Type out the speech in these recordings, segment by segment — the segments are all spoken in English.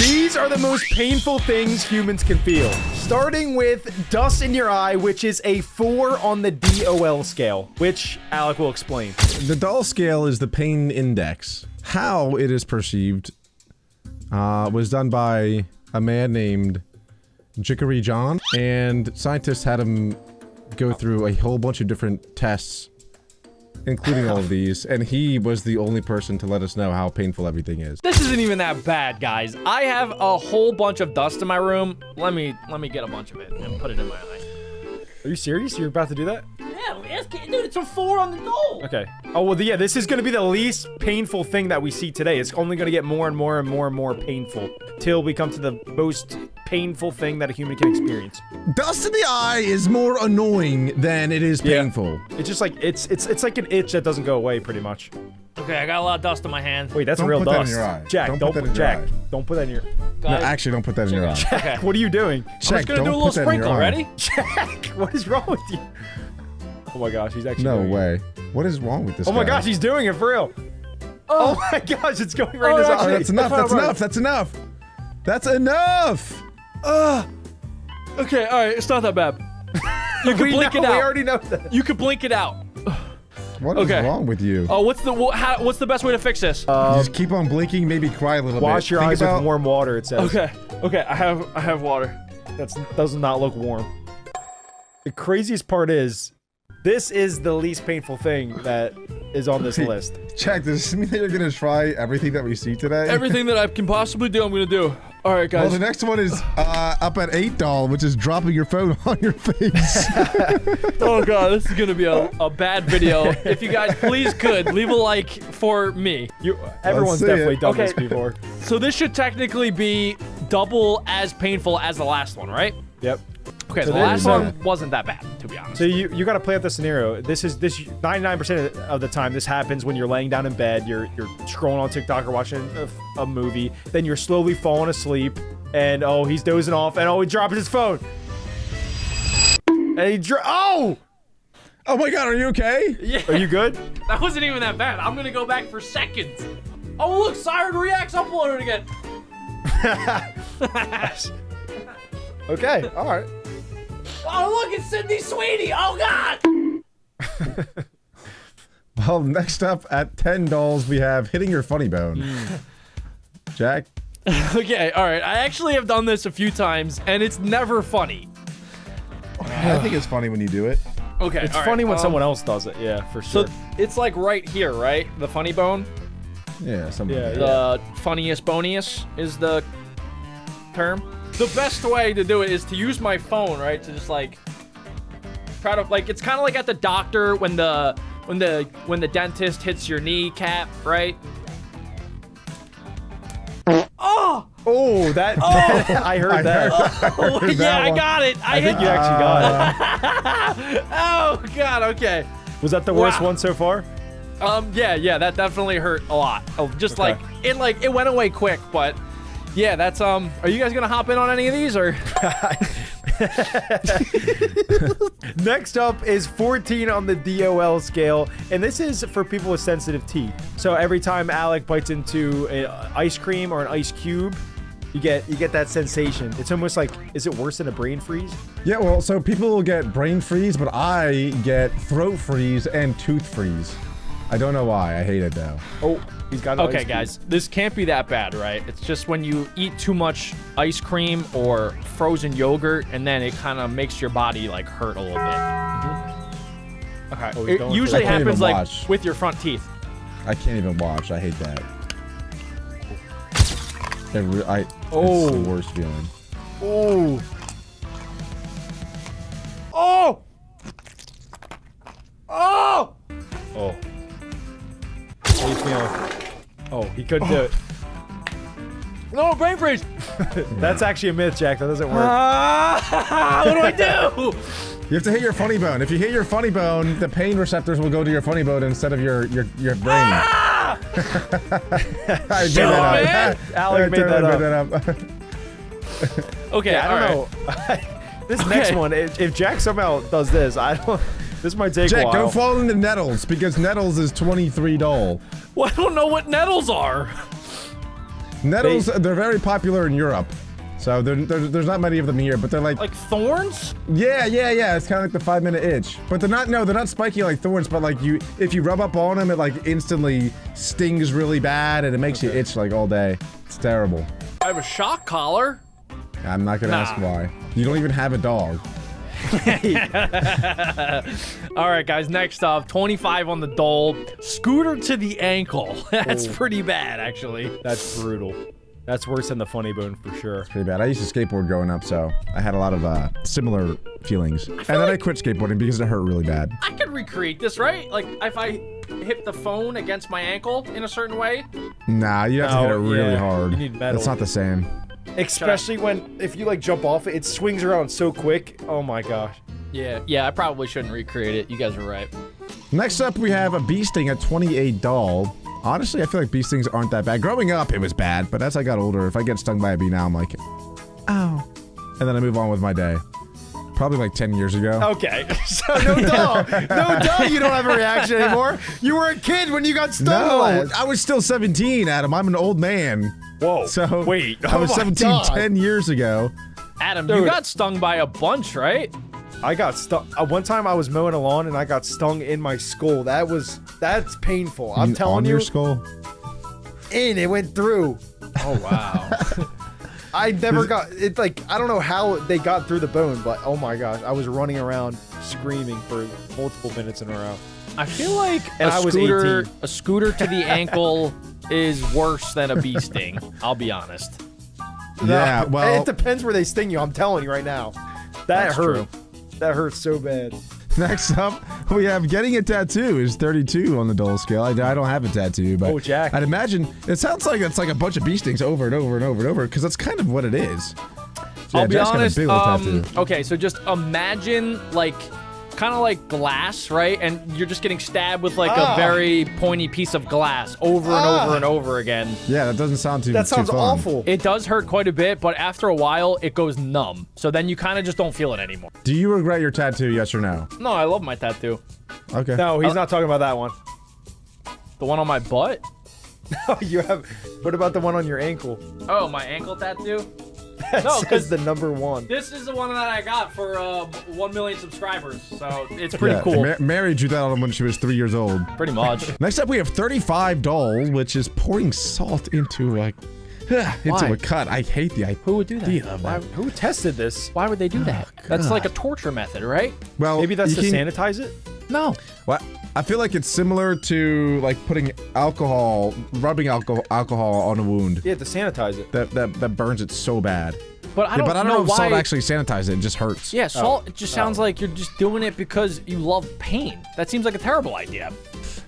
These are the most painful things humans can feel. Starting with dust in your eye, which is a 4 on the DOL scale, which Alec will explain. The DOL scale is the pain index. How it is perceived was done by a man named Jickory John, and scientists had him go through a whole bunch of different tests, including all of these, and he was the only person to let us know how painful everything is. This isn't even that bad, guys. I have a whole bunch of dust in my room. Let me get a bunch of it and put it in my eye. Are you serious? You're about to do that? Yeah, dude, it's a 4 on the DOL. Okay. Oh, well, yeah, this is going to be the least painful thing that we see today. It's only going to get more and more and more and more painful till we come to the most painful thing that a human can experience. Dust in the eye is more annoying than it is painful. It's just like, it's like an itch that doesn't go away, pretty much. Okay, I got a lot of dust on my hands. Wait, that's Don't real put that dust. in your eye. Jack, Don't don't put that in your Jack, eye. don't put that in your... No, actually, don't put that in your eye. Okay. What are you doing? I'm just gonna don't do a little put that in your sprinkle. eye. Ready? Jack, what is wrong with you? Oh my gosh, he's actually No doing it. way. What is wrong with this Oh my guy? gosh, he's doing it for real. Oh my gosh, it's going right in his Oh, eye. That's enough, that's enough, that's enough! That's enough! Okay, all right, it's not that bad. You can blink it We out. already know that. You can blink it out. What is Okay. wrong with you? Oh, what's the best way to fix this? You just keep on blinking, maybe cry a little bit. Wash your Think eyes about- with warm water, it says. Okay, I have water. That does not look warm. The craziest part is, this is the least painful thing that is on this list. Check, does this mean that you're gonna try everything that we see today? Everything that I can possibly do, I'm gonna do. All right, Well, guys. the next one is up at 8 doll, which is dropping your phone on your face. Oh god, this is gonna be a bad video. If you guys please could leave a like for me. Everyone's see definitely it. done Okay. this before. So this should technically be double as painful as the last one, right? Yep. Okay, So the last then- one wasn't that bad, to be honest. So you got to play out the scenario. This 99% of the time this happens when you're laying down in bed, you're scrolling on TikTok or watching a movie, then you're slowly falling asleep, and oh, he's dozing off, and oh, he drops his phone. And he oh! Oh my god, are you okay? Yeah, Are you good? that wasn't even that bad. I'm gonna go back for seconds. Oh look, Siren Reacts uploaded again. Okay, all right. Oh look, it's Sydney Sweeney. Oh god. Well, next up at 10 dolls, we have hitting your funny bone. Jack? Okay, all right. I actually have done this a few times, and it's never funny. I think it's funny when you do it. Okay, It's all funny right, when someone else does it, yeah, for So sure. it's like right here, right? The funny bone. Yeah, something. Yeah, like yeah. that. The funniest boniest is the term. The best way to do it is to use my phone, right? To just like try to like it's kind of like at the doctor when the dentist hits your kneecap, right? Oh! Oh, that I heard that. Oh, heard yeah, that I one. got it. I think you actually got it. Oh god, okay. Was that the worst Wow. one so far? Yeah, that definitely hurt a lot. Oh, just Okay. like it went away quick, but yeah, that's are you guys gonna hop in on any of these or? Next up is 14 on the DOL scale, and this is for people with sensitive teeth. So every time Alec bites into an ice cream or an ice cube, you get that sensation. It's almost like, is it worse than a brain freeze? Yeah, well, so people will get brain freeze, but I get throat freeze and tooth freeze. I don't know why. I hate it though. Oh, he's got an Okay, ice cube. guys, this can't be that bad, right? It's just when you eat too much ice cream or frozen yogurt, and then it kind of makes your body like hurt a little bit. Okay, Oh, he's it going for usually that. I can't happens even like watch. with your front teeth. I can't even watch. I hate that. It's Oh. the worst feeling. Oh. Oh. Oh. Oh. How are you feeling? Oh, he couldn't do it. No, brain freeze. That's actually a myth, Jack. That doesn't work. What do I do? You have to hit your funny bone. If you hit your funny bone, the pain receptors will go to your funny bone instead of your brain. I made Show that up. me. Alec I made that totally up. made that up. Okay, I don't all right. know. This next one, if Jack somehow does this, I don't. This might take a Jack, while. don't fall into nettles because nettles is $23. Well, I don't know what nettles are. Nettles, they're very popular in Europe. So there's not many of them here, but they're like thorns? yeah. It's kind of like the 5-minute itch. But they're not spiky like thorns, but like if you rub up on them, it like instantly stings really bad and it makes you itch like all day. It's terrible. I have a shock collar. I'm not gonna ask why. You don't even have a dog. All right, guys, next up, 25 on the dole. Scooter to the ankle. That's pretty bad, actually. That's brutal. That's worse than the funny bone for sure. Pretty bad. I used to skateboard growing up, so I had a lot of similar feelings. And then I quit skateboarding because it hurt really bad. I could recreate this, right? Like, if I hit the phone against my ankle in a certain way. Nah, you have to hit it really hard. You need metal. It's not the same. Especially if you like jump off it, it swings around so quick. Oh my gosh. Yeah, I probably shouldn't recreate it. You guys are right. Next up, we have a bee sting at 28 doll. Honestly, I feel like bee stings aren't that bad. Growing up, it was bad, but as I got older, if I get stung by a bee now, I'm like, oh. And then I move on with my day. Probably like 10 years ago. Okay, so no duh. No duh, you don't have a reaction anymore. You were a kid when you got stung. No, last. I was still 17, Adam. I'm an old man. Whoa. So wait. I was Oh my 17 God. 10 years ago. Adam, Dude. you got stung by a bunch, right? I got stung. One time I was mowing a lawn and I got stung in my skull. That's painful. I'm telling on you. your skull? And it went through. Oh, wow. I never got it. Like, I don't know how they got through the bone, but oh my gosh, I was running around screaming for multiple minutes in a row. I feel like And I was 18. a scooter to the ankle is worse than a bee sting. I'll be honest. Yeah, No, well, it depends where they sting you. I'm telling you right now, that That's hurt. true. That hurts so bad. next up, we have getting a tattoo is 32 on the dole scale. I don't have a tattoo, but Oh, Jack. I'd imagine it sounds like it's like a bunch of bee stings over and over and over and over because that's kind of what it is. So, I'll be Jack's got a honest. big old tattoo. Okay, so just imagine like kind of like glass, right? And you're just getting stabbed with like a very pointy piece of glass over and over and over again. Yeah, that doesn't sound too. That sounds too fun. awful. It does hurt quite a bit, but after a while, it goes numb. So then you kind of just don't feel it anymore. Do you regret your tattoo? Yes or no? No, I love my tattoo. Okay. No, he's not talking about that one. The one on my butt? Oh, you have. What about the one on your ankle? Oh, my ankle tattoo? That No, says 'cause- the number one. This is the one that I got for 1 million subscribers, so it's pretty Yeah, cool. Mary drew that on when she was 3 years old. Pretty much. Next up, we have 35 doll, which is pouring salt into a Why? cut. I hate the idea. Who would do that? of that. Who tested this? Why would they do that? That's like a torture method, right? Well, Maybe that's you to can- sanitize it. No. What? I feel like it's similar to like putting alcohol, rubbing alcohol on a wound. Yeah, to sanitize it. That burns it so bad. But I don't, But I don't know if why. salt actually sanitizes it. It just hurts. Yeah, salt. It just sounds like you're just doing it because you love pain. That seems like a terrible idea.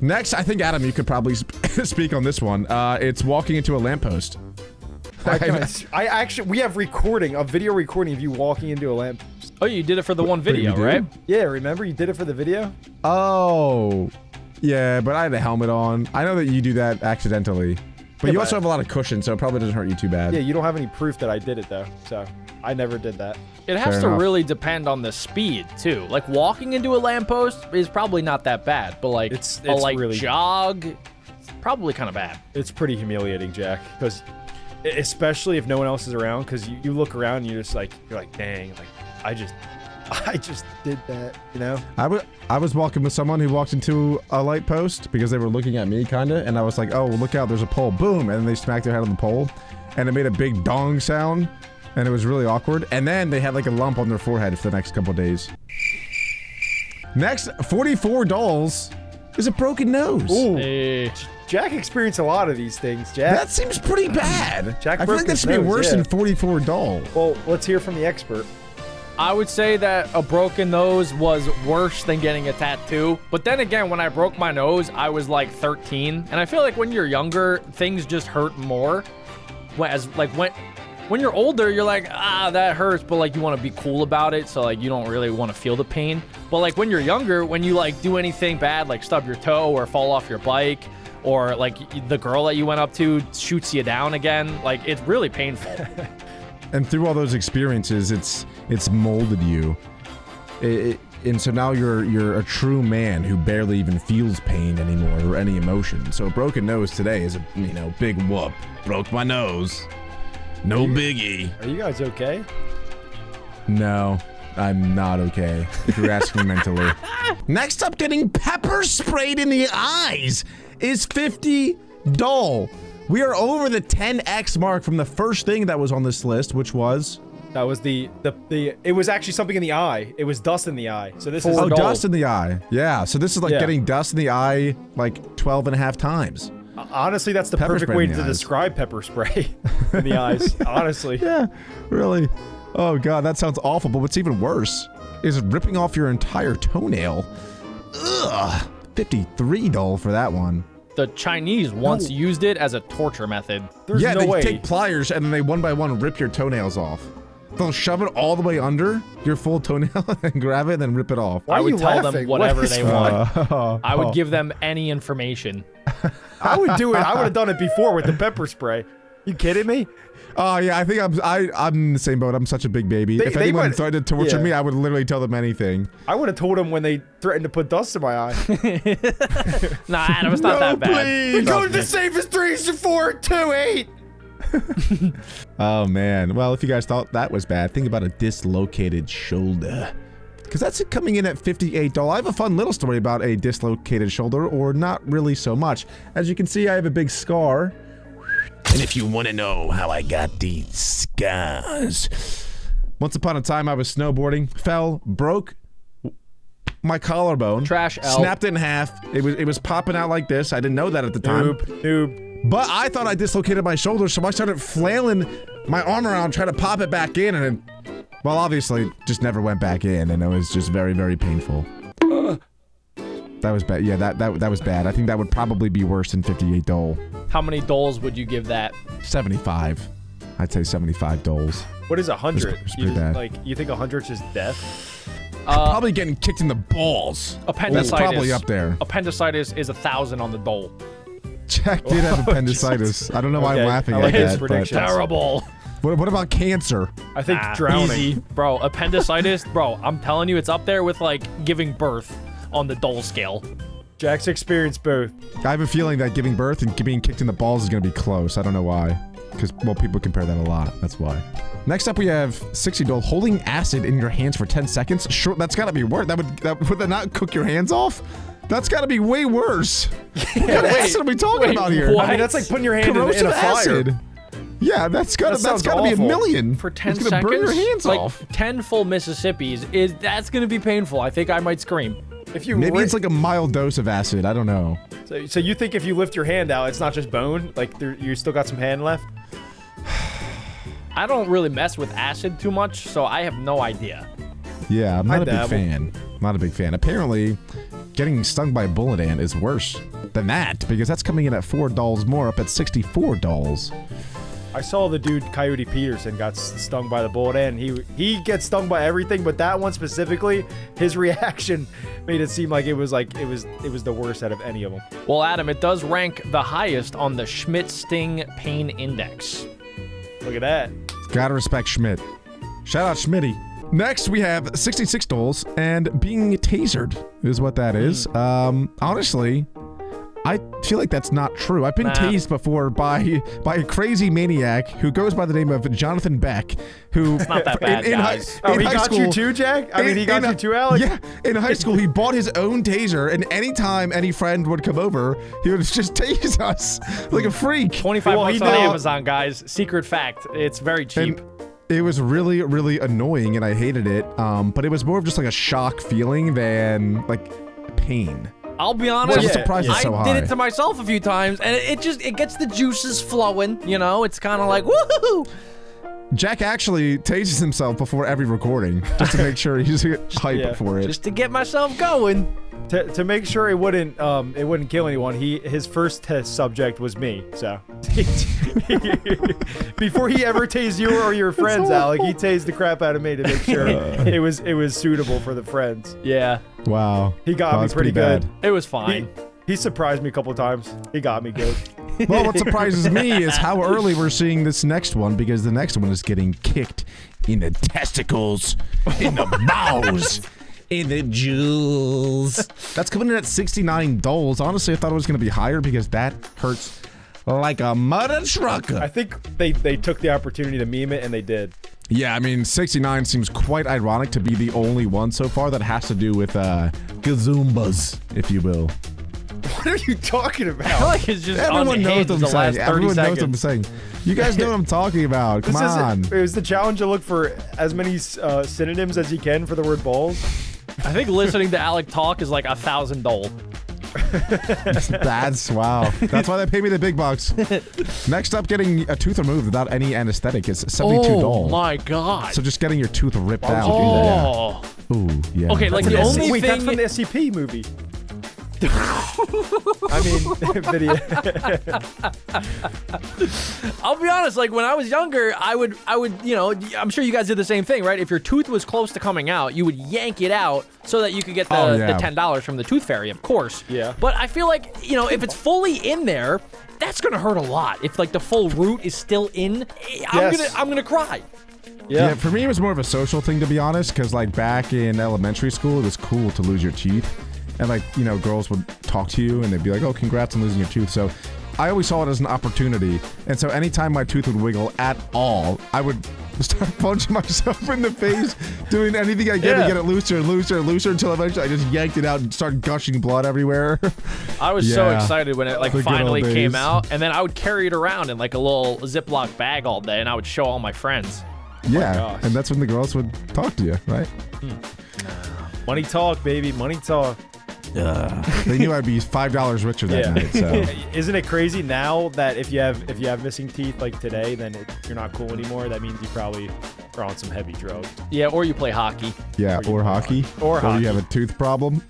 Next, I think Adam, you could probably speak on this one. It's walking into a lamppost. I actually, we have a video recording of you walking into a lamp. Oh, you did it for the one video, you do? right? Yeah, remember you did it for the video? Oh, yeah, but I had a helmet on. I know that you do that accidentally, but Yeah, you but- also have a lot of cushion, so it probably doesn't hurt you too bad. Yeah, you don't have any proof that I did it though, so I never did that. It has Fair to enough. really depend on the speed too. Like walking into a lamppost is probably not that bad, but like It's a like really- jog, it's probably kind of bad. It's pretty humiliating, Jack, because especially if no one else is around, because you look around and you're like, dang, like I just did that, you know? I was walking with someone who walked into a light post because they were looking at me, kinda, and I was like, oh, look out, there's a pole. Boom, and then they smacked their head on the pole, and it made a big dong sound, and it was really awkward, and then they had like a lump on their forehead for the next couple days. Next, 44 dolls is a broken nose. Ooh, Hey. Jack experienced a lot of these things, Jack. That seems pretty bad. Jack I feel broke like that his should be nose, worse yeah. than 44 doll. Well, let's hear from the expert. I would say that a broken nose was worse than getting a tattoo. But then again, when I broke my nose, I was like 13. And I feel like when you're younger, things just hurt more. Whereas like when you're older, you're like, that hurts, but like you want to be cool about it. So like you don't really want to feel the pain. But like when you're younger, when you like do anything bad, like stub your toe or fall off your bike, or like the girl that you went up to shoots you down again, like it's really painful. And through all those experiences, it's molded you. and so now you're a true man who barely even feels pain anymore or any emotion. So a broken nose today is a big whoop. Broke my nose. No biggie. Are you guys okay? No, I'm not okay. If you're asking mentally. Next up, getting pepper sprayed in the eyes is 50 dull. We are over the 10x mark from the first thing that was on this list, which was. That was it was actually something in the eye. It was dust in the eye. So this is Oh, dust in the eye. Yeah, so this is like Yeah. getting dust in the eye like 12 and a half times. honestly, that's the Pepper perfect spray way in the to eyes. describe pepper spray in the eyes. Honestly. Yeah, really. Oh god, that sounds awful, but what's even worse is ripping off your entire toenail. Ugh. 53 dull for that one. The Chinese once used it as a torture method. There's Yeah, no they way. take pliers and then they one by one rip your toenails off. They'll shove it all the way under your full toenail and grab it and then rip it off. Why I are would you tell them laughing? whatever What is they wrong? want. I would give them any information. I would do it. I would have done it before with the pepper spray. You kidding me? Oh yeah, I think I'm in the same boat. I'm such a big baby. If they anyone would- tried to torture yeah. me, I would literally tell them anything. I would have told him when they threatened to put dust in my eye. Nah, Adam, it's not that bad. please. Go to the safest 3 4 2 8. Oh man. Well, if you guys thought that was bad, think about a dislocated shoulder. Because that's it coming in at $58. I have a fun little story about a dislocated shoulder, or not really so much. As you can see, I have a big scar. And if you want to know how I got these scars, once upon a time I was snowboarding, fell, broke my collarbone, Trash L. snapped it in half. It was popping out like this. I didn't know that at the time. Noob. But I thought I dislocated my shoulder, so I started flailing my arm around, trying to pop it back in, and it, well, obviously, it just never went back in, and it was just very, very painful. That was bad. Yeah, that was bad. I think that would probably be worse than 58 dole. How many doles would you give that? 75. I'd say 75 doles. What is 100? It's pretty bad. Like, you think 100 is just death? Probably getting kicked in the balls. Appendicitis. That's probably up there. Appendicitis is 1,000 on the dole. Jack did have appendicitis. I don't know why Okay, I'm laughing I at like his that. But prediction. Terrible. what about cancer? I think Ah, drowning. Easy. Bro, appendicitis, bro, I'm telling you, it's up there with, like, giving birth on the dole scale. Jack's experienced both. I have a feeling that giving birth and being kicked in the balls is going to be close. I don't know why. Because, well, people compare that a lot. That's why. Next up, we have 60 dole. Holding acid in your hands for 10 seconds. Sure, that's got to be worse. Would that not cook your hands off? That's got to be way worse. What kind of acid are we talking about here? what? I mean, that's like putting your hand in Corrosive a fire. acid. Yeah, that's got That sounds to be a awful. million. For 10 it's gonna seconds? burn your hands like, off. 10 full Mississippis, that's going to be painful. I think I might scream. If you Maybe ri- it's like a mild dose of acid. I don't know. so you think if you lift your hand out, it's not just bone? Like you still got some hand left? I don't really mess with acid too much, so I have no idea. Yeah, I'm not I a big dabble. fan. Not a big fan. Apparently, getting stung by a bullet ant is worse than that because that's coming in at $4 more, up at 64 dolls. I saw the dude Coyote Peterson got stung by the bullet ant. He gets stung by everything, but that one specifically, his reaction made it seem like it was the worst out of any of them. Well, Adam, it does rank the highest on the Schmidt-Sting Pain Index. Look at that. Gotta respect Schmidt. Shout out Schmitty. Next, we have 66 dolls, and being tasered is what that is. Honestly, I feel like that's not true. I've been Nah. tased before by a crazy maniac who goes by the name of Jonathan Beck, who not that bad, guys. Oh, in he high got school, you too, Jack? I mean, he got you too, Alex? Yeah, in high school, he bought his own taser, and anytime any friend would come over, he would just tase us like a freak. 25 Well, bucks he on know- Amazon, guys. Secret fact. It's very cheap. And it was really, really annoying, and I hated it. But it was more of just like a shock feeling than like pain. I'll be honest, I'm surprised it's I so did high. it to myself a few times, and it gets the juices flowing, you know? It's kind of like, woohoo! Jack actually tases himself before every recording just to make sure he's hype Yeah. for it. Just to get myself going. To make sure it wouldn't kill anyone, his first test subject was me. So before he ever tased you or your friends, Alec, he tased the crap out of me to make sure it was suitable for the friends. Yeah, Wow. He got Wow, me that's pretty bad. good. it was He, fine. he surprised me a couple times. He got me good. Well, what surprises me is how early we're seeing this next one, because the next one is getting kicked in the testicles, in the balls, in the jewels. That's coming in at $69. Honestly, I thought it was going to be higher because that hurts like a mother trucker. I think they took the opportunity to meme it, and they did. Yeah, I mean, 69 seems quite ironic to be the only one so far that has to do with gazoombas, if you will. What are you talking I feel about? like it's just Everyone knows unhinged what I'm the last saying. 30 Everyone knows what I'm seconds. saying. You guys know what I'm talking about. Come on. It was the challenge to look for as many synonyms as you can for the word balls. I think listening to Alec talk is like $1,000. That's wow. That's why they pay me the big bucks. Next up, getting a tooth removed without any anesthetic is $72. Oh my god. So just getting your tooth ripped out. Oh. Ooh, yeah. Okay, like the That's only wait, that's thing. from the SCP movie. I mean, video. I'll be honest, like when I was younger, I would, you know, I'm sure you guys did the same thing, right? If your tooth was close to coming out, you would yank it out so that you could get the $10 from the tooth fairy, of course. Yeah. But I feel like, you know, if it's fully in there, that's gonna hurt a lot. If like the full root is still in, I'm gonna cry. Yeah, for me it was more of a social thing, to be honest, because like back in elementary school, it was cool to lose your teeth. And like, you know, girls would talk to you and they'd be like, oh, congrats on losing your tooth. So I always saw it as an opportunity. And so anytime my tooth would wiggle at all, I would start punching myself in the face, doing anything I can to get it looser and looser and looser until eventually I just yanked it out and started gushing blood everywhere. I was so excited when it like The good finally old came days. out, and then I would carry it around in like a little Ziploc bag all day, and I would show all my friends. Yeah, gosh. and that's when the girls would talk to you, right? Money talk, baby. Money talk. They knew I'd be $5 richer that night, so. Isn't it crazy now that if you have missing teeth like today, then you're not cool anymore? That means you probably are on some heavy drugs. Yeah, or you play hockey. Yeah, or hockey. Or hockey. you have a tooth problem.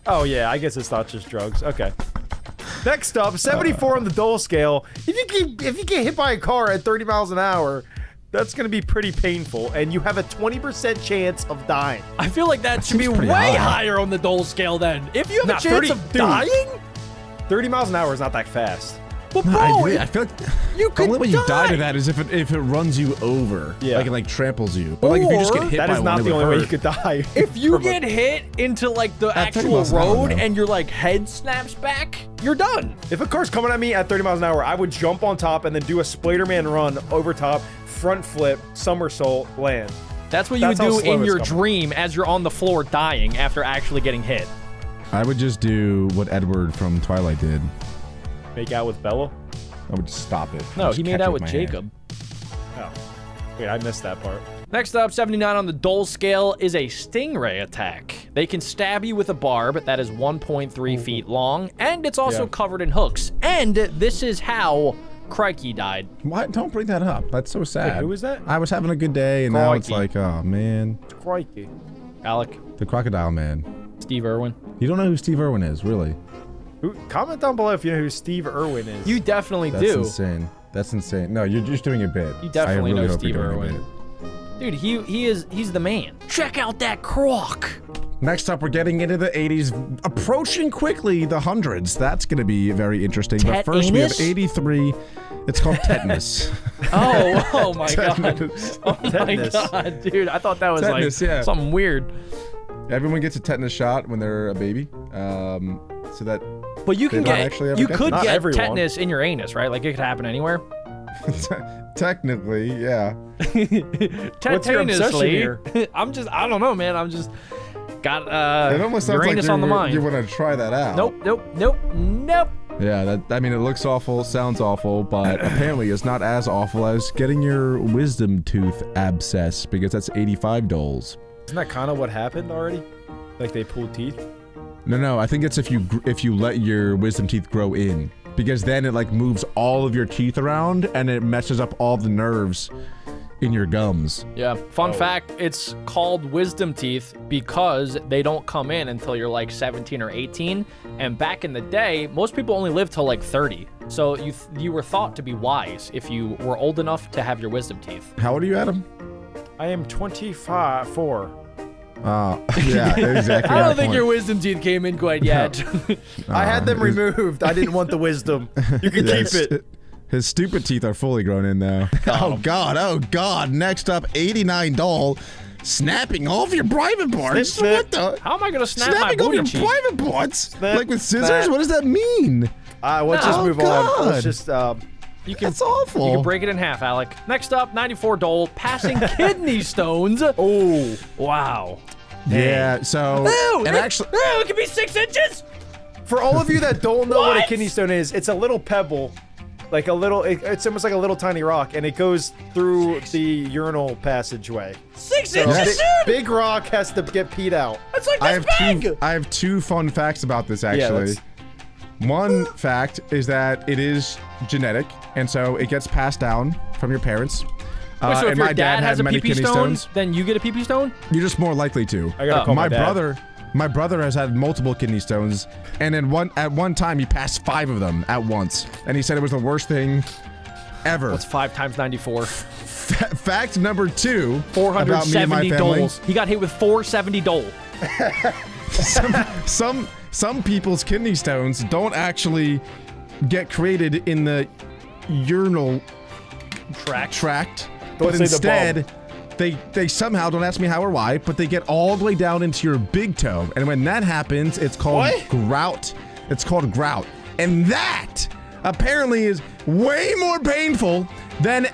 Oh yeah, I guess it's not just drugs. Okay. Next up, 74 on the Dole scale. If you get hit by a car at 30 miles an hour, that's gonna be pretty painful, and you have a 20% chance of dying. I feel like that should be seems way pretty high. higher on the Dole scale then. If you have Nah, a chance 30 of dude. dying, 30 miles an hour is not that fast. but No, bro, I agree. I feel like you the could only way you die to die. that is if it runs you over. Yeah. Like it like tramples you. But like if you just get Or- hit That by is not one, the it would only way hurt. you could die. If you From a- get hit into like the At 30 actual miles an hour, road though. and your like head snaps back, you're done. If a car's coming at me at 30 miles an hour, I would jump on top and then do a Spider-Man run over top, front flip, somersault, land. That's what you That's would how do slow in it's your coming. dream as you're on the floor dying after actually getting hit. I would just do what Edward from Twilight did. Make out with Bella? I would just stop it. No, Just he catch made it out with with my hand. Jacob. Oh. Wait, I missed that part. Next up, 79 on the Dole scale is a stingray attack. They can stab you with a barb that is 1.3 feet long, and it's also Yeah. covered in hooks. And this is how Crikey died. Why? Don't bring that up. That's so sad. who was that? I was having a good day, and now it's Crikey. like, oh man, Crikey. Alec, the crocodile man. Steve Irwin. You don't know who Steve Irwin is, really? Comment down below if you know who Steve Irwin is. You definitely That's do. insane. That's insane. No, you're just doing a bit. You definitely I really know hope Steve you're doing a Irwin. bit. Dude, he's the man. Check out that croc. Next up, we're getting into the 80s, approaching quickly the hundreds. That's going to be very interesting. But first, we have Tetanus? 83. It's called tetanus. Oh my god. Tetanus. Oh my Tetanus. god, dude. I thought that was Tetanus, like yeah. something weird. Everyone gets a tetanus shot when they're a baby. So that But you can They don't get actually ever you get could that. Not get everyone. tetanus in your anus, right? Like it could happen anywhere. technically, yeah. What's your obsession Tetaneously. here? I don't know, man. I'm just got It almost sounds Uranus like on the mind. you want to try that out. Nope. Yeah, I mean, it looks awful, sounds awful, but apparently it's not as awful as getting your wisdom tooth abscess, because that's $85. Isn't that kind of what happened already? Like they pulled teeth? No, I think it's if you let your wisdom teeth grow in, because then it like moves all of your teeth around and it messes up all the nerves in your gums. Yeah. Fun fact, it's called wisdom teeth because they don't come in until you're like 17 or 18. And back in the day, most people only lived till like 30. So you were thought to be wise if you were old enough to have your wisdom teeth. How old are you, Adam? I am 24. Yeah, exactly. I my don't think point. your wisdom teeth came in quite yet. I had them his- removed. I didn't want the wisdom. You can Yeah, keep it. His stupid teeth are fully grown in now. Oh god. Next up, $89. Snapping off your private parts? Snip, What the? How am I gonna snap my Snapping off booty your cheek? private parts? Snip, Like with scissors? snap. What does that mean? Let's just Oh, move on. God. Let's just You can That's awful. You can break it in half, Alec. Next up, 94 Dole, passing kidney stones. Oh, Wow. Yeah, so... and actually... it could be 6 inches. for all of you that don't know what a What? kidney stone is, it's a little pebble, like a little. It's almost like a little tiny rock, and it goes through the urinal passageway. 6 So inches, big, dude. big rock has to get peed out. That's like I this have big. I have two fun facts about this, actually. that's- One fact is that it is genetic, and so it gets passed down from your parents. Wait, so if and your my dad has had a many pee-pee kidney stone, stones. then you get a pee-pee stone? You're just more likely to. I gotta call my dad. My brother has had multiple kidney stones, and at one time he passed 5 of them at once, and he said it was the worst thing ever. What's 5 times 94? Fact number 2 about me and my 470 family. doles. He got hit with 470 dole. Some people's kidney stones don't actually get created in the urinal tract, Don't but say the instead they somehow, don't ask me how or why, but they get all the way down into your big toe, and when that happens, it's called What? grout. It's called grout, and that apparently is way more painful than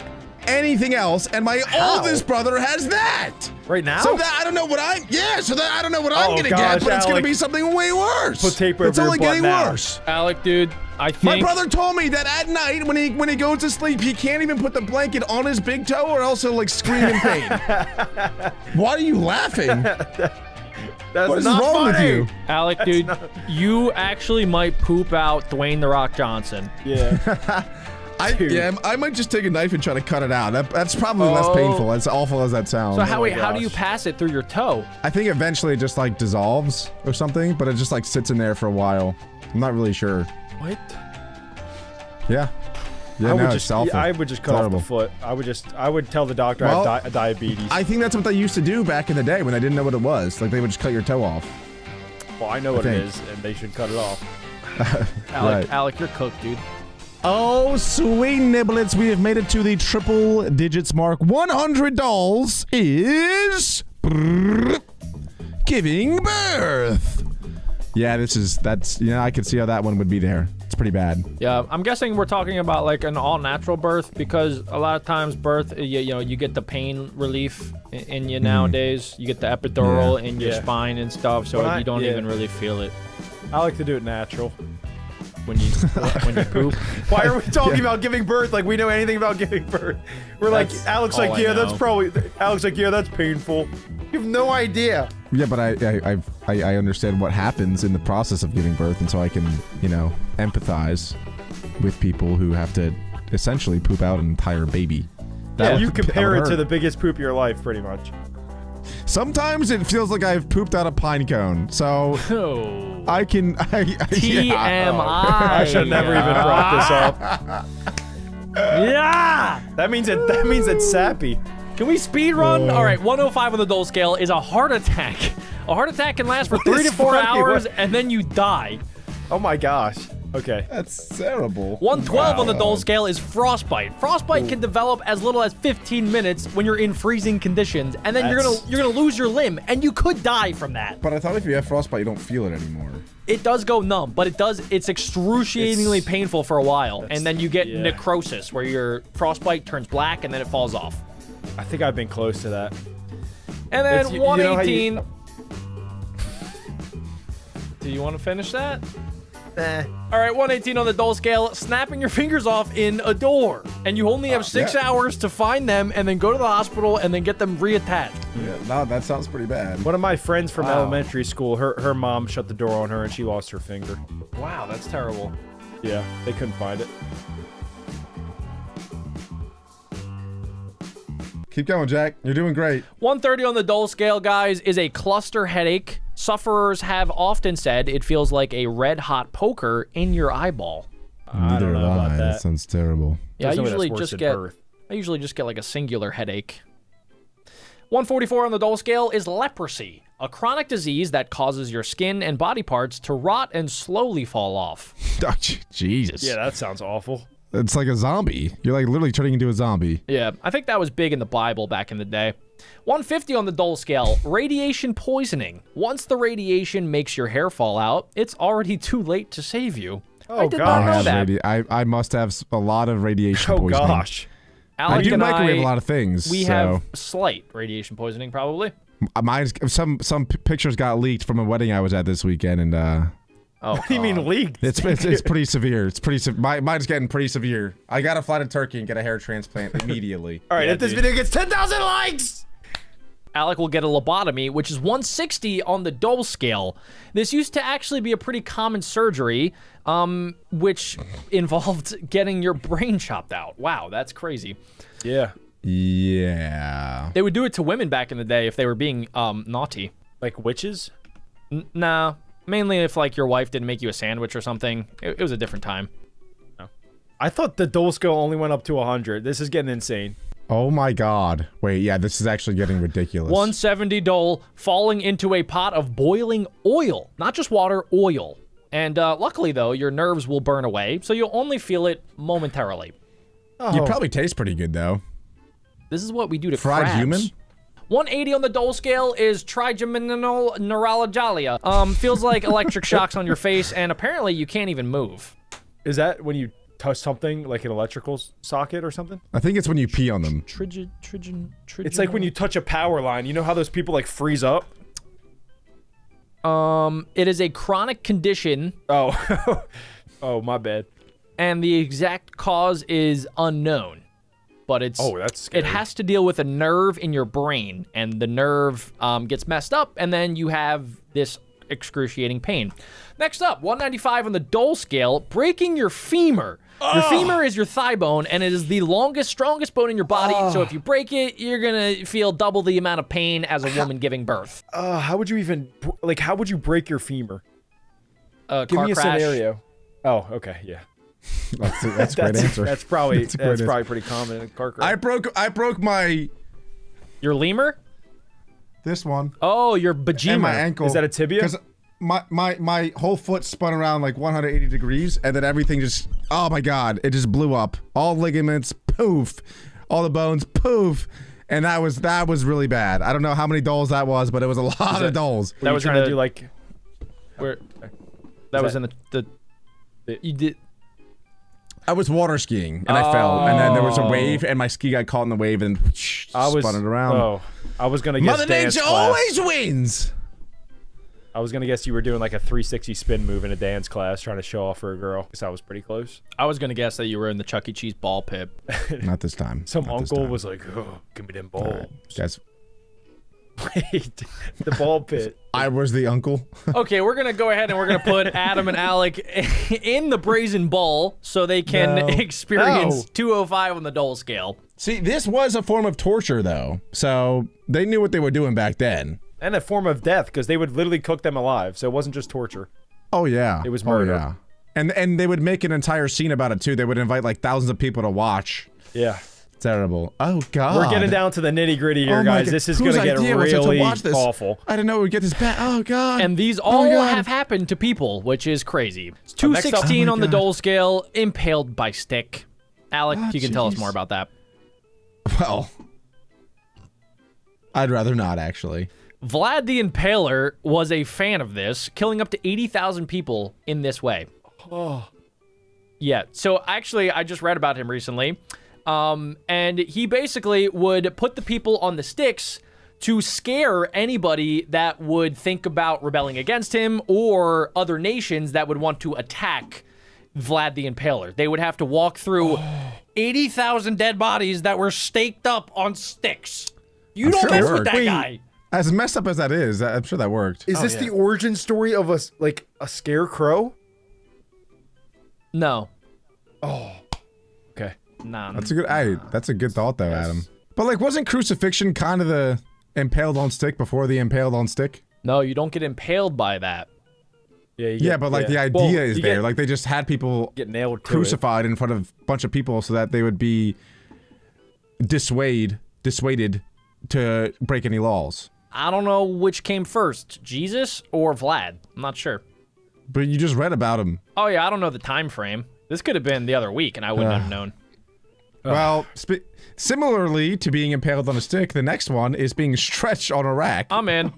anything else. And my oldest brother has that. Right now? So that I don't know what I'm. Yeah. So that I don't know what I'm Oh, gonna gosh, get, but it's gonna Alec. be something way worse. Put tape It's over your only butt getting now. worse. Alec, dude, I think... My brother told me that at night when he goes to sleep, he can't even put the blanket on his big toe, or else he'll like scream in pain. Why are you laughing? That's What is not wrong with funny. you? Alec, dude, you actually might poop out Dwayne The Rock Johnson. Yeah. I might just take a knife and try to cut it out. That's probably less Oh. I'm not really sure. What? Yeah. I would no, just, it's awful. I would just cut Terrible. off the foot. I would tell the doctor I Well, have diabetes. I think that's what they used to do back in the day when they didn't know what it was. Like they would just cut your toe off. well, I know what it think. is, and they should cut it off. Alec, Right. Alec, you're cooked, dude. Oh, sweet niblets, we have made it to the triple digits mark. $100 is giving birth. Yeah, I could see how that one would be there. It's pretty bad. Yeah, I'm guessing we're talking about like an all-natural birth because a lot of times birth, you get the pain relief in you nowadays. You get the epidural in your Yeah. spine and stuff, so When you don't yeah. even really feel it I like to do it natural. when you poop. Why are we talking about giving birth like we know anything about giving birth? We're like, That's Alex, all like, I yeah, that's know. probably. Alex, like, yeah, that's painful. You have no idea. Yeah, but I understand what happens in the process of giving birth, and so I can, empathize with people who have to essentially poop out an entire baby. Yeah, would- you that compare would it to hurt. the biggest poop of your life, pretty much. Sometimes it feels like I've pooped out a pine cone, so Oh. I can. TMI. I should have never even brought this up. Yeah. That means it's sappy. Can we speed run? All right, 105 on the Dole scale is a heart attack. A heart attack can last for What 3 is to 4 funny? hours, What- and then you die. Oh my gosh. Okay. That's terrible. 112 on the Dole scale is frostbite. Frostbite can develop as little as 15 minutes when you're in freezing conditions, and then you're gonna lose your limb, and you could die from that. But I thought if you have frostbite, you don't feel it anymore. It does go numb, but it's excruciatingly painful for a while, and then you get yeah. necrosis, where your frostbite turns black and then it falls off. I think I've been close to that. And then It's- you know how 118. Do you want to finish that? All right, 118 on the Dole scale, snapping your fingers off in a door. And you only have 6 yeah. hours to find them and then go to the hospital and then get them reattached. Yeah, no, that sounds pretty bad. One of my friends from Wow. elementary school, her mom shut the door on her and she lost her finger. Wow, that's terrible. Yeah, they couldn't find it. Keep going, Jack. You're doing great. 130 on the Dole scale, guys, is a cluster headache. Sufferers have often said it feels like a red-hot poker in your eyeball. I don't know about that. sounds terrible. Yeah, I There's nobody usually that's worse just than get birth. I usually just get like a singular headache. 144 on the Dole scale is leprosy, a chronic disease that causes your skin and body parts to rot and slowly fall off. Oh, Jesus. Yeah, that sounds awful. It's like a zombie. You're like literally turning into a zombie. Yeah, I think that was big in the Bible back in the day. 150 on the Dole scale, radiation poisoning. Once the radiation makes your hair fall out, it's already too late to save you. I did God. not know that. I must have a lot of radiation Oh poisoning. gosh. Alec I do and microwave a lot of things. We so. have slight radiation poisoning, probably. Mine's some pictures got leaked from a wedding I was at this weekend, and Oh, What do you mean leaked? it's pretty severe. It's pretty. Mine's getting pretty severe. I gotta fly to Turkey and get a hair transplant immediately. All right, Yeah, if this dude. video gets 10,000 likes. Alec will get a lobotomy, which is 160 on the Dole scale. This used to actually be a pretty common surgery, which involved getting your brain chopped out. Wow, that's crazy. Yeah. Yeah. They would do it to women back in the day if they were being naughty. Like witches? Nah, mainly if like your wife didn't make you a sandwich or something. It was a different time. I thought the Dole scale only went up to 100. This is getting insane. Oh my God. Wait. Yeah. This is actually getting ridiculous. 170 Dole falling into a pot of boiling oil, not just water, oil. And luckily though, your nerves will burn away, so you'll only feel it momentarily. You probably taste pretty good though. This is what we do to Fried crabs. human? 180 on the Dole scale is trigeminal neuralgia. Feels like electric shocks on your face, and apparently you can't even move. Is that when you touch something like an electrical socket or something? I think it's when you pee on them. It's like when you touch a power line. You know how those people like freeze up? It is a chronic condition, Oh. Oh, my bad. and the exact cause is unknown. But it's that's scary. it has to deal with a nerve in your brain, and the nerve gets messed up, and then you have this excruciating pain. Next up, 195 on the Dole scale, breaking your femur. Your femur is your thigh bone, and it is the longest, strongest bone in your body. So if you break it, you're gonna feel double the amount of pain as a woman giving birth. How would you even how would you break your femur? Give Car me a crash. scenario. Oh, okay, yeah. That's a great answer. That's probably That's a great answer. probably pretty common in car crash. I broke my Your lemur? this one Oh, your and my bejemer. ankle. Is that a tibia? Because my whole foot spun around like 180 degrees, and then everything just, oh my God, it just blew up. All ligaments, poof. All the bones, poof. And that was really bad. I don't know how many doles that was, but it was a lot of doles. Were you was trying in to the- do like Where? That was in the you did. I was water skiing and I fell, and then there was a Oh. wave, and my ski got caught in the wave and spun it around. Oh, I was gonna guess Mother dance Nature class. always wins. I was gonna guess you were doing like a 360 spin move in a dance class, trying to show off for a girl. Because I was pretty close. I was gonna guess that you were in the Chuck E. Cheese ball pit. Not this time. Some Not this uncle time. was like, "Oh, give me them balls." All right, guys, Wait, the ball pit. I was the uncle. Okay, we're gonna go ahead and we're gonna put Adam and Alec in the brazen ball so they can No. experience No. 205 on the Dole scale. See, this was a form of torture, though. So they knew what they were doing back then. And a form of death, because they would literally cook them alive. So it wasn't just torture. Oh yeah, It was murder. Oh, yeah. And they would make an entire scene about it too. They would invite like thousands of people to watch. Yeah. Terrible. Oh God. We're getting down to the nitty gritty here, Oh, my guys. God. This is Whose gonna get idea was it to really watch this? awful. I didn't know it would get this bad. Oh God. And these my all God. have happened to people, which is crazy. next up- 216 Oh my on the God. Dole scale, impaled by stick. Alec, Ah, you can tell us jeez. more about that. Well, I'd rather not actually. Vlad the Impaler was a fan of this, killing up to 80,000 people in this way. Oh. Yeah, so actually, I just read about him recently. And he basically would put the people on the sticks to scare anybody that would think about rebelling against him or other nations that would want to attack Vlad the Impaler. They would have to walk through 80,000 dead bodies that were staked up on sticks. You I'm don't sure it mess with worked. that Wait. guy. As messed up as that is, I'm sure that worked. Is this yeah. the origin story of a scarecrow? No. Okay. Nah. That's a good. That's a good thought, though, Adam. But like, wasn't crucifixion kind of the impaled on stick before the impaled on stick? No, you don't get impaled by that. Yeah. You Yeah, get- but like the yeah. idea Well, is you there. Get, Like they just had people get nailed to crucified in front of a bunch of people so that they would be dissuaded to break any laws. I don't know which came first, Jesus or Vlad. I'm not sure. But you just read about him. Oh yeah, I don't know the time frame. This could have been the other week, and I wouldn't have known. Well, similarly to being impaled on a stick, the next one is being stretched on a rack. I'm in.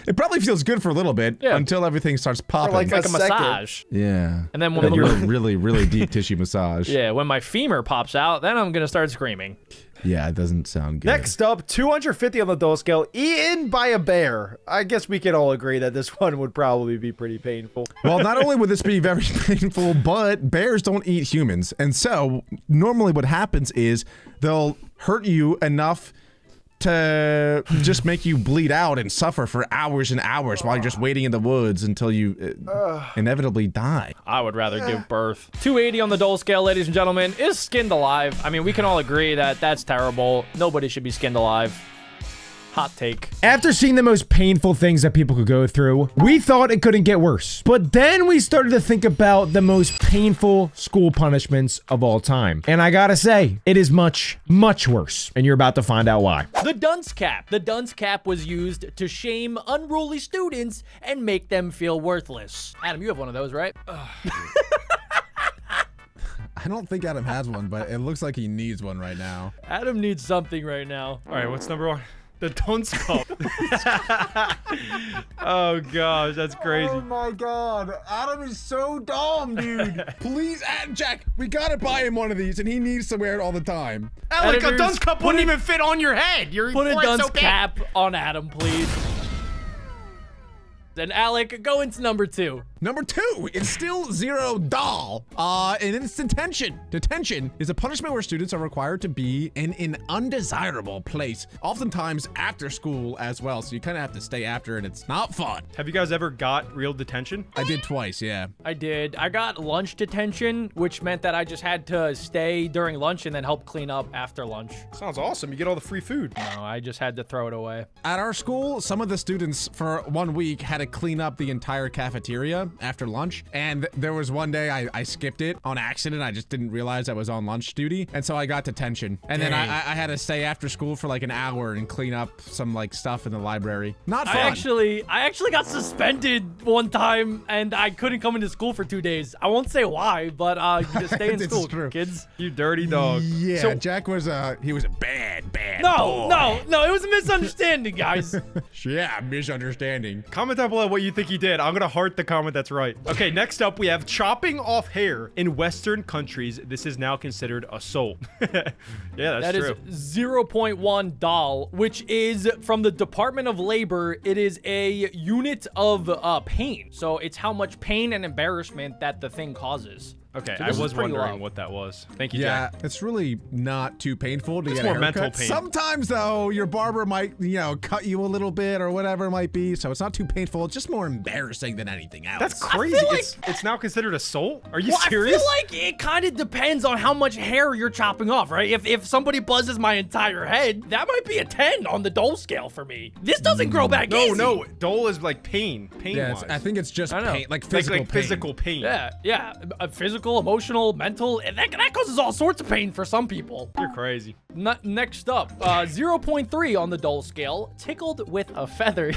It probably feels good for a little bit until everything starts popping. like Like a second. massage. Yeah. And then when Then you're a really, really deep tissue massage. yeah, when my femur pops out, then I'm gonna start screaming. Yeah, it doesn't sound good. Next up, 250 on the dole scale, eaten by a bear. I guess we can all agree that this one would probably be pretty painful. Well, not only would this be very painful, but bears don't eat humans. And so, normally what happens is they'll hurt you enough to just make you bleed out and suffer for hours and hours while you're just waiting in the woods until you inevitably die. I would rather give birth. 280 on the dole scale, ladies and gentlemen, is skinned alive. I mean, we can all agree that that's terrible. Nobody should be skinned alive. Hot take. After seeing the most painful things that people could go through, we thought it couldn't get worse. But then we started to think about the most painful school punishments of all time. And I gotta say, it is much, much worse. And you're about to find out why. The dunce cap. The dunce cap was used to shame unruly students and make them feel worthless. Adam, you have one of those, right? I don't think Adam has one, but it looks like he needs one right now. Adam needs something right now. All right, what's number one? The dunce cup. Oh gosh, that's crazy. Oh my god, Adam is so dumb, dude. Please, Jack, we gotta buy him one of these, and he needs to wear it all the time. Alec, a Editors, dunce cup wouldn't even fit on your head. You're Put a wearing dunce so big. cap on Adam, please. Then Alec, go into number 2. Number 2 is still $0. An instant detention. Detention is a punishment where students are required to be in an undesirable place, oftentimes after school as well. So you kind of have to stay after, and it's not fun. Have you guys ever got real detention? I did twice, yeah. I did. I got lunch detention, which meant that I just had to stay during lunch and then help clean up after lunch. Sounds awesome. You get all the free food. No, I just had to throw it away. At our school, some of the students for 1 week had to clean up the entire cafeteria after lunch. And there was one day I skipped it on accident. I just didn't realize I was on lunch duty. And so I got detention. And then I had to stay after school for like an hour and clean up some like stuff in the library. Not fun. I actually got suspended one time and I couldn't come into school for 2 days. I won't say why, but you just stay in This is school, true. kids. You dirty dog. Yeah, So- Jack was he was a bad No, boy. no, it was a misunderstanding, guys. Yeah, misunderstanding. Comment down below what you think he did. I'm gonna heart the comment that's right. Okay, next up we have chopping off hair. In Western countries, this is now considered assault. Yeah, that's That true. is 0.1 doll, which is from the Department of Labor. It is a unit of pain. So it's how much pain and embarrassment that the thing causes. Okay, So I this is was pretty wondering low. what that was. Thank you, Yeah, Jack. it's really not too painful to It's get a more mental haircut. pain. Sometimes though, your barber might, cut you a little bit or whatever it might be. So it's not too painful. It's just more embarrassing than anything else. That's crazy. feel like- It's now considered assault? Are you Well, serious? I feel like it kind of depends on how much hair you're chopping off, right? If somebody buzzes my entire head, that might be a 10 on the dole scale for me. This doesn't grow back no, easy. no. Dole is like pain. Pain Yeah, wise. I think it's just I know. pain, like physical like pain. physical pain. Yeah. Physical, emotional, mental. And that causes all sorts of pain for some people. You're crazy. Next up, 0.3 on the dole scale, tickled with a feather.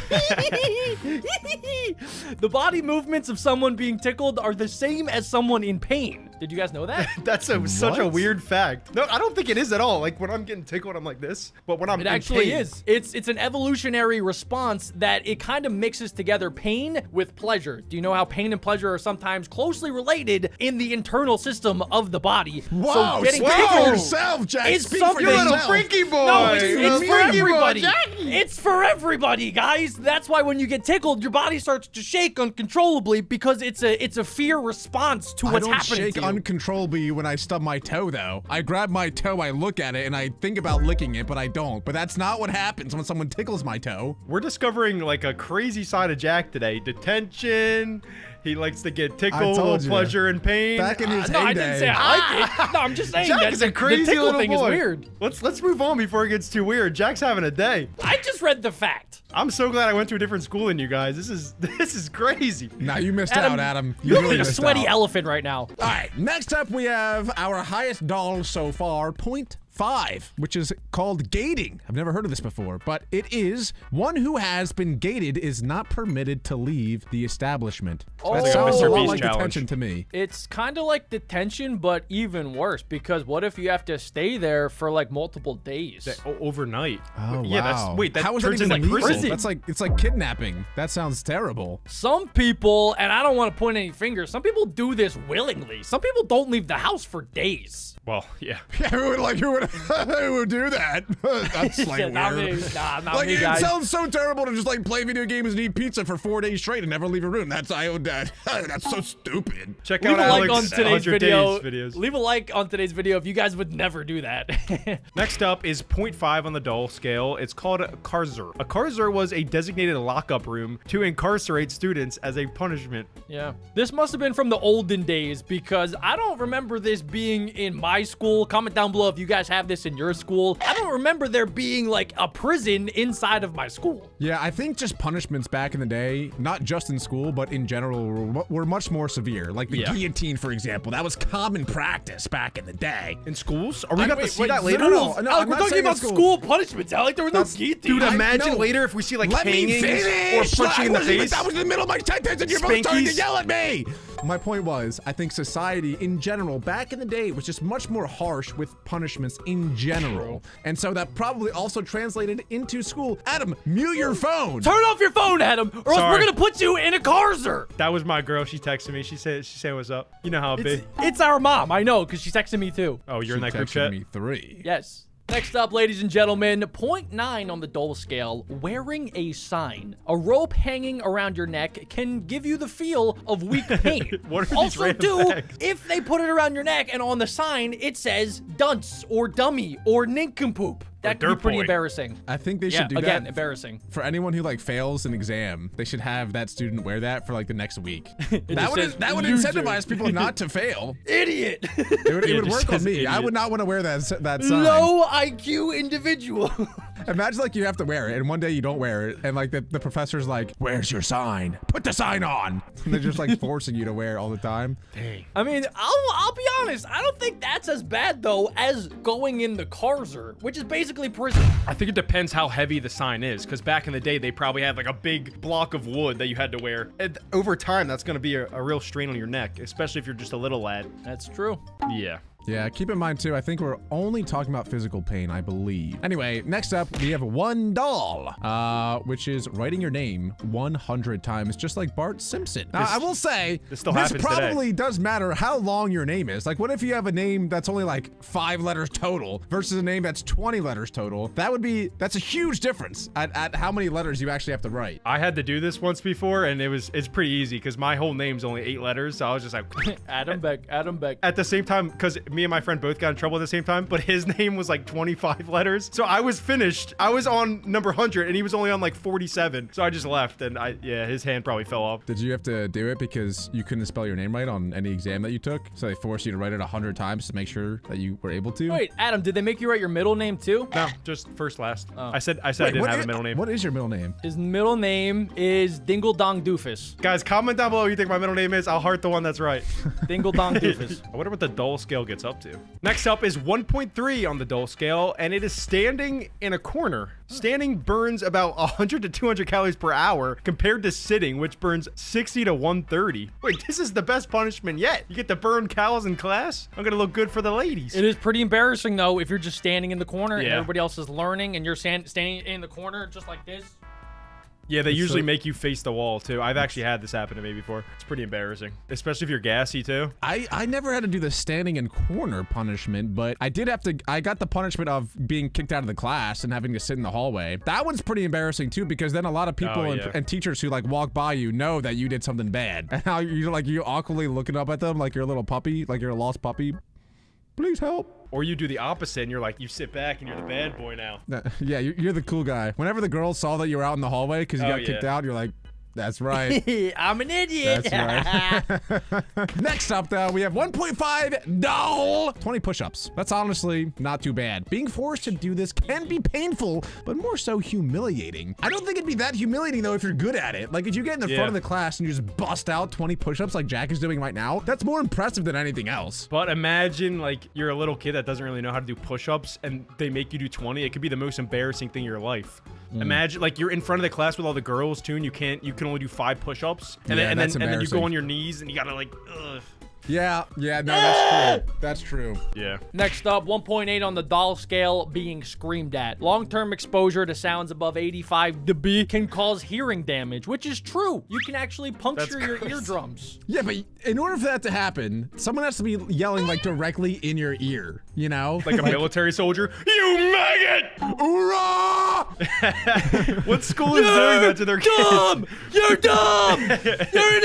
The body movements of someone being tickled are the same as someone in pain. Did you guys know that? That's such a What? weird fact. No, I don't think it is at all. Like when I'm getting tickled, I'm like this. But when I'm It in actually pain- is. It's an evolutionary response that it kind of mixes together pain with pleasure. Do you know how pain and pleasure are sometimes closely related in the internal system of the body? Whoa, so getting speak for tickled yourself, Jack. is Speak for something- You little yourself. freaky boy. No, it's You for little freaky boy, everybody. Jackie. It's for everybody, guys. That's why when you get tickled, your body starts to shake uncontrollably because it's a fear response to I what's don't happening shake to you. uncontrollably when I stub my toe, though. I grab my toe, I look at it, and I think about licking it, but I don't. But that's not what happens when someone tickles my toe. We're discovering like a crazy side of Jack today. Detention. He likes to get tickled, told you. pleasure and pain. Back in his no, I heyday. didn't say I like it. No, I'm just saying Jack that is a crazy the tickle little thing boy. is weird. Let's move on before it gets too weird. Jack's having a day. I just read the fact. I'm so glad I went to a different school than you guys. This is crazy. Now you missed Adam, out, Adam. You're really like a sweaty out. elephant right now. All right, next up we have our highest doll so far, 5, which is called gating. I've never heard of this before, but it is one who has been gated is not permitted to leave the establishment. Oh. That It's like a sounds a Mr. lot Beast like challenge. detention to me. It's kind of like detention, but even worse, because what if you have to stay there for like multiple days? Overnight. Oh, Yeah, wow. that's wait. That How is turns that into even legal? prison. That's like it's like kidnapping. That sounds terrible. Some people, and I don't want to point any fingers, some people do this willingly. Some people don't leave the house for days. Well, yeah. Yeah, who would do that? That's like Yeah, not weird. me. Nah, not Like me, it guys. sounds so terrible to just like play video games and eat pizza for 4 days straight and never leave a room. That's that's so stupid. Check Leave out a like Alex on today's 100 video. days videos. Leave a like on today's video if you guys would never do that. Next up is 0.5 on the Dole scale. It's called a Karzer. A Karzer was a designated lockup room to incarcerate students as a punishment. Yeah. This must have been from the olden days because I don't remember this being in my school. Comment down below if you guys have this in your school. I don't remember there being like a prison inside of my school. Yeah, I think just punishments back in the day, not just in school, but in general, were much more severe. Like the Yeah. guillotine, for example. That was common practice back in the day. In schools? Are we going to wait, see wait, that later? no, no, Alec, I'm we're not talking saying about that's school punishments, Alec. There was no guillotine. Dude, imagine no. later if we see like Let me hangings finish! or punching in the face. That was in the middle of my sentence and you're both starting to Spankies. yell at me! My point was, I think society in general, back in the day, was just much more harsh with punishments in general. And so that probably also translated into school. Adam, mute your phone! Turn off your phone, Adam, or else we're Sorry. gonna put you in a Karzer. That was my girl. She texted me. She said what's up. You know how it be. It's our mom, I know, because she's texting me too. Oh, you're in She that group texted chat? me 3. Yes. Next up, ladies and gentlemen, 0.9 on the Dole scale, wearing a sign. A rope hanging around your neck can give you the feel of weak pain. What are these also random do, facts? if they put it around your neck and on the sign, it says dunce or dummy or nincompoop. That could be dirt pretty boy. embarrassing. I think they Yeah, should do again, that. embarrassing. For anyone who like fails an exam, they should have that student wear that for like the next week. just says, that would "Loser." incentivize people not to fail. Idiot. It would, Yeah, it would just work on says me. I idiot. would not want to wear that sign. Low IQ individual. Imagine like you have to wear it and one day you don't wear it and like the professor's like, where's your sign? Put the sign on. And they're just like forcing you to wear it all the time. I mean, I'll be honest. I don't think that's as bad though as going in the Karzer, which is basically prison. I think it depends how heavy the sign is, because back in the day, they probably had like a big block of wood that you had to wear. And over time, that's going to be a real strain on your neck, especially if you're just a little lad. That's true. Yeah. Yeah, keep in mind too, I think we're only talking about physical pain, I believe. Anyway, next up, we have one doll, which is writing your name 100 times, just like Bart Simpson. Now, I will say, this still happens probably does matter how long your name is. Like, what if you have a name that's only like 5 letters total versus a name that's 20 letters total? That's a huge difference at how many letters you actually have to write. I had to do this once before, and it's pretty easy, because my whole name's only 8 letters, so I was just like... Adam Beck. At At the same time, because me and my friend both got in trouble at the same time, but his name was like 25 letters. So I was finished. I was on number 100 and he was only on like 47. So I just left and his hand probably fell off. Did you have to do it because you couldn't spell your name right on any exam that you took? So they forced you to write it 100 times to make sure that you were able to? Wait, Adam, did they make you write your middle name too? No, just first last. Oh. I said I didn't have a middle name. What is your middle name? His middle name is Dingle Dong Doofus. Guys, comment down below what you think my middle name is. I'll heart the one that's right. Dingle Dong Doofus. I wonder what the Dole scale gets up to. Next up is 1.3 on the Dole scale, and it is standing in a corner. Standing burns about 100 to 200 calories per hour compared to sitting, which burns 60 to 130. Wait, this is the best punishment yet. You get to burn calories in class? I'm gonna look good for the ladies. It is pretty embarrassing though if you're just standing in the corner and Yeah. everybody else is learning and you're standing in the corner just like this. Yeah, they usually so- make you face the wall too. I've actually had this happen to me before. It's pretty embarrassing, especially if you're gassy too. I never had to do the standing in corner punishment, but I did have to. I got the punishment of being kicked out of the class and having to sit in the hallway. That one's pretty embarrassing too, because then a lot of people Oh, yeah. and teachers who like walk by you know that you did something bad, and now you're awkwardly looking up at them like you're a little puppy, like you're a lost puppy. Please help. Or you do the opposite and you're like, you sit back and you're the bad boy now. Yeah, you're the cool guy. Whenever the girls saw that you were out in the hallway because you Oh, got kicked yeah. out, you're like, That's right. I'm an idiot. That's right. Next up, though, we have 1.5 doll 20 push-ups. That's honestly not too bad. Being forced to do this can be painful, but more so humiliating. I don't think it'd be that humiliating, though, if you're good at it. Like, if you get in the front of the class and you just bust out 20 push-ups like Jack is doing right now, that's more impressive than anything else. But imagine, like, you're a little kid that doesn't really know how to do push-ups, and they make you do 20. It could be the most embarrassing thing in your life. Imagine, like, you're in front of the class with all the girls, too, and you can only do 5 push-ups. And Yeah, then you go on your knees, and you gotta, like, ugh. Yeah, no, that's true. That's true. Yeah. Next up, 1.8 on the doll scale, being screamed at. Long-term exposure to sounds above 85 dB can cause hearing damage, which is true. You can actually puncture your eardrums. Yeah, but in order for that to happen, someone has to be yelling, like, directly in your ear, you know? Like a military soldier. You maggot! Hoorah! What school is doing that to their kids? You're dumb! You're an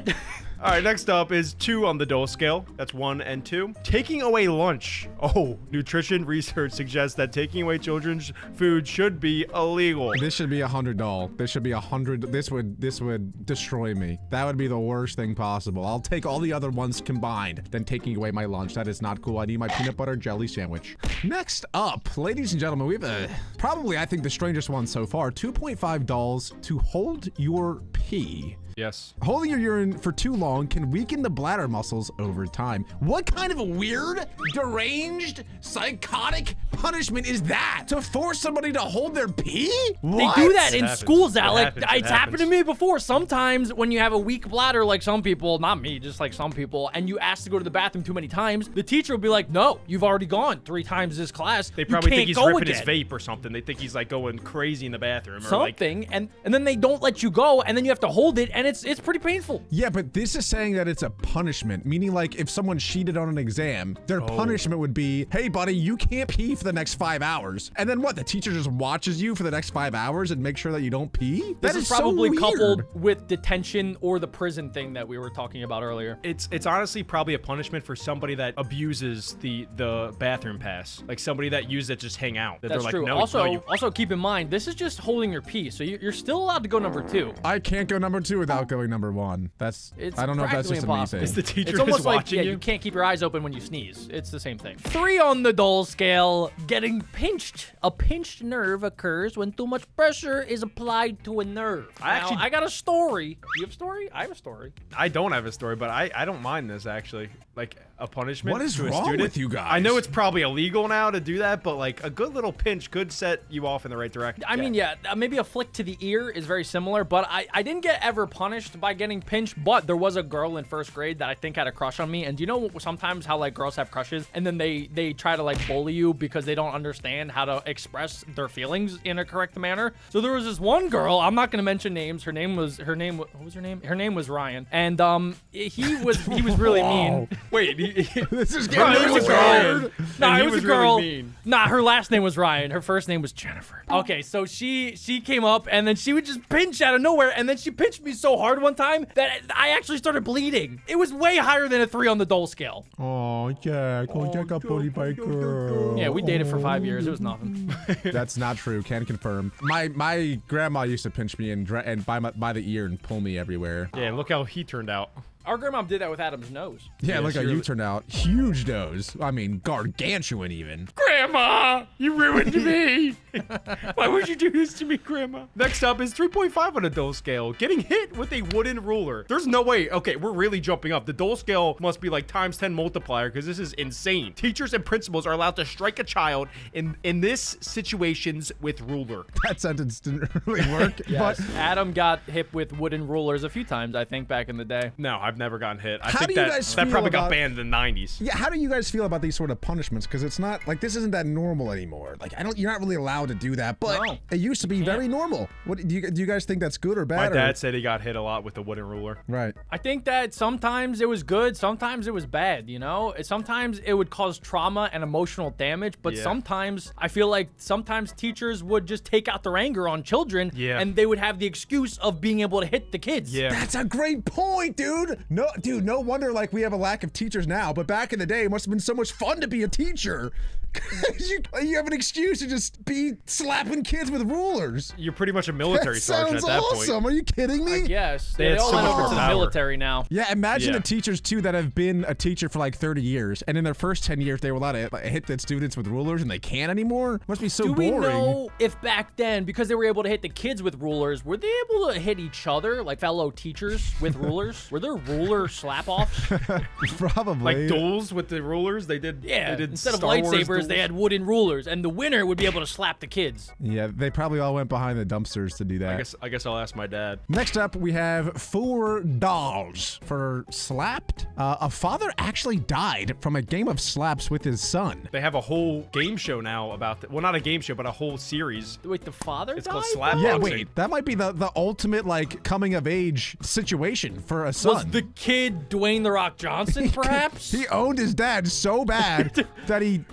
idiot! All right, next up is 2 on the dole scale. That's 1 and 2. Taking away lunch. Oh, nutrition research suggests that taking away children's food should be illegal. This should be $100. This should be 100. This would destroy me. That would be the worst thing possible. I'll take all the other ones combined than taking away my lunch. That is not cool. I need my peanut butter jelly sandwich. Next up, ladies and gentlemen, we have probably, I think, the strangest one so far. 2.5 dolls to hold your pee. Yes. Holding your urine for too long can weaken the bladder muscles over time. What kind of a weird, deranged, psychotic punishment is that? To force somebody to hold their pee? What? They do that in happens. schools, It Alec. happens. It's happened to me before. Sometimes when you have a weak bladder, like some people, not me, just like some people, and you ask to go to the bathroom too many times, the teacher will be like, no, you've already gone 3 times this class. They probably think he's ripping again. his vape or something. They think he's like going crazy in the bathroom. Or Something, and then they don't let you go, and then you have to hold it, and it's pretty painful. Yeah, but this is saying that it's a punishment, meaning like if someone cheated on an exam, their punishment would be, hey buddy, you can't pee for the next 5 hours. And then what, the teacher just watches you for the next 5 hours and makes sure that you don't pee? This That is so probably weird. coupled with detention or the prison thing that we were talking about earlier. It's honestly probably a punishment for somebody that abuses the bathroom pass. Like somebody that uses it to just hang out. That That's they're true. like, no, Also keep in mind, this is just holding your pee, so you're still allowed to go number 2. I can't go number 2 without going number 1. I don't know if that's practically just impossible. a me It's the thing. teacher It's almost is like, watching yeah, you. you can't keep your eyes open when you sneeze. It's the same thing. 3 on the dole scale, getting pinched. A pinched nerve occurs when too much pressure is applied to a nerve. I got a story. You have a story? I have a story. I don't have a story, but I don't mind this actually. Like a punishment. What is to a wrong student. with you guys? I know it's probably illegal now to do that, but like a good little pinch could set you off in the right direction. I mean, yeah, maybe a flick to the ear is very similar, but I didn't get ever punished by getting pinched, but there was a girl in 1st grade that I think had a crush on me. And do you know sometimes how like girls have crushes and then they try to like bully you because they don't understand how to express their feelings in a correct manner? So there was this one girl, I'm not going to mention names. What was her name? Her name was Ryan. And he was really mean. Wait, This is Her name getting was weird. Ryan. Nah, and it he was a really girl. mean. Nah, her last name was Ryan. Her first name was Jennifer. Okay, so she came up and then she would just pinch out of nowhere, and then she pinched me so hard one time that I actually started bleeding. It was way higher than a 3 on the dole scale. Oh, Jack. Oh, Jack got bullied by a girl. Yeah, we dated for 5 years. It was nothing. That's not true. Can confirm. My grandma used to pinch me and by the ear and pull me everywhere. Yeah, look how he turned out. Our grandma did that with Adam's nose. Yeah, look how she you really- turned out. Huge nose. I mean, gargantuan even. Grandma, you ruined me. Why would you do this to me, Grandma? Next up is 3.5 on the dole scale. Getting hit with a wooden ruler. There's no way. Okay, we're really jumping up. The dole scale must be like times 10 multiplier because this is insane. Teachers and principals are allowed to strike a child in this situations with ruler. That sentence didn't really work. Yes. Adam got hit with wooden rulers a few times, I think, back in the day. No, I've never gotten hit. I How think do you that guys that feel probably about- got banned in the 90s. Yeah, how do you guys feel about these sort of punishments? Because it's not like this isn't that normal anymore. Like you're not really allowed to do that, but No. it used to be very normal. What do you guys think that's good or bad? My or- dad said he got hit a lot with the wooden ruler. Right. I think that sometimes it was good, sometimes it was bad, you know? Sometimes it would cause trauma and emotional damage, but Yeah. sometimes I feel like sometimes teachers would just take out their anger on children and they would have the excuse of being able to hit the kids. Yeah. That's a great point, dude. No wonder like we have a lack of teachers now, but back in the day, it must have been so much fun to be a teacher. you have an excuse to just be slapping kids with rulers. You're pretty much a military That sergeant sounds at that awesome. point. Are you kidding me? Yes. They They had all so went much over more to the power. military now. Yeah, imagine Yeah. the teachers too that have been a teacher for like 30 years, and in their first 10 years they were allowed to hit the students with rulers, and they can't anymore. Must be so Do we boring. know if back then, because they were able to hit the kids with rulers, were they able to hit each other, like fellow teachers with rulers? Were there ruler slap-offs? Probably. Like duels with the rulers, they did. Yeah, they did instead of Star Wars lightsabers, duels. they had wooden rulers, and the winner would be able to slap the kids. Yeah, they probably all went behind the dumpsters to do that. I guess I'll ask my dad. Next up, we have 4 dolls for slapped. A father actually died from a game of slaps with his son. They have a whole game show now about well, not a game show, but a whole series. Wait, the father It's died? called slap Yeah, boxing. wait, that might be the ultimate like coming of age situation for a son. Was the kid Dwayne The Rock Johnson, perhaps? He owned his dad so bad that he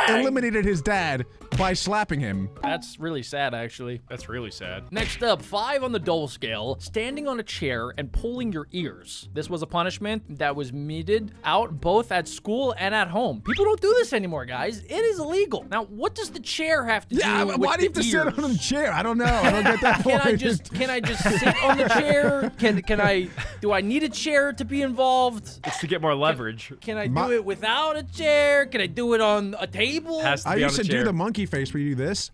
eliminated his dad by slapping him. That's really sad, actually. That's really sad. Next up, 5 on the Dole scale, standing on a chair and pulling your ears. This was a punishment that was meted out both at school and at home. People don't do this anymore, guys. It is illegal. Now, what does the chair have to Yeah, do with why do you have the to sit ears? on the chair? I don't know. I don't get that point. Can I just sit on the chair? Do I need a chair to be involved? It's to get more leverage. Can I do it without a chair? Can I do it on a table? Has to I be on used a to chair. do the monkey face where you do this.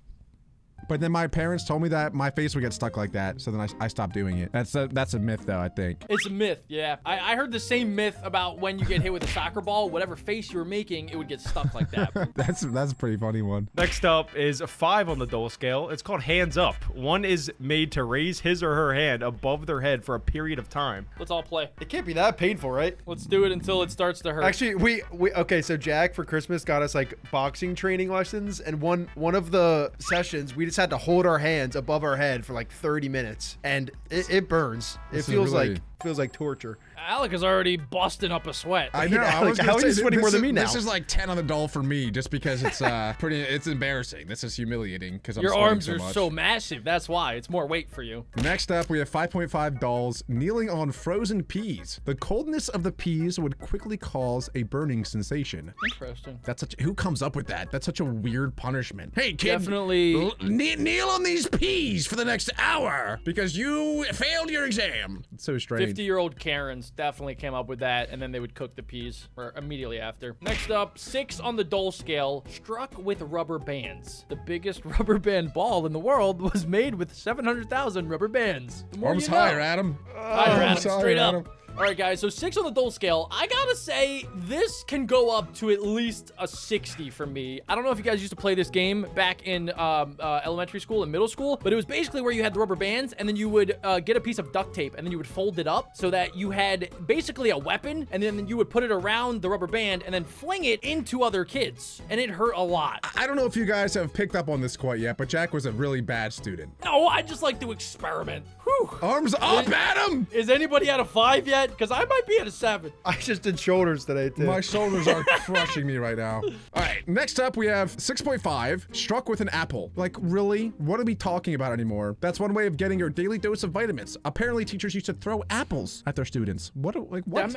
But then my parents told me that my face would get stuck like that, so then I stopped doing it. That's a myth, though, I think. It's a myth, yeah. I heard the same myth about when you get hit with a soccer ball, whatever face you were making, it would get stuck like that. That's a pretty funny one. Next up is a 5 on the Dole scale. It's called hands up. One is made to raise his or her hand above their head for a period of time. Let's all play. It can't be that painful, right? Let's do it until it starts to hurt. Actually, we okay. So Jack for Christmas got us like boxing training lessons, and one of the sessions we just had to hold our hands above our head for like 30 minutes, and it burns. This It is really- feels like torture. Alec is already busting up a sweat. I know, know. I I was was gonna gonna say, say, sweating more this than is- me This now. is like 10 on the doll for me, just because it's it's embarrassing. This is humiliating because I'm Your sweating arms so are much. so massive. That's why. It's more weight for you. Next up, we have 5.5 dolls kneeling on frozen peas. The coldness of the peas would quickly cause a burning sensation. Interesting. Who comes up with that? That's such a weird punishment. Hey, kid, Definitely. kneel on these peas for the next hour because you failed your exam. It's so strange. 50-year-old Karens definitely came up with that, and then they would cook the peas or immediately after. Next up, 6 on the Dole scale, struck with rubber bands. The biggest rubber band ball in the world was made with 700,000 rubber bands. The more Arms you know. higher, Adam. Higher, Adam, Sorry, straight up. Adam. All right, guys, so 6 on the Dole scale. I gotta say, this can go up to at least a 60 for me. I don't know if you guys used to play this game back in elementary school and middle school, but it was basically where you had the rubber bands, and then you would get a piece of duct tape, and then you would fold it up so that you had basically a weapon, and then you would put it around the rubber band and then fling it into other kids, and it hurt a lot. I don't know if you guys have picked up on this quite yet, but Jack was a really bad student. No, I just like to experiment. Whew. Arms up, Adam! Is anybody at a 5 yet? Because I might be at a 7. I just did shoulders today too. My shoulders are crushing me right now. All right, next up we have 6.5, struck with an apple. Like, really? What are we talking about anymore? That's one way of getting your daily dose of vitamins. Apparently, teachers used to throw apples at their students. What?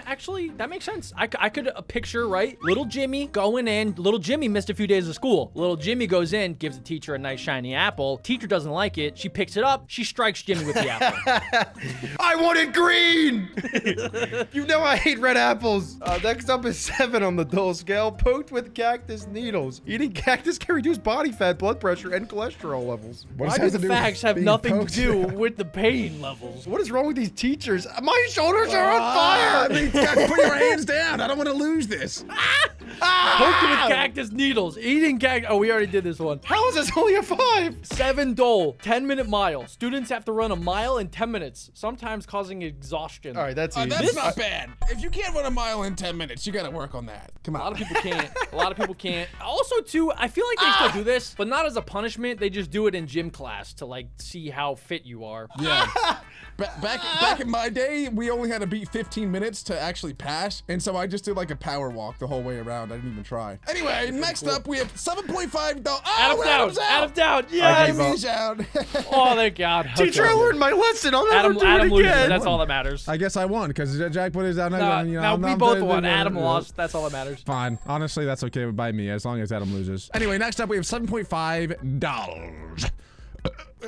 Actually, that makes sense. I could picture, right? Little Jimmy going in. Little Jimmy missed a few days of school. Little Jimmy goes in, gives the teacher a nice shiny apple. Teacher doesn't like it. She picks it up. She strikes Jimmy with the apple. I wanted green. You know I hate red apples. Next up is 7 on the Dole scale. Poked with cactus needles. Eating cactus can reduce body fat, blood pressure, and cholesterol levels. Why do the facts have nothing to do with the pain levels? What is wrong with these teachers? My shoulders are on fire. I mean, Jack, put your hands down. I don't want to lose this. Poked with cactus needles. Eating cactus. Oh, we already did this one. How is this only a 5? 7 Dole. 10-minute mile. Students have to run a mile in 10 minutes, sometimes causing exhaustion. All right, that's easy. That's not bad. If you can't run a mile in 10 minutes, you got to work on that. Come A lot on. of people can't. A lot of people can't. Also, too, I feel like they still do this, but not as a punishment. They just do it in gym class to, like, see how fit you are. Yeah. Back in my day, we only had to beat 15 minutes to actually pass, and so I just did like a power walk the whole way around. round. I didn't even try. Anyway, next up we have $7.5. Oh, Adam's down. Adam's down. I Yeah. gave up. He's down. Oh, thank God. Teacher, I learned my lesson. I'll never do Adam it loses. again. That's all that matters. I guess I won because Jack put his down. No, we both won. Adam lost. That's all that matters. Fine. Honestly, that's okay by me as long as Adam loses. Anyway, next up we have $7.5.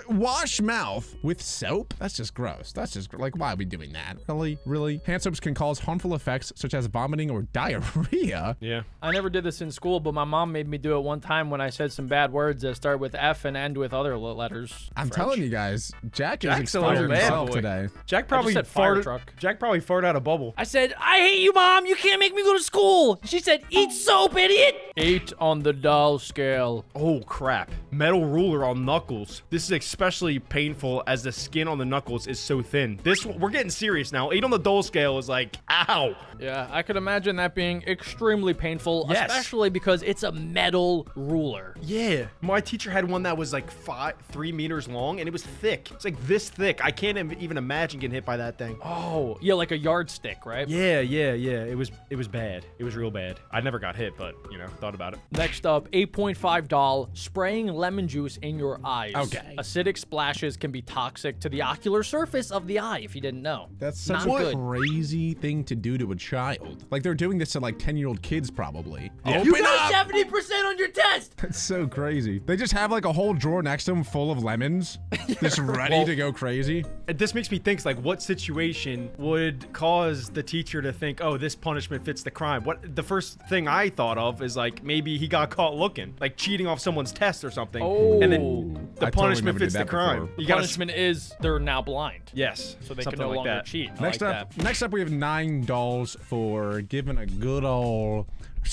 Wash mouth with soap? That's just gross. That's just like, why are we doing that? Really? Really? Hand soaps can cause harmful effects such as vomiting or diarrhea. Yeah. I never did this in school, but my mom made me do it one time when I said some bad words that start with F and end with other letters. I'm telling you guys, Jack is Jack's a little exposing bad himself boy. today. Jack probably said fire farted. truck. Jack probably farted out a bubble. I said, I hate you, Mom. You can't make me go to school. She said, eat soap, idiot. 8 on the doll scale. Oh crap. Metal ruler on knuckles. This is especially painful as the skin on the knuckles is so thin. We're getting serious now. 8 on the dull scale is like, ow. Yeah, I could imagine that being extremely painful, Yes. especially because it's a metal ruler. Yeah. My teacher had one that was like 3 meters long and it was thick. It's like this thick. I can't even imagine getting hit by that thing. Oh, yeah, like a yardstick, right? Yeah. It was bad. It was real bad. I never got hit, but you know, thought about it. Next up, 8.5 doll, spraying lemon juice in your eyes. Okay. Acidic splashes can be toxic to the ocular surface of the eye, if you didn't know. That's such Not a good. crazy thing to do to a child. Like they're doing this to like 10-year-old kids probably. Yeah. Open up! 70% on your test! That's so crazy. They just have like a whole drawer next to them full of lemons, just ready to go crazy. This makes me think, like, what situation would cause the teacher to think, oh, this punishment fits the crime? What the first thing I thought of is like maybe he got caught looking, like cheating off someone's test or something, and then the I totally punishment never fits did the that crime. before. You gotta Punishment is they're now blind. yes, So they something can no like longer that. cheat. I Next like up, that. next up we have $9 for giving a good old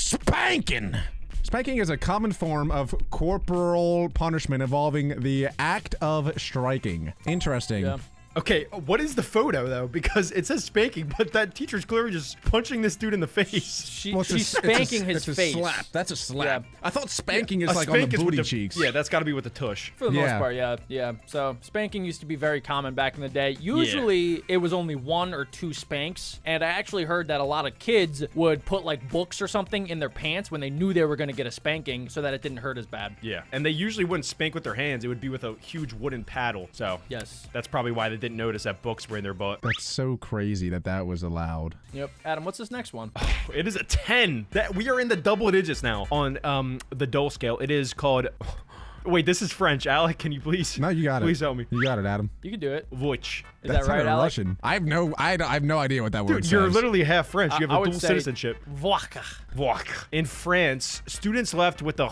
spanking. Spanking is a common form of corporal punishment involving the act of striking. Interesting. Yeah. Okay, what is the photo though? Because it says spanking, but that teacher's clearly just punching this dude in the face. Well, it's She's a- it's a- spanking his it's a face. slap. That's a slap. Yeah. I thought spanking is A like spank on the is with booty the- cheeks. Yeah, that's got to be with the tush. For the most Yeah. part, yeah. So spanking used to be very common back in the day. Usually it was only 1 or 2 spanks. And I actually heard that a lot of kids would put like books or something in their pants when they knew they were going to get a spanking so that it didn't hurt as bad. Yeah, and they usually wouldn't spank with their hands. It would be with a huge wooden paddle. So Yes. that's probably why they didn't notice that books were in their butt. That's so crazy that that was allowed. Yep. Adam, what's this next one? It is a 10. That we are in the double digits now on the Dole scale. It is called. Wait, this is French. Alec, can you please? No, you got it. Please help me. You got it, Adam. You can do it. Which? Is That that right, sounded Alec? Russian. I have no idea what that word Dude, says. you're literally half French. You I have a would dual say citizenship. Voila. In France, students left with the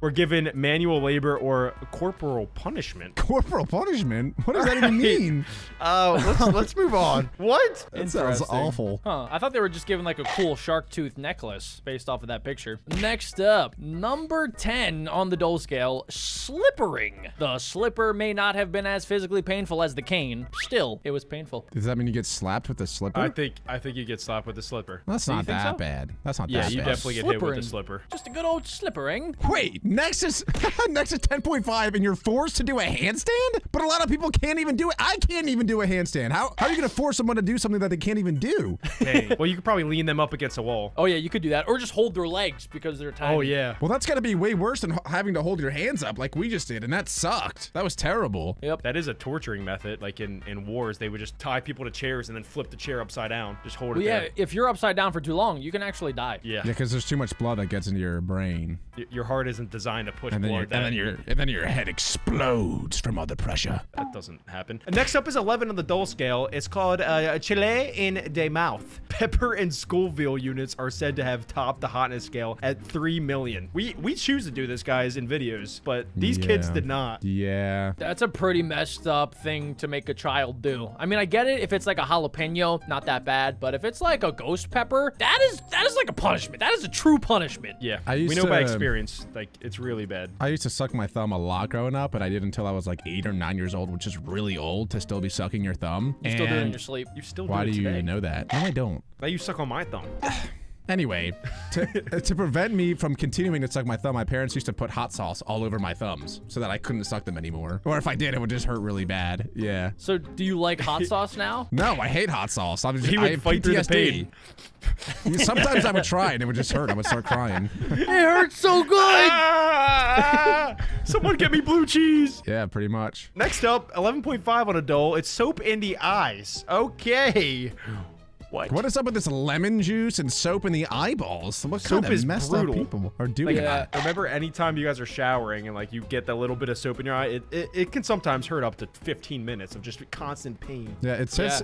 were given manual labor or corporal punishment. corporal punishment. What does that even mean? Let's move on. What? That sounds Interesting. awful. Huh, I thought they were just giving like a cool shark tooth necklace based off of that picture. Next up, number 10 on the Dole scale, slippering. The slipper may not have been as physically painful as the cane. Still, it was painful. Does that mean you get slapped with a slipper? I think you get slapped with the slipper. That's you not think that so? bad. That's not Yeah, that you bad. definitely get hit with the Slippering. slipper. Just a good old slippering. Wait, next is next is 10.5 and you're forced to do a handstand? But a lot of people can't even do it. I can't even do a handstand. How are you going to force someone to do something that they can't even do? Hey, well, you could probably lean them up against a wall. Oh yeah, you could do that. Or just hold their legs because they're tiny. Oh yeah. Well, that's got to be way worse than having to hold your hands up like we just did, and that sucked. That was terrible. Yep. That is a torturing method. Like in wars, they would just tie people to chairs and then flip the chair upside down. Just hold Well, it yeah, there. if you're upside down for too long, you can actually die. Yeah. Yeah, because there's too much blood that gets into your brain, Your heart isn't designed to push and then blood. and then your head explodes from all the pressure. That doesn't happen. Next up is 11 on the Dole scale. It's called Chile in de Mouth. Pepper and Scoville units are said to have topped the hotness scale at 3 million. We choose to do this, guys, in videos, but these kids Yeah. did not. Yeah. That's a pretty messed up thing to make a child do. I mean, I get it if it's like a jalapeno, not that bad, but if it's like a ghost pepper, that is like a punishment. That is a true punishment. Yeah, I we used know by to- experience. Like, it's really bad. I used to suck my thumb a lot growing up, but I did until I was like 8 or 9 years old, which is really old to still be sucking your thumb. You still do it in And your sleep. You still why do do it you today. know that? No, I don't. Now you suck on my thumb. Anyway, to prevent me from continuing to suck my thumb, my parents used to put hot sauce all over my thumbs so that I couldn't suck them anymore. Or if I did, it would just hurt really bad. Yeah. So do you like hot sauce now? No, I hate hot sauce. I He would have fight through the PTSD. Sometimes I would try and it would just hurt. I would start crying. It hurts so good. Someone get me blue cheese. Yeah, pretty much. Next up, 11.5 on a dole. It's soap in the eyes. Okay. What is up with this lemon juice and soap in the eyeballs? What Soap kind is of messed brutal. up people are doing Yeah. that? Remember, anytime you guys are showering and like you get that little bit of soap in your eye, it can sometimes hurt up to 15 minutes of just constant pain. Yeah, it says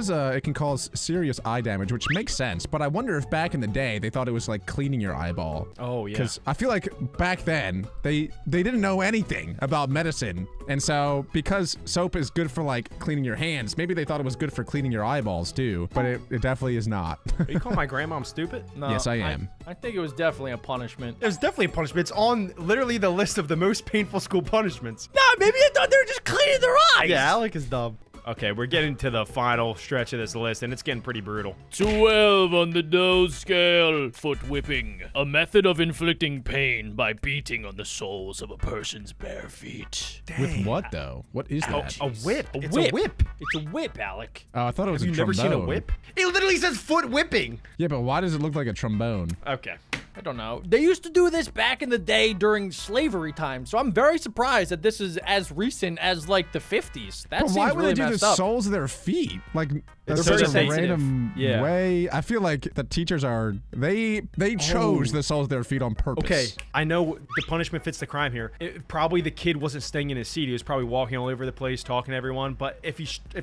it can cause serious eye damage, which makes sense. But I wonder if back in the day they thought it was like cleaning your eyeball. Oh yeah. Because I feel like back then they didn't know anything about medicine, and so because soap is good for like cleaning your hands, maybe they thought it was good for cleaning your eyeballs too. But it definitely is not. Are you calling my grandmom stupid? No, Yes, I am. I think it was definitely a punishment. It was definitely a punishment. It's on literally the list of the most painful school punishments. No, maybe I thought they were just cleaning their eyes. Yeah, Alec is dumb. Okay, we're getting to the final stretch of this list, and it's getting pretty brutal. 12 on the Dole scale. Foot whipping. A method of inflicting pain by beating on the soles of a person's bare feet. With what though? What is that? A whip. A It's whip. a whip. It's a whip, Alec. Oh, I thought it was Have a you never trombone. seen a whip? It literally says foot whipping. Yeah, but why does it look like a trombone? Okay. I don't know. They used to do this back in the day during slavery time, so I'm very surprised that this is as recent as like the 50s. That But seems why would really they do messed the up. soles of their feet? Like that's very such a sensitive. random Yeah. way. I feel like the teachers are they chose the soles of their feet on purpose. Okay, I know the punishment fits the crime here. Probably the kid wasn't staying in his seat. He was probably walking all over the place, talking to everyone. But if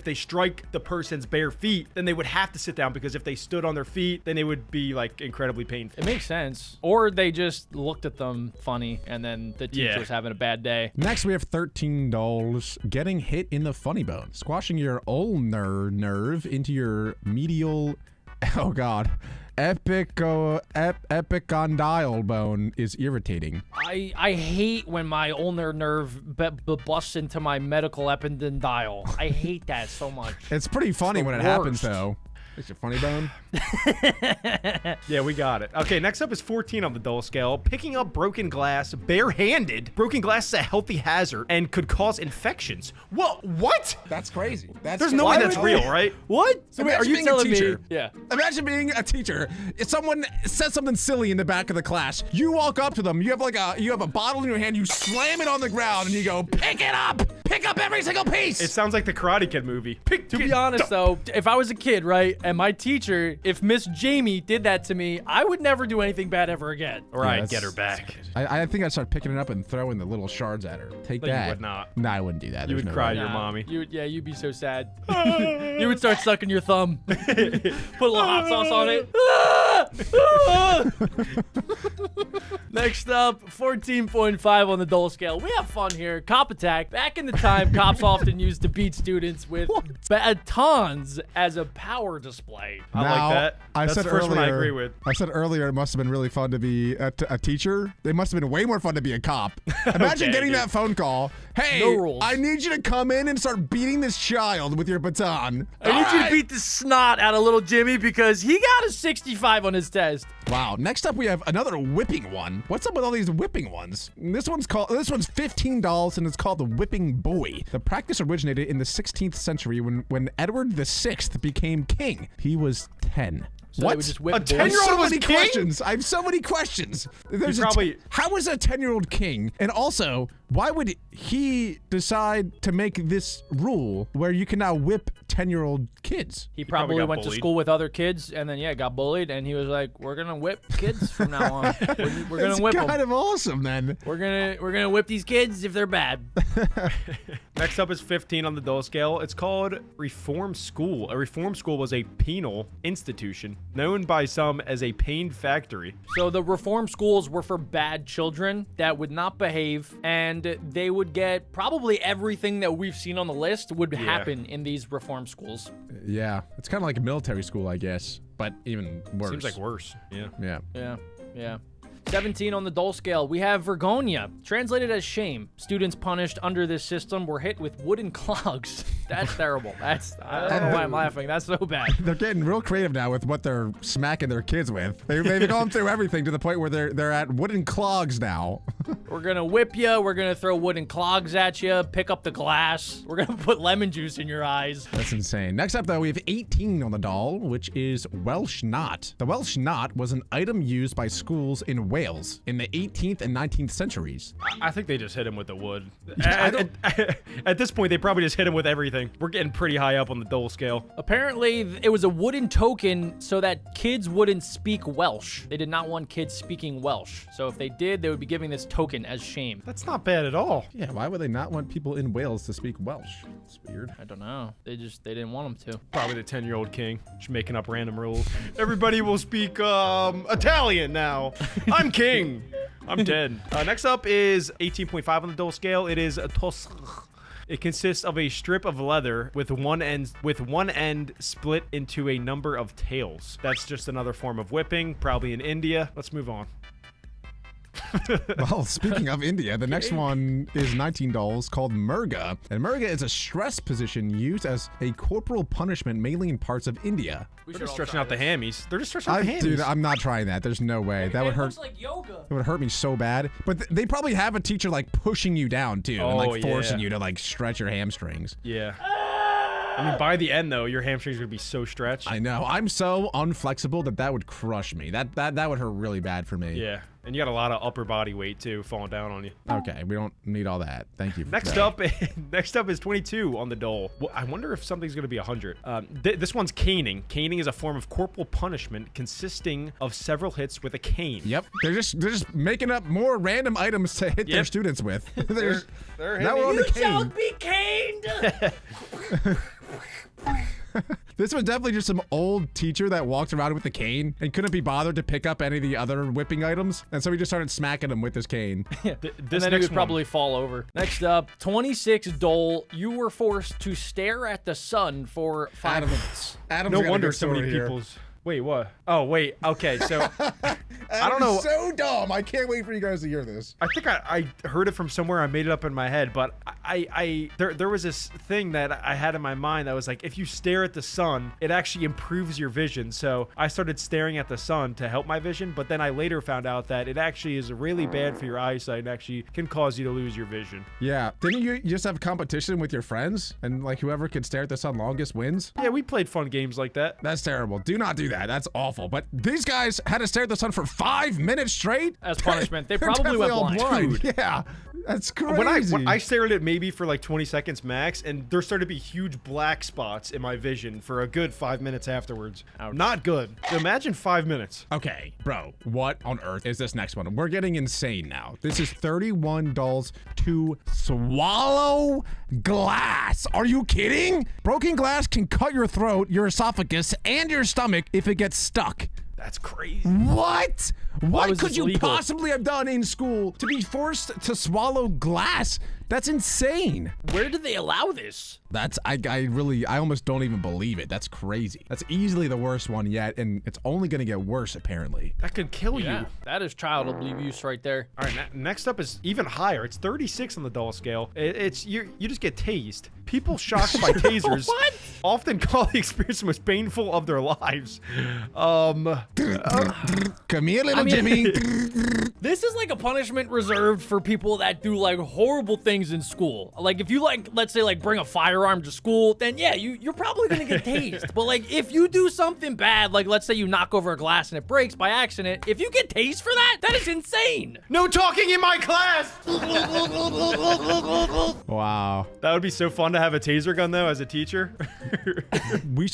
they strike the person's bare feet, then they would have to sit down, because if they stood on their feet, then it would be like incredibly painful. It makes sense. Or they just looked at them funny, and then the teacher Yeah. was having a bad day. Next, we have 13 dolls getting hit in the funny bone, squashing your ulnar nerve into your medial. Oh God, epicondyle bone is irritating. I hate when my ulnar nerve busts into my medical epidendyle. I hate that so much. It's pretty funny the when it happens, worst. though. It's your funny bone. Yeah, we got it. Okay, next up is 14 on the Dole scale. Picking up broken glass barehanded. Broken glass is a healthy hazard and could cause infections. What? That's crazy. There's no way that's real, right? What? So wait, are Imagine you being a telling me? teacher. Yeah. Imagine being a teacher. If someone says something silly in the back of the class, you walk up to them. You have a bottle in your hand. You slam it on the ground and you go, "Pick it up! Pick up every single piece!" It sounds like the Karate Kid movie. To be honest, though, if I was a kid, right, and my teacher, if Miss Jamie did that to me, I would never do anything bad ever again. All right, Yeah, get her that's- back. I think I'd start picking it up and throwing the little shards at her. Take No, you that. would not. No, I wouldn't do that. You There's would no cry way. your mommy. You'd be so sad. You would start sucking your thumb. Put a little hot sauce on it. Next up, 14.5 on the Dole scale. We have fun here. Cop attack. Back in the time, cops often used to beat students with batons as a power display. I Now, like that. I That's said the first earlier, one I agree with. I said earlier it must have been really fun to be a teacher. It must have been way more fun to be a cop. Imagine Okay, getting dude. that phone call. Hey, No rules. I need you to come in and start beating this child with your baton. I need you to beat the snot out of little Jimmy because he got a 65 on his test. Wow. Next up, we have another whipping one. What's up with all these whipping ones? This one's $15 and it's called the whipping boy. The practice originated in the 16th century when Edward VI became king. He was 10. So what? they would just whip A boys. 10-year-old so was many king? questions. I have so many questions. There's how is a 10-year-old king? And also, why would he decide to make this rule where you can now whip 10-year-old kids? He probably probably got went to bullied. school with other kids and then, got bullied. And he was like, we're going to whip kids from now on. We're going It's to whip them. kind of awesome then. We're gonna whip these kids if they're bad. Next up is 15 on the Dole scale. It's called Reform School. A reform school was a penal institution known by some as a pain factory. So the reform schools were for bad children that would not behave, and they would get probably everything that we've seen on the list would happen in these reform schools. Yeah, it's kind of like a military school, I guess, but even worse. Seems like worse. Yeah. Yeah. Yeah. 17 on the Dole scale. We have Vergonia, translated as shame. Students punished under this system were hit with wooden clogs. That's terrible. I don't know why I'm laughing. That's so bad. They're getting real creative now with what they're smacking their kids with. They've gone through everything to the point where they're at wooden clogs now. We're gonna whip you. We're gonna throw wooden clogs at you. Pick up the glass. We're gonna put lemon juice in your eyes. That's insane. Next up, though, we have 18 on the doll, which is Welsh Knot. The Welsh Knot was an item used by schools in Wales in the 18th and 19th centuries. I think they just hit him with the wood. At this point, they probably just hit him with everything. We're getting pretty high up on the Dole scale. Apparently, it was a wooden token so that kids wouldn't speak Welsh. They did not want kids speaking Welsh. So if they did, they would be giving this token as shame. That's not bad at all. Yeah, why would they not want people in Wales to speak Welsh? It's weird. I don't know. They didn't want them to. Probably the 10-year-old king, just making up random rules. Everybody will speak Italian now. I'm king. I'm dead. Next up is 18.5 on the Dole scale. It is a tos. It consists of a strip of leather with one end split into a number of tails. That's just another form of whipping, probably in India. Let's move on. Well, speaking of India, the next one is 19 dolls called Murga. And Murga is a stress position used as a corporal punishment mainly in parts of India. They're just stretching out the hammies. They're just stretching out the hammies. Dude, I'm not trying that. There's no way. That would hurt. Looks like yoga. It would hurt me so bad. But they probably have a teacher like pushing you down too, and like forcing you to like stretch your hamstrings. Yeah. I mean, by the end though, your hamstrings are gonna be so stretched. I know. I'm so unflexible that would crush me. That would hurt really bad for me. Yeah. And you got a lot of upper body weight too falling down on you. Okay, we don't need all that. Thank you. Next up is 22 on the Dole. Well, I wonder if something's going to be 100. This one's caning. Caning is a form of corporal punishment consisting of several hits with a cane. Yep. They're just making up more random items to hit their students with. They're now we're on the cane. Shall be caned. This was definitely just some old teacher that walked around with the cane and couldn't be bothered to pick up any of the other whipping items, and so he just started smacking them with his cane. And then he would probably fall over. Next up, 26 Dole. You were forced to stare at the sun for 5 minutes. Adam's no wonder so many people's. Wait, what? Oh, wait. Okay, so I don't know. So dumb. I can't wait for you guys to hear this. I think I heard it from somewhere. I made it up in my head, but there was this thing that I had in my mind that was like, if you stare at the sun, it actually improves your vision. So I started staring at the sun to help my vision, but then I later found out that it actually is really bad for your eyesight and actually can cause you to lose your vision. Yeah. Didn't you just have a competition with your friends and like whoever could stare at the sun longest wins? Yeah, we played fun games like that. That's terrible. Do not do that. That's awful. But these guys had to stare at the sun for 5 minutes straight as punishment. They probably went blind. Yeah, that's crazy. When I stared at it maybe for like 20 seconds max, and there started to be huge black spots in my vision for a good 5 minutes afterwards. Ouch. Not good. Imagine 5 minutes. Okay, bro, what on earth is this next one? We're getting insane now. This is 31 dolls to swallow glass. Are you kidding? Broken glass can cut your throat, your esophagus, and your stomach if it gets stuck. That's crazy. What? What could you legal? possibly have done in school to be forced to swallow glass? That's insane. Where did they allow this? That's, I almost don't even believe it. That's crazy. That's easily the worst one yet, and it's only gonna get worse, apparently. That could kill Yeah, you. that is child abuse right there. All right, next up is even higher. It's 36 on the Dole scale. You just get tased. People shocked by tasers often call the experience the most painful of their lives. Come here, little Jimmy. This is like a punishment reserved for people that do like horrible things in school. Like if you like, let's say like bring a firearm to school, then yeah, you're probably gonna get tased. But like if you do something bad, like let's say you knock over a glass and it breaks by accident, if you get tased for that, that is insane. No talking in my class! Wow. That would be so fun to have a taser gun though as a teacher. We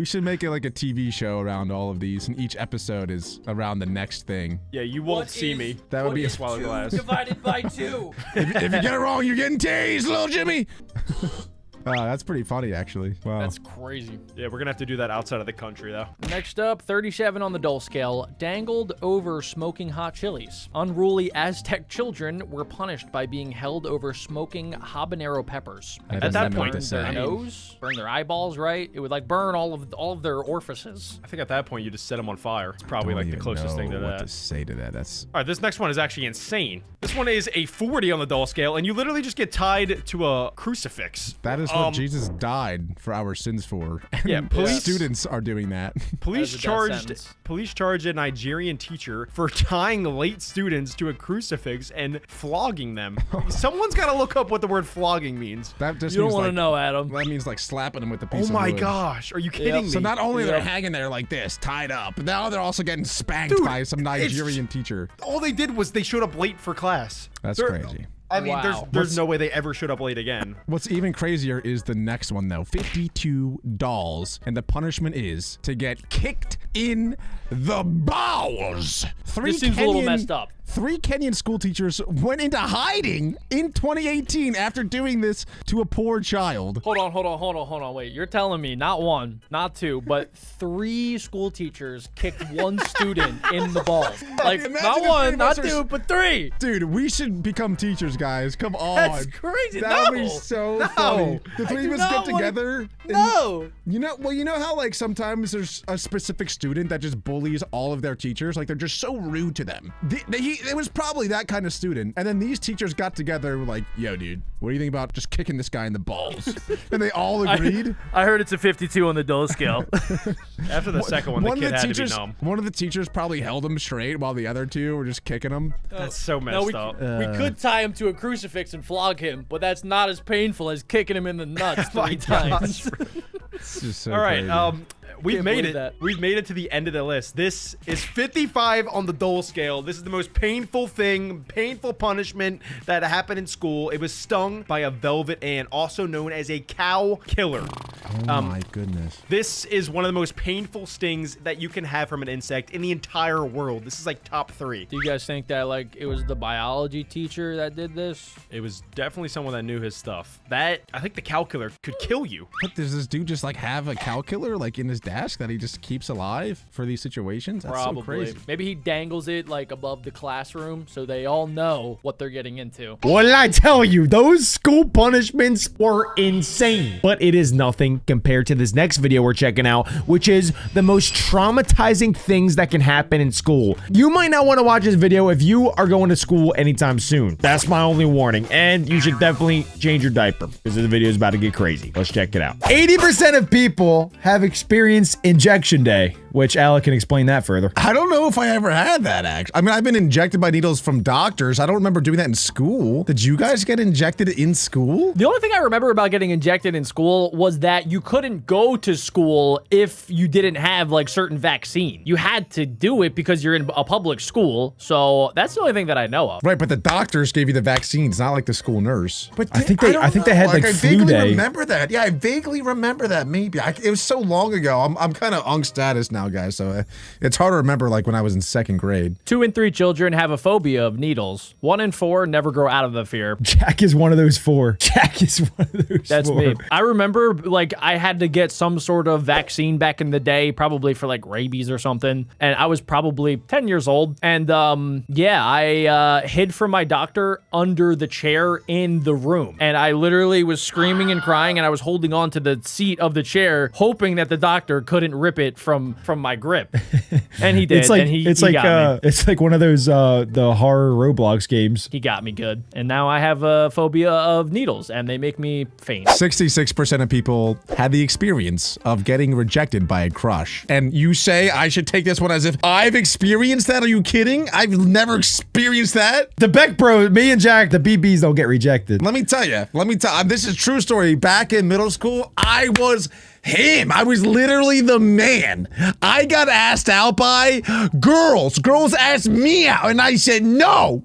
should make it like a TV show around all of these, and each episode is around the next thing. Yeah, you won't see me. That would be a swallow glass. Divided by 2. If you get it wrong, you're getting tased, little Jimmy. That's pretty funny, actually. Wow. That's crazy. Yeah, we're gonna have to do that outside of the country, though. Next up, 37 on the Dole scale, dangled over smoking hot chilies. Unruly Aztec children were punished by being held over smoking habanero peppers. I At don't that know what point, to Burn their say. nose, burn their eyeballs, right? It would like burn all of their orifices. I think at that point you just set them on fire. It's probably Don't like the even closest thing to know what that. to say to that. That's All right, this next one is actually insane. This one is a 40 on the Dole scale, and you literally just get tied to a crucifix. that is what Jesus died for our sins for. Yeah, And police- students are doing that. Police That is a death charged sentence. police charged a Nigerian teacher for tying late students to a crucifix and flogging them. Someone's got to look up what the word flogging means. That just You don't means want to like, know, Adam. That means like slapping them with a piece Oh of my wood. gosh, are you kidding me? So not only they're Yep. hanging there like this, tied up, but now they're also getting spanked Dude, by some Nigerian teacher. all they did was they showed up late for class. That's They're- crazy. I mean, Wow. there's no way they ever showed up late again. What's even crazier is the next one, though. 52 dolls, and the punishment is to get kicked in the balls. This seems a little messed up. 3 Kenyan school teachers went into hiding in 2018 after doing this to a poor child. Hold on. Wait, you're telling me not one, not two, but 3 school teachers kicked one student in the balls. Like, Imagine not if three one, of not us are- two, but 3. Dude, we should become teachers, guys. Come on. That's crazy. That would No. be so No. funny. The I 3 do of us not get wanna- together. and- No. You know how like sometimes there's a specific student that just bullies all of their teachers, like they're just so rude to them. It was probably that kind of student, and then these teachers got together and were like, "Yo, dude, what do you think about just kicking this guy in the balls?" And they all agreed. I heard it's a 52 on the Dole scale. After the second one, the kid had to be numb. One of the teachers probably held him straight while the other 2 were just kicking him. That's so No, messed we, up. we could tie him to a crucifix and flog him, but that's not as painful as kicking him in the nuts 3 times. It's just so All right, crazy. we've Can't made believe it. that. We've made it to the end of the list. This is 55 on the Dole scale. This is the most painful thing, painful punishment that happened in school. It was stung by a velvet ant, also known as a cow killer. Oh my goodness. This is one of the most painful stings that you can have from an insect in the entire world. This is like top 3. Do you guys think that like it was the biology teacher that did this? It was definitely someone that knew his stuff. I think the cow killer could kill you. What, does this dude just like have a cow killer like in his desk that he just keeps alive for these situations? That's Probably. so crazy. Maybe he dangles it like above the classroom so they all know what they're getting into. What did I tell you? Those school punishments were insane. But it is nothing compared to this next video we're checking out, which is the most traumatizing things that can happen in school. You might not want to watch this video if you are going to school anytime soon. That's my only warning. And you should definitely change your diaper because this video is about to get crazy. Let's check it out. 80% of people have experienced injection day, which Alec can explain that further. I don't know if I ever had that, actually. I mean, I've been injected by needles from doctors. I don't remember doing that in school. Did you guys get injected in school? The only thing I remember about getting injected in school was that you couldn't go to school if you didn't have like certain vaccine. You had to do it because you're in a public school. So that's the only thing that I know of. Right, but the doctors gave you the vaccines, not like the school nurse. But I think they had like I flu vaguely day. remember that. Yeah, I vaguely remember that. Maybe it was so long ago. I'm kind of ung status now, guys. So it's hard to remember like when I was in 2nd grade. 2 in 3 children have a phobia of needles. 1 in 4 never grow out of the fear. Jack is one of those 4. Jack is one of those That's 4. me. I remember like I had to get some sort of vaccine back in the day, probably for like rabies or something. And I was probably 10 years old. And yeah, I hid from my doctor under the chair in the room. And I literally was screaming and crying and I was holding on to the seat of the chair, hoping that the doctor couldn't rip it from my grip. And he did. It's like and he it's got me. like one of those the horror Roblox games. He got me good. And now I have a phobia of needles and they make me faint. 66% of people had the experience of getting rejected by a crush. And you say I should take this one as if I've experienced that? Are you kidding? I've never experienced that. The Beck Bros, me and Jack, the BBs don't get rejected. Let me tell you, this is a true story. Back in middle school, I was him. I was literally the man. I got asked out by girls. Girls asked me out, and I said no.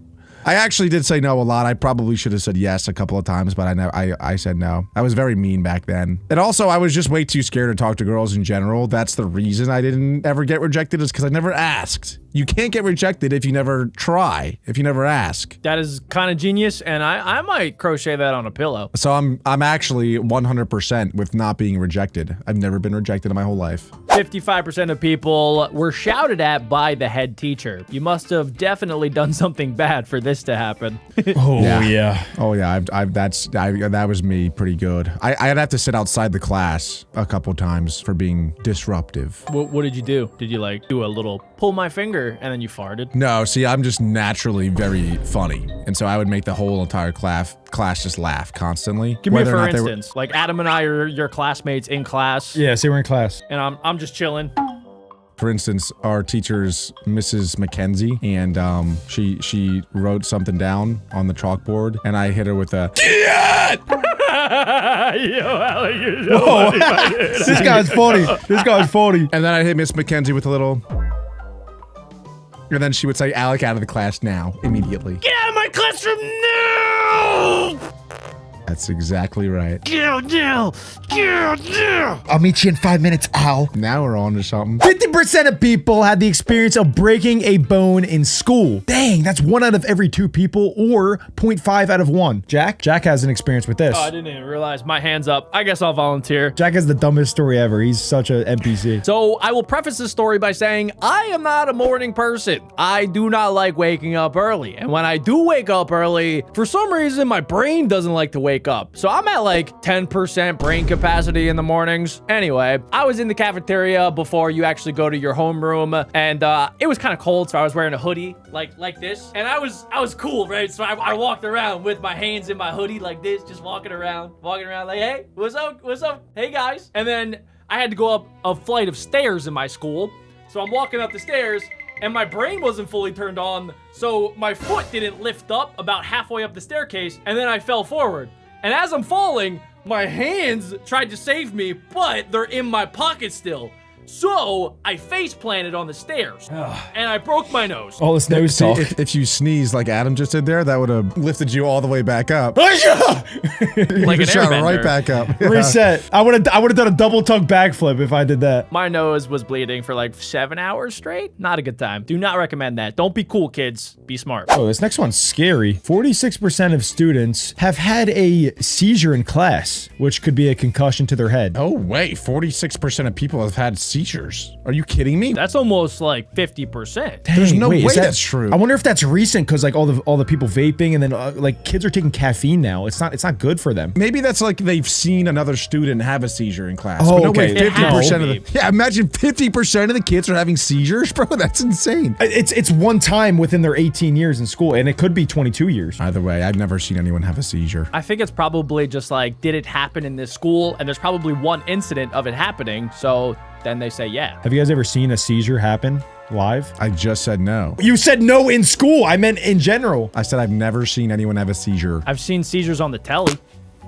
I actually did say no a lot. I probably should have said yes a couple of times, but I said no. I was very mean back then. And also, I was just way too scared to talk to girls in general. That's the reason I didn't ever get rejected, is because I never asked. You can't get rejected if you never try, if you never ask. That is kind of genius, and I might crochet that on a pillow. So I'm actually 100% with not being rejected. I've never been rejected in my whole life. 55% of people were shouted at by the head teacher. You must have definitely done something bad for this to happen. Oh, yeah. Oh yeah, that was me pretty good. I'd have to sit outside the class a couple times for being disruptive. What did you do? Did you like do a little pull my finger and then you farted? No, see, I'm just naturally very funny, and so I would make the whole entire class just laugh constantly. Give me a Whether or for not they were- instance. Like Adam and I are your classmates in class. Yeah, say we're in class. And I'm just chilling. For instance, our teacher's Mrs. Mackenzie, and she wrote something down on the chalkboard, and I hit her with a Yo, Alec, you're so funny, man. This guy's funny. This guy's funny. and then I hit Miss Mackenzie with a little, and then she would say, "Alec, out of the class now, immediately." Get out of my classroom now! That's exactly right. Get out now! Get out now! I'll meet you in 5 minutes, Al. Now we're on to something. 50% of people had the experience of breaking a bone in school. Dang, that's 1 out of every 2 people, or 0.5 out of 1. Jack has an experience with this. Oh, I didn't even realize. My hand's up. I guess I'll volunteer. Jack has the dumbest story ever. He's such a NPC. So I will preface this story by saying I am not a morning person. I do not like waking up early. And when I do wake up early, for some reason, my brain doesn't like to wake up. So I'm at like 10% brain capacity in the mornings. Anyway, I was in the cafeteria before you actually go to your homeroom, and it was kind of cold, so I was wearing a hoodie like this. And I was cool, right? So I walked around with my hands in my hoodie like this, just walking around like, hey, what's up? What's up? Hey guys. And then I had to go up a flight of stairs in my school. So I'm walking up the stairs, and my brain wasn't fully turned on, so my foot didn't lift up about halfway up the staircase, and then I fell forward. And as I'm falling, my hands tried to save me, but they're in my pocket still. So I face planted on the stairs, and I broke my nose. All this nose See, talk. if you sneeze like Adam just did there, that would have lifted you all the way back up. Like an Shot airbender. right back up. Yeah. Reset. I would have done a double tongue backflip if I did that. My nose was bleeding for like 7 hours straight. Not a good time. Do not recommend that. Don't be cool, kids. Be smart. Oh, this next one's scary. 46% of students have had a seizure in class, which could be a concussion to their head. Oh wait, 46% of people have had seizures. Are you kidding me? That's almost like 50%. There's no Wait, way is that- that's true. I wonder if that's recent because like all the people vaping and then like kids are taking caffeine now. It's not good for them. Maybe that's like they've seen another student have a seizure in class. Oh, but no way, okay. It has 50% to of the yeah. Imagine 50% of the kids are having seizures, bro. That's insane. It's one time within their 18 years in school, and it could be 22 years. Either way, I've never seen anyone have a seizure. I think it's probably just like, did it happen in this school? And there's probably one incident of it happening. So then they say, yeah. Have you guys ever seen a seizure happen live? I just said no. You said no in school. I meant in general. I said I've never seen anyone have a seizure. I've seen seizures on the telly.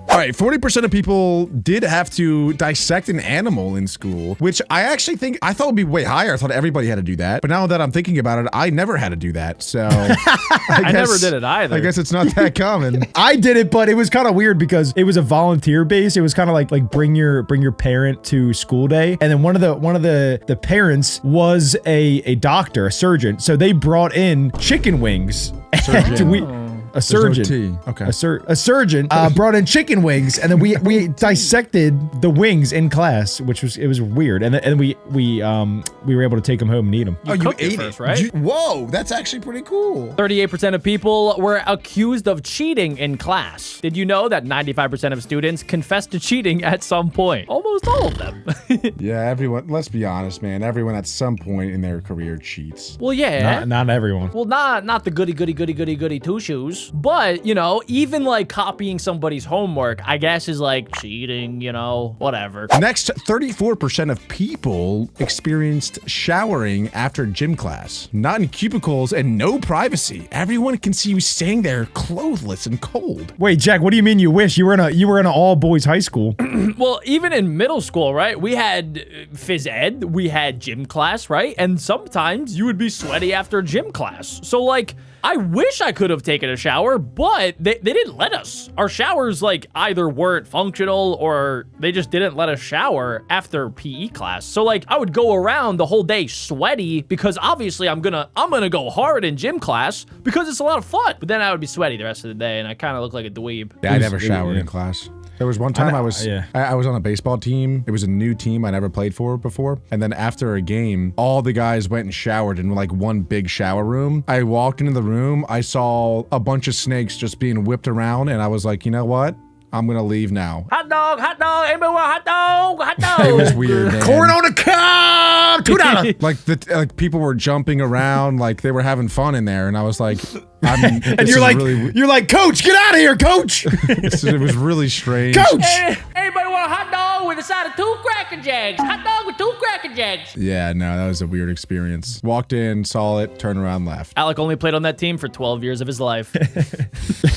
All right, 40% of people did have to dissect an animal in school, which I actually think I thought would be way higher. I thought everybody had to do that. But now that I'm thinking about it, I never had to do that. So I never did it either. I guess it's not that common. I did it, but it was kind of weird because it was a volunteer base. It was kind of like bring your parent to school day, and then one of the parents was a doctor, a surgeon. So they brought in chicken wings. Surgeon. A surgeon. T. Okay. A surgeon brought in chicken wings, and then we dissected the wings in class, which was weird. And then we were able to take them home and eat them. Oh, you cooked it ate first, it, right? Whoa, that's actually pretty cool. 38% of people were accused of cheating in class. Did you know that 95% of students confessed to cheating at some point? Almost all of them. Yeah, everyone. Let's be honest, man. Everyone at some point in their career cheats. Well, yeah. Not everyone. Well, not the goody two shoes, but you know, even like copying somebody's homework, I guess is like cheating, you know, whatever. Next, 34% of people experienced showering after gym class. Not in cubicles and no privacy. Everyone can see you staying there clothless and cold. Wait, Jack, what do you mean you wish you were in an all boys high school? Well, even in middle school, right? We had phys ed, we had gym class, right? And sometimes you would be sweaty after gym class. So like, I wish I could have taken a shower, but they didn't let us. Our showers like either weren't functional or they just didn't let us shower after PE class. So like I would go around the whole day sweaty because obviously I'm gonna go hard in gym class because it's a lot of fun. But then I would be sweaty the rest of the day and I kind of look like a dweeb. Yeah, I never showered in class. There was one time I was on a baseball team. It was a new team I never played for before. And then after a game, all the guys went and showered in like one big shower room. I walked into the room. I saw a bunch of snakes just being whipped around. And I was like, you know what? I'm going to leave now. Hot dog, anybody want hot dog, hot dog. It was weird, man. Corn on the cob, $2. Like people were jumping around, like they were having fun in there, and I was like, and you're like, Coach, get out of here, Coach. it was really strange. Coach. Anybody want a hot dog with a side of 2 Cracker Jacks? Hot dog with 2 Cracker Jacks. Yeah, no, that was a weird experience. Walked in, saw it, turned around, left. Alec only played on that team for 12 years of his life.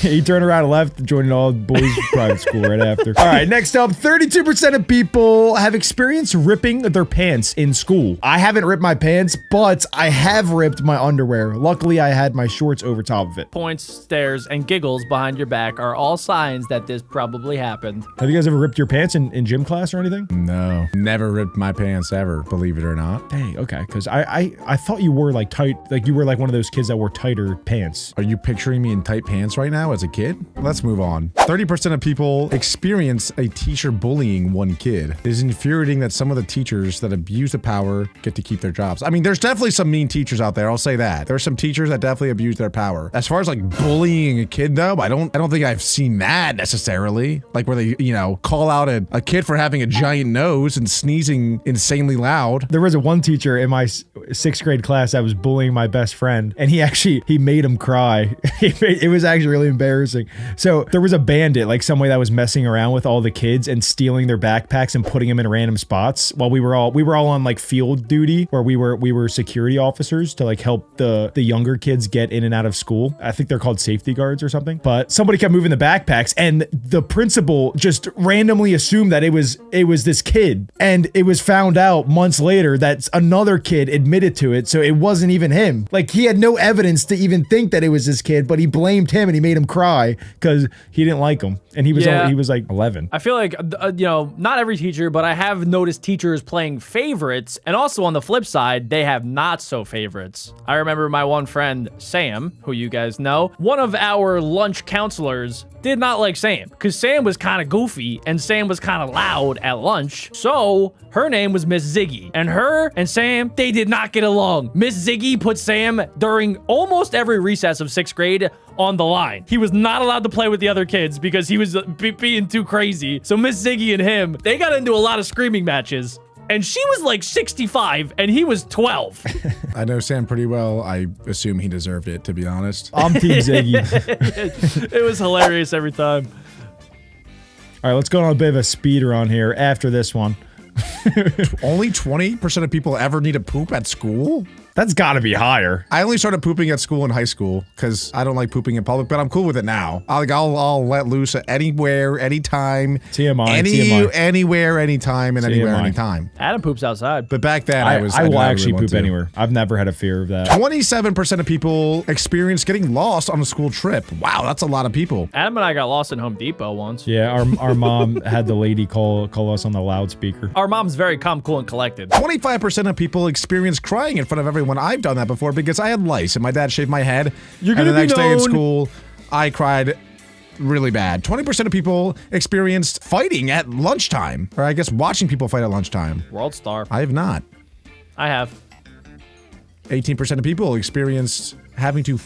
He turned around and left, joining all boys private school right after. All right, next up, 32% of people have experienced ripping their pants in school. I haven't ripped my pants, but I have ripped my underwear. Luckily, I had my shorts over top of it. Points, stares, and giggles behind your back are all signs that this probably happened. Have you guys ever ripped your pants in gym class or anything? No, never ripped my pants ever, believe it or not. Dang, okay, because I thought you wore like tight, like you were like one of those kids that wore tighter pants. Are you picturing me in tight pants right now as a kid? Let's move on. 30% of people experience a teacher bullying one kid. It is infuriating that some of the teachers that abuse the power get to keep their jobs. I mean, there's definitely some mean teachers out there, I'll say that. There are some teachers that definitely abuse their power. As far as like bullying a kid though, I don't think I've seen that necessarily. Like where they, call out a kid for having a giant nose and sneezing insanely loud. There was one teacher in my 6th grade class that was bullying my best friend, and he made him cry. It was actually really embarrassing. So there was a bandit, like somebody that was messing around with all the kids and stealing their backpacks and putting them in random spots while we were all on like field duty where we were security officers to like help the younger kids get in and out of school. I think they're called safety guards or something. But somebody kept moving the backpacks and the principal just randomly assumed that it was this kid, and it was found out months later that another kid admitted to it, so it wasn't even him. Like he had no evidence to even think that it was this kid, but he blamed him and he made him cry because he didn't like him, and he was like 11. I feel like not every teacher, but I have noticed teachers playing favorites, and also on the flip side, they have not so favorites. I remember my one friend Sam, who you guys know, one of our lunch counselors did not like Sam because Sam was kind of goofy and Sam was kind of loud at lunch. So her name was Miss Ziggy, and her and Sam, they did not get along. Miss Ziggy put Sam during almost every recess of 6th grade on the line. He was not allowed to play with the other kids because he was being too crazy. So Miss Ziggy and him, they got into a lot of screaming matches. And she was like 65 and he was 12. I know Sam pretty well. I assume he deserved it, to be honest. I'm Team Ziggy. It was hilarious every time. All right, let's go on a bit of a speeder on here after this one. Only 20% of people ever need to poop at school? That's got to be higher. I only started pooping at school in high school because I don't like pooping in public, but I'm cool with it now. I'll let loose anywhere, anytime. TMI. Anywhere, anytime, and anywhere, anytime. Adam poops outside. But back then, I will actually really poop anywhere. I've never had a fear of that. 27% of people experience getting lost on a school trip. Wow, that's a lot of people. Adam and I got lost in Home Depot once. Yeah, our mom had the lady call us on the loudspeaker. Our mom's very calm, cool, and collected. 25% of people experience crying in front of everyone. I've done that before because I had lice and my dad shaved my head. You're gonna and the be next day in known. school, I cried really bad. 20% of people experienced fighting at lunchtime, or I guess watching people fight at lunchtime. World Star. I have not. I have. 18% of people experienced having to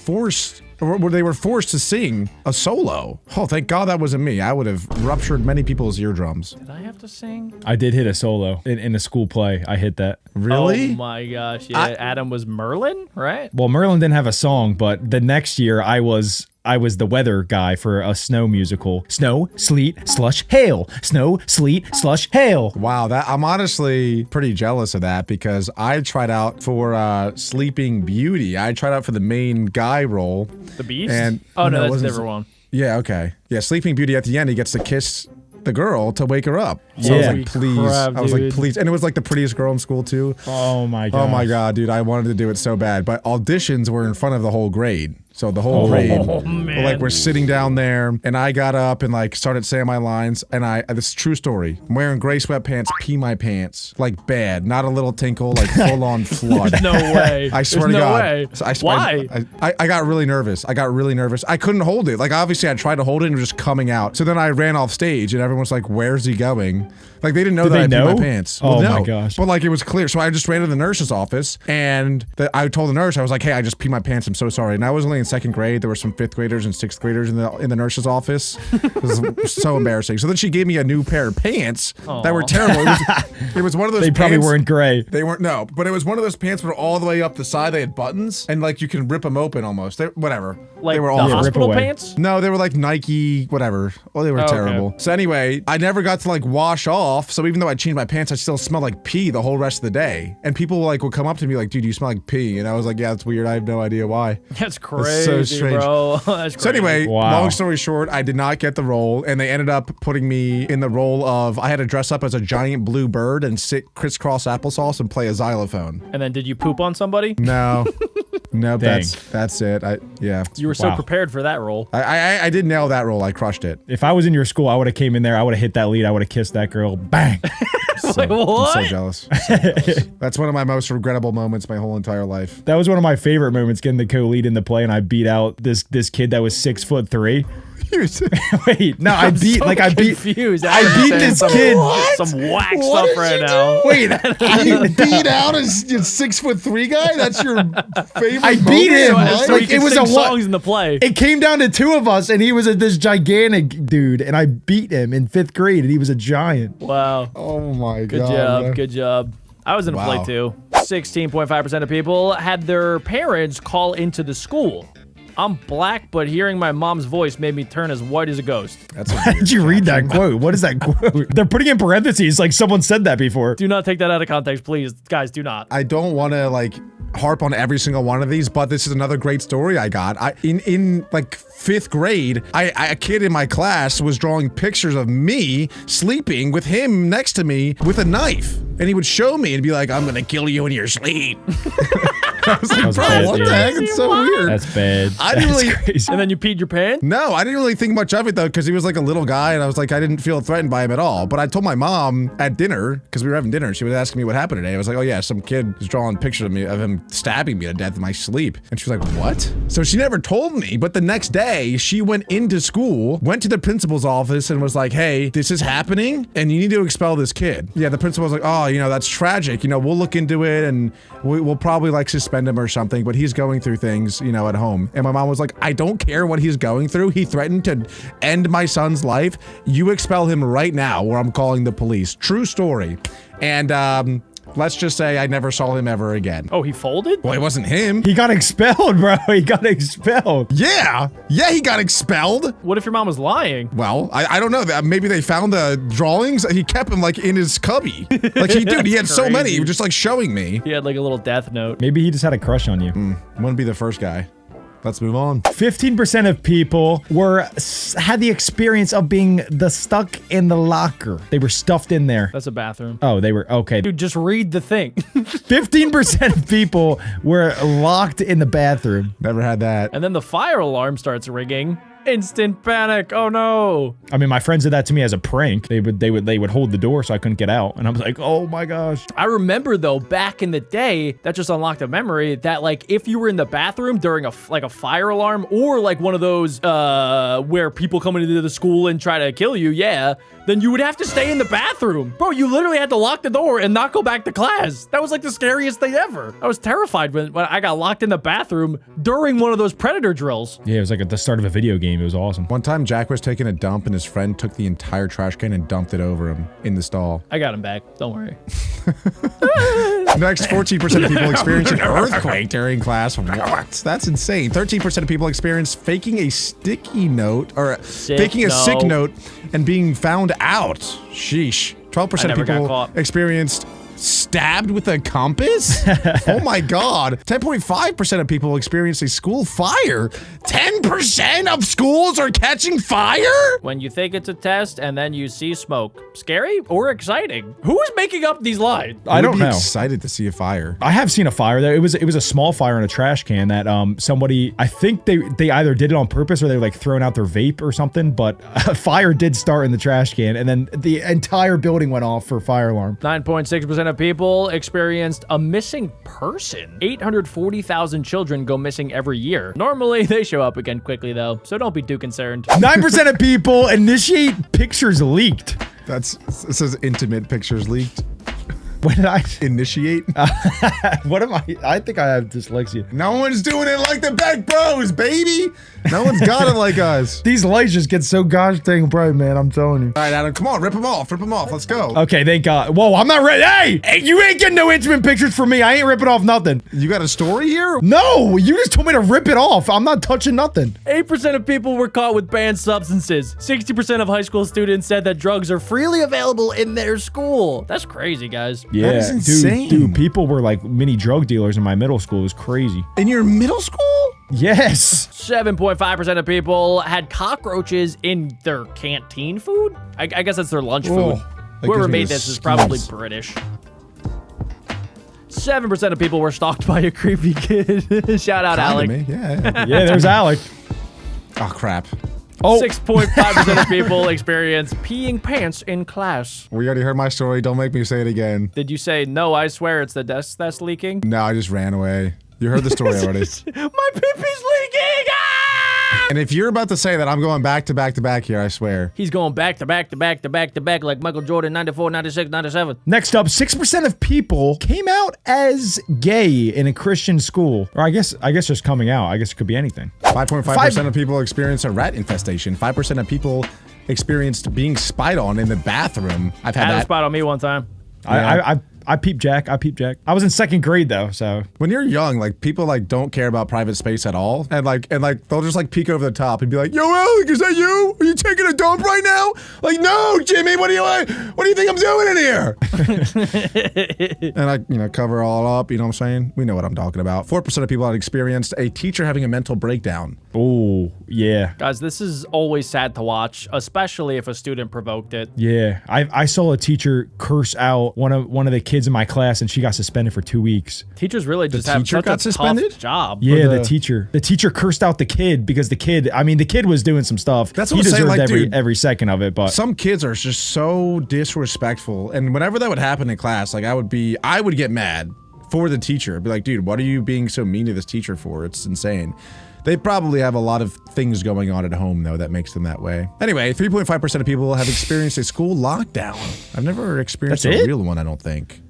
they were forced to sing a solo. Oh, thank God that wasn't me. I would have ruptured many people's eardrums. Did I have to sing? I did hit a solo in a school play. I hit that. Really? Oh my gosh. Yeah, Adam was Merlin, right? Well, Merlin didn't have a song, but the next year I was the weather guy for a snow musical. Snow, sleet, slush, hail. Snow, sleet, slush, hail. Wow, I'm honestly pretty jealous of that because I tried out for Sleeping Beauty. I tried out for the main guy role. The Beast? And oh, no, it that's a wasn't different one. Yeah, okay. Yeah, Sleeping Beauty at the end, he gets to kiss the girl to wake her up. So I was Yeah. like, please. Crap, I was like, dude. please. And it was like the prettiest girl in school too. Oh my god. Oh my God, dude. I wanted to do it so bad. But auditions were in front of the whole grade. So the whole grade, man. like we're sitting down there, and I got up and like started saying my lines, and this is a true story. I'm wearing gray sweatpants, pee my pants, like bad, not a little tinkle, like full on flood. No way. I swear There's to no God. way. So Why? I got really nervous. I couldn't hold it. Like obviously I tried to hold it and it was just coming out. So then I ran off stage and everyone's like, "Where's he going?" Like they didn't know Did that they I peed know? my pants. Oh Well, my no. gosh. But like it was clear. So I just ran to the nurse's office and I told the nurse, I was like, "Hey, I just peed my pants. I'm so sorry." And I was only in 2nd grade. There were some 5th graders and 6th graders in the nurse's office. It was so embarrassing. So then she gave me a new pair of pants that were terrible. It was one of those They probably pants- weren't gray. They weren't, no, but it was one of those pants that were all the way up the side. They had buttons, and like you can rip them open almost. Whatever. Like they were the all hospital away. pants? No, they were like Nike, whatever. Oh, they were Okay. terrible. So anyway, I never got to like wash off. So even though I changed my pants, I still smelled like pee the whole rest of the day. And people like would come up to me like, "Dude, you smell like pee." And I was like, "Yeah, that's weird. I have no idea why." That's crazy, strange. bro. That's crazy. So anyway, Wow. long story short, I did not get the role, and they ended up putting me in the role of I had to dress up as a giant blue bird and sit crisscross applesauce and play a xylophone. And then did you poop on somebody? No, no, Dang. that's it. Yeah, You were so Wow. prepared for that role. I did nail that role. I crushed it. If I was in your school, I would have came in there. I would have hit that lead. I would have kissed that girl. Bang. Wait, what? I'm so jealous. So jealous. That's one of my most regrettable moments my whole entire life. That was one of my favorite moments, getting the co-lead in the play, and I beat out this kid that was 6'3". Wait, no, I beat Confused. I beat this kid. Some whack stuff right now. Wait, you beat out a 6'3" guy? That's your favorite? I beat him. moment? So Like, you can it was sing a songs in the play. It came down to 2 of us, and he was this gigantic dude, and I beat him in 5th grade, and he was a giant. Wow. Oh my Good god! job. Good job. I was in a play Wow. too. 16.5% of people had their parents call into the school. I'm black, but hearing my mom's voice made me turn as white as a ghost. That's a How did you read that quote? What is that quote? They're putting in parentheses like someone said that before. Do not take that out of context, please. Guys, do not. I don't want to like harp on every single one of these, but this is another great story I got. In like 5th grade, a kid in my class was drawing pictures of me sleeping with him next to me with a knife, and he would show me and be like, "I'm gonna kill you in your sleep." I was like, was "Bro, bad, what dude. the heck? It's so weird." That's bad. I didn't That's really- crazy. And then you peed your pants? No, I didn't really think much of it though, because he was like a little guy, and I was like, I didn't feel threatened by him at all. But I told my mom at dinner, because we were having dinner, she was asking me what happened today. I was like, "Oh yeah, some kid was drawing pictures of me, of him stabbing me to death in my sleep." And she was like, "What?" So she never told me, but the next day she went into school, went to the principal's office, and was like, "Hey, this is happening, and you need to expel this kid." Yeah, the principal was like, "Oh, you know, that's tragic. You know, we'll look into it, and we'll probably like suspend him or something, but he's going through things, you know, at home." And my mom was like, "I don't care what he's going through. He threatened to end my son's life. You expel him right now, or I'm calling the police." True story. And let's just say I never saw him ever again. Oh, he folded? Well, it wasn't him. He got expelled, bro. He got expelled. Yeah, he got expelled. What if your mom was lying? Well, I don't know. Maybe they found the drawings. He kept them like in his cubby. Like he had so many. He was just like showing me. He had like a little death note. Maybe he just had a crush on you. Wouldn't be the first guy. Let's move on. 15% of people had the experience of being stuck in the locker. They were stuffed in there. That's a bathroom. Oh, they were okay. Dude, just read the thing. 15% of people were locked in the bathroom. Never had that. And then the fire alarm starts ringing. Instant panic. Oh no. I mean, my friends did that to me as a prank. They would hold the door so I couldn't get out, and I was like, oh my gosh. I remember though, back in the day, that just unlocked a memory that like if you were in the bathroom during a fire alarm or like one of those where people come into the school and try to kill you, yeah, then you would have to stay in the bathroom. Bro, you literally had to lock the door and not go back to class. That was like the scariest thing ever. I was terrified when I got locked in the bathroom during one of those predator drills. Yeah, it was like at the start of a video game. It was awesome. One time, Jack was taking a dump, and his friend took the entire trash can and dumped it over him in the stall. I got him back. Don't worry. Next, 14% of people experience an earthquake during class. What? That's insane. 13% of people experience faking a sticky note or faking a sick note and being found out. Sheesh. 12% I of never got people caught. experienced stabbed with a compass? Oh my god. 10.5% of people experience a school fire. 10% of schools are catching fire? When you think it's a test and then you see smoke. Scary or exciting? Who is making up these lines? I don't would be know. excited to see a fire. I have seen a fire there. It was a small fire in a trash can that somebody, I think they either did it on purpose or they were like throwing out their vape or something, but a fire did start in the trash can and then the entire building went off for fire alarm. 9.6% of people experienced a missing person. 840,000 children go missing every year. Normally, they show up again quickly though, so don't be too concerned. 9% of people initiate pictures leaked. It says intimate pictures leaked. What did I Initiate. what am I think I have dyslexia. No one's doing it like the Beck Bros, baby. No one's got it like us. These lights just get so gosh dang bright, man. I'm telling you. All right, Adam, come on, rip them off. Rip them off. Let's go. Okay, thank God. Whoa, I'm not ready. Hey, you ain't getting no intimate pictures from me. I ain't ripping off nothing. You got a story here? No, you just told me to rip it off. I'm not touching nothing. 8% of people were caught with banned substances. 60% of high school students said that drugs are freely available in their school. That's crazy, guys. Yeah, is insane. Dude, people were like mini drug dealers in my middle school. It was crazy. In your middle school? Yes. 7.5% of people had cockroaches in their canteen food. I guess that's their lunch food. that Whoever gives me made the this is probably skeevs. British. 7% of people were stalked by a creepy kid. Shout out, Kinda Alec. me. Yeah. Yeah, there's Alec. Oh, crap. Oh, 6.5% of people experience peeing pants in class. We already heard my story. Don't make me say it again. Did you say, no, I swear it's the desk that's leaking? No, I just ran away. You heard the story already. My pee-pee's leaking! Ah! And if you're about to say that, I'm going back to back to back here, I swear. He's going back to back to back to back to back like Michael Jordan, 94, 96, 97. next up, 6% of people came out as gay in a Christian school. Or I guess just coming out. I guess it could be anything. 5.5% of people experience a rat infestation. 5% of people experienced being spied on in the bathroom. I've had Had a that. spot on me one time. I peeped Jack. I was in second grade though, so. When you're young, like people like don't care about private space at all, and like they'll just like peek over the top and be like, "Yo, Alec, is that you? Are you taking a dump right now?" Like, no, Jimmy, what do you think I'm doing in here? And I, cover all up. You know what I'm saying? We know what I'm talking about. 4% of people had experienced a teacher having a mental breakdown. Oh, yeah. Guys, this is always sad to watch, especially if a student provoked it. Yeah. I saw a teacher curse out one of the kids in my class and she got suspended for 2 weeks. Teachers really just have teacher such got a suspended? tough job. Yeah, the- the teacher cursed out the kid because the kid was doing some stuff. That's what he I'm saying, deserved like, dude, every second of it, but Some kids are just so disrespectful, and whenever that would happen in class, like I would get mad for the teacher. I'd be like, dude, what are you being so mean to this teacher for? It's insane. They probably have a lot of things going on at home, though, that makes them that way. Anyway, 3.5% of people have experienced a school lockdown. I've never experienced That's a it? real one, I don't think.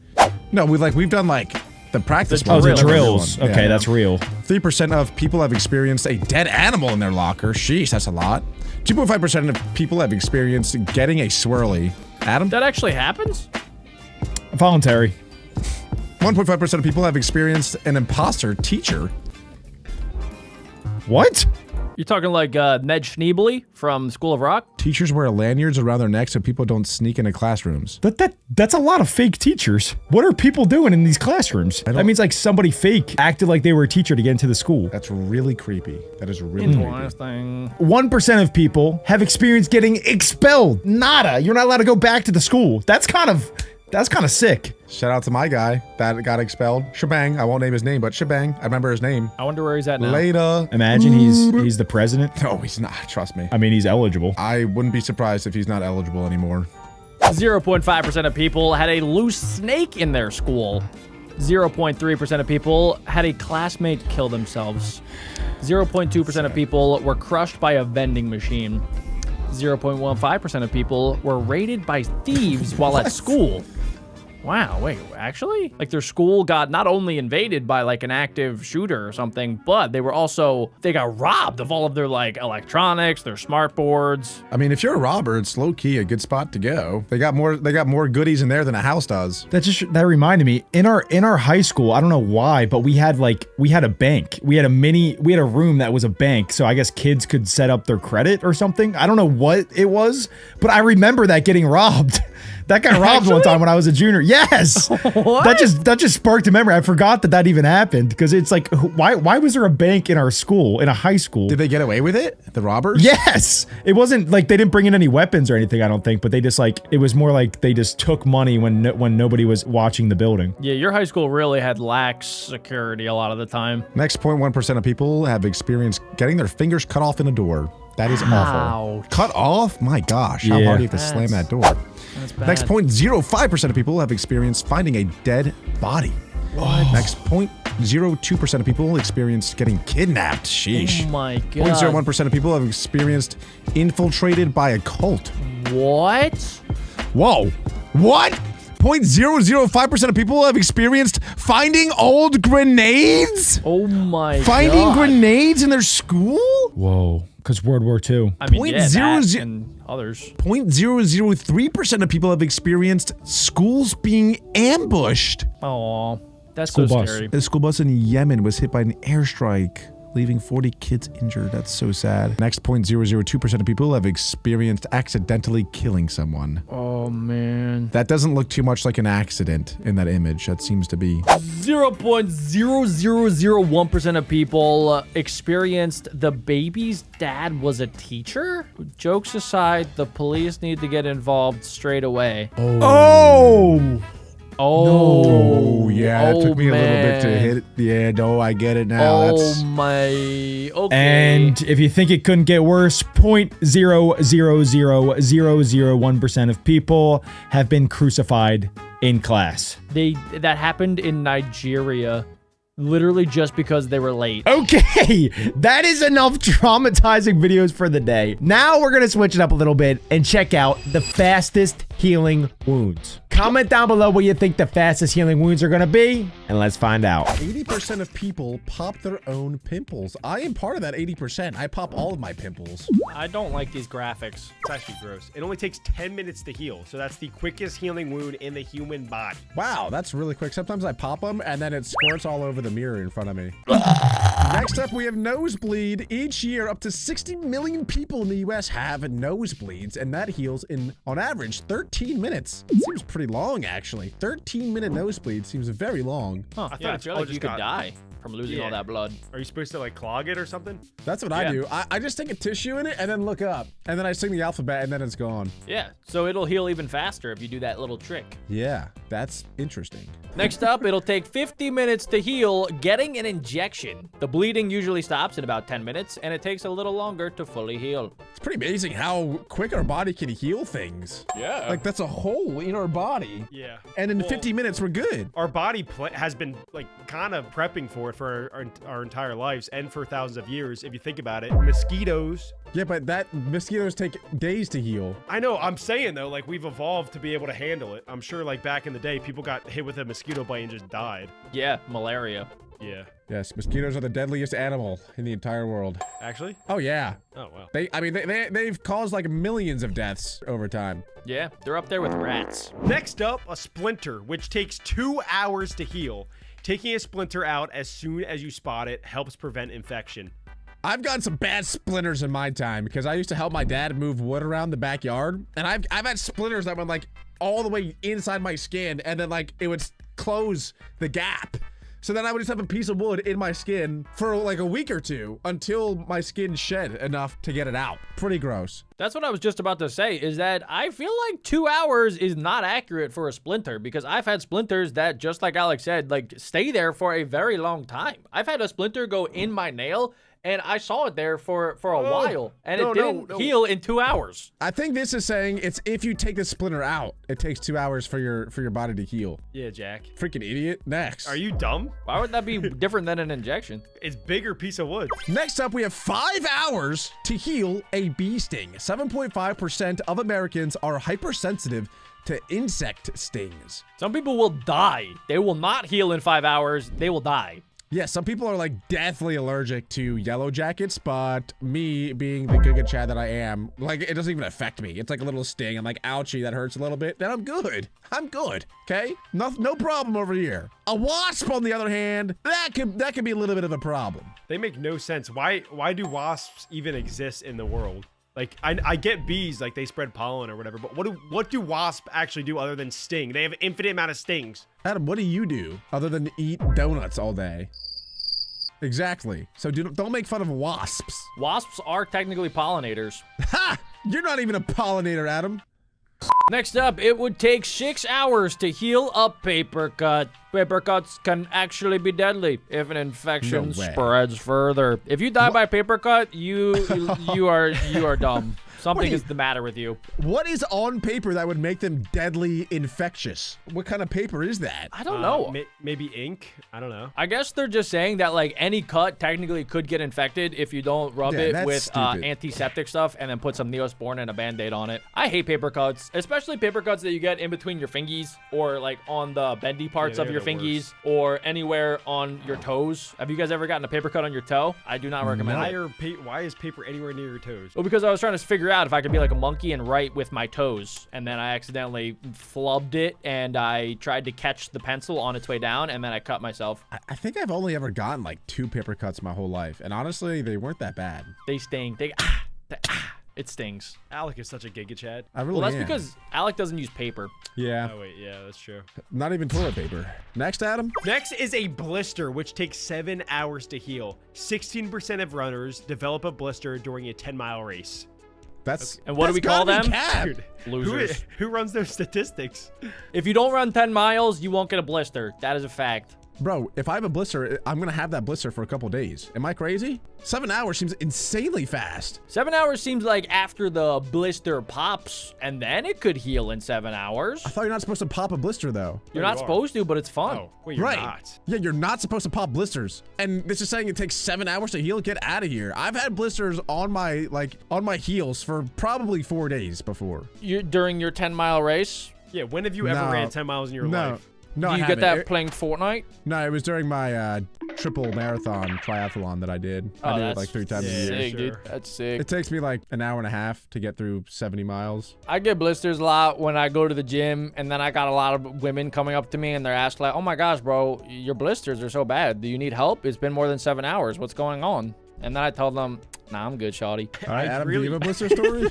No, we've done like the practice The ones. the I've never done drills. one. Okay, Yeah. that's real. 3% of people have experienced a dead animal in their locker. Sheesh, that's a lot. 2.5% of people have experienced getting a swirly. Adam? That actually happens? Voluntary. 1.5% of people have experienced an imposter teacher. What? You're talking like Ned Schneebly from School of Rock? Teachers wear lanyards around their necks so people don't sneak into classrooms. That's a lot of fake teachers. What are people doing in these classrooms? That means like somebody fake acted like they were a teacher to get into the school. That's really creepy. That is really creepy. Interesting. 1% of people have experienced getting expelled. Nada. You're not allowed to go back to the school. That's kind of sick. Shout out to my guy that got expelled. Shebang. I won't name his name, but Shebang. I remember his name. I wonder where he's at now. Later. Imagine he's the president. No, he's not. Trust me. I mean, he's eligible. I wouldn't be surprised if he's not eligible anymore. 0.5% of people had a loose snake in their school. 0.3% of people had a classmate kill themselves. 0.2% of people were crushed by a vending machine. 0.15% of people were raided by thieves while at school. Wow, wait, actually? Like their school got not only invaded by like an active shooter or something, but they got robbed of all of their like electronics, their smart boards. I mean, if you're a robber, it's low key a good spot to go. They got more goodies in there than a house does. That reminded me, in our high school, I don't know why, but we had a bank. We had a room that was a bank, so I guess kids could set up their credit or something. I don't know what it was, but I remember that getting robbed. That got robbed one time when I was a junior. Yes. What? That just sparked a memory. I forgot that even happened because it's like, why was there a bank in our school, in a high school? Did they get away with it? The robbers? Yes. It wasn't like they didn't bring in any weapons or anything, I don't think, but they just like, it was more like they just took money when nobody was watching the building. Yeah, your high school really had lax security a lot of the time. Next 0.1% of people have experienced getting their fingers cut off in a door. That is awful. Ouch. Cut off? My gosh, how Yeah. hard do you have to slam that door? That's bad. Next 0.05% of people have experienced finding a dead body. What? Next 0.02% of people experienced getting kidnapped. Sheesh. Oh my god. 0.01% of people have experienced infiltrated by a cult. What? Whoa. What? 0.005% of people have experienced finding old grenades? Oh my Finding god. grenades in their school? Whoa. Because World War II. I mean, Point yeah, zero that ze- and others. 0.003% of people have experienced schools being ambushed. Oh, that's School so bus. scary. A school bus in Yemen was hit by an airstrike, leaving 40 kids injured. That's so sad. Next 0.002% of people have experienced accidentally killing someone. Oh man. That doesn't look too much like an accident in that image. That seems to be. 0.0001% of people experienced the baby's dad was a teacher? Jokes aside, the police need to get involved straight away. Oh. Oh, yeah. It took me a little bit to man. hit it. Yeah, no, I get it now. Oh That's. my. Okay. And if you think it couldn't get worse, 0.000001% of people have been crucified in class. that happened in Nigeria, literally just because they were late. Okay, that is enough traumatizing videos for the day. Now we're gonna switch it up a little bit and check out the fastest healing wounds. Comment down below what you think the fastest healing wounds are gonna be, and let's find out. 80% of people pop their own pimples. I am part of that 80%. I pop all of my pimples. I don't like these graphics. It's actually gross. It only takes 10 minutes to heal, so that's the quickest healing wound in the human body. Wow, that's really quick. Sometimes I pop them and then it squirts all over the mirror in front of me. Next up, we have nosebleed. Each year, up to 60 million people in the US have nosebleeds, and that heals in, on average, 13 minutes. It seems pretty long, actually. 13-minute nosebleed seems very long. Huh. thought Yeah, I it's feel all like you just could got- die from losing all Yeah. that blood. Are you supposed to like clog it or something? That's what I Yeah. do. I just take a tissue in it and then look up. And then I sing the alphabet and then it's gone. Yeah, so it'll heal even faster if you do that little trick. Yeah, that's interesting. Next up, it'll take 50 minutes to heal getting an injection. The bleeding usually stops in about 10 minutes, and it takes a little longer to fully heal. It's pretty amazing how quick our body can heal things. Yeah. Like, that's a hole in our body. Yeah. And in Well, 50 minutes, we're good. our body has been like kind of prepping for it for our entire lives and for thousands of years. If you think about it, mosquitoes. Yeah, but that mosquitoes take days to heal. I know. I'm saying though, like we've evolved to be able to handle it. I'm sure like back in the day, people got hit with a mosquito bite and just died. Yeah, malaria. Yeah. Yes, mosquitoes are the deadliest animal in the entire world. Actually? Oh, yeah. Oh wow. They've caused like millions of deaths over time. Yeah, they're up there with rats. Next up, a splinter, which takes 2 hours to heal. Taking a splinter out as soon as you spot it helps prevent infection. I've gotten some bad splinters in my time because I used to help my dad move wood around the backyard, and I've had splinters that went like all the way inside my skin, and then like it would close the gap. So then I would just have a piece of wood in my skin for like a week or two until my skin shed enough to get it out. Pretty gross. That's what I was just about to say, is that I feel like 2 hours is not accurate for a splinter, because I've had splinters that, just like Alex said, like stay there for a very long time. I've had a splinter go in my nail, and I saw it there for a while, and it didn't heal in 2 hours. I think this is saying it's if you take the splinter out, it takes 2 hours for your body to heal. Yeah, Jack. Freaking idiot. Next. Are you dumb? Why would that be different than an injection? It's bigger piece of wood. Next up, we have 5 hours to heal a bee sting. 7.5% of Americans are hypersensitive to insect stings. Some people will die. They will not heal in 5 hours. They will die. Yeah, some people are like deathly allergic to yellow jackets, but me being the Giga Chad that I am, like it doesn't even affect me. It's like a little sting. I'm like, ouchie, that hurts a little bit. Then I'm good. I'm good. Okay? No problem over here. A wasp, on the other hand, that could be a little bit of a problem. They make no sense. Why do wasps even exist in the world? Like I get bees, like they spread pollen or whatever, but what do wasps actually do other than sting? They have an infinite amount of stings. Adam, what do you do other than eat donuts all day? Exactly. So don't make fun of wasps. Wasps are technically pollinators. Ha! You're not even a pollinator, Adam. Next up, it would take 6 hours to heal a paper cut. Paper cuts can actually be deadly if an infection No way. spreads further. If you die by paper cut, you are dumb. Something is the matter with you. What is on paper that would make them deadly infectious? What kind of paper is that? I don't know. Maybe ink. I don't know. I guess they're just saying that like any cut technically could get infected if you don't rub Yeah, it that's with stupid. antiseptic stuff and then put some Neosporin and a Band-Aid on it. I hate paper cuts, especially paper cuts that you get in between your fingies or like on the bendy parts Yeah, of your they're the fingies or anywhere on your toes. Have you guys ever gotten a paper cut on your toe? I do not recommend it. Why is paper anywhere near your toes? Well, because I was trying to figure out if I could be like a monkey and write with my toes, and then I accidentally flubbed it, and I tried to catch the pencil on its way down, and then I cut myself. I think I've only ever gotten like 2 paper cuts my whole life, and honestly, they weren't that bad. They sting. It stings. Alec is such a Giga Chad. I really Well, that's am. because Alec doesn't use paper. Yeah, Oh wait, yeah, that's true. not even toilet paper. Next, Adam. Next is a blister, which takes 7 hours to heal. 16% of runners develop a blister during a 10-mile race. That's And what do that's we call gotta be them? cap. Dude, Losers. who runs those statistics? If you don't run 10 miles, you won't get a blister. That is a fact. Bro, if I have a blister, I'm gonna have that blister for a couple days. Am I crazy? 7 hours seems insanely fast. 7 hours seems like after the blister pops, and then it could heal in 7 hours. I thought you're not supposed to pop a blister though. You're you not are. supposed to, but it's fun. Oh, wait, you're Right. not. Yeah, you're not supposed to pop blisters. And this is saying it takes 7 hours to heal. Get out of here. I've had blisters on my heels for probably 4 days before. During your 10-mile race, Yeah, when have you ever No. ran 10 miles in your No. life? No, do I you get haven't. that It- playing Fortnite? No, it was during my triple marathon triathlon that I did. I did it like 3 times a year. sick, dude. Sure. That's sick. It takes me like an hour and a half to get through 70 miles. I get blisters a lot when I go to the gym, and then I got a lot of women coming up to me, and they're asking like, "Oh my gosh, bro, your blisters are so bad. Do you need help? It's been more than 7 hours. What's going on?" And then I told them, "Nah, I'm good, shawty." All right, Adam, do really- you have a blister story?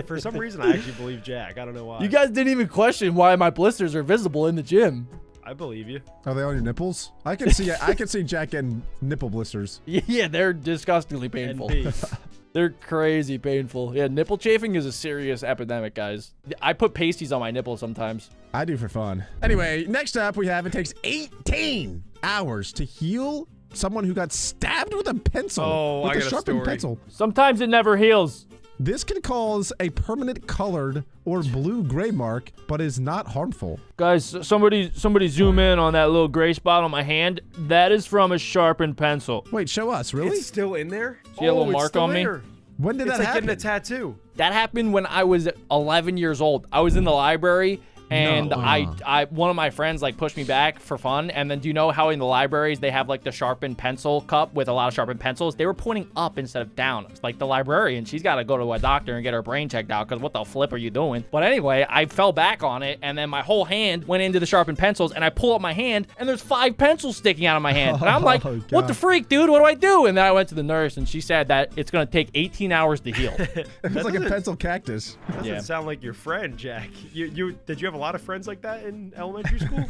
For some reason, I actually believe Jack. I don't know why. You guys didn't even question why my blisters are visible in the gym. I believe you. Are they on your nipples? I can see Jack getting nipple blisters. Yeah, they're disgustingly painful. NB. They're crazy painful. Yeah, nipple chafing is a serious epidemic, guys. I put pasties on my nipples sometimes. I do for fun. Anyway, next up we have it takes 18 hours to heal someone who got stabbed with a pencil. Oh, with I a got a sharpened story. pencil. Sometimes it never heals. This can cause a permanent colored or blue-gray mark, but is not harmful. Guys, somebody zoom in on that little gray spot on my hand. That is from a sharpened pencil. Wait, show us, really? It's still in there? See a little it's mark still on me? there. When did It's that like happen? getting a tattoo. That happened when I was 11 years old. I was in the library, and No. I one of my friends like pushed me back for fun. And then do you know how in the libraries they have like the sharpened pencil cup with a lot of sharpened pencils? They were pointing up instead of down. It's like the librarian, she's got to go to a doctor and get her brain checked out because what the flip are you doing? But anyway, I fell back on it, and then my whole hand went into the sharpened pencils, and I pull up my hand, and there's 5 pencils sticking out of my hand. And I'm like, Oh, what the God. freak, dude? What do I do? And then I went to the nurse, and she said that it's going to take 18 hours to heal. It's like a pencil cactus. Doesn't Yeah. sound like your friend, Jack. Did you have a lot of friends like that in elementary school?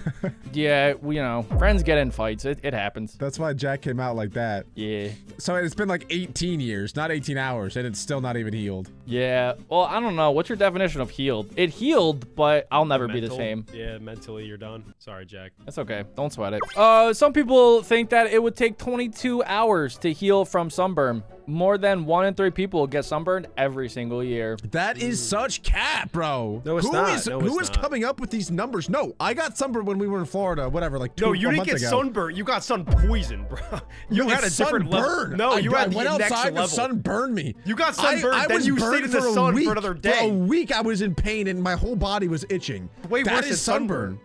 Yeah, friends get in fights. It happens. That's why Jack came out like that. Yeah. So it's been like 18 years, not 18 hours, and it's still not even healed. Yeah. Well, I don't know. What's your definition of healed? It healed, but I'll never be the Mental? same. Yeah, mentally you're done. Sorry, Jack. That's okay. Don't sweat it. Some people think that it would take 22 hours to heal from sunburn. More than 1 in 3 people get sunburned every single year. That is such cap, bro. No, it's not. No, Who it's is not. coming up with these numbers? No, I got sunburned when we were in Florida, whatever, like No, a you didn't month get ago. sunburn. You got sun poison, bro. You No, had a it's different sunburn. level. No, you I had the went next outside, level. the sun burned me. You got sunburned, I then was you stayed burned in the for a sun for week. another For a day. week, I was in pain and my whole body was itching. Way That worse is than sunburn.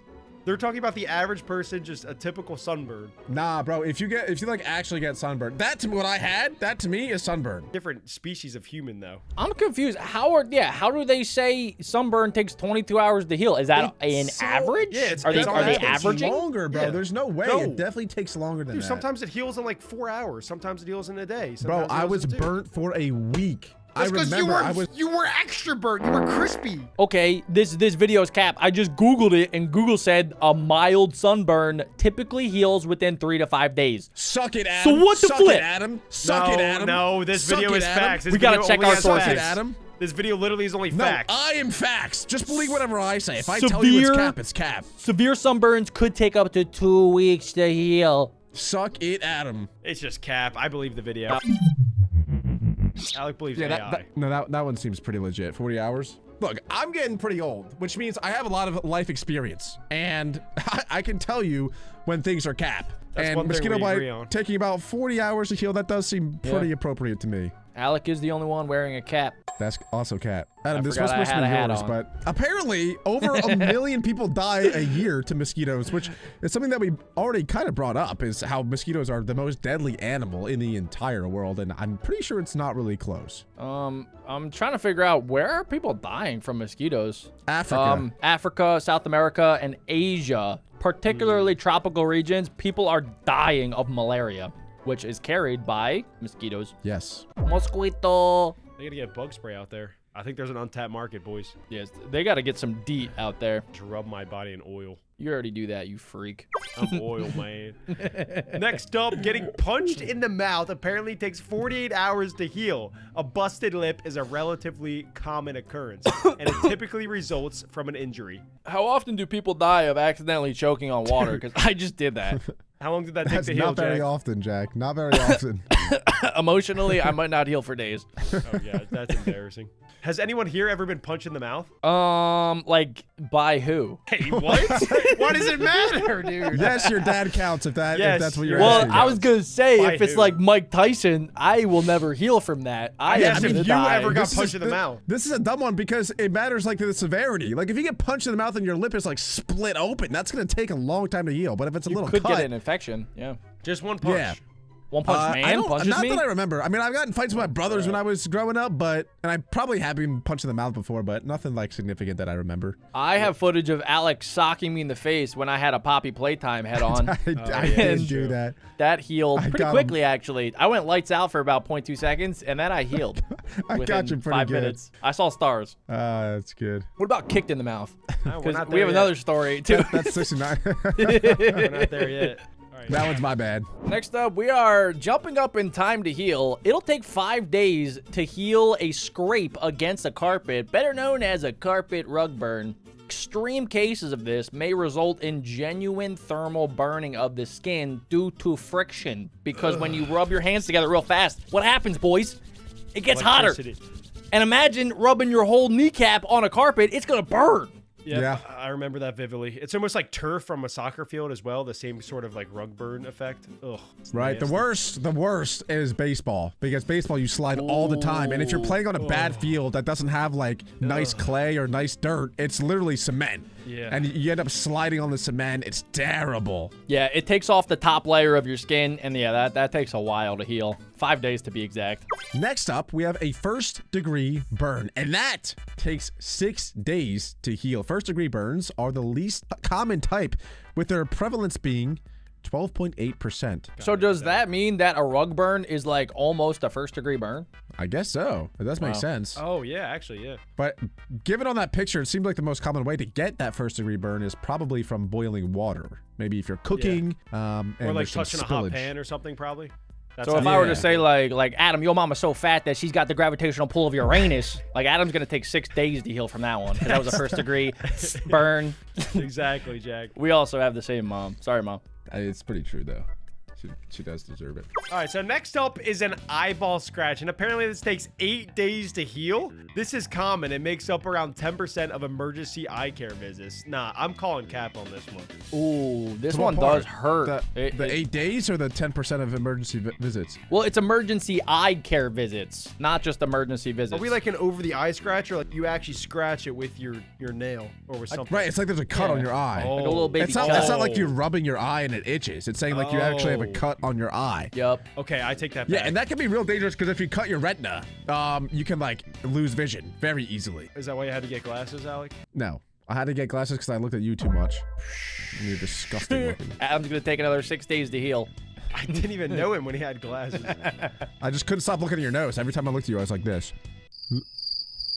They're talking about the average person, just a typical sunburn. Nah, bro. If you like actually get sunburned, that to what I had, that to me is sunburn. Different species of human, though. I'm confused. How do they say sunburn takes 22 hours to heal? Is that an average? yeah, it's- are they it's are they average. averaging? Longer, bro. Yeah. There's no way. No. It definitely takes longer than Dude, that. sometimes it heals in like 4 hours. Sometimes it heals in a day. Bro, Sometimes it I heals was in 2. burnt for a week. I remember you were extra burnt. You were crispy. Okay, this video is cap. I just Googled it, and Google said a mild sunburn typically heals within 3 to 5 days. Suck it, Adam. So what the Suck flip? It, Adam. Suck it, Adam. No, this Suck video it, is Adam. facts. This We gotta video check only our has sources. Suck it, facts. Adam. This video literally is only No, facts. I am facts. Just believe whatever I say. If I tell you it's cap, it's cap. Severe sunburns could take up to 2 weeks to heal. Suck it, Adam. It's just cap. I believe the video. Alec believes AI. That one seems pretty legit. 40 hours. Look, I'm getting pretty old, which means I have a lot of life experience, and I can tell you when things are cap. That's and one thing mosquito we agree bite on. taking about 40 hours to heal, that does seem pretty appropriate to me. Alec is the only one wearing a cap. That's also cat. Adam, this forgot was I supposed had to a be hat yours, on. but apparently over 1 million people die a year to mosquitoes, which is something that we already kind of brought up, is how mosquitoes are the most deadly animal in the entire world, and I'm pretty sure it's not really close. I'm trying to figure out, where are people dying from mosquitoes? Africa. Africa, South America, and Asia, particularly tropical regions, people are dying of malaria, which is carried by mosquitoes. Yes. Mosquito. They gotta get bug spray out there. I think there's an untapped market, boys. Yes, they got to get some DEET out there. Just rub my body in oil. You already do that, you freak. I'm oil, man. Next up, getting punched in the mouth apparently takes 48 hours to heal. A busted lip is a relatively common occurrence, and it typically results from an injury. How often do people die of accidentally choking on water? Because I just did that. How long did that take That's to heal, not very Jack? often, Jack. Not very often. Emotionally, I might not heal for days. Oh, yeah, that's embarrassing. Has anyone here ever been punched in the mouth? Like, by who? Hey, what? Why does it matter, dude? Yes, your dad counts if Yes, that's what you're Well, asking. I was gonna say, By if it's who? like Mike Tyson, I will never heal from that. I Yes, am if gonna you die. ever got This is punched in the mouth. This is a dumb one because it matters like the severity. Like if you get punched in the mouth and your lip is like split open, that's gonna take a long time to heal. But if it's a You little could cut, get an infection. Yeah. Just one punch. yeah. One Punch I Man don't, punches not me. that I remember. I mean, I've gotten fights with my brothers when I was growing up, and I probably have been punched in the mouth before, but nothing like significant that I remember. I have footage of Alex socking me in the face when I had a Poppy Playtime head on. I yeah, did that's do true. that. That healed I pretty got him. quickly, actually. I went lights out for about 0.2 seconds, and then I healed. I within got you pretty 5 good. minutes. I saw stars. That's good. What about kicked in the mouth? No, we're Because not we have there another story, too. That's 69. We're not there yet. All right. That one's my bad. Next up, we are jumping up in time to heal. It'll take 5 days to heal a scrape against a carpet, better known as a carpet rug burn. Extreme cases of this may result in genuine thermal burning of the skin due to friction. Because when you rub your hands together real fast, what happens, boys? It gets hotter. Electricity. And imagine rubbing your whole kneecap on a carpet. It's gonna burn. Yep, Yeah. I remember that vividly. It's almost like turf from a soccer field as well. The same sort of like rug burn effect. Ugh. it's Right. The nasty. worst is baseball because baseball you slide all the time, and if you're playing on a bad field that doesn't have like nice clay or nice dirt, it's literally cement. Yeah. And you end up sliding on the cement. It's terrible. Yeah, it takes off the top layer of your skin, and yeah, that takes a while to heal. 5 days to be exact. Next up, we have a first-degree burn, and that takes 6 days to heal. First-degree burns are the least common type, with their prevalence being 12.8%. So does that mean that a rug burn is like almost a first-degree burn? I guess so. It does make Wow. sense. Oh yeah, actually yeah. But given on that picture, it seems like the most common way to get that first-degree burn is probably from boiling water. Maybe if you're cooking, and Or like there's some touching a hot spillage. pan or something probably. That's So if how- I were Yeah. to say like Adam, your mama's so fat that she's got the gravitational pull of Uranus, like Adam's gonna take 6 days to heal from that one. 'Cause that was a first-degree burn. Exactly, Jack. We also have the same mom. Sorry, mom. It's pretty true, though. She does deserve it. All right, so next up is an eyeball scratch, and apparently this takes 8 days to heal. This is common. It makes up around 10% of emergency eye care visits. Nah, I'm calling cap on this one. Ooh, this To what one part? does hurt. The 8 days or the 10% of emergency visits? Well, it's emergency eye care visits, not just emergency visits. Are we like an over-the-eye scratch, or like you actually scratch it with your nail or with something? Right, it's like there's a cut on your eye. Oh. Like a little baby It's not, cut. it's not like you're rubbing your eye and it itches. It's saying like you actually have a Oh. cut on your eye. Yep. Okay, I take that Yeah, back. and that can be real dangerous because if you cut your retina, you can like lose vision very easily. Is that why you had to get glasses, Alec? No, I had to get glasses because I looked at you too much. You're disgusting looking. Adam's gonna take another 6 days to heal. I didn't even know him when he had glasses. I just couldn't stop looking at your nose. Every time I looked at you, I was like this.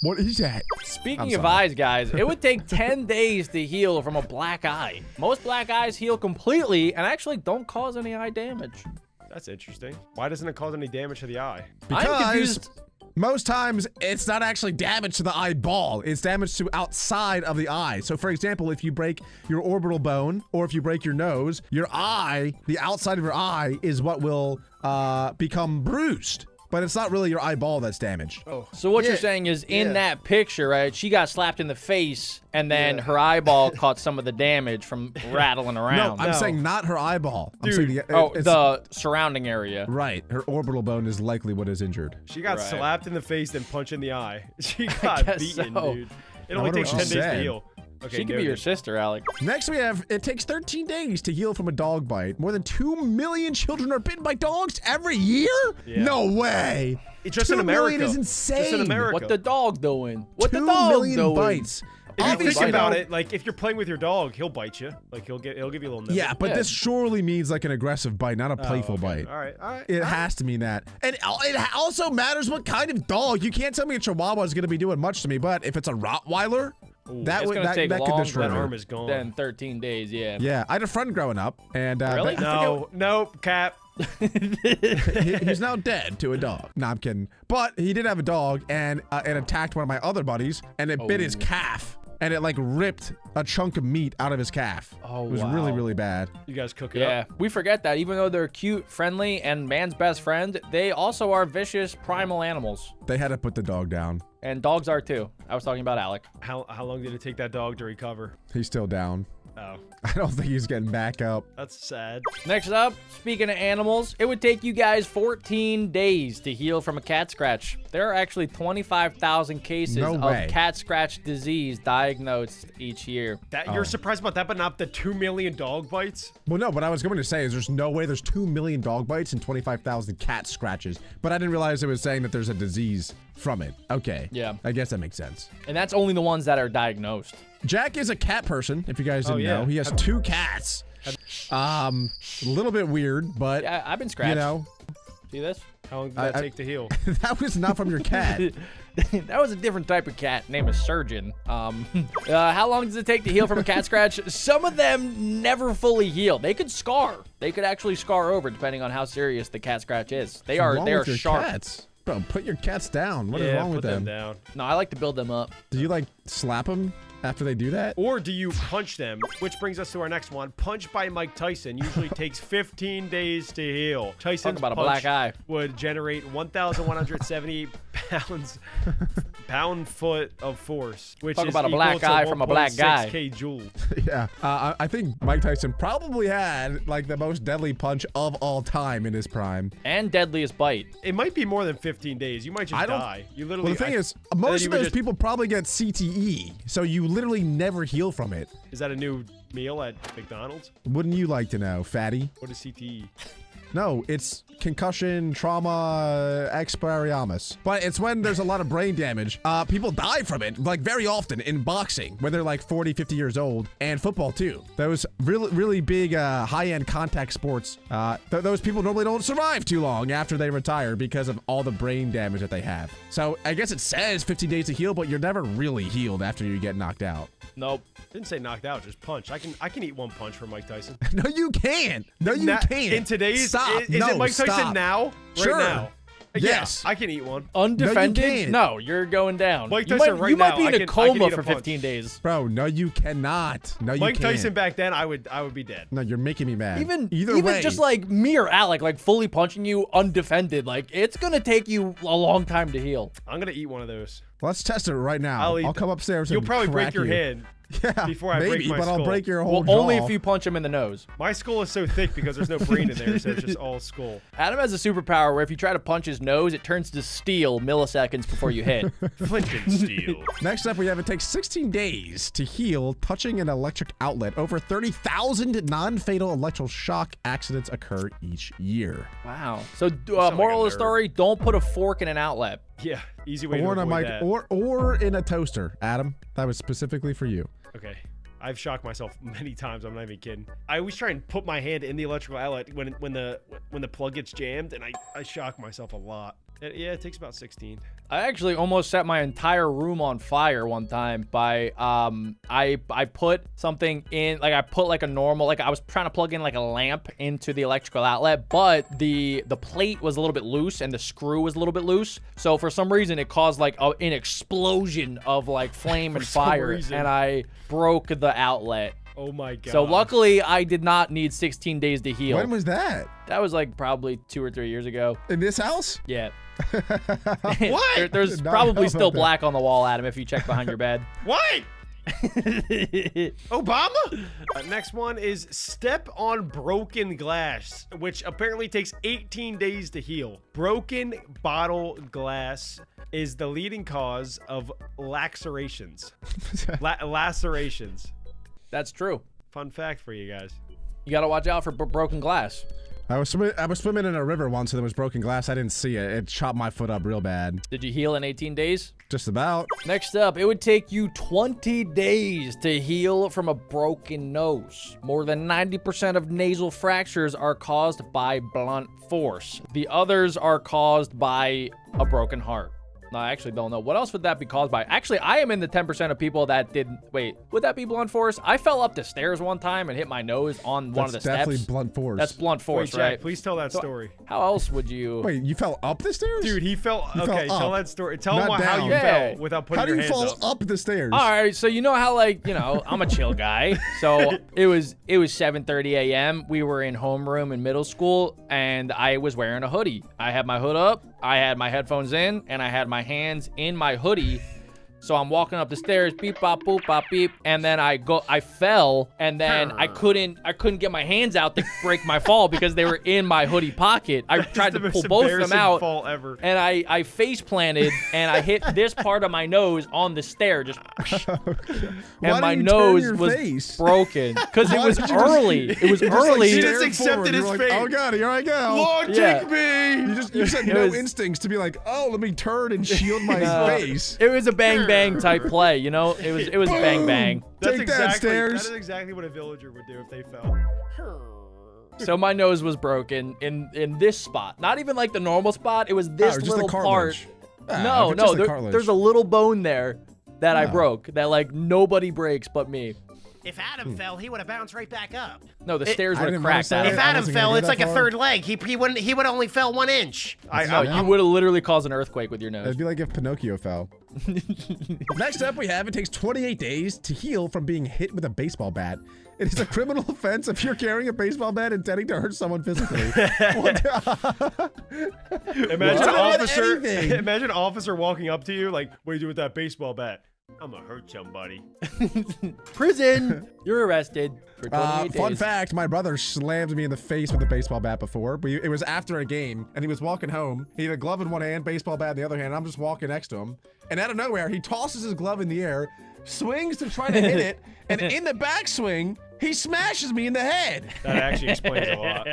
What is that? Speaking I'm of sorry. eyes, guys, it would take 10 days to heal from a black eye. Most black eyes heal completely and actually don't cause any eye damage. That's interesting. Why doesn't it cause any damage to the eye? I'm confused. Most times, it's not actually damage to the eyeball. It's damage to outside of the eye. So, for example, if you break your orbital bone or if you break your nose, your eye, the outside of your eye, is what will become bruised. But it's not really your eyeball that's damaged. So what you're saying is in that picture, right, she got slapped in the face and then her eyeball caught some of the damage from rattling No, around. I'm saying not her eyeball. I'm saying it's- the surrounding area. Right, her orbital bone is likely what is injured. She got Right. slapped in the face, then punched in the eye. She got guess beaten, so. dude. It I only wonder takes what 10 she days to said. heal. Okay, She could be your noted. sister, Alec. Next we have, it takes 13 days to heal from a dog bite. More than 2 million children are bitten by dogs every year? Yeah. No way. It's just 2 in America. million is insane. Just in America. What the dog doing? What 2 the dog million doing? bites. If you Obviously, think about though- it, like if you're playing with your dog, he'll bite you. Like he'll give you a little nibble. Yeah, but Yeah. this surely means like an aggressive bite, not a playful bite. All right. It has to mean that. And it also matters what kind of dog. You can't tell me a Chihuahua is going to be doing much to me, but if it's a Rottweiler, that It's would gonna that, take that could longer destroy That me. arm is gone. Then 13 days, yeah. Yeah, I had a friend growing up, and Really? but I forget- No, Cap. he's now dead to a dog. No, I'm kidding. But he did have a dog, and it attacked one of my other buddies, and it bit his calf, and it like ripped a chunk of meat out of his calf. Oh, it was wow. really, really bad. You guys cook it Yeah, up. we forget that even though they're cute, friendly, and man's best friend, they also are vicious primal animals. They had to put the dog down. And dogs are too. I was talking about Alec. How long did it take that dog to recover? He's still down. Oh, I don't think he's getting back up. that's sad. Next up, speaking of animals, it would take you guys 14 days to heal from a cat scratch. There are actually 25,000 cases No of way. cat scratch disease diagnosed each year. You're surprised about that, but not the 2 million dog bites? Well, no, what I was going to say is there's no way there's 2 million dog bites and 25,000 cat scratches. But I didn't realize it was saying that there's a disease from it. Okay. Yeah. I guess that makes sense. And that's only the ones that are diagnosed. Jack is a cat person, if you guys didn't yeah. know. He has 2 cats. A little bit weird, but, Yeah, I've been scratched. you know, See this? How long did that I- take to heal? that was not from your cat. That was a different type of cat named a surgeon. How long does it take to heal from a cat scratch? Some of them never fully heal. They could scar. They could actually scar over depending on how serious the cat scratch is. They are What's they wrong are with your sharp. cats? Bro, put your cats down. What is yeah, wrong put with them? down. No, I like to build them up. Do you like slap them after they do that? Or do you punch them? Which brings us to our next one. Punch by Mike Tyson usually takes 15 days to heal. Tyson's about a punch black eye. would generate 1,170 pound-foot of force, which Talk is about a equal black to eye from a black guy. 1.6K joule. Yeah. I think Mike Tyson probably had like the most deadly punch of all time in his prime. And deadliest bite. It might be more than 15 days. You might just I don't- die. You literally. Well, the thing is, then most you of would those just- people probably get CTE, so you literally never heal from it. Is that a new meal at McDonald's? Wouldn't you like to know, fatty? What is CTE? No, it's concussion trauma experiamus. But it's when there's a lot of brain damage. People die from it, like very often in boxing, when they're like 40, 50 years old, and football too. Those really, really big high-end contact sports, those people normally don't survive too long after they retire because of all the brain damage that they have. So I guess it says 15 days to heal, but you're never really healed after you get knocked out. Nope. Didn't say knocked out, just punch. I can eat one punch from Mike Tyson. No, you can't. No, you can't. In today's, Stop. is No, it Mike Tyson stop. now? Sure. Right now. Yes. Yeah, I can eat one. Undefended? can't. No, you're going down. Mike you Tyson might, right you might now, be in I a can coma eat a for punch. 15 days. Bro, no, you cannot. No, you Mike can't. Tyson back then, I would be dead. No, you're making me mad. Either Even way, just like me or Alec, like fully punching you undefended, like it's gonna take you a long time to heal. I'm gonna eat one of those. let's test it right now. I'll eat I'll come upstairs. You'll and probably break crack your you. hand Yeah, before I maybe, break my but skull. I'll break your whole Well, only jaw. if you punch him in the nose. My skull is so thick because there's no brain in there, so it's just all skull. Adam has a superpower where if you try to punch his nose, it turns to steel milliseconds before you hit. Flint and steel. Next up, we have it takes 16 days to heal touching an electric outlet. Over 30,000 non-fatal electrical shock accidents occur each year. Wow. So, like moral a of the nerd. story: don't put a fork in an outlet. Yeah, easy way Or to in a avoid mic, that. or in a toaster, Adam. That was specifically for you. Okay. I've shocked myself many times. I'm not even kidding. I always try and put my hand in the electrical outlet when the plug gets jammed, and I shock myself a lot. Yeah, it takes about 16. I actually almost set my entire room on fire one time by I put something in, like I put like a normal, like I was trying to plug in like a lamp into the electrical outlet, but the plate was a little bit loose and the screw was a little bit loose. So for some reason it caused like an explosion of like flame and fire, and I broke the outlet. Oh my god. So luckily I did not need 16 days to heal. When was that? That was like probably 2 or 3 years ago. In this house? Yeah. What? There's Did not probably know still about that. black on the wall, Adam, if you check behind your bed. What? Obama? Next one is step on broken glass, which apparently takes 18 days to heal. Broken bottle glass is the leading cause of lacerations. Lacerations. That's true. Fun fact for you guys. You gotta watch out for broken glass. I was swimming in a river once and there was broken glass. I didn't see it. It chopped my foot up real bad. Did you heal in 18 days? Just about. Next up, it would take you 20 days to heal from a broken nose. More than 90% of nasal fractures are caused by blunt force. The others are caused by a broken heart. No, I actually don't know. What else would that be caused by? Actually, I am in the 10% of people that didn't. Wait, would that be blunt force? I fell up the stairs one time and hit my nose on one of the That's definitely steps. blunt force. That's blunt Wait, force, Jack, right? please tell that story. How else would you? Wait, you fell up the stairs? Dude, he fell. You Okay, fell tell up. that story. Tell Not him how down. you Yeah. fell without putting How do your you hands fall up the stairs? All right, so you know how, like, you know, I'm a chill guy. So it was 7:30 a.m. We were in homeroom in middle school, and I was wearing a hoodie. I had my hood up, I had my headphones in, and I had my hands in my hoodie. So I'm walking up the stairs, beep, bop, boop, bop, beep, and then I fell, and then I couldn't get my hands out to break my fall because they were in my hoodie pocket. I tried to pull both of them out, Fall ever. and I face planted, and I hit this part of my nose on the stair, just, Why and my didn't you turn nose your was face? broken because it Why was did you just- early. It was You just, like, early. He stared just accepted forward. his You were fate. like, oh god, here I go. Lord, Yeah. take me. You said It no was- instincts to be like, oh, let me turn and shield my face. It was a bang bang type play, you know. It was bang bang. That's Take that, exactly, stairs. That is exactly what a villager would do if they fell. So my nose was broken in this spot. Not even like the normal spot. It was this just the little part. cartilage. No, if it's just the no. cartilage. There's a little bone there that I Oh. broke that like nobody breaks but me. If Adam fell, he would have bounced right back up. No, the stairs I would have didn't cracked wanna out. say If I Adam wasn't gonna fell, go it's that like a far. third leg. He would only fell 1 inch. No, you would have literally caused an earthquake with your nose. It'd be like if Pinocchio fell. Next up, we have it takes 28 days to heal from being hit with a baseball bat. It is a criminal offense if you're carrying a baseball bat intending to hurt someone physically. Imagine What? an officer. Anything. Imagine an officer walking up to you like, "What do you do with that baseball bat?" I'm gonna hurt somebody. Prison. You're arrested for 28 Fun days. fact, my brother slammed me in the face with a baseball bat before. It was after a game, and he was walking home. He had a glove in one hand, baseball bat in the other hand, and I'm just walking next to him. And out of nowhere, he tosses his glove in the air, swings to try to hit it, and in the backswing, he smashes me in the head. That actually explains a lot.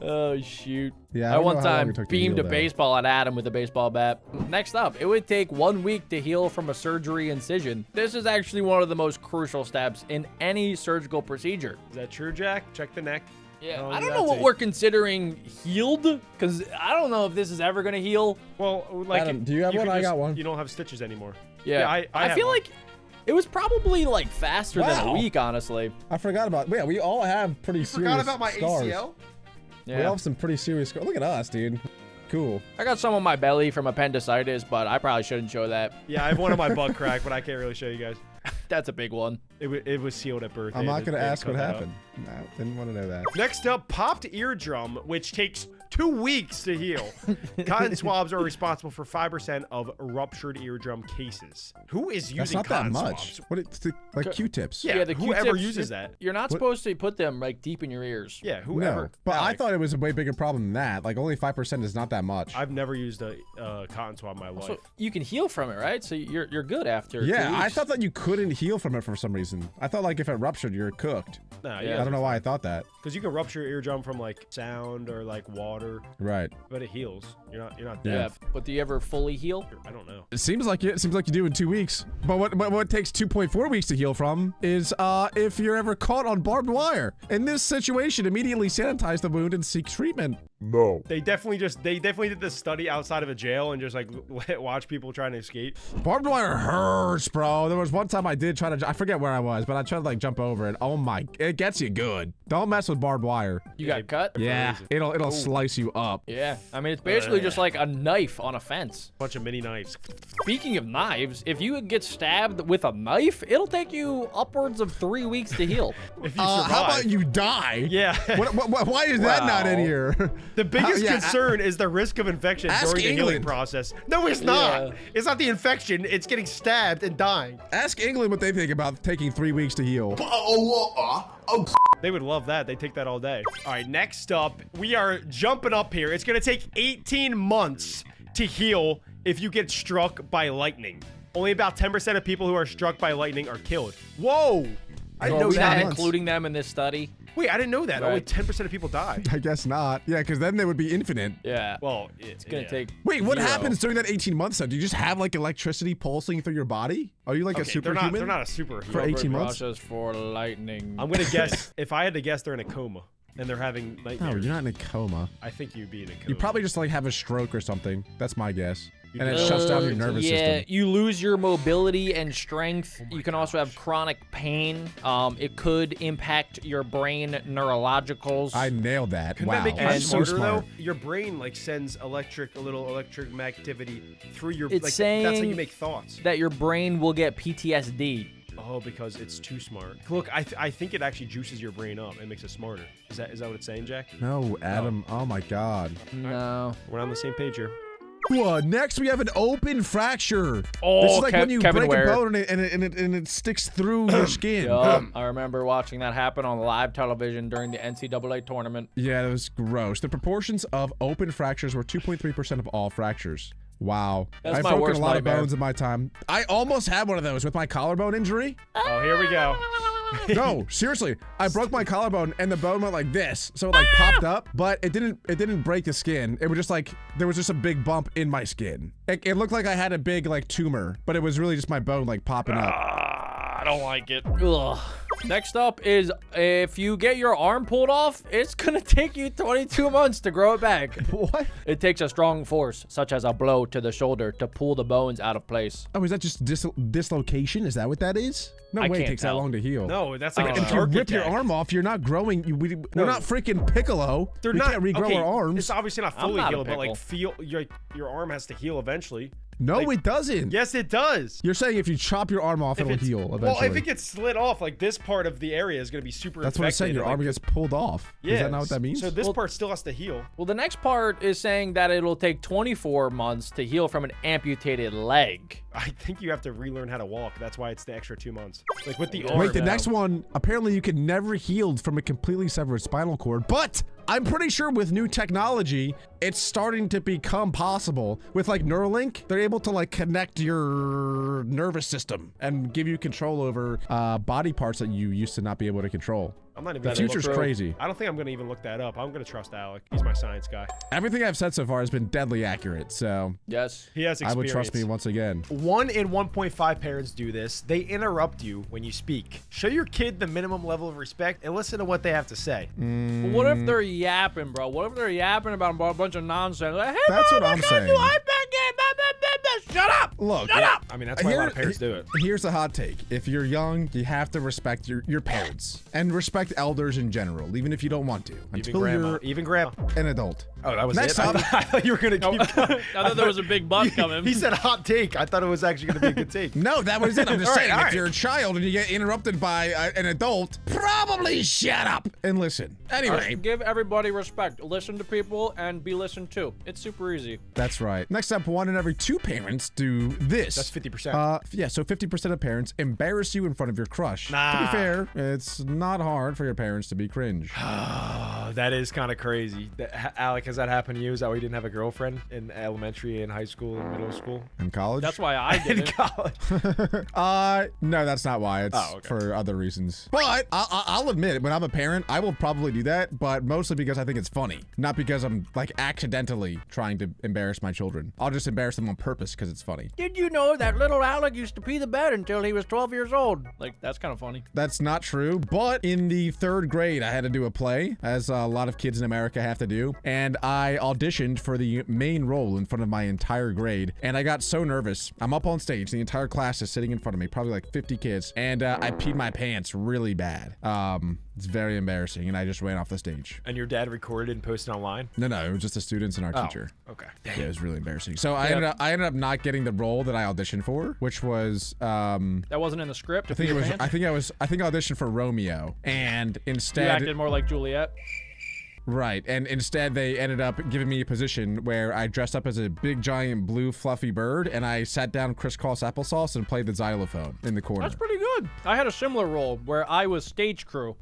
Oh shoot. Yeah, I I don't one know how long time it took to beamed heal, a though. baseball at Adam with a baseball bat. Next up, it would take 1 week to heal from a surgery incision. This is actually one of the most crucial steps in any surgical procedure. Is that true, Jack? Check the neck. Yeah, How long I did don't that know what take? we're considering healed, because I don't know if this is ever gonna heal. Well, like, Adam, do you have one? could I got one. You don't have stitches anymore. Yeah, I have feel one. like it was probably like faster than a Wow. week, honestly. I forgot about. Yeah, we all have pretty serious Forgot about my scars. ACL. We Yeah, all have some pretty serious scars. Look at us, dude. Cool. I got some on my belly from appendicitis, but I probably shouldn't show that. Yeah, I have one on my butt crack, but I can't really show you guys. That's a big one. It was sealed at birth. I'm They not had gonna they had ask cut what that out. happened. No, didn't want to know that. Next up, popped eardrum, which takes 2 weeks to heal. Cotton swabs are responsible for 5% of ruptured eardrum cases. Who is That's using not that cotton much. swabs? What? It's like Q-tips. Yeah, the whoever Q-tips, uses that. You're not supposed to put them like deep in your ears. Yeah, whoever. No, but I Alex, thought it was a way bigger problem than that. Like only 5% is not that much. I've never used a cotton swab in my life. So you can heal from it, right? So you're good after. 2 Yeah, I weeks. thought that you couldn't heal from it for some reason. I thought like if it ruptured, you're cooked. Nah, Yeah. I don't know why I thought that. Because you can rupture your eardrum from like sound or like water, Right. but it heals. You're not Yeah, dead. but do you ever fully heal? I don't know. It seems like it seems like you do in 2 weeks. But what takes 2.4 weeks to heal from is if you're ever caught on barbed wire. In this situation, immediately sanitize the wound and seek treatment. No. They definitely did this study outside of a jail and just like watch people trying to escape. Barbed wire hurts, bro. There was one time I did try to, I forget where I was, but I tried to like jump over it. Oh my, it gets you good. Don't mess with barbed wire. You got cut? Yeah, it'll slice you up. Yeah. I mean, it's basically just like a knife on a fence. Bunch of mini knives. Speaking of knives, if you get stabbed with a knife, it'll take you upwards of 3 weeks to heal. If you survive. How about you die? Yeah. Why is that not in here? The biggest yeah, concern is the risk of infection ask during the healing England. process. No, it's not. Yeah. It's not the infection. It's getting stabbed and dying. Ask England what they think about taking 3 weeks to heal. They would love that. They take that all day. All right, next up, we are jumping up here. It's going to take 18 months to heal if you get struck by lightning. Only about 10% of people who are struck by lightning are killed. Whoa. I didn't know Was that. that including them in this study? Wait, I didn't know that. Right. Only 10% of people die. I guess not. Yeah, because then they would be infinite. Yeah. Well, It's gonna take. Wait, what 0. happens during that 18 months though? Do you just have like electricity pulsing through your body? Are you like a Okay, superhuman? they're not a superhero. For 18 months? Process for lightning. I'm going to guess. If I had to guess, they're in a coma. And they're having No, nightmares. you're not in a coma. I think you'd be in a coma. You probably just like have a stroke or something. That's my guess. You And it do. shuts down your nervous yeah, system. you lose your mobility and strength. You can also have chronic pain. It could impact your brain neurologicals. I nailed that. Couldn't wow. that make you I'm so smarter smart. though? Your brain like sends a little electric activity through your It's like saying that's how you make thoughts. that your brain will get PTSD. Oh, because it's too smart. Look, I think it actually juices your brain up and makes it smarter. Is that what it's saying, Jack? No, Adam. Oh my God. No. We're on the same page here. Next we have an open fracture. Oh, this is like when you Kevin break Ware. a bone and it sticks through your skin. Yup, I remember watching that happen on live television during the NCAA tournament. Yeah, it was gross. The proportions of open fractures were 2.3% of all fractures. Wow. That's I've my broken worst a lot nightmare. of bones in my time. I almost had one of those with my collarbone injury. Oh, here we go. No, seriously. I broke my collarbone and the bone went like this. So it like popped up, but it didn't break the skin. It was just like there was just a big bump in my skin. It looked like I had a big like tumor, but it was really just my bone like popping up. I don't like it. Ugh. Next up is if you get your arm pulled off, it's gonna take you 22 months to grow it back. What? It takes a strong force, such as a blow to the shoulder, to pull the bones out of place. Oh, is that just dislocation? Is that what that is? No I way it can't takes that tell. long to heal. No, that's like don't a know. If you rip your architect. arm off, you're not growing. We're not freaking Piccolo. They're we not can't regrow okay, our arms. It's obviously not I'm fully not a healed, but like pickle. your arm has to heal eventually. No, like- it doesn't. Yes, it does. You're saying if you chop your arm off, it'll it's- heal eventually. Well, if it gets slit off, like this part of the area is going to be super That's what I'm saying. infected Your and, arm like, gets pulled off. yeah, Is that not what that means? So this part still has to heal. Well, the next part is saying that it'll take 24 months to heal from an amputated leg. I think you have to relearn how to walk. That's why it's the extra 2 months. Like with the arm. Wait, the now. next one, apparently you can never heal from a completely severed spinal cord, but I'm pretty sure with new technology, it's starting to become possible. With like Neuralink, they're able to like connect your nervous system and give you control over body parts that you used to not be able to control. I'm not even The gonna future's look- crazy. I don't think I'm going to even look that up. I'm going to trust Alec. He's my science guy. Everything I've said so far has been deadly accurate, so Yes. He has I experience. would trust me once again. 1 in 1.5 parents do this. They interrupt you when you speak. Show your kid the minimum level of respect and listen to what they have to say. But what if they're yapping, bro? What if they're yapping about a bunch of nonsense? Like, hey, That's Mom, what I I'm got saying. new iPad game. Blah, blah, blah, blah. Shut up. Look, I mean, that's why a lot of parents do it. Here's a hot take. If you're young, you have to respect your parents and respect elders in general, even if you don't want to, Even until grandma. you're Even grandma. an adult. Oh, that was Next it? up- I thought you were going to keep going. I thought there was a big butt coming. He said hot take. I thought it was actually going to be a good take. No, that was it. I'm just All right, saying, all if right. you're a child and you get interrupted by an adult, probably shut up and listen. Anyway, Give everybody respect. Listen to people and be listened to. It's super easy. that's right. Next up, 1 in every 2 parents do this. That's 50%. Yeah, so 50% of parents embarrass you in front of your crush. To Nah. be fair, it's not hard for your parents to be cringe. Oh, that is kind of crazy. Alec, has that happened to you? Is that why you didn't have a girlfriend in elementary and high school and middle school? In college? That's why I In did it. college. No, that's not why. It's Oh, okay. for other reasons. But I'll admit it. When I'm a parent, I will probably do that, but mostly because I think it's funny, not because I'm like accidentally trying to embarrass my children. I'll just embarrass them on purpose because it's funny. Did you know that little Alec used to pee the bed until he was 12 years old? Like, that's kind of funny. That's not true. But in the 3rd grade, I had to do a play as a lot of kids in America have to do. And I auditioned for the main role in front of my entire grade. And I got so nervous. I'm up on stage. The entire class is sitting in front of me, probably like 50 kids. And I peed my pants really bad. It's very embarrassing. And I just ran off the stage. And your dad recorded and posted online? No, it was just the students and our teacher. Okay. Yeah, it was really embarrassing. So I ended up not getting the role that I auditioned for, which was That wasn't in the script. I think I auditioned for Romeo, and You instead acted more like Juliet. right, and instead they ended up giving me a position where I dressed up as a big giant blue fluffy bird, and I sat down crisscross applesauce and played the xylophone in the corner. That's pretty good. I had a similar role where I was stage crew.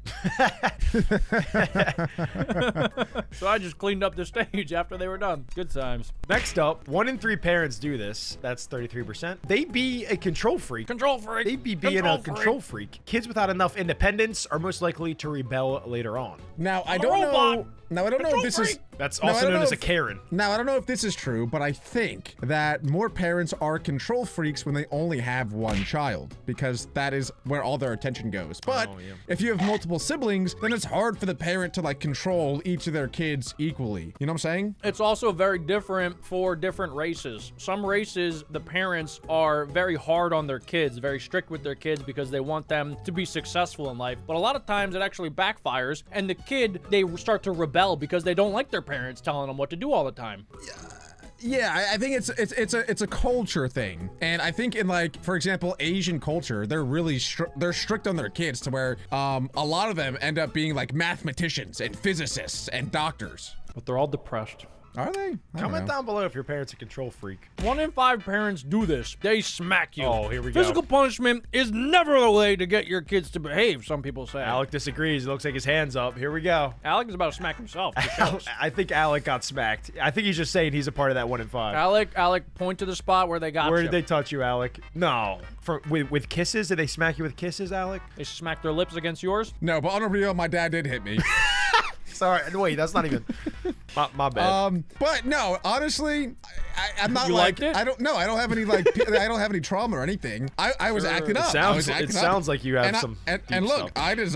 So I just cleaned up the stage after they were done. Good times. Next up, 1 in 3 parents do this. That's 33%. They be a control freak. Control freak. They be being a control freak. Kids without enough independence are most likely to rebel later on. Now I I'm a don't robot. know. Now I don't know if this is. That's No, I also don't known know as a if- Karen. Now, I don't know if this is true, but I think that more parents are control freaks when they only have one child, because that is where all their attention goes. But if you have multiple siblings, then it's hard for the parent to like control each of their kids equally. You know what I'm saying? It's also very different for different races. Some races, the parents are very hard on their kids, very strict with their kids because they want them to be successful in life. But a lot of times it actually backfires, and the kid, they start to rebel because they don't like their parents telling them what to do all the time. Yeah, I think it's a culture thing, and I think in like, for example, Asian culture, they're really they're strict on their kids to where a lot of them end up being like mathematicians and physicists and doctors. But they're all depressed. Are they? I don't Comment know. down below if your parents are a control freak. 1 in 5 parents do this. They smack you. Oh, here we go. Physical punishment is never the way to get your kids to behave, some people say. Alec disagrees. It looks like his hand's up. Here we go. Alec is about to smack himself. It shows. I think Alec got smacked. I think he's just saying he's a part of that 1 in 5. Alec, point to the spot where they got Where you. did they touch you, Alec? No. With kisses? Did they smack you with kisses, Alec? They smacked their lips against yours? No, but on a real, my dad did hit me. Sorry. Wait, that's not even... my bad. But no, honestly, I'm not You like, liked it? I don't have any like, I don't have any trauma or anything. I was acting up. I was acting It up. sounds like you have and some and deep look, stuff.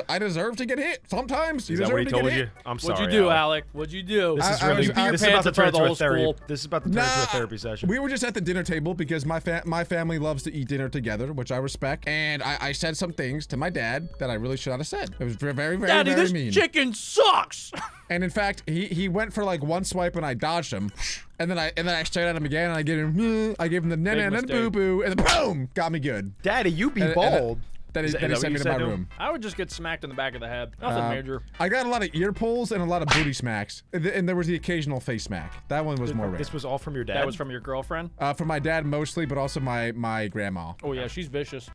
I deserve to get hit sometimes. You Is that deserve what he to told get you? hit. I'm sorry, What'd you do, Alec. Alec? What'd you do? This is I really... was- I- This is about to turn the into a whole therapy... school. This is about to turn into a therapy session. We were just at the dinner table because my family loves to eat dinner together, which I respect. And I said some things to my dad that I really should not have said. It was very, very, Daddy, very this mean. chicken sucks! And in fact, he went for like one swipe and I dodged him. And then I stared at him again and I gave him the na na mistake. boo boo and then boom, got me good. Daddy, you be And- bald. Then he Is that sent what me you to my said to him? room. I would just get smacked in the back of the head. Nothing major. I got a lot of ear pulls and a lot of booty smacks. And there was the occasional face smack. That one was more rare. This was all from your dad? That was from your girlfriend? From my dad mostly, but also my grandma. Oh, yeah, she's vicious.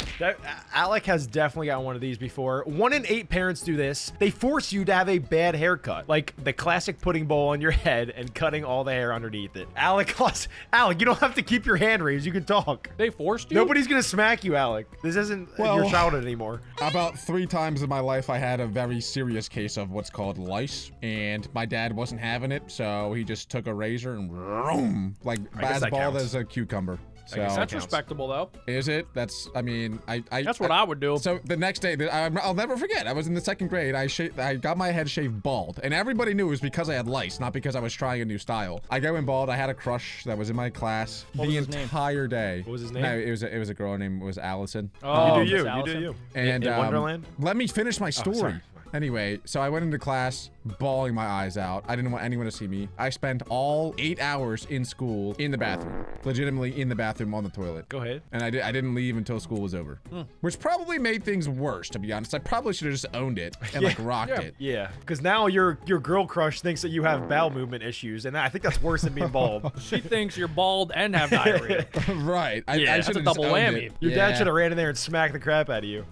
Alec has definitely got one of these before. 1 in 8 parents do this. They force you to have a bad haircut, like the classic pudding bowl on your head and cutting all the hair underneath it. Alec, you don't have to keep your hand raised. You can talk. They forced you? Nobody's gonna smack you, Alec. This isn't your Well- childhood anymore. About 3 times in my life, I had a very serious case of what's called lice, and my dad wasn't having it, so he just took a razor and vroom, like guess that baseballed counts. as a cucumber. So guess That's counts. respectable, though. is it? That's I mean I That's what I would do. So the next day, I'll never forget. I was in the 2nd grade. I got my head shaved bald, and everybody knew it was because I had lice, not because I was trying a new style. I go in bald. I had a crush that was in my class What the was his name? entire day. What was his name? No, it was a girl named Allison. Oh, You do Miss you. Allison. You do you. And in Wonderland? let me finish my story. sorry. Anyway, so I went into class bawling my eyes out. I didn't want anyone to see me. I spent all 8 hours in school in the bathroom, legitimately in the bathroom on the toilet. Go ahead. And I didn't leave until school was over, which probably made things worse, to be honest. I probably should have just owned it and like rocked it. Yeah, because now your girl crush thinks that you have bowel movement issues, and I think that's worse than being bald. She thinks you're bald and have diarrhea. Right. I Yeah, I that's should a have double just owned whammy. it. Your dad Yeah. should have ran in there and smacked the crap out of you.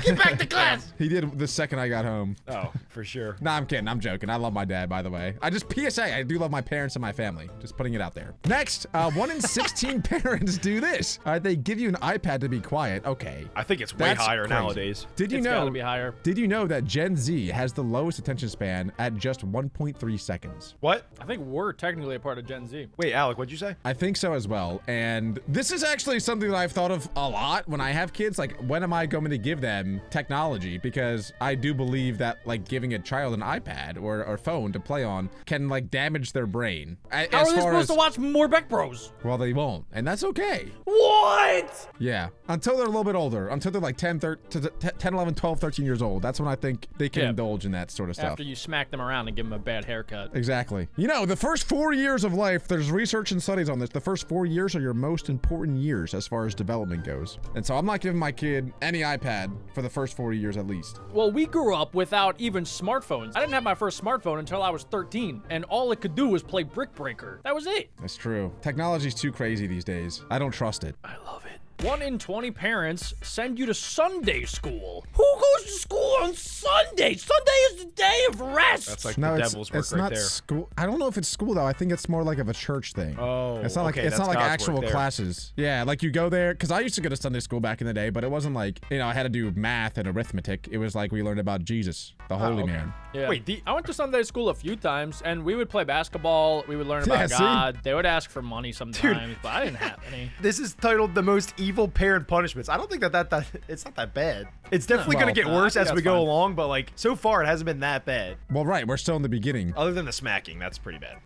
Get back to class. He did the second I got home. Oh, for sure. Nah, I'm kidding. I'm joking. I love my dad, by the way. PSA, I do love my parents and my family. Just putting it out there. Next, 1 in 16 parents do this. They give you an iPad to be quiet. Okay. I think it's way That's higher crazy. nowadays. Did you It's know? gotta be higher. Did you know that Gen Z has the lowest attention span at just 1.3 seconds? What? I think we're technically a part of Gen Z. Wait, Alec, what'd you say? I think so as well. And this is actually something that I've thought of a lot when I have kids. Like, when am I going to give give them technology because I do believe that like giving a child an iPad or phone to play on can like damage their brain. How are they supposed to watch more Beck Bros? Well, they won't, and that's okay. What? Yeah, until they're a little bit older, until they're like 10, 11, 12, 13 years old. That's when I think they can indulge in that sort of stuff. After you smack them around and give them a bad haircut. Exactly. You know, the first 4 years of life, there's research and studies on this. The first 4 years are your most important years as far as development goes. And so I'm not giving my kid any iPad for the first 4 years at least. Well, we grew up without even smartphones. I didn't have my first smartphone until I was 13, and all it could do was play Brick Breaker. That was it. That's true. Technology's too crazy these days. I don't trust it. I love it. 1 in 20 parents send you to Sunday school. Who goes to school on Sunday? Sunday is the day of rest. That's like No, the it's devil's work right not there. school. I don't know if it's school though. I think it's more like of a church thing. Oh, it's not like okay, it's not that's like God's actual work there. classes. Yeah, like you go there because I used to go to Sunday school back in the day, but it wasn't like I had to do math and arithmetic. It was like we learned about Jesus, the Holy okay. Man. Yeah. Wait, I went to Sunday school a few times, and we would play basketball. We would learn about see? God. They would ask for money sometimes, but I didn't have any. This is titled the most evil parent punishments. I don't think that it's not that bad. It's definitely Well, gonna get I worse think as we that's go fine. along, but like so far it hasn't been that bad. Well, right, we're still in the beginning. Other than the smacking, that's pretty bad.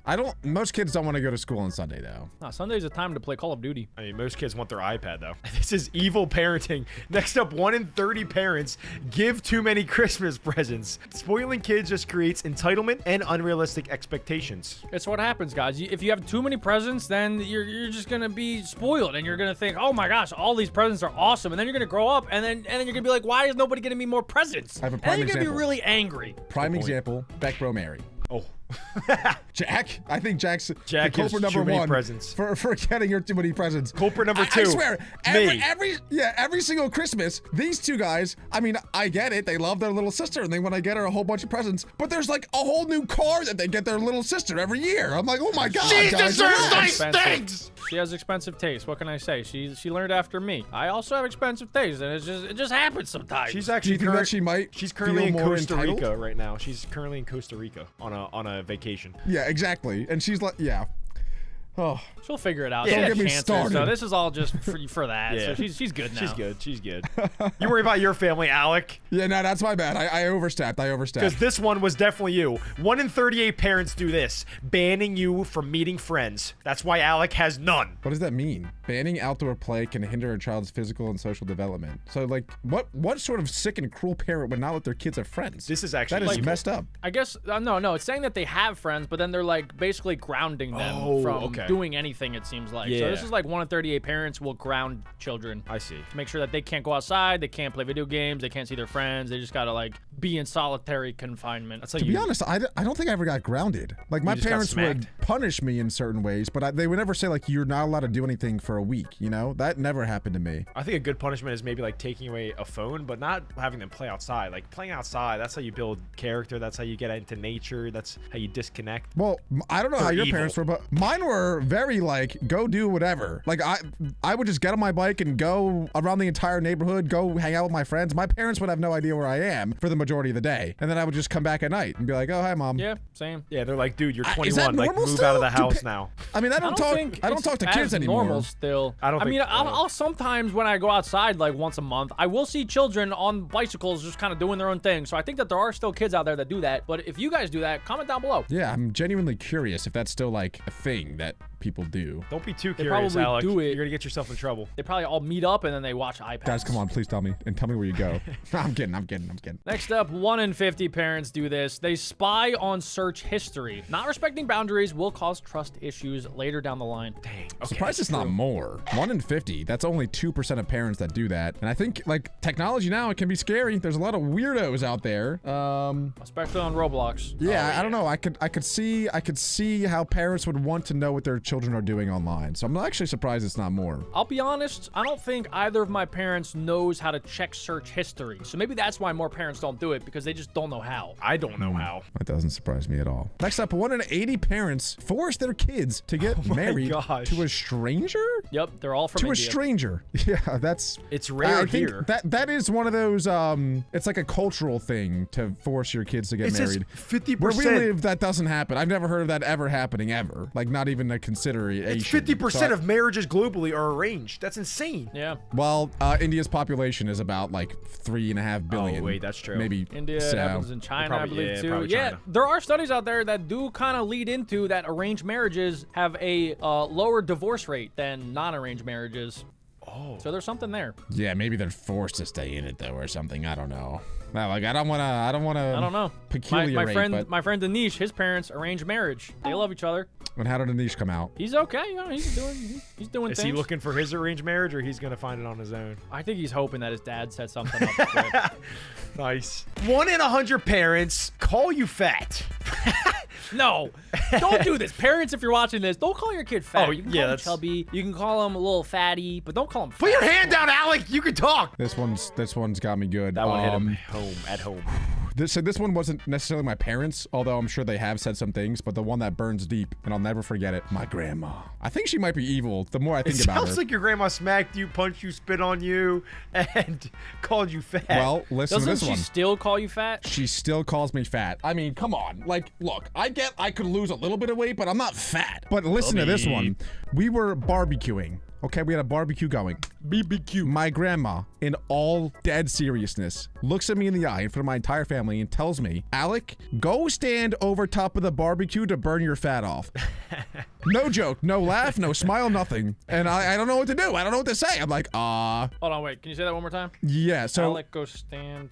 Most kids don't want to go to school on Sunday though. No, Sunday's a time to play Call of Duty. I mean, most kids want their iPad though. This is evil parenting. Next up, 1 in 30 parents give too many Christmas presents. Spoiling kids just creates entitlement and unrealistic expectations. It's what happens, guys. If you have too many presents, then you're just gonna be spoiled, and you're gonna think, oh my gosh, all these presents are awesome, and then you're gonna grow up, and then you're gonna be like, why is nobody getting me more presents? I have a and prime then you're gonna example. be really angry. Prime example, Beck Bro Mary. Oh, Jack? I think Jack's Jack the gives culprit too number many 1 presents. for getting her too many presents. Culprit number I 2. swear, Me. every single Christmas, these two guys, I mean, I get it. They love their little sister and they want to get her a whole bunch of presents, but there's like a whole new car that they get their little sister every year. I'm like, oh my God. She guys, deserves relax. nice Expensive. things. She has expensive taste. What can I say? She learned after me. I also have expensive taste, and it just happens sometimes. She's Do actually you think that she might She's currently feel in more Costa entitled? Rica right now. She's currently in Costa Rica on a vacation. Yeah, exactly. And she's like, yeah. Oh, She'll figure it out. Yeah. She Don't has get me chances, started. So this is all just for that. Yeah. So she's good now. She's good. She's good. You worry about your family, Alec. yeah, no, that's my bad. I overstepped. Because this one was definitely you. 1 in 38 parents do this, banning you from meeting friends. That's why Alec has none. What does that mean? Banning outdoor play can hinder a child's physical and social development. So, like, what sort of sick and cruel parent would not let their kids have friends? This is actually that is evil. messed up. I guess no. It's saying that they have friends, but then they're like basically grounding them Oh, from okay. doing anything. It seems like. So Yeah. this is like 1 in 38 parents will ground children. I see. To make sure that they can't go outside, they can't play video games, they can't see their friends. They just gotta like be in solitary confinement. That's how To you. be honest, I don't think I ever got grounded. Like, my just got parents would smacked. punish me in certain ways, but they would never say, like, you're not allowed to do anything for a week, you know? That never happened to me. I think a good punishment is maybe like taking away a phone, but not having them play outside. Like playing outside, that's how you build character. That's how you get into nature. That's how you disconnect. Well, I don't know how They're your evil. parents were, but mine were very, like, go do whatever. Like, I would just get on my bike and go around the entire neighborhood, go hang out with my friends. My parents would have no idea where I am for the majority of the day. And then I would just come back at night and be like, oh, hi, Mom. Yeah, same. Yeah, they're like, dude, you're Is that 21. Like, normal move out of the still? house now. I mean, I don't talk it's to as kids anymore. Normal still. I don't I mean, think- I'll sometimes when I go outside like once a month, I will see children on bicycles just kind of doing their own thing. So I think that there are still kids out there that do that. But if you guys do that, comment down below. Yeah, I'm genuinely curious if that's still, like, a thing that people do. Don't be too They curious, probably Alec. do it. You're gonna get yourself in trouble. They probably all meet up and then they watch iPads. Guys, come on, please tell me. And tell me where you go. I'm kidding. Next up, 1 in 50 parents do this. They spy on search history. Not respecting boundaries will cause trust issues later down the line. Dang. Surprised it's not more. 1 in 50. That's only 2% of parents that do that. And I think, like, technology now, it can be scary. There's a lot of weirdos out there. Especially on Roblox. Yeah, I don't know. I could see how parents would want to know what their children are doing online. So I'm actually surprised it's not more. I'll be honest, I don't think either of my parents knows how to check search history. So maybe that's why more parents don't do it, because they just don't know how. I don't know how. That doesn't surprise me at all. Next up, 1 in 80 parents force their kids to get married gosh. to a stranger? Yep, they're all from To a India. stranger. Yeah, that's... It's rare I think here. that is one of those, it's like a cultural thing to force your kids to get It says married. 50%. Where we live, that doesn't happen. I've never heard of that ever happening, ever. Like, not even consideration. It's 50% of marriages globally are arranged. That's insane. Yeah. Well, India's population is about like 3.5 billion. Oh, wait, that's true. Maybe. India so. happens in China, I Probably- believe, yeah, too. probably Yeah, China. there are studies out there that do kind of lead into that arranged marriages have a lower divorce rate than non-arranged marriages. Oh. So there's something there. Yeah, maybe they're forced to stay in it though, or something. I don't know. Well, like I don't want to. I don't know. Peculiarate. But My friend Anish, his parents arranged marriage. They love each other. and how did Anish come out? He's okay. You know, he's doing Is things. he looking for his arranged marriage, or he's gonna find it on his own? I think he's hoping that his dad set something up. quick. Nice. 1 in 100 parents call you fat. No, don't do this. Parents, if you're watching this, don't call your kid fat. Oh, You can yeah, call him that's- chubby. You can call him a little fatty, but don't call him fat. Put your hand down, Alec. You can talk. This one's got me good. That one hit him at home. This one wasn't necessarily my parents, although I'm sure they have said some things, but the one that burns deep, and I'll never forget it. My grandma. I think she might be evil. The more I It think about her. sounds like your grandma smacked you, punched you, spit on you, and called you fat. Well, listen to Doesn't this she one. still call you fat? She still calls me fat. I mean, come on. Like, look, I get I could lose a little bit of weight, but I'm not fat. But listen to this one. We were barbecuing. Okay, we had a barbecue going. BBQ. My grandma, in all dead seriousness, looks at me in the eye in front of my entire family and tells me, Alec, go stand over top of the barbecue to burn your fat off. No joke, no laugh, no smile, nothing. And I don't know what to do. I don't know what to say. I'm like, Hold on, wait. Can you say that one more time? yeah. So Alec, go stand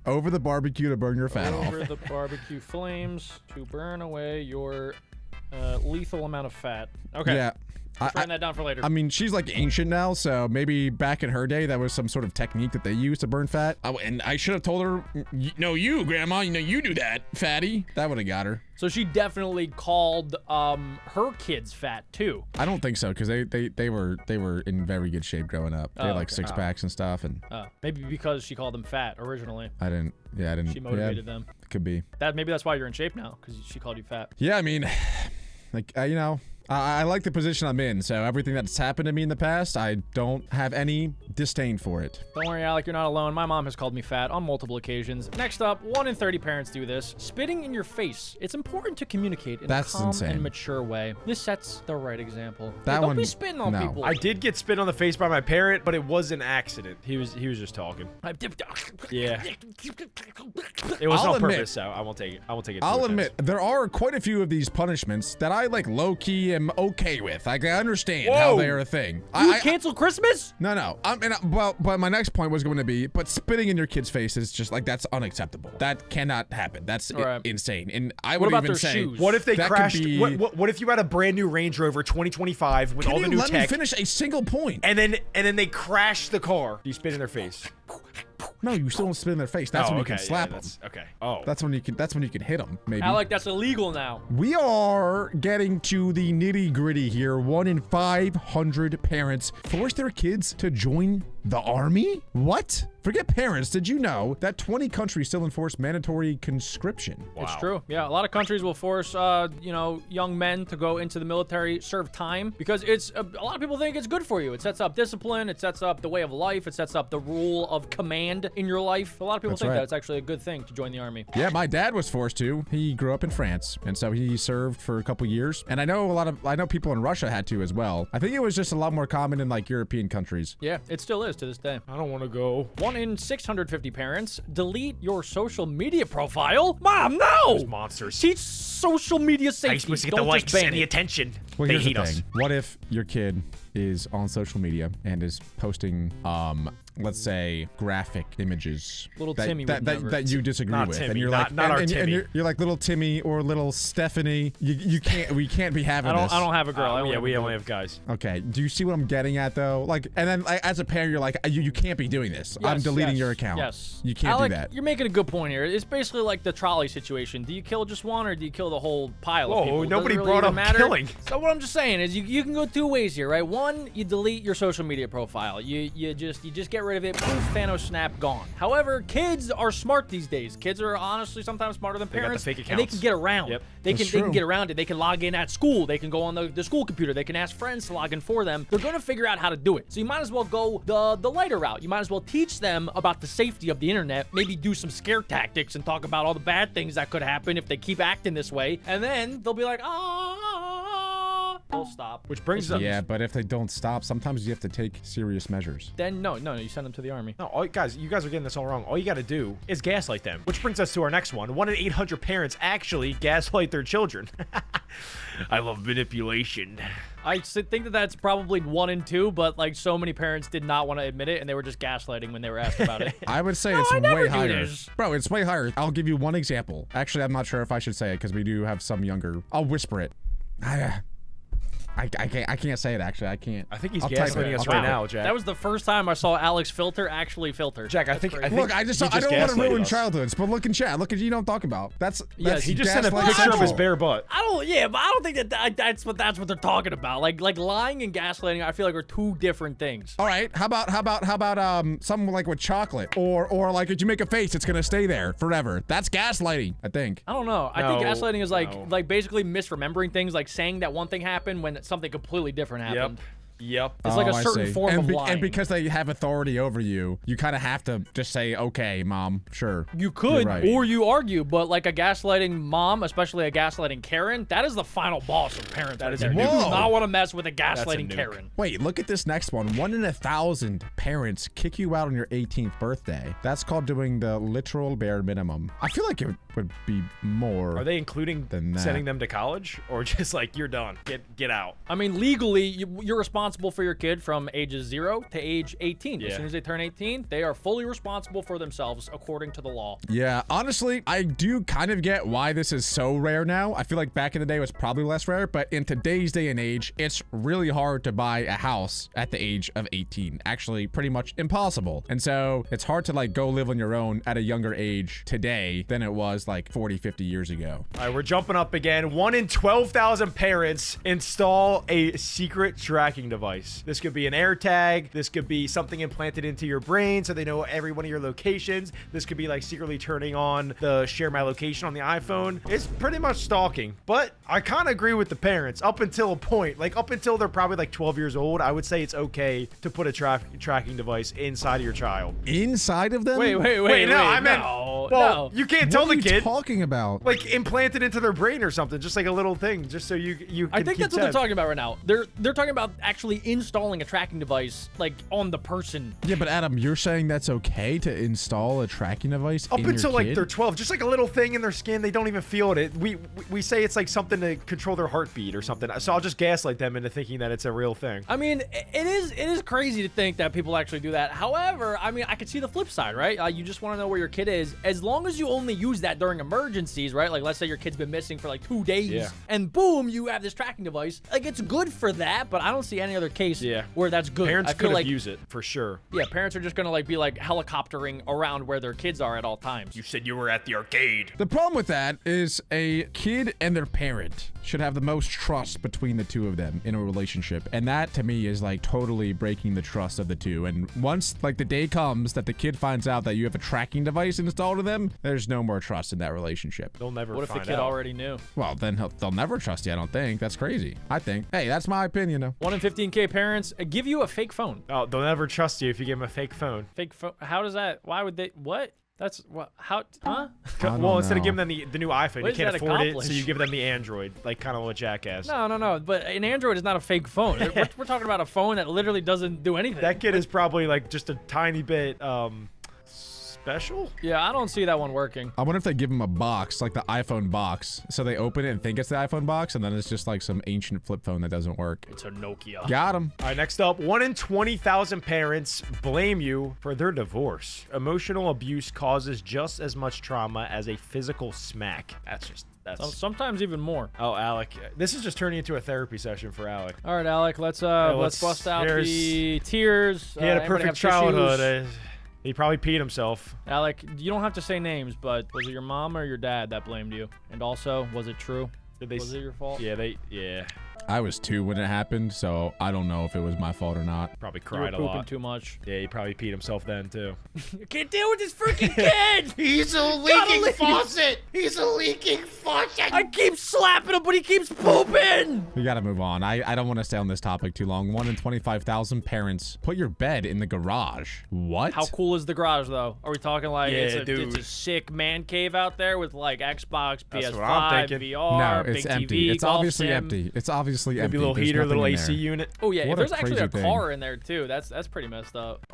over the barbecue to burn your fat off. over the barbecue flames to burn away your lethal amount of fat. Okay. Yeah. Writing that down for later. I mean, she's like ancient now, so maybe back in her day, that was some sort of technique that they used to burn fat. Oh, and I should have told her, no, you, Grandma, you do that, fatty. That would have got her. So she definitely called her kids fat too. I don't think so, because they were in very good shape growing up. They had like okay. 6-packs and stuff, and Maybe because she called them fat originally. I didn't. She motivated yeah, them. Could be. Maybe that's why you're in shape now, because she called you fat. Yeah, I mean, like, I like the position I'm in, so everything that's happened to me in the past, I don't have any disdain for it. Don't worry, Alec, you're not alone. My mom has called me fat on multiple occasions. Next up, 1 in 30 parents do this. Spitting in your face. It's important to communicate in That's a calm insane. and mature way. This sets the right example. That Don't one- be spitting on no. people. I did get spit on the face by my parent, but it was an accident. He was just talking. Yeah. It was I'll on admit- purpose, so I won't take it. I won't take it. I'll to admit, there are quite a few of these punishments that I like low-key am okay with. Like, I understand how Whoa. they are a thing. You would cancel Christmas? No. But my next point was going to be, but spitting in your kid's face is just like, that's unacceptable. That cannot happen. That's Right. insane. And I What would about even their say, shoes? What if they that could crashed? be- What if you had a brand new Range Rover 2025 with all Can the you new let me tech, finish a single point? and then they crashed the car? You spit in their face. No, you still don't spit in their face. That's when you can slap them. Okay. Oh. That's when you can hit them. Maybe. Alec, that's illegal now. We are getting to the nitty gritty here. 1 in 500 parents force their kids to join the army? What? Forget parents. Did you know that 20 countries still enforce mandatory conscription? It's true. Yeah, a lot of countries will force, young men to go into the military, serve time, because it's a lot of people think it's good for you. It sets up discipline. It sets up the way of life. It sets up the rule of command in your life. A lot of people That's think right. that it's actually a good thing to join the army. Yeah, my dad was forced to. He grew up in France, and so he served for a couple years. And I know people in Russia had to as well. I think it was just a lot more common in like European countries. Yeah, it still is to this day. I don't want to go. 1 in 650 parents delete your social media profile. Mom, no! Monsters. Teach social media safety. You're supposed to get Don't the likes just ban and the it. attention. Well, They here's the hate us. thing. What if your kid is on social media and is posting, let's say, graphic images Little that, Timmy that, would that, never. that you disagree Not with, Timmy, and you're not- like, not our and Timmy. you're like little Timmy or little Stephanie. We can't be having this. I don't have a girl. I only yeah, have we a only boy. have guys. Okay. Do you see what I'm getting at though? Like, and then like, as a parent, you're like, you can't be doing this. I'm Yes, deleting yes, your account. Yes. You can't Alec, do that. You're making a good point here. It's basically like the trolley situation. Do you kill just one or do you kill the whole pile Whoa, of people? Does it nobody really brought even up matter? killing. So what I'm just saying is you can go 2 ways here, right? One, you delete your social media profile. You just get rid of it. Poof, Thanos snap, gone. However, kids are smart these days. Kids are honestly sometimes smarter than got the parents. fake and they accounts. can get around. Yep. They That's can true. get around it. They can log in at school. They can go on the school computer. They can ask friends to log in for them. They're gonna figure out how to do it. So you might as well go the lighter route. You might as well teach them about the safety of the internet. Maybe do some scare tactics and talk about all the bad things that could happen if they keep acting this way. And then they'll be like, they'll stop. Which brings up. Yeah, but if they don't stop, sometimes you have to take serious measures. Then no, you send them to the army. No, you guys are getting this all wrong. All you got to do is gaslight them. Which brings us to our next one. 1 in 800 parents actually gaslight their children. I love manipulation. I think that that's probably 1 in 2, but like so many parents did not want to admit it, and they were just gaslighting when they were asked about it. I would say No, it's I never way do higher. this. Bro, it's way higher. I'll give you one example. Actually, I'm not sure if I should say it because we do have some younger. I'll whisper it. I can't say it, actually. I can't. I think he's I'll type gaslighting it. us I'll right type it. now, Jack. That was the first time I saw Alex actually filter. Jack, I That's think crazy. Look, I he don't want to gaslighted ruin us. childhoods, but look in chat. Look at you know what I'm talking about. That's He just sent a gaslight picture of his central. bare butt. I don't. Yeah, but I don't think that's what they're talking about. Like lying and gaslighting, I feel like are two different things. All right, how about something like with chocolate, or like if you make a face, it's gonna stay there forever. That's gaslighting, I think. I don't know. I think No, gaslighting is no. like basically misremembering things, like saying that one thing happened when something completely different happened. Yep. It's like a I certain see. form and of lying. And because they have authority over you, you kind of have to just say, okay, mom, sure. You could, You're right. or you argue, but like a gaslighting mom, especially a gaslighting Karen, that is the final boss of parents. That is there. a You do nuke. not want to mess with a a gaslighting nuke. Karen. Wait, look at this next one. 1 in 1,000 parents kick you out on your 18th birthday. That's called doing the literal bare minimum. I feel like it would be more. Are they including Than that. sending them to college, or just like you're done, get out? I mean, legally, you're responsible for your kid from ages 0 to age 18. As Yeah. soon as they turn 18, they are fully responsible for themselves according to the law. Yeah, honestly, I do kind of get why this is so rare now. I feel like back in the day it was probably less rare, but in today's day and age, it's really hard to buy a house at the age of 18. Actually, pretty much impossible. And so it's hard to like go live on your own at a younger age today than it was like 40, 50 years ago. All right, we're jumping up again. 1 in 12,000 parents install a secret tracking device. This could be an AirTag. This could be something implanted into your brain so they know every one of your locations. This could be like secretly turning on the share my location on the iPhone. It's pretty much stalking, but I kind of agree with the parents up until a point. Like up until they're probably like 12 years old, I would say it's okay to put a tracking device inside of your child. Inside of them? Wait, no, I meant, no, well, no. you can't What tell are the you kid. talking about? Like implanted into their brain or something, just like a little thing, just so you I can think keep that's what they're tabs. talking about right now. They're talking about actually installing a tracking device like on the person. Yeah, but Adam, you're saying that's okay to install a tracking device Up in your until like kid? they're 12, just like a little thing in their skin, they don't even feel it. We say it's like something to control their heartbeat or something. So I'll just gaslight them into thinking that it's a real thing. I mean, it is crazy to think that people actually do that. However, I mean, I could see the flip side, right? You just want to know where your kid is. As long as you only use that during emergencies, right? Like, let's say your kid's been missing for like 2 days, Yeah. and boom, you have this tracking device. Like, it's good for that, but I don't see any other case where that's good. Parents I feel could like, abuse it for sure. yeah, parents are just gonna like be like helicoptering around where their kids are at all times. You said you were at the arcade. The problem with that is a kid and their parent should have the most trust between the two of them in a relationship. And that to me is like totally breaking the trust of the two. And once like the day comes that the kid finds out that you have a tracking device installed to them, there's no more trust in that relationship. They'll never What if the find kid out. already knew? Well, then they'll never trust you, I don't think. That's crazy. I think. Hey, that's my opinion though. 1 in 15K parents give you a fake phone. Oh, they'll never trust you if you give them a fake phone. Fake phone. How does that? Why would they? What? That's what? How? Huh? don't Well, instead of know. giving them the new iPhone, What you does can't that afford it, so accomplish? you give them the Android, like kind of what Jack has. No. But an Android is not a fake phone. We're talking about a phone that literally doesn't do anything. That kid is probably like just a tiny bit special. Yeah, I don't see that one working. I wonder if they give them a box, like the iPhone box. So they open it and think it's the iPhone box, and then it's just like some ancient flip phone that doesn't work. It's a Nokia. Got him. All right, next up, 1 in 20,000 parents blame you for their divorce. Emotional abuse causes just as much trauma as a physical smack. That's Sometimes even more. Oh, Alec, this is just turning into a therapy session for Alec. All right, Alec. Let's let's- bust out here's- the tears. He had a Anybody perfect have childhood. tissues? He probably peed himself. Alec, you don't have to say names, but was it your mom or your dad that blamed you? And also, was it true? Did they? Was it your fault? Yeah. I was 2 when it happened, so I don't know if it was my fault or not. Probably You were cried a pooping lot. too much. Yeah, he probably peed himself then too. I can't deal with this freaking kid! He's a leaking faucet. He's a leaking faucet. I keep slapping him, but he keeps pooping! We gotta move on. I don't want to stay on this topic too long. 1 in 25,000 parents put your bed in the garage. What? How cool is the garage, though? Are we talking like Yeah, it's a dude. sick man cave out there with like Xbox, That's PS5, what I'm thinking. VR, No, big it's TV, empty. It's golf obviously sim? empty. It's obviously obviously Maybe empty. a little There's heater, nothing little in AC there. unit. Oh yeah, What if a there's actually a crazy car in there too, that's pretty messed up.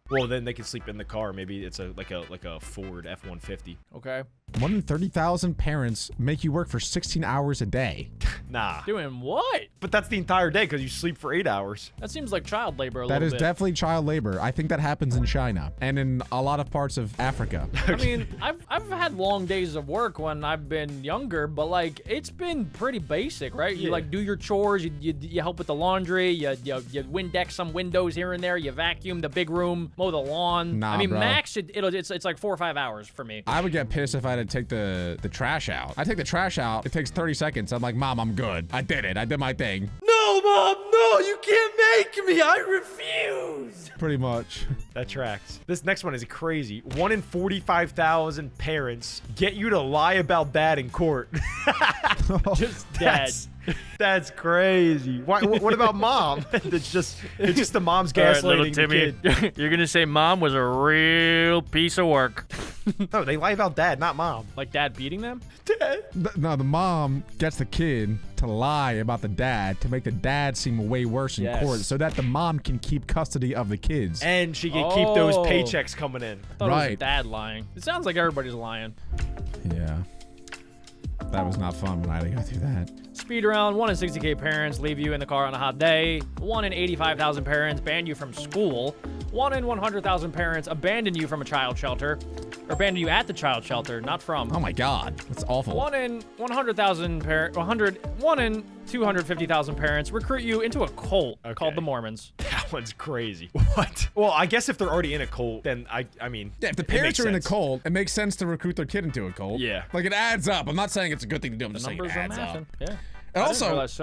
Well, then they can sleep in the car. Maybe it's like a Ford F-150. Okay. More than 30,000 parents make you work for 16 hours a day. Nah. Doing what? But that's the entire day because you sleep for 8 hours. That seems like child labor a That little is bit. definitely child labor. I think that happens in China and in a lot of parts of Africa. I mean, I've had long days of work when I've been younger, but like it's been pretty basic, right? You Yeah. like do your chores, you help with the laundry, you Windex some windows here and there, you vacuum the big room, mow the lawn. Nah, I mean, bro. max it's like 4 or 5 hours for me. I would get pissed if I had to take the trash out. I take the trash out. It takes 30 seconds. I'm like, Mom, I'm good. I did it. I did my thing. No, Mom, no, you can't make me. I refuse. Pretty much. That tracks. This next one is crazy. 1 in 45,000 parents get you to lie about dad in court. Just dad. That's crazy. Why, what about mom? It's just the mom's gaslighting the kid. You're gonna say mom was a real piece of work. No, they lie about dad, not mom. Like dad beating them? No, the mom gets the kid to lie about the dad to make the dad seem way worse in Yes. court so that the mom can keep custody of the kids. And she can keep those Oh. paychecks coming in. I thought it was Right. dad lying. It sounds like everybody's lying. Yeah. That was not fun when I had to go through that. Speed around, 1 in 60K parents leave you in the car on a hot day. 1 in 85,000 parents ban you from school. 1 in 100,000 parents abandon you from a child shelter. Or abandon you at the child shelter, not from. Oh my god. That's awful. 1 in 100,000 parents, 1 in 250,000 parents recruit you into a cult called the Mormons. That one's crazy. What? Well, I guess if they're already in a cult, then I mean. Yeah, if the it parents makes are in a sense. cult, it makes sense to recruit their kid into a cult. Yeah. Like it adds up. I'm not saying it's a good thing to do. I'm The just saying it numbers are adds up. matching. Yeah. And I didn't also, realize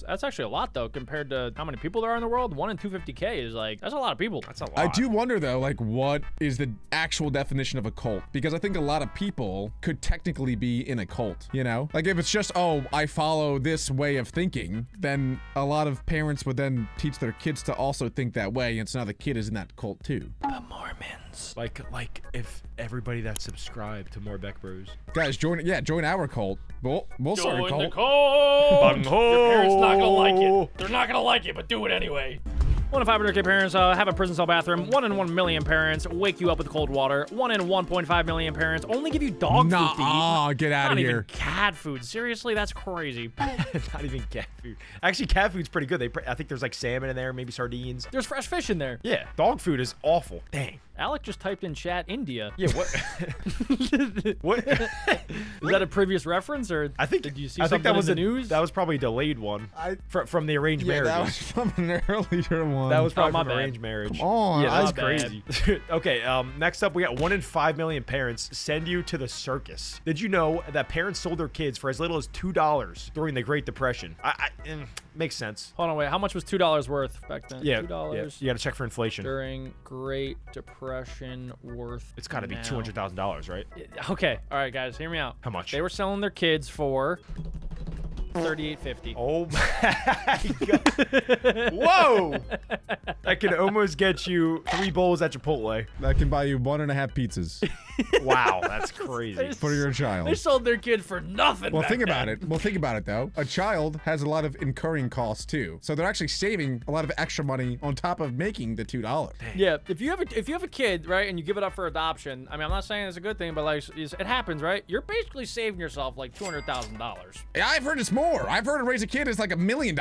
that's actually a lot though compared to how many people there are in the world. 1 in 250K is like that's a lot of people. That's a lot. I do wonder though, like what is the actual definition of a cult? Because I think a lot of people could technically be in a cult, you know? Like if it's just, oh, I follow this way of thinking, then a lot of parents would then teach their kids to also think that way, and so now the kid is in that cult too. Like if everybody that subscribed to more Beck Bros. Guys, join our cult. We'll start a Join cult. the cult. Bung-ho! Your parents not gonna like it. They're not gonna like it, but do it anyway. 1 in 500K parents have a prison cell bathroom. 1 in 1 million parents wake you up with cold water. 1 in 1.5 million parents only give you dog food to eat. Nah, get out Not of even here. cat food. Seriously, that's crazy. Not even cat food. Actually, cat food's pretty good. I think there's like salmon in there, maybe sardines. There's fresh fish in there. Yeah, dog food is awful. Dang. Alec just typed in chat India. Yeah, what? What? Is that a previous reference, or I think did you see I something think that was in the a news? That was probably a delayed one. From the arranged Yeah, marriage. that was from an earlier one. That was probably my from bad. arranged marriage. Come on, Yeah, that's my bad. crazy. Okay, next up we got 1 in 5 million parents send you to the circus. Did you know that parents sold their kids for as little as $2 during the Great Depression? Makes sense. Hold on, wait. How much was $2 worth back then? Yeah, $2 yeah. You got to check for inflation. during Great Depression worth. It's got to be now. $200,000, right? Okay, all right, guys, hear me out. How much? They were selling their kids for $38.50. Oh my god! Whoa! That can almost get you 3 bowls at Chipotle. That can buy you 1.5 pizzas Wow, that's crazy. for your They child. sold their kid for nothing. Well, back think then. about it. Well, think about it though. A child has a lot of incurring costs too, so they're actually saving a lot of extra money on top of making the $2. Yeah, if you have a kid, right, and you give it up for adoption, I mean, I'm not saying it's a good thing, but like it happens, right? You're basically saving yourself like $200,000. Yeah, I've heard it's more. I've heard to raise a kid is like $1 million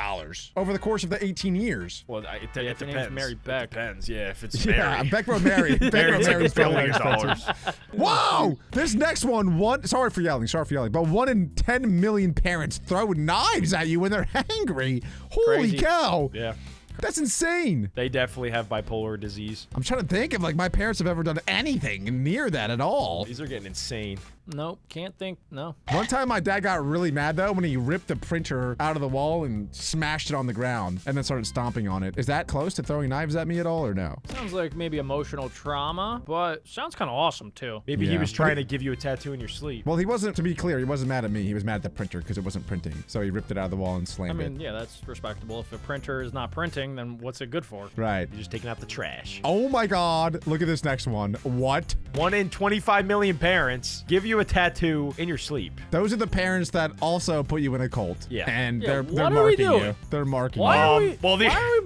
over the course of the 18 years. Well, it if depends. your name's Mary Beck. It depends. Yeah, if it's Yeah, Mary. Beckbro Mary. Beckbro Mary's probably $1 billion. expensive. Whoa! This next one, sorry for yelling, but 1 in 10 million parents throw knives at you when they're angry. Holy Crazy. cow! Yeah, That's insane. they definitely have bipolar disease. I'm trying to think if like my parents have ever done anything near that at all. These are getting insane. Nope, can't think. No. One time my dad got really mad though when he ripped the printer out of the wall and smashed it on the ground and then started stomping on it. Is that close to throwing knives at me at all or no? Sounds like maybe emotional trauma, but sounds kind of awesome too. Maybe he Yeah. was trying to give you a tattoo in your sleep. Well, he wasn't, to be clear, he wasn't mad at me. He was mad at the printer because it wasn't printing. So he ripped it out of the wall and I slammed mean, it. yeah, that's respectable. If a printer is not printing, anything, then what's it good for? Right. You're just taking out the trash. Oh my God. Look at this next one. What? 1 in 25 million parents give you a tattoo in your sleep. Those are the parents that also put you in a cult. Yeah. And Yeah, they're what are we marking doing? you. They're marking Why you. are we? well,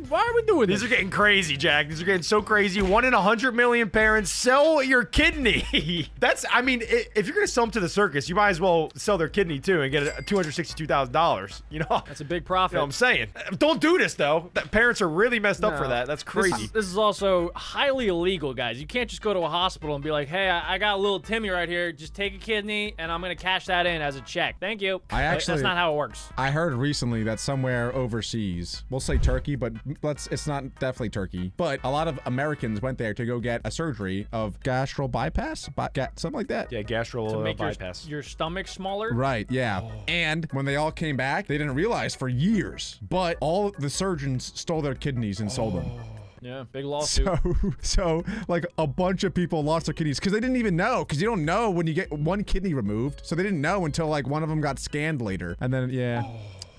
why are we doing These this? are getting crazy, Jack. These are getting so crazy. 1 in 100 million parents sell your kidney. That's, I mean, if you're going to sell them to the circus, you might as well sell their kidney too and get $262,000. You know? That's a big profit. You know what I'm saying? Don't do this, though. Parents are really messed up for No. that. That's crazy. This is also highly illegal, guys. You can't just go to a hospital and be like, hey, I got a little Timmy right here. Just take a kidney, and I'm going to cash that in as a check. Thank you. That's not how it works. I heard recently that somewhere overseas, we'll say Turkey, but it's not definitely Turkey, but a lot of Americans went there to go get a surgery of gastral bypass, something like that. Yeah, gastral To make bypass. your stomach smaller. Right, yeah. And when they all came back, they didn't realize for years, but all of the surgeons stole their kidneys and sold them. Yeah, big lawsuit. So like a bunch of people lost their kidneys because they didn't even know, because you don't know when you get one kidney removed. So they didn't know until like one of them got scanned later. And then, yeah,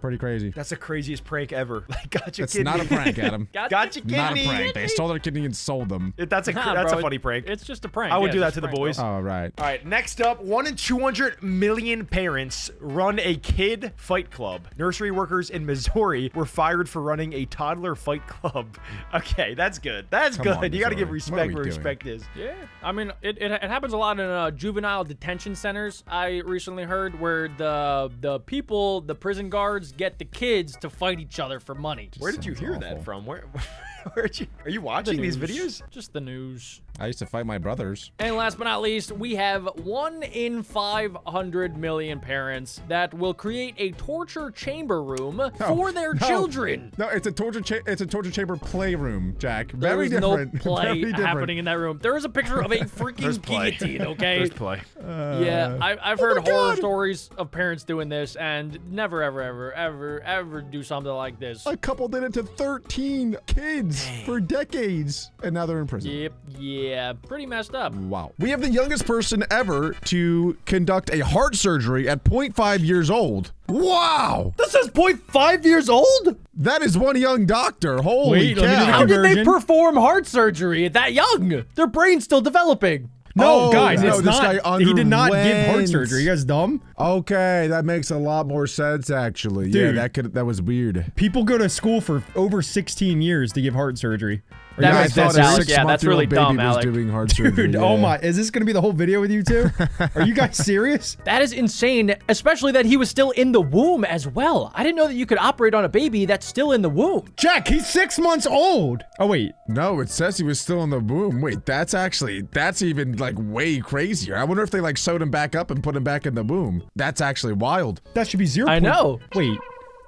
pretty crazy. That's the craziest prank ever. Like, got your It's kidney. not a prank, Adam. Got your kidney. Not a prank. They stole their kidney and sold them. That's Nah, a bro, funny prank. It's just a prank. I would Yeah, do that it's to the just a boys. Oh, right. All right, next up, 1 in 200 million parents run a kid fight club. Nursery workers in Missouri were fired for running a toddler fight club. Okay, that's good. That's Come good. on, You got to give Missouri. What are respect we where doing? respect is. Yeah, I mean, it happens a lot in juvenile detention centers. I recently heard where the prison guards get the kids to fight each other for money. Where did you Sounds hear awful. that from? Where'd you? Are you watching these videos? Just the news. I used to fight my brothers. And last but not least, we have 1 in 500 million parents that will create a torture chamber room for their children. No, it's a torture chamber playroom, Jack. Very There's different. no play Very different. happening in that room. There is a picture of a freaking guillotine, okay? There's play. Yeah, I've heard my horror God. stories of parents doing this, and never, ever do something like this. A couple did it to 13 kids for decades, and now they're in prison. Yeah, pretty messed up. Wow. We have the youngest person ever to conduct a heart surgery at 0.5 years old. Wow! This is 0.5 years old? That is one young doctor. Holy Wait, let me do cow. the How did they Conversion. perform heart surgery at that young? Their brain's still developing. No, Oh, guys, no, it's this not. guy He did not give heart underwent. surgery. You guys dumb? Okay, that makes a lot more sense, actually. Dude. Yeah, that was weird. People go to school for over 16 years to give heart surgery. Are That you makes guys sense, serious? Alex. Yeah, that's really dumb, was Alec. doing heart surgery. Dude, yeah. oh my, is this gonna be the whole video with you two? Are you guys serious? That is insane, especially that he was still in the womb as well. I didn't know that you could operate on a baby that's still in the womb. Jack, he's 6 months old. Oh wait, No, it says he was still in the womb. Wait, that's even like way crazier. I wonder if they like sewed him back up and put him back in the womb. That's actually wild. that should be 0. I know. Wait,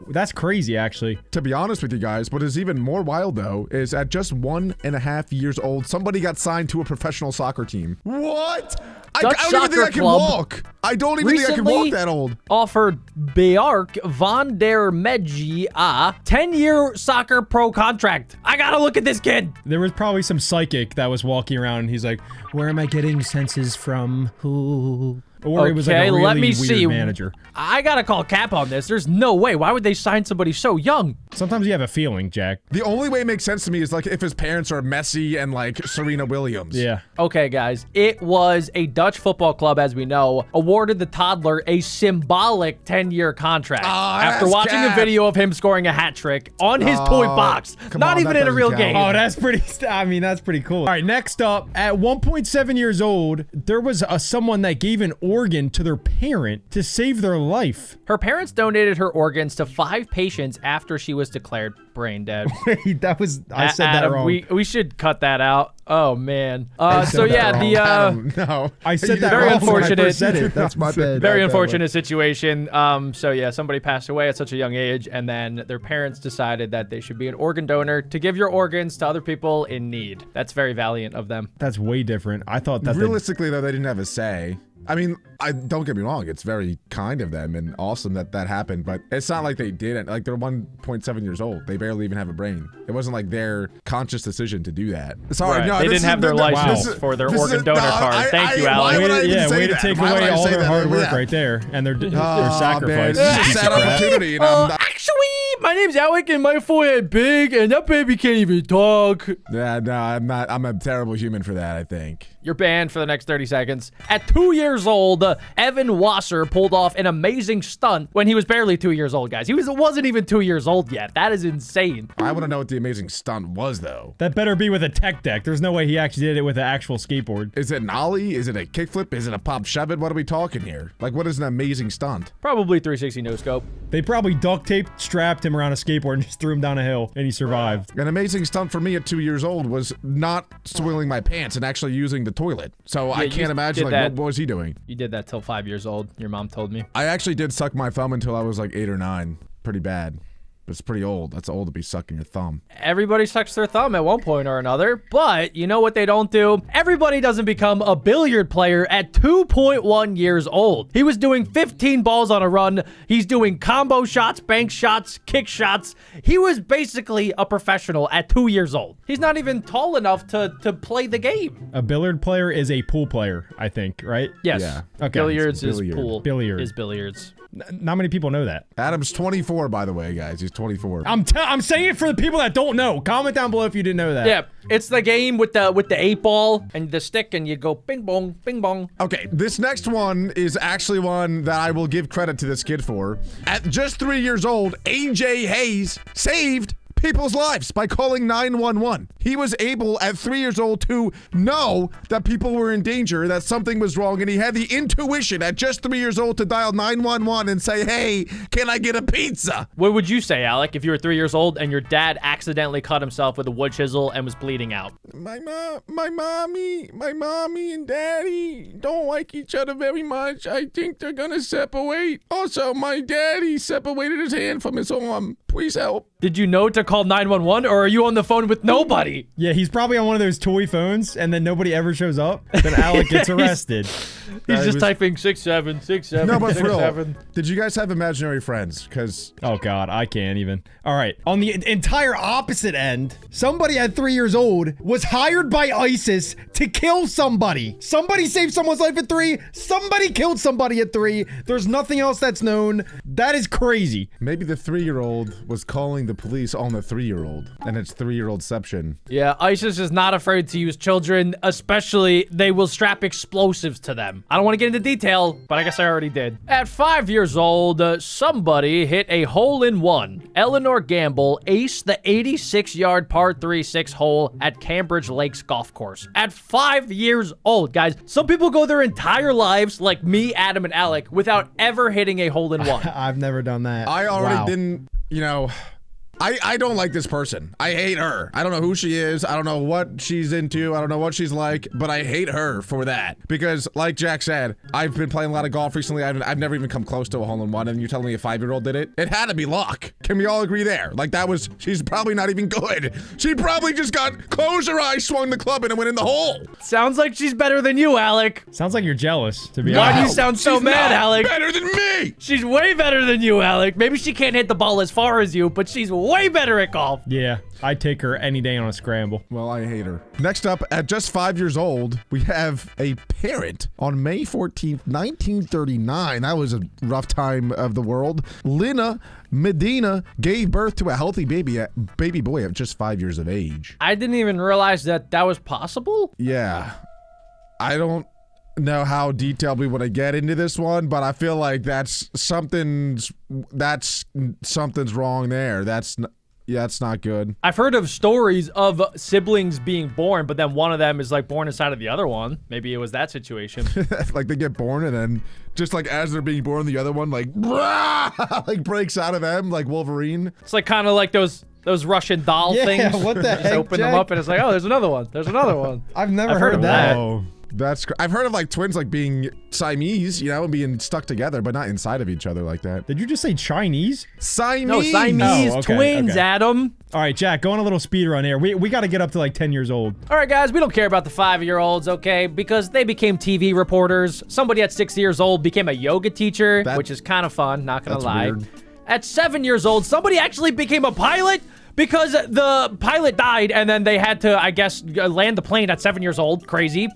that's crazy actually. To be honest with you guys, what is even more wild though is at just 1.5 years old, somebody got signed to a professional soccer team. What? I Dutch don't even think soccer I can club walk. I don't even think I can walk recently that old. offered Bjark van der Medji a 10-year soccer pro contract. I gotta look at this kid. There was probably some psychic that was walking around and he's like, where am I getting senses from? Who? Or it was like a Okay, really let me weird see. manager. I gotta call Cap on this. There's no way. Why would they sign somebody so young? Sometimes you have a feeling, Jack. The only way it makes sense to me is like if his parents are Messi and like Serena Williams. Yeah. Okay, guys. It was a Dutch football club, as we know, awarded the toddler a symbolic 10-year contract after that's watching a cap. video of him scoring a hat trick on his toy box. come Not on, even that in a real doesn't game. count. Oh, that's pretty. I mean, that's pretty cool. All right, next up, at 1.7 years old, there was someone that gave an organ to their parent to save their life. Her parents donated her organs to 5 patients after she was declared brain dead. Wait, that was. I said Adam, that wrong. We should cut that out. Oh man. I So said that yeah, wrong. the Adam, no. I said that Very wrong when I unfortunate. first said it. That's my bad. very My bad. unfortunate situation. So yeah, somebody passed away at such a young age, and then their parents decided that they should be an organ donor to give your organs to other people in need. That's very valiant of them. That's way different. I thought that. Realistically, though, they didn't have a say. I mean, don't get me wrong. It's very kind of them and awesome that that happened, but it's not like they didn't. Like, they're 1.7 years old. They barely even have a brain. It wasn't like their conscious decision to do that. Sorry, Right. no, They this didn't is- have their this- license this is- for their this organ is- donor no, card. Thank you, why Alex. would I even yeah, say way to that? take Why would away I all say their that? hard work Yeah. right there and their Oh, sacrifice. man, this is a sad opportunity. And I'm not- Actually, My name's Alec, and my forehead big, and that baby can't even talk. Yeah, no, I'm not. I'm a terrible human for that, I think. You're banned for the next 30 seconds. At 2 years old, Evan Wasser pulled off an amazing stunt when he was barely 2 years old, guys. He wasn't even 2 years old yet. That is insane. I want to know what the amazing stunt was, though. That better be with a tech deck. There's no way he actually did it with an actual skateboard. Is it an ollie? Is it a kickflip? Is it a pop shove it? What are we talking here? Like, what is an amazing stunt? Probably 360 no scope. They probably duct taped, strapped him around a skateboard, and just threw him down a hill, and he survived. An amazing stunt for me at 2 years old was not soiling my pants and actually using the toilet. So I you can't imagine, did like, that. what was he doing? You did that till 5 years old. Your mom told me. I actually did suck my thumb until I was like 8 or 9. Pretty bad. But it's pretty old. That's old to be sucking your thumb. Everybody sucks their thumb at one point or another, but you know what they don't do? Everybody doesn't become a billiard player at 2.1 years old. He was doing 15 balls on a run. He's doing combo shots, bank shots, kick shots. He was basically a professional at 2 years old. He's not even tall enough to play the game. A billiard player is a pool player, I think, right? Yes. Yeah. Okay. Billiards is Billiard. pool. Billiard. Is billiards. Not many people know that. Adam's 24, by the way, guys. He's 24. I'm saying it for the people that don't know. Comment down below if you didn't know that. Yeah, it's the game with the 8 ball and the stick, and you go bing bong, bing bong. Okay, this next one is actually one that I will give credit to this kid for. At just 3 years old, AJ Hayes saved people's lives by calling 911. He was able at 3 years old to know that people were in danger, that something was wrong, and he had the intuition at just 3 years old to dial 911 and say, hey, can I get a pizza? What would you say, Alec, if you were 3 years old and your dad accidentally cut himself with a wood chisel and was bleeding out? My mommy and daddy don't like each other very much. I think they're gonna separate. Also, my daddy separated his hand from his arm. Please help. Did you know to call 911, or are you on the phone with nobody? Yeah, he's probably on one of those toy phones, and then nobody ever shows up. Then Alec gets arrested. He's just was- typing 6767. No, but for real, 67. did you guys have imaginary friends? Because Oh God, I can't even. All right, on the entire opposite end, somebody at 3 years old was hired by ISIS to kill somebody. Somebody saved someone's life at 3. Somebody killed somebody at 3. There's nothing else that's known. That is crazy. maybe the 3-year-old was calling the police on the 3-year-old, and it's 3-year-oldception. Yeah, ISIS is not afraid to use children, especially they will strap explosives to them. I don't want to get into detail, but I guess I already did. At 5 years old, somebody hit a hole-in-one. Eleanor Gamble aced the 86-yard par 3-6 hole at Cambridge Lakes Golf Course. At 5 years old, guys. Some people go their entire lives, like me, Adam, and Alec, without ever hitting a hole-in-one. I've never done that. I already Wow. didn't, you know, I don't like this person. I hate her. I don't know who she is. I don't know what she's into. I don't know what she's like, but I hate her for that. Because, like Jack said, I've been playing a lot of golf recently. I've never even come close to a hole-in-one, and you're telling me a 5-year-old did it? It had to be luck. Can we all agree there? Like, she's probably not even good. She probably just closed her eyes, swung the club, and it went in the hole. Sounds like she's better than you, Alec. Sounds like you're jealous, to be Why do you honest. sound so She's mad, not Alec? better than me. She's way better than you, Alec. Maybe she can't hit the ball as far as you, but she's way better at golf. Yeah, I'd take her any day on a scramble. Well, I hate her. Next up, at just 5 years old, we have a parent on May 14th, 1939. That was a rough time of the world. Lina Medina gave birth to a healthy baby boy at just 5 years of age. I didn't even realize that was possible. Yeah. I don't know how detailed we want to get into this one, but I feel like that's something's wrong there. That's not good. I've heard of stories of siblings being born, but then one of them is like born inside of the other one. Maybe it was that situation. Like they get born and then just like as they're being born, the other one like like breaks out of them like Wolverine. It's like kind of like those Russian doll Yeah, things. what the Just heck, open them Jack? up and it's like, oh, there's another one. There's another one. I've never I've heard of that. Oh, I've heard of like twins like being Siamese, you know, and being stuck together, but not inside of each other like that. Did you just say Chinese? Siamese. No, Siamese Oh, okay, twins, okay. Adam. All right, Jack, go on a little speed run here. We got to get up to like 10 years old. All right, guys, we don't care about the 5-year-olds, okay? Because they became TV reporters. Somebody at 6 years old became a yoga teacher, which is kind of fun, not gonna That's lie. weird. At 7 years old, somebody actually became a pilot because the pilot died, and then they had to, I guess, land the plane at 7 years old. Crazy.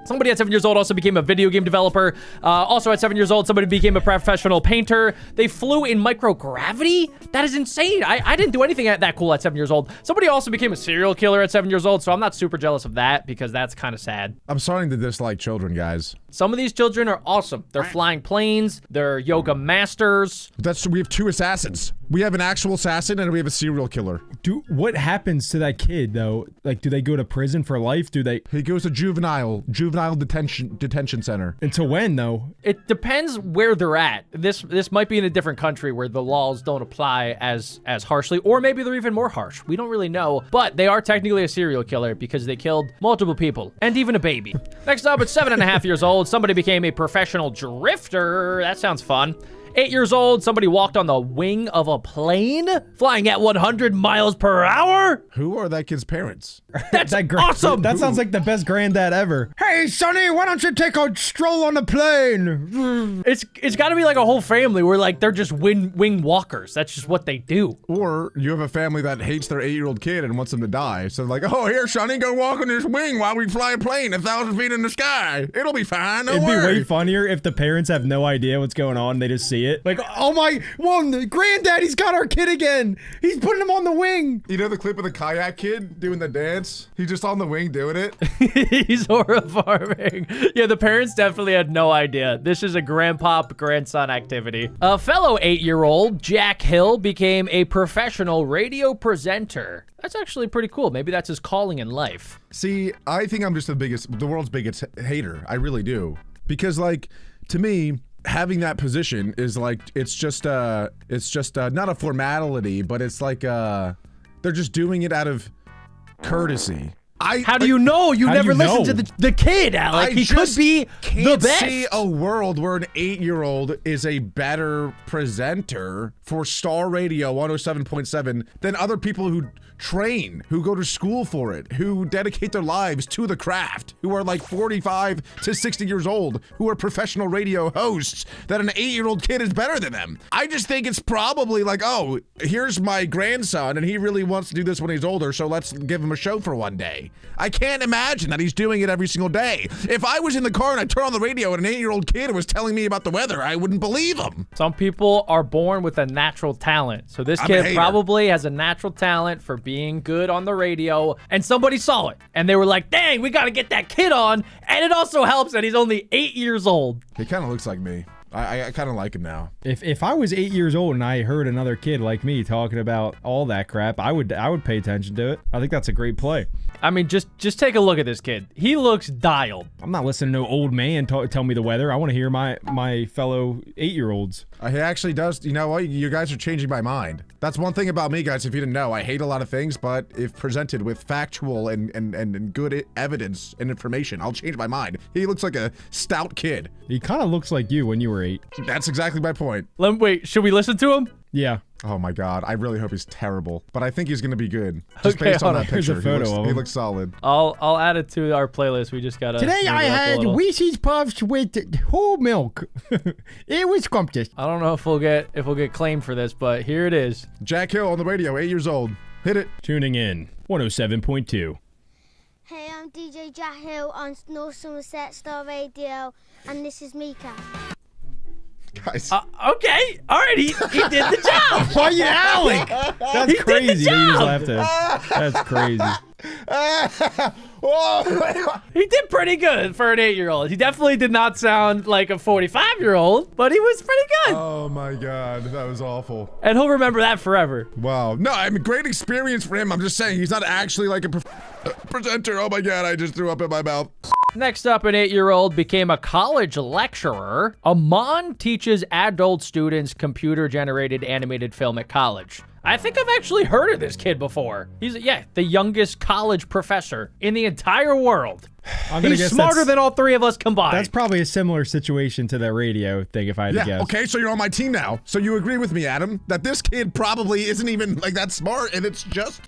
Somebody at 7 years old also became a video game developer. Also at 7 years old, somebody became a professional painter. They flew in microgravity? That is insane. I didn't do anything that cool at 7 years old. Somebody also became a serial killer at 7 years old, so I'm not super jealous of that because that's kind of sad. I'm starting to dislike children, guys. Some of these children are awesome. They're flying planes. They're yoga masters. We have 2 assassins. We have an actual assassin and we have a serial killer. What happens to that kid though? Like, do they go to prison for life? Do they? He goes to juvenile detention center. Until when though? It depends where they're at. This might be in a different country where the laws don't apply as harshly, or maybe they're even more harsh. We don't really know, but they are technically a serial killer because they killed multiple people and even a baby. Next up, at 7.5 years old, somebody became a professional drifter. That sounds fun. 8 years old, somebody walked on the wing of a plane, flying at 100 miles per hour. Who are that kid's parents? That's That awesome. That sounds like the best granddad ever. Hey, Sonny, why don't you take a stroll on the plane? It's got to be like a whole family where like they're just wing walkers. That's just what they do. Or you have a family that hates their 8-year-old kid and wants him to die. So like, oh, here, Sonny, go walk on this wing while we fly a plane 1,000 feet in the sky. It'll be fine. Don't It'd be worry. way funnier if the parents have no idea what's going on. They just see it. Like, oh my, the granddaddy's got our kid again. He's putting him on the wing. You know the clip of the kayak kid doing the dance? He's just on the wing doing it. He's horrifying. Yeah, the parents definitely had no idea. This is a grandson activity. A fellow 8-year-old, Jack Hill, became a professional radio presenter. That's actually pretty cool. Maybe that's his calling in life. See, I think I'm just the world's biggest hater. I really do. Because like, to me, having that position is like, it's just not a formality, but it's like, they're just doing it out of courtesy. How do you know? You How do never you listened to know? the kid, Alec. He could be the best. See a world where an 8-year-old is a better presenter for Star Radio 107.7 than other people who train, who go to school for it, who dedicate their lives to the craft, who are like 45 to 60 years old, who are professional radio hosts, that an 8-year-old kid is better than them. I just think it's probably like, oh, here's my grandson and he really wants to do this when he's older, so let's give him a show for one day. I can't imagine that he's doing it every single day. If I was in the car and I turned on the radio and an 8-year-old kid was telling me about the weather, I wouldn't believe him. Some people are born with a natural talent. So this I'm a kid hater. probably has a natural talent for being good on the radio, and somebody saw it and they were like, dang, we got to get that kid on. And it also helps that he's only 8 years old. He kind of looks like me. I kind of like him now. If I was 8 years old and I heard another kid like me talking about all that crap, I would pay attention to it. I think that's a great play. I mean, just take a look at this kid. He looks dialed. I'm not listening to no old man tell me the weather. I want to hear my fellow 8-year-olds. He actually does. You know what? You guys are changing my mind. That's one thing about me, guys. If you didn't know, I hate a lot of things, but if presented with factual and good evidence and information, I'll change my mind. He looks like a stout kid. He kind of looks like you when you were 8. That's exactly my point. Wait, should we listen to him? Yeah. Oh my God, I really hope he's terrible, but I think he's gonna be good. Just Okay, based on hold that on. Here's a picture, photo of he him. looks solid. I'll add it to our playlist. We just gotta. Today move I it up a had little. Reese's Puffs with whole milk. It was scrumptious. I don't know if we'll get claimed for this, but here it is. Jack Hill on the radio, 8 years old. Hit it. Tuning in, 107.2. Hey, I'm DJ Jack Hill on North Somerset Star Radio, and this is Mika. Guys. Okay, all right, he did the job. Why you Alec? That's He did the crazy. that You just job. laughed at him. That's crazy. He did pretty good for an 8-year-old. He definitely did not sound like a 45-year-old, but he was pretty good. Oh my God, that was awful. And he'll remember that forever. Wow. No, I mean, great experience for him. I'm just saying, he's not actually like a presenter. Oh my God, I just threw up in my mouth. Next up, an 8-year-old became a college lecturer. Amon teaches adult students computer-generated animated film at college. I think I've actually heard of this kid before. He's, the youngest college professor in the entire world. I'm gonna He's guess smarter that's- than all three of us combined. That's probably a similar situation to that radio thing, if I had to Yeah, guess. okay, so you're on my team now. So you agree with me, Adam, that this kid probably isn't even like that smart and it's just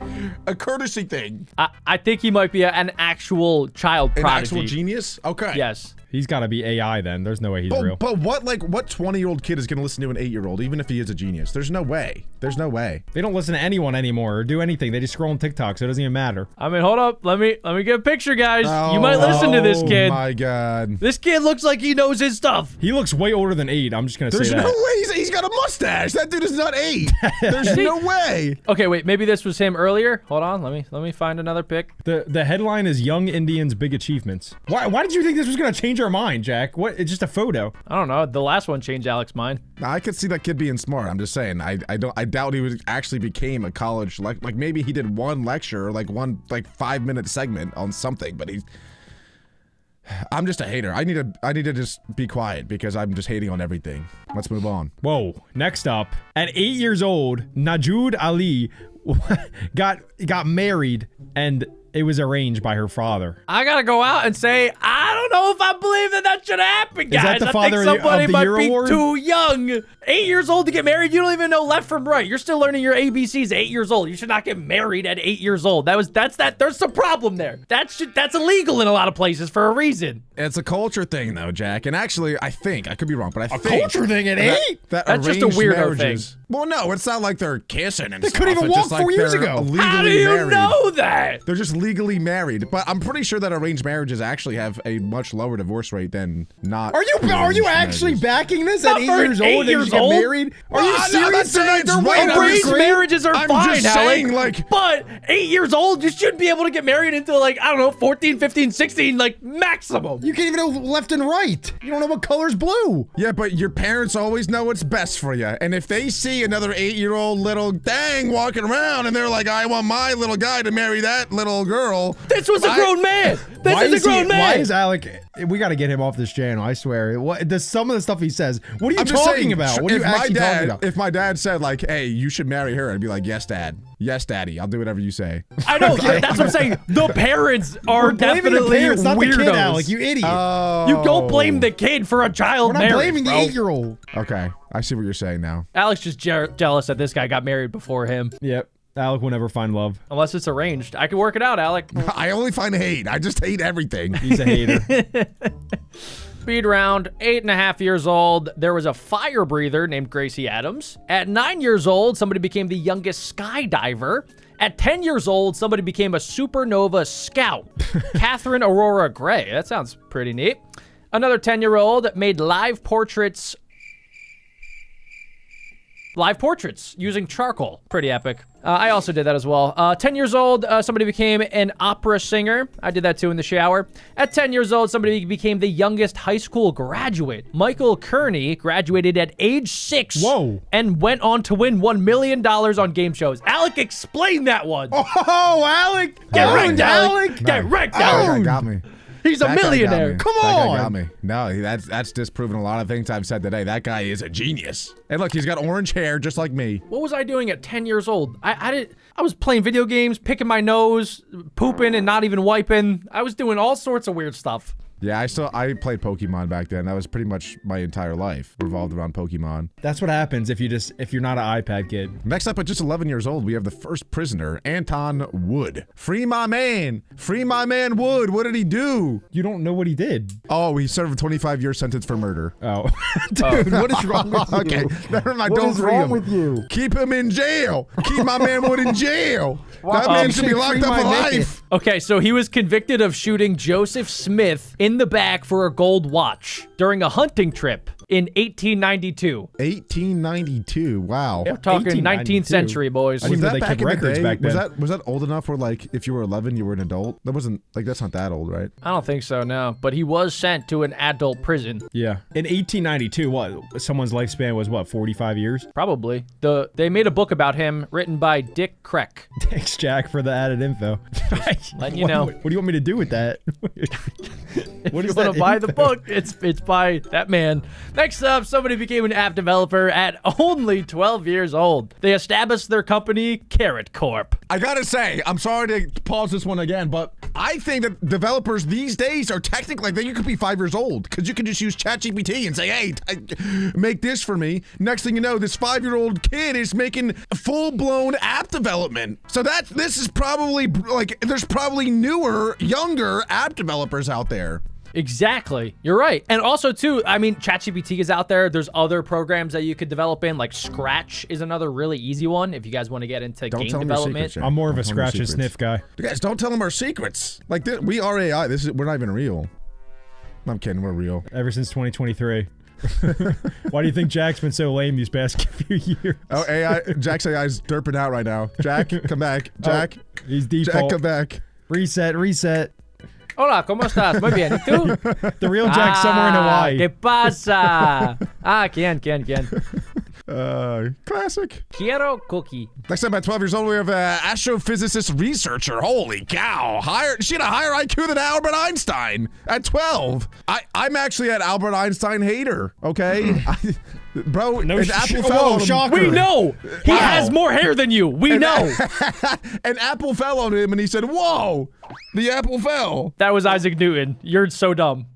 a courtesy thing. I think he might be an actual child An prodigy. actual genius? Okay. Yes. He's got to be AI then. There's no way he's real. But what 20-year-old kid is going to listen to an 8-year-old, even if he is a genius? There's no way. There's no way. They don't listen to anyone anymore or do anything. They just scroll on TikTok, so it doesn't even matter. I mean, hold up. Let me get a picture, guys. Oh, You might listen to this kid. Oh my god. This kid looks like he knows his stuff. He looks way older than 8. I'm just gonna There's say no that. way he's got a mustache. That dude is not 8. There's no way. Okay, wait, maybe this was him earlier. Hold on, let me find another pic. The headline is Young Indians' Big Achievements. Why did you think this was gonna change our mind, Jack? What? It's just a photo. I don't know. The last one changed Alex's mind. I could see that kid being smart. I'm just saying. I doubt he would actually became a college like maybe he did one lecture, like one 5-minute segment on something, but I'm just a hater. I need to just be quiet because I'm just hating on everything. Let's move on. Whoa. Next up, at 8 years old, Najood Ali got married and it was arranged by her father. I gotta go out and say, I don't know if I believe that should happen, guys. that the I father think of somebody the might year be award? too young. 8 years old to get married, you don't even know left from right. You're still learning your ABCs at 8 years old. You should not get married at 8 years old. There's some problem there. That's illegal in a lot of places for a reason. It's a culture thing though, Jack. And actually, I think I could be wrong, but I think culture thing at 8? That's just a weirdo thing. Well, no, it's not like they're kissing and They stuff. couldn't even It's walk just like 4 years they're ago. legally How do you married. know that? They're just legally married, but I'm pretty sure that arranged marriages actually have a much lower divorce rate than not. Are you arranged actually marriages. backing this Not at 8 for years 8 old? They years just get old? married? Are you No, serious? that's right, They're it's way right. I'm Arranged just marriages are I'm fine, just saying, Alex. like- But 8 years old, you should be able to get married until like, I don't know, 14, 15, 16, like maximum. You can't even know left and right. You don't know what color's blue. Yeah, but your parents always know what's best for you. And if they see another 8-year-old little dang walking around and they're like, I want my little guy to marry that little girl. This was a grown man. This is a grown man. Why is Alec? We got to get him off this channel. I swear. Some of the stuff he says. What are you I'm just talking saying, about? What are you if my actually dad, talking about? If my dad said like, hey, you should marry her, I'd be like, yes, dad. Yes, daddy. I'll do whatever you say. I know. That's what I'm saying. The parents are We're blaming definitely the parents, not weirdos. the kid, Alec. You idiot. You don't blame the kid for a child We're not marriage, blaming the bro. 8-year-old. Okay, I see what you're saying now. Alex just jealous that this guy got married before him. Yep. Alec will never find love. Unless it's arranged. I can work it out, Alec. I only find hate. I just hate everything. He's a hater. Speed round, 8.5 years old. There was a fire breather named Gracie Adams. At 9 years old, somebody became the youngest skydiver. At 10 years old, somebody became a supernova scout. Catherine Aurora Gray. That sounds pretty neat. Another 10-year-old made live portraits using charcoal. Pretty epic. I also did that as well. 10 years old, somebody became an opera singer. I did that too in the shower. At 10 years old, somebody became the youngest high school graduate. Michael Kearney graduated at age 6. Whoa. And went on to win $1 million on game shows. Alec, explain that one. Oh, Alec. Get wrecked, Owned, Alec. Get wrecked, That Alec. guy got me. He's a That guy got millionaire. me. Come That guy on. got me. No, that's disproving a lot of things I've said today. That guy is a genius. And look, he's got orange hair just like me. What was I doing at 10 years old? I was playing video games, picking my nose, pooping and not even wiping. I was doing all sorts of weird stuff. Yeah, I played Pokemon back then. That was pretty much my entire life revolved around Pokemon. That's what happens if you're not an iPad kid. Next up, at just 11 years old, we have the first prisoner, Anton Wood. Free my man! Free my man Wood! What did he do? You don't know what he did. Oh, he served a 25-year sentence for murder. Oh. Dude, what is wrong with you? Okay, never mind. What Don't is free wrong him. with you? Keep him in jail. Keep my man Wood in jail. That man should be locked Free up for my man. life. Okay, so he was convicted of shooting Joseph Smith in the back for a gold watch during a hunting trip in 1892. 1892. Wow. We're talking 19th century, boys. I didn't Was know that they back kept in the records day? back then. Was that old enough where, like, if you were 11, you were an adult? That wasn't, like, that's not that old, right? I don't think so, no. But he was sent to an adult prison. Yeah. In 1892, what? Someone's lifespan was what? 45 years? Probably. They made a book about him written by Dick Kreck. Thanks, Jack, for the added info. Letting you know. What do you want me to do with that? What if you want to buy the book, it's by that man. Next up, somebody became an app developer at only 12 years old. They established their company, Carrot Corp. I gotta say, I'm sorry to pause this one again, but I think that developers these days are technically, like, you could be 5 years old because you can just use ChatGPT and say, hey, make this for me. Next thing you know, this 5-year-old kid is making full-blown app development. So this is probably, like, there's probably newer, younger app developers out there. Exactly. You're right. And also, too, I mean, ChatGPT is out there. There's other programs that you could develop in, like Scratch is another really easy one if you guys want to get into game tell them your development. secrets, Jack. I'm more of a Don't tell them your scratch and secrets. sniff guy. Guys, don't tell them our secrets. Like, we are AI. We're not even real. I'm kidding. We're real. Ever since 2023. Why do you think Jack's been so lame these past few years? Oh, AI. Jack's AI is derping out right now. Jack, come back. Jack. He's Jack, default. come back. Reset. Hola, ¿cómo estás? Muy bien. ¿Y tú? The real Jack's somewhere in Hawaii. ¿Qué pasa? ¿Quién? Classic. Quiero cookie. Next time at 12 years old, we have an astrophysicist researcher. Holy cow. She had a higher IQ than Albert Einstein at 12. I'm actually an Albert Einstein hater, okay? Bro, an apple fell on him. shocker. We know. He has more hair than you. We know. An apple fell on him and he said, whoa, the apple fell. That was Isaac Newton. You're so dumb.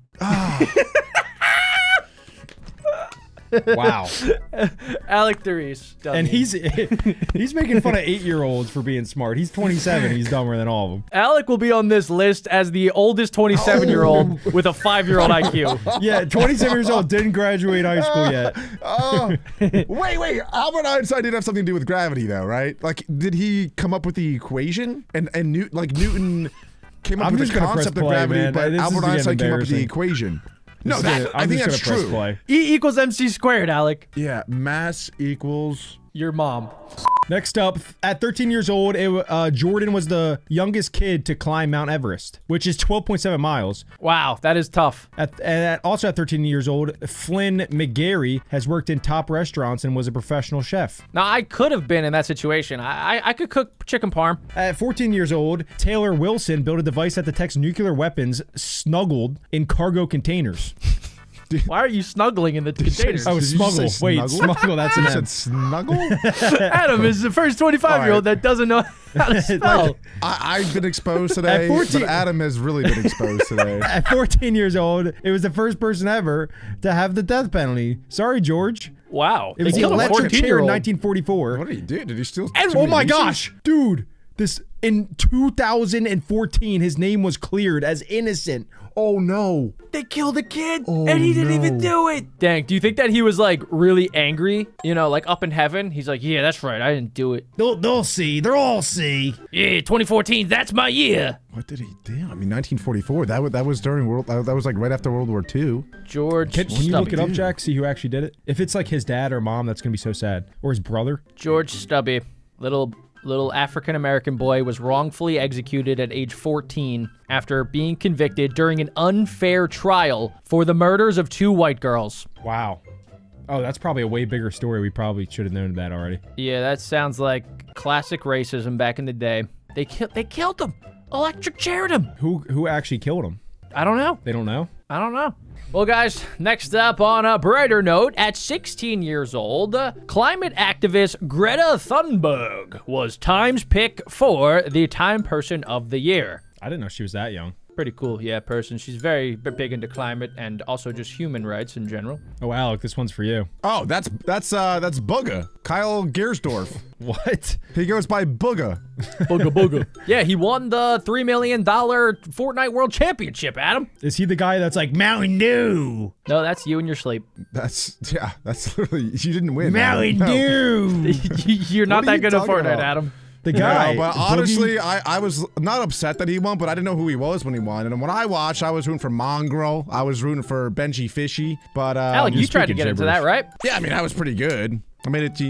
Wow. Alec Therese. And he's making fun of 8-year-olds for being smart. He's 27. He's dumber than all of them. Alec will be on this list as the oldest 27-year-old with a 5-year-old IQ. Yeah, 27 years old, didn't graduate high school yet. Wait. Albert Einstein did have something to do with gravity, though, right? Like, did he come up with the equation? And Newton came up I'm with just the gonna press concept of play, gravity, man. but This is Albert getting Einstein came up with the embarrassing. equation. No, I'm I think just that's gonna true. press play. E equals MC squared, Alec. Yeah, mass equals. Your mom. Next up, at 13 years old, Jordan was the youngest kid to climb Mount Everest, which is 12.7 miles. Wow, that is tough. Also at 13 years old, Flynn McGarry has worked in top restaurants and was a professional chef. Now, I could have been in that situation. I could cook chicken parm. At 14 years old, Taylor Wilson built a device that detects nuclear weapons snuggled in cargo containers. Why are you snuggling in the containers? Oh, Did you just smuggle. say Wait, snuggle? smuggle, that's an You M. said snuggle? Adam is the first 25-year-old that doesn't know how to spell. I've been exposed today, At 14 but Adam has really been exposed today. At 14 years old, it was the first person ever to have the death penalty. Sorry, George. Wow. It was They the killed a electric chair in 14-year-old. 1944. What did he do? Did he steal? And too oh many my Reese's? gosh, dude, this in 2014, his name was cleared as innocent. Oh no. They killed a kid, and he didn't even do it. Dang, do you think that he was, like, really angry? You know, like, up in heaven? He's like, yeah, that's right, I didn't do it. They'll see. They'll all see. Yeah, 2014, that's my year. What did he do? I mean, 1944. That was during that was like right after World War II. George Can you look it up, dude. Jack? See who actually did it? If it's like his dad or mom, that's gonna be so sad. Or his brother. George Stubby, little African-American boy, was wrongfully executed at age 14 after being convicted during an unfair trial for the murders of 2 white girls. Wow. Oh, that's probably a way bigger story. We probably should have known that already. Yeah, that sounds like classic racism back in the day. They killed him. Electric chaired him. Who actually killed him? I don't know. They don't know. I don't know. Well, guys, next up on a brighter note, at 16 years old, climate activist Greta Thunberg was Time's pick for the Time Person of the Year. I didn't know she was that young. Pretty cool, yeah, person. She's very big into climate and also just human rights in general. Oh, Alec, this one's for you. Oh, that's Booga. Kyle Giersdorf. What? He goes by Booga. Booga booga. Yeah, he won the $3 million Fortnite World Championship, Adam. Is he the guy that's like, Mountain Dew? No, that's you in your sleep. That's literally, you didn't win. Mountain No. Dew! You're not What are that you good at talking Fortnite, about? Adam. The guy. No, but Boogie- honestly, I was not upset that he won, but I didn't know who he was when he won. And when I watched, I was rooting for Mongrel. I was rooting for Benji Fishy. But Alec, you tried to speaking get into gibberish. that, right? yeah, I mean, I was pretty good. I made it to,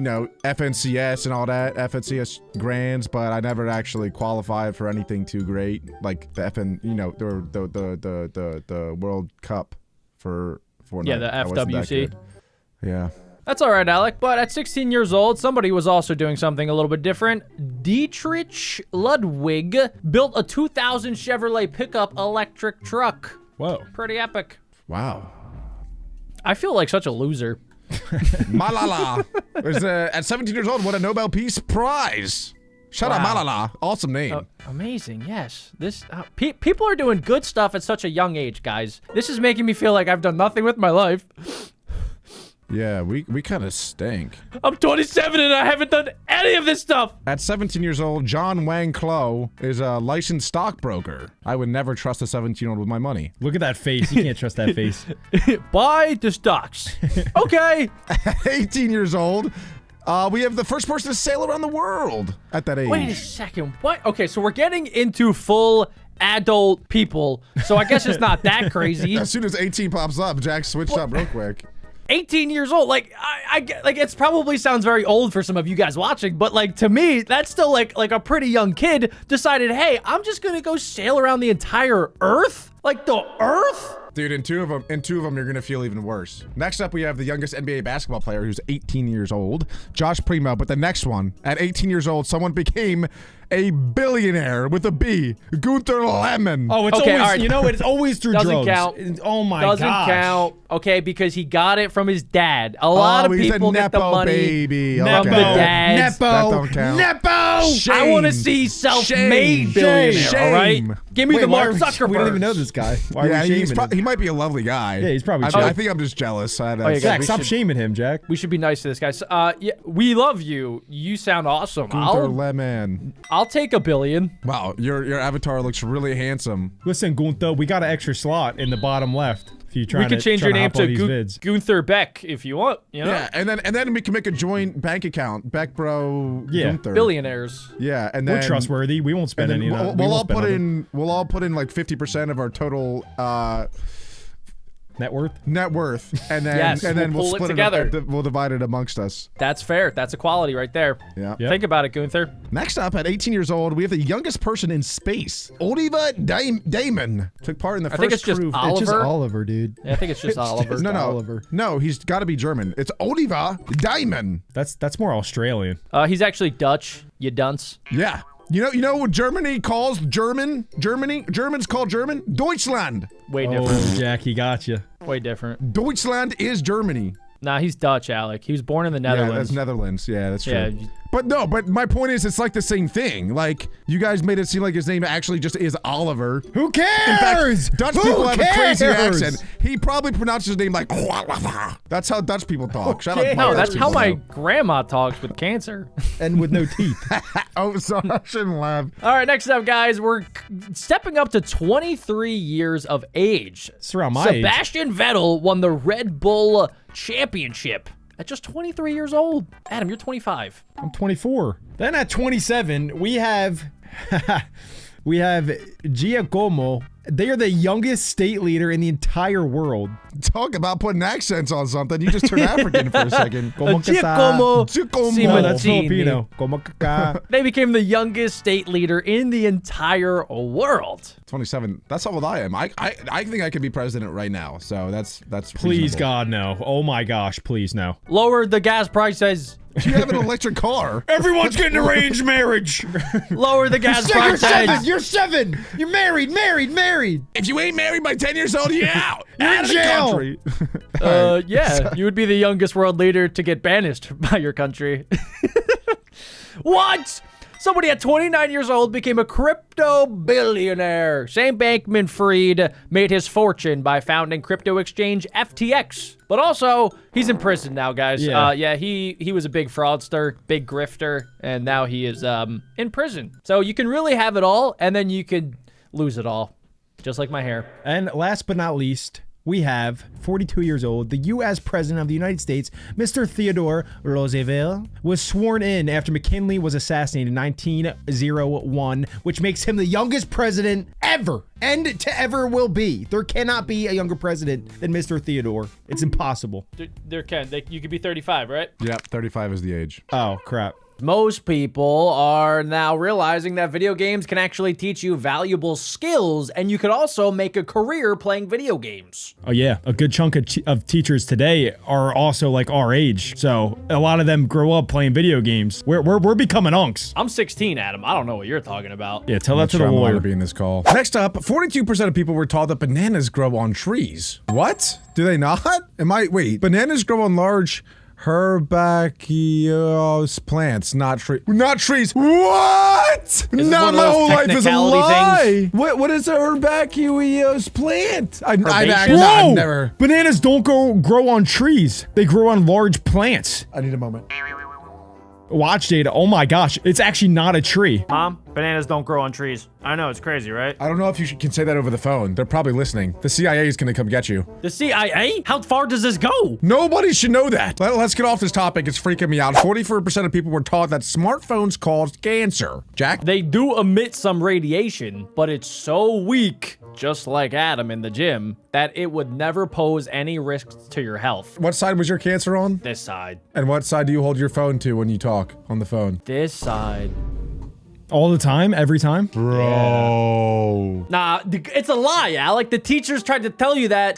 FNCS and all that, FNCS grands, but I never actually qualified for anything too great, like the the World Cup for Fortnite. Yeah, the I wasn't that FWC. good. Yeah. That's all right, Alec. But at 16 years old, somebody was also doing something a little bit different. Dietrich Ludwig built a 2000 Chevrolet pickup electric truck. Whoa. Pretty epic. Wow. I feel like such a loser. Malala was at 17 years old won a Nobel Peace Prize. Shout out Wow. Malala. Awesome name. Amazing, yes. This people are doing good stuff at such a young age, guys. This is making me feel like I've done nothing with my life. Yeah, we kind of stink. I'm 27 and I haven't done any of this stuff. At 17 years old, John Wang Klo is a licensed stockbroker. I would never trust a 17-year-old with my money. Look at that face. You can't trust that face. Buy the stocks. Okay. 18 years old, we have the first person to sail around the world at that age. Wait a second. What? Okay, so we're getting into full adult people. So I guess it's not that crazy. As soon as 18 pops up, Jack switched up real quick. 18 years old. Like I like it's probably sounds very old for some of you guys watching, but like to me, that's still like a pretty young kid decided, hey, I'm just gonna go sail around the entire Earth? Like the Earth? Dude, in two of them, you're gonna feel even worse. Next up, we have the youngest NBA basketball player, who's 18 years old, Josh Primo. But the next one, at 18 years old, someone became a billionaire with a B, Gunther Lemon. Oh, it's Okay, always, all right. you know, it's always through Doesn't drugs. count. Oh my Doesn't gosh. count. Okay, because he got it from his dad. A lot of he's people a get the Nepo money baby. from Okay. the dads. That don't count. Nepo! I want to see self-made Shame. billionaire, all right? Shame. Give me Wait, the why Mark are we- Zuckerberg. We don't even know this guy. Why Yeah, are we he's shaming him? he might be a lovely guy. Yeah, he's probably I, chill. I think I'm just jealous. yeah, Zach, guys, we stop should- shaming him, Jack. We should be nice to this guy. So, yeah, we love you. You sound awesome. Gunther Lemon. I'll take $1 billion. Wow, your avatar looks really handsome. Listen, Gunther, we got an extra slot in the bottom left. If you try We could change your name to vids. Gunther Beck if you want. You know? Yeah, and then we can make a joint bank account, Beck Bro Yeah. Gunther. Billionaires. Yeah, and then We're trustworthy. We won't spend And any. then of that. we'll We all won't spend put on in. We'll all put in like 50% of our total net worth. net worth, and then Yes, we'll we'll pull it split together. We'll divide it amongst us. That's fair. That's equality right there. Yeah. Yep. Think about it, Gunther. Next up, at 18 years old, we have the youngest person in space, Oliver Damon. Took part in the I first think it's just crew. Oliver. It's just Oliver, dude. Yeah, I think it's just Oliver. No, Oliver. no, he's got to be German. It's Oliver Damon. That's more Australian. He's actually Dutch. You dunce. Yeah. You know what Germany calls German? Germans call German Deutschland. Way different. Oh, Jack, he got you. Way different. Deutschland is Germany. Nah, he's Dutch, Alec. He was born in the Yeah, Netherlands. that's Netherlands. Yeah, that's true. Yeah. But my point is, it's like the same thing. Like, you guys made it seem like his name actually just is Oliver. Who cares? In fact, Dutch Who people have a crazy cares? accent. He probably pronounces his name like. That's how Dutch people talk. Shout out to No, my that's Dutch how people, my though. grandma talks with cancer. And with no teeth. Oh, sorry, I shouldn't laugh. All right, next up, guys, we're stepping up to 23 years of age. It's around my age. Sebastian Vettel won the Red Bull Championship at just 23 years old. Adam, you're 25. I'm 24. Then at 27, we have Giacomo. They are the youngest state leader in the entire world. Talk about putting accents on something. You just turned African for a second. Como que Giacomo Giacomo. Simonini. Oh, that's Filipino. Como que ka. They became the youngest state leader in the entire world. 27. That's how old I am. I think I could be president right now. So that's Please, reasonable. God, no. Oh my gosh, please, no. Lower the gas prices. You have an electric car. Everyone's getting arranged marriage. Lower the gas You're prices. 7. You're 7. You're married. If you ain't married by 10 years old, you're out. You're in Out of the jail. country. Yeah, you would be the youngest world leader to get banished by your country. What? Somebody at 29 years old became a crypto billionaire. Sam Bankman-Fried made his fortune by founding crypto exchange FTX. But also, he's in prison now, guys. Yeah. He was a big fraudster, big grifter, and now he is in prison. So you can really have it all, and then you can lose it all. Just like my hair. And last but not least, we have 42 years old, the U.S. President of the United States, Mr. Theodore Roosevelt, was sworn in after McKinley was assassinated in 1901, which makes him the youngest president ever, and to ever will be. There cannot be a younger president than Mr. Theodore. It's impossible. You could be 35, right? Yep, 35 is the age. Oh, crap. Most people are now realizing that video games can actually teach you valuable skills, and you could also make a career playing video games. Oh, yeah. A good chunk of teachers today are also like our age. So a lot of them grow up playing video games. We're becoming unks. I'm 16, Adam. I don't know what you're talking about. Yeah, tell that to the I'm allowed lawyer. to be in this call. Next up, 42% of people were taught that bananas grow on trees. What? Do they not? Wait, bananas grow on large herbaceous plants, not trees. What? What? this Not one of my those whole life is a technicality lie. things? What is a herbaceous plant? I've Whoa! never. Bananas don't grow on trees. They grow on large plants. I need a moment. Watch data. Oh my gosh, it's actually not a tree. Mom, bananas don't grow on trees. I know, it's crazy, right? I don't know if you can say that over the phone. They're probably listening. The CIA is gonna come get you. The CIA? How far does this go? Nobody should know that. Let's get off this topic. It's freaking me out. 44% of people were taught that smartphones cause cancer. Jack? They do emit some radiation, but it's so weak, just like Adam in the gym, that it would never pose any risks to your health. What side was your cancer on? This side. And what side do you hold your phone to when you talk on the phone? This side. All the time, every time. Bro. Nah, it's a lie, Alec. The teachers tried to tell you that.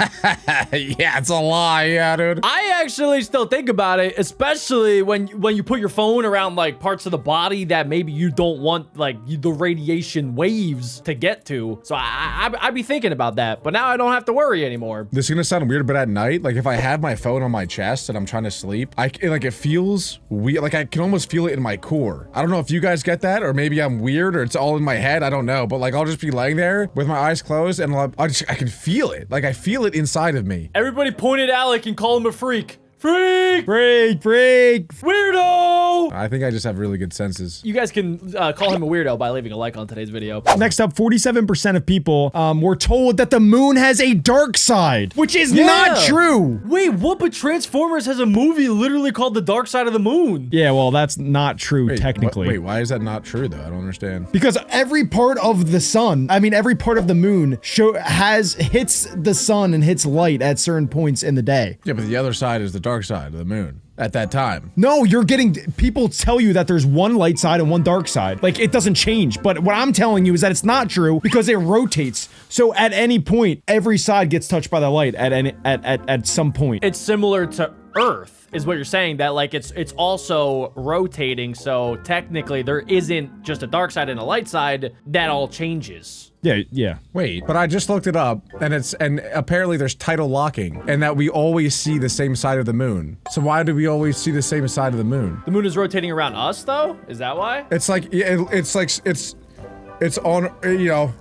Yeah, it's a lie, yeah, dude. I actually still think about it, especially when you put your phone around like parts of the body that maybe you don't want like the radiation waves to get to. So I'd be thinking about that, but now I don't have to worry anymore. This is gonna sound weird, but at night, like if I have my phone on my chest and I'm trying to sleep, it feels weird. Like I can almost feel it in my core. I don't know if you guys get that, or maybe I'm weird, or it's all in my head. I don't know, but like I'll just be laying there with my eyes closed, and I can feel it. Like I feel it inside of me. Everybody point at Alec and call him a freak. Freak! Freak! Weirdo! I think I just have really good senses. You guys can call him a weirdo by leaving a like on today's video. Next up, 47% of people were told that the moon has a dark side, which is not true. Wait, what? But Transformers has a movie literally called The Dark Side of the Moon. Yeah, well, that's not true Wait, technically. wait, why is that not true though? I don't understand. Because every part of the sun, I mean, every part of the moon hits the sun and hits light at certain points in the day. Yeah, but the other side is the dark side of the moon at that time. No, you're getting, people tell you that there's one light side and one dark side. Like, it doesn't change. But what I'm telling you is that it's not true because it rotates. So at any point, every side gets touched by the light at some point. It's similar to Earth, is what you're saying, that like it's also rotating, so technically there isn't just a dark side and a light side. That all changes. Yeah. Wait, but I just looked it up, and apparently there's tidal locking, and that we always see the same side of the moon. So why do we always see the same side of the moon? The moon is rotating around us, though? Is that why? It's like it's on, you know.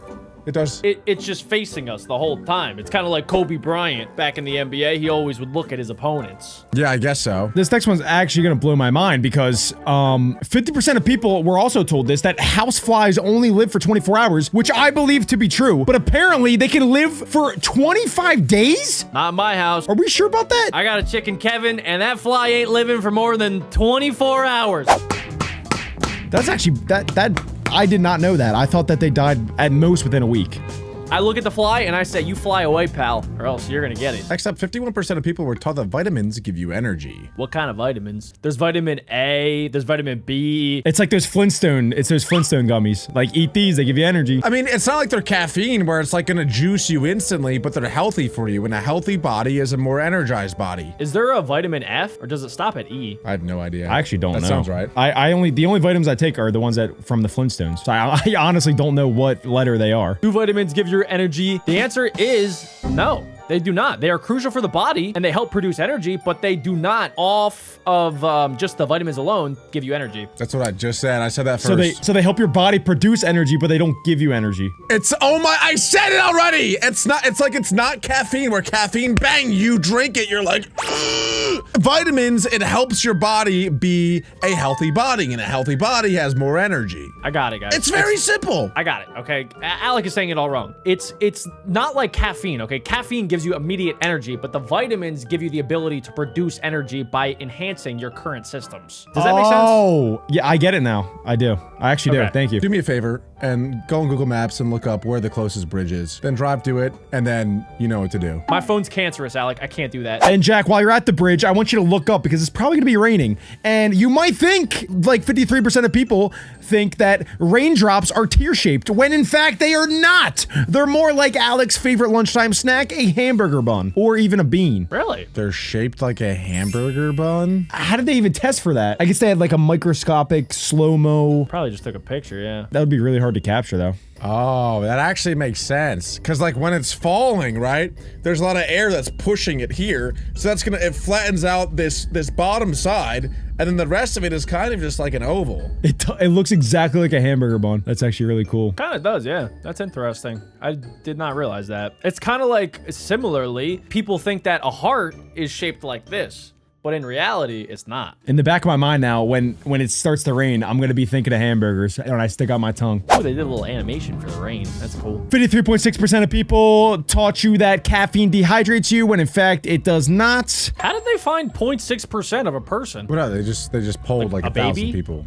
It does. It's just facing us the whole time. It's kind of like Kobe Bryant back in the NBA. He always would look at his opponents. Yeah, I guess so. This next one's actually gonna blow my mind because 50% of people were also told this, that houseflies only live for 24 hours, which I believe to be true, but apparently they can live for 25 days? Not in my house. Are we sure about that? I got a chicken Kevin, and that fly ain't living for more than 24 hours. That's actually, that I did not know that. I thought that they died at most within a week. I look at the fly and I say, you fly away, pal, or else you're gonna get it. Next up, 51% of people were taught that vitamins give you energy. What kind of vitamins? There's vitamin A, there's vitamin B. It's like those Flintstone gummies. Like, eat these, they give you energy. I mean, it's not like they're caffeine where it's like gonna juice you instantly, but they're healthy for you, and a healthy body is a more energized body. Is there a vitamin F, or does it stop at E? I have no idea. I actually don't know. That sounds right. The only vitamins I take are the ones from the Flintstones. So I honestly don't know what letter they are. Do vitamins give you energy? The answer is no. They do not. They are crucial for the body and they help produce energy, but they do not, off of just the vitamins alone, give you energy. That's what I just said. I said that first. So they help your body produce energy, but they don't give you energy. It's, oh my, I said it already! It's not caffeine, where caffeine, bang, you drink it, you're like, ugh. Vitamins, it helps your body be a healthy body, and a healthy body has more energy. I got it, guys. It's very simple. I got it, okay? Alec is saying it all wrong. It's not like caffeine, okay? Caffeine gives you immediate energy, but the vitamins give you the ability to produce energy by enhancing your current systems. Does that make sense? Oh, yeah, I get it now. I do. I actually do. Okay. Thank you. Do me a favor and go on Google Maps and look up where the closest bridge is. Then drive to it, and then you know what to do. My phone's cancerous, Alec. I can't do that. And Jack, while you're at the bridge, I want you to look up because it's probably gonna be raining. And you might think, like 53% of people think that raindrops are tear-shaped, when in fact they are not. They're more like Alec's favorite lunchtime snack, a hamburger bun, or even a bean. Really? They're shaped like a hamburger bun? How did they even test for that? I guess they had like a microscopic slow-mo. Probably just took a picture, yeah. That would be really hard to capture though. Oh, that actually makes sense. Cause like when it's falling, right? There's a lot of air that's pushing it here. So that's it flattens out this bottom side, and then the rest of it is kind of just like an oval. It looks exactly like a hamburger bun. That's actually really cool. Kind of does, yeah. That's interesting. I did not realize that. It's kind of like, similarly, people think that a heart is shaped like this. But in reality, it's not. In the back of my mind now, when it starts to rain, I'm gonna be thinking of hamburgers when I stick out my tongue. Oh, they did a little animation for the rain. That's cool. 53.6% of people taught you that caffeine dehydrates you, when in fact it does not. How did they find 0.6% of a person? What no, they just polled like a 1,000 baby? people.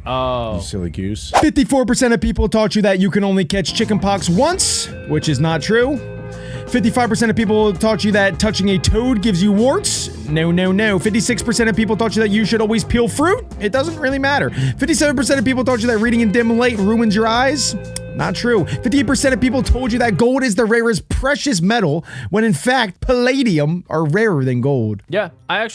Oh. You silly goose. 54% of people taught you that you can only catch chickenpox once, which is not true. 55% of people taught you that touching a toad gives you warts. No, no, no. 56% of people taught you that you should always peel fruit. It doesn't really matter. 57% of people taught you that reading in dim light ruins your eyes. Not true. 58% of people told you that gold is the rarest precious metal, when in fact palladium are rarer than gold. Yeah, I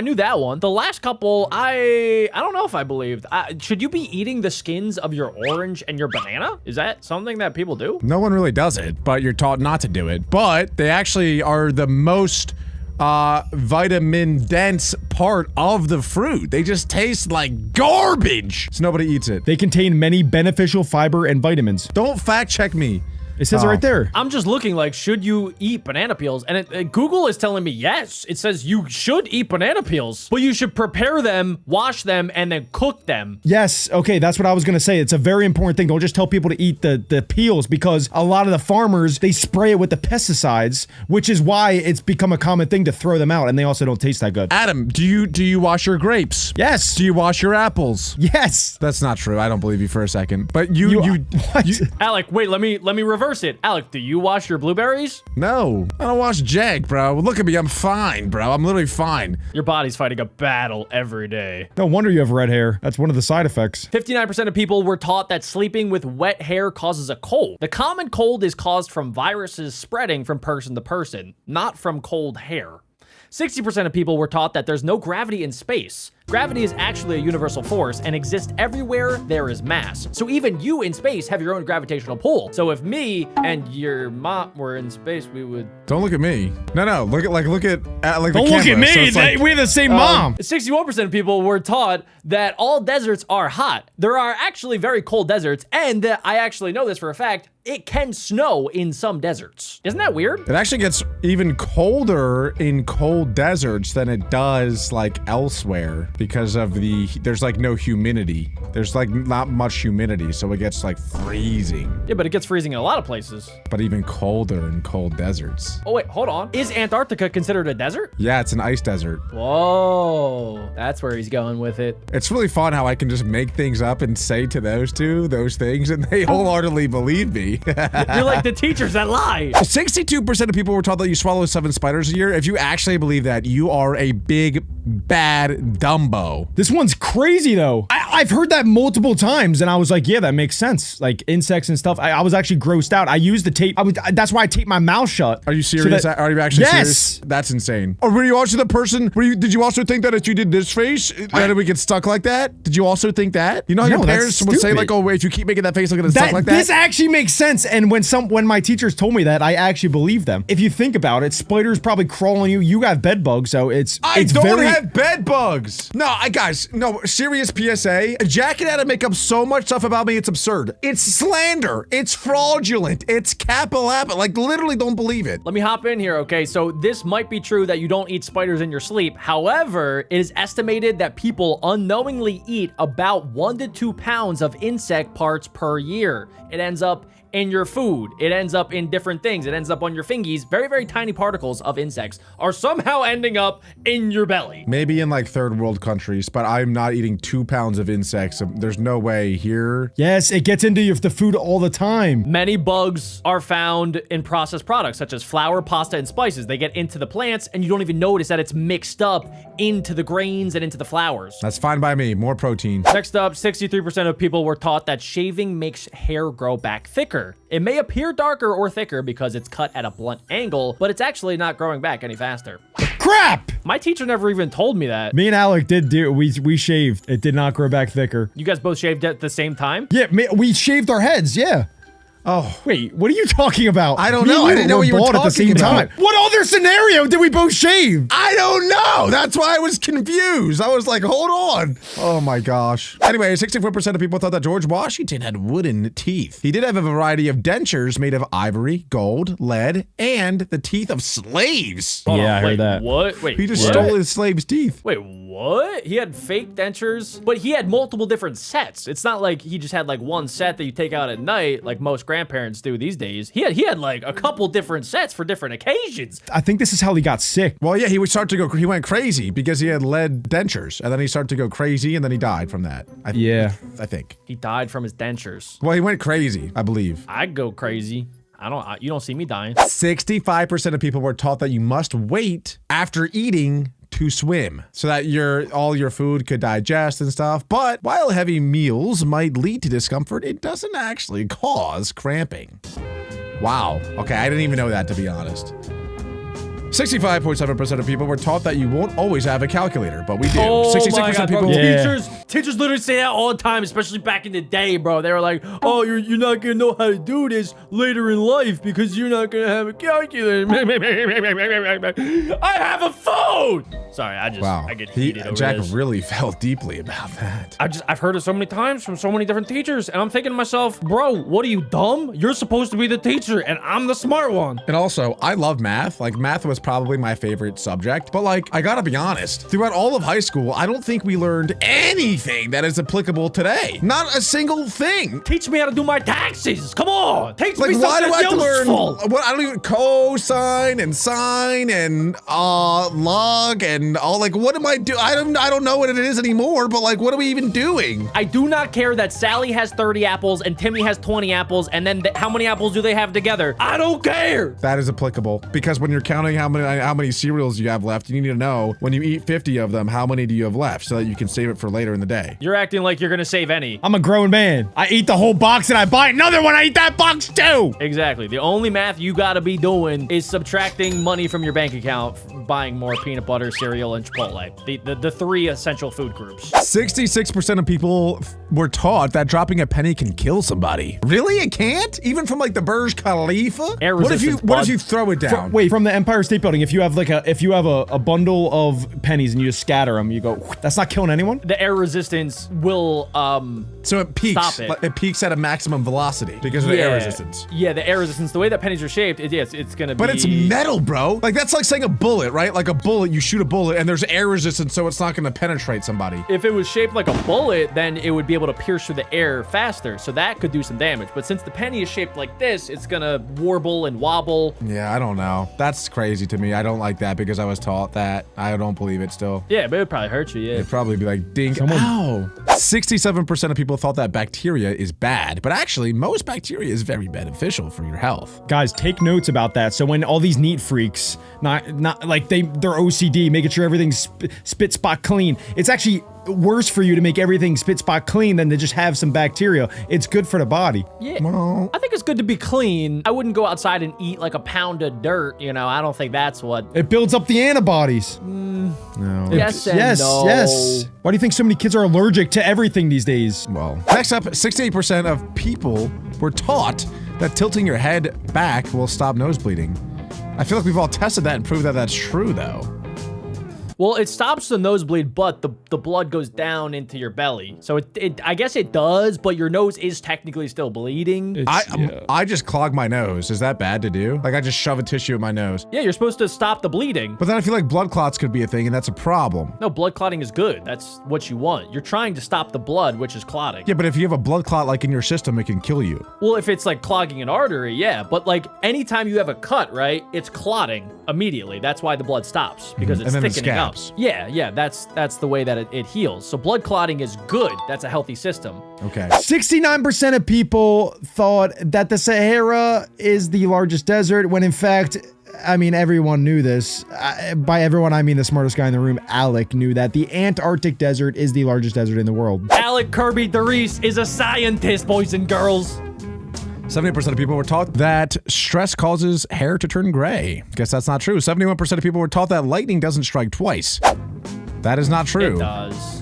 knew that one. The last couple, I don't know if I believed. Should you be eating the skins of your orange and your banana? Is that something that people do? No one really does it, but you're taught not to do it. But they actually are the most vitamin dense part of the fruit. They just taste like garbage. So nobody eats it. They contain many beneficial fiber and vitamins. Don't fact check me. It says it right there. I'm just looking like, should you eat banana peels? And Google is telling me yes. It says you should eat banana peels, but you should prepare them, wash them, and then cook them. Yes, okay, that's what I was gonna say. It's a very important thing. Don't just tell people to eat the peels, because a lot of the farmers, they spray it with the pesticides, which is why it's become a common thing to throw them out, and they also don't taste that good. Adam, do you wash your grapes? Yes. Do you wash your apples? Yes. That's not true. I don't believe you for a second. But What? Alec, wait, let me reverse it. Alec, do you wash your blueberries? No, I don't wash jack, bro. Look at me, I'm fine, bro. I'm literally fine. Your body's fighting a battle every day. No wonder you have red hair. That's one of the side effects. 59% of people were taught that sleeping with wet hair causes a cold. The common cold is caused from viruses spreading from person to person, not from cold hair. 60% of people were taught that there's no gravity in space. Gravity is actually a universal force and exists everywhere there is mass. So even you in space have your own gravitational pull. So if me and your mom were in space, we would... Don't look at me. No, look at the Don't camera. look at me. So it's like, We have the same mom. 61% of people were taught that all deserts are hot. There are actually very cold deserts, and I actually know this for a fact, it can snow in some deserts. Isn't that weird? it actually gets even colder in cold deserts than it does like elsewhere, because of there's like no humidity. There's like not much humidity, so it gets like freezing. Yeah, but it gets freezing in a lot of places. But even colder in cold deserts. Oh wait, hold on. Is Antarctica considered a desert? Yeah, it's an ice desert. Whoa, that's where he's going with it. It's really fun how I can just make things up and say to those things, and they wholeheartedly believe me. You're like the teachers that lie. 62% of people were taught that you swallow 7 spiders a year. If you actually believe that, you are a big, bad Dumbo. This one's crazy though. I've heard that multiple times, and I was like, yeah, that makes sense. Like insects and stuff. I was actually grossed out. I used the tape. That's why I taped my mouth shut. Are you serious? Are you actually Yes. serious? That's insane. Or were you also the person, did you also think that if you did this face, that it would get stuck like that? Did you also think that? You know how No, your that's parents would say stupid. like, oh, if you keep making that face, look at it stuck like that? This actually makes sense, and when my teachers told me that, I actually believed them. If you think about it, spiders probably crawl on you. You have bed bugs, so it's I it's don't very, have bed bugs. No, guys, no, serious PSA. Jack and Adam make up so much stuff about me, it's absurd. It's slander. It's fraudulent. It's kappa-lappa. Like, literally don't believe it. Let me hop in here, okay? So this might be true that you don't eat spiders in your sleep. However, it is estimated that people unknowingly eat about 1 to 2 pounds of insect parts per year. It ends up in your food. It ends up in different things. It ends up on your fingies. Very, very tiny particles of insects are somehow ending up in your belly. Maybe in like third world countries, but I'm not eating 2 pounds of insects. There's no way here. Yes, it gets into the food all the time. Many bugs are found in processed products such as flour, pasta, and spices. They get into the plants and you don't even notice that it's mixed up into the grains and into the flours. That's fine by me. More protein. Next up, 63% of people were taught that shaving makes hair grow back thicker. It may appear darker or thicker because it's cut at a blunt angle, but it's actually not growing back any faster. Crap! My teacher never even told me that. Me and Alec we shaved. It did not grow back thicker. You guys both shaved at the same time? Yeah, we shaved our heads, yeah. Oh, Wait, what are you talking about? I don't Me know. and I didn't know were what you were bald at the talking same about. time. What other scenario did we both shave? I don't know. That's why I was confused. I was like, hold on. Oh my gosh. Anyway, 64% of people thought that George Washington had wooden teeth. He did have a variety of dentures made of ivory, gold, lead, and the teeth of slaves. Hold Yeah, on, I heard wait, that. What? Wait, He just what? stole his slaves' teeth. Wait, what? He had fake dentures, but he had multiple different sets. It's not like he just had like one set that you take out at night, like most grandparents do these days. He had like a couple different sets for different occasions. I think this is how he got sick. Well, yeah, he would start to go. He went crazy because he had lead dentures, and then he started to go crazy, and then he died from that. Yeah. I think. He died from his dentures. Well, he went crazy, I believe. I'd go crazy. You don't see me dying. 65% of people were taught that you must wait after eating to swim so that all your food could digest and stuff. But while heavy meals might lead to discomfort, it doesn't actually cause cramping. Wow. Okay, I didn't even know that, to be honest. 65.7% of people were taught that you won't always have a calculator, but we do. Oh 66% my God, of people. bro. Yeah. Teachers literally say that all the time, especially back in the day, bro. They were like, "Oh, you're not gonna know how to do this later in life because you're not gonna have a calculator." I have a phone. Sorry, I get heated over Jack this. really felt deeply about that. I've heard it so many times from so many different teachers, and I'm thinking to myself, bro, what are you, dumb? You're supposed to be the teacher, and I'm the smart one. And also, I love math. Like, math was probably my favorite subject. But, like, I gotta be honest. Throughout all of high school, I don't think we learned anything that is applicable today. Not a single thing. Teach me how to do my taxes. Come on, teach Like, me why do something I have to learn? useful. What, I don't even cosine and sine and log and all. Like, what am I do? I don't know what it is anymore. But like, what are we even doing? I do not care that Sally has 30 apples and Timmy has 20 apples, and then how many apples do they have together? I don't care. That is applicable because when you're counting how many cereals you have left, you need to know when you eat 50 of them, how many do you have left so that you can save it for later in the day. You're acting like you're gonna save any. I'm a grown man. I eat the whole box and I buy another one. I eat that box too. Exactly. The only math you gotta be doing is subtracting money from your bank account, buying more peanut butter, cereal, and Chipotle. The three essential food groups. 66% of people were taught that dropping a penny can kill somebody. Really? It can't? Even from like the Burj Khalifa? Air What if resistance, you throw it down? Wait, from the Empire State Building, if you have a bundle of pennies and you just scatter them, you go, that's not killing anyone? The air resistance will So it peaks. Stop it. It peaks at a maximum velocity because of the air resistance. Yeah, the air resistance. The way that pennies are shaped, it's gonna be. But it's metal, bro. Like, that's like saying a bullet, right? Like a bullet, you shoot a bullet and there's air resistance, so it's not going to penetrate somebody. If it was shaped like a bullet, then it would be able to pierce through the air faster, so that could do some damage. But since the penny is shaped like this, it's gonna warble and wobble. Yeah, I don't know. That's crazy to me. I don't like that because I was taught that. I don't believe it still. Yeah, but it would probably hurt you, yeah. It'd probably be like, ding, ow. 67% of people thought that bacteria is bad, but actually, most bacteria is very beneficial for your health. Guys, take notes about that. So when all these neat freaks, not like they're OCD, making sure everything's spit spot clean, it's actually worse for you to make everything spit spot clean than to just have some bacteria. It's good for the body. Yeah, Well, I think it's good to be clean. I wouldn't go outside and eat like a pound of dirt, you know. I don't think that's what. It builds up the antibodies. no. Yes and yes, no. yes. Why do you think so many kids are allergic to everything these days? Well, next up, 68% of people were taught that tilting your head back will stop nose bleeding. I feel like we've all tested that and proved that that's true, though. Well, it stops the nosebleed, but the blood goes down into your belly. So I guess it does, but your nose is technically still bleeding. I just clog my nose. Is that bad to do? Like, I just shove a tissue in my nose. Yeah, you're supposed to stop the bleeding. But then I feel like blood clots could be a thing, and that's a problem. No, blood clotting is good. That's what you want. You're trying to stop the blood, which is clotting. Yeah, but if you have a blood clot, like, in your system, it can kill you. Well, if it's like clogging an artery, yeah. But like anytime you have a cut, right, it's clotting immediately. That's why the blood stops, because it's And then it thickening up. scabs. Yeah, that's the way that it heals. So blood clotting is good. That's a healthy system. Okay. 69% of people thought that the Sahara is the largest desert, when in fact, I mean, everyone knew this. By everyone, I mean the smartest guy in the room, Alec, knew that the Antarctic desert is the largest desert in the world. Alec Kirby DeReese is a scientist, boys and girls. 70% of people were taught that stress causes hair to turn gray. Guess that's not true. 71% of people were taught that lightning doesn't strike twice. That is not true. It does.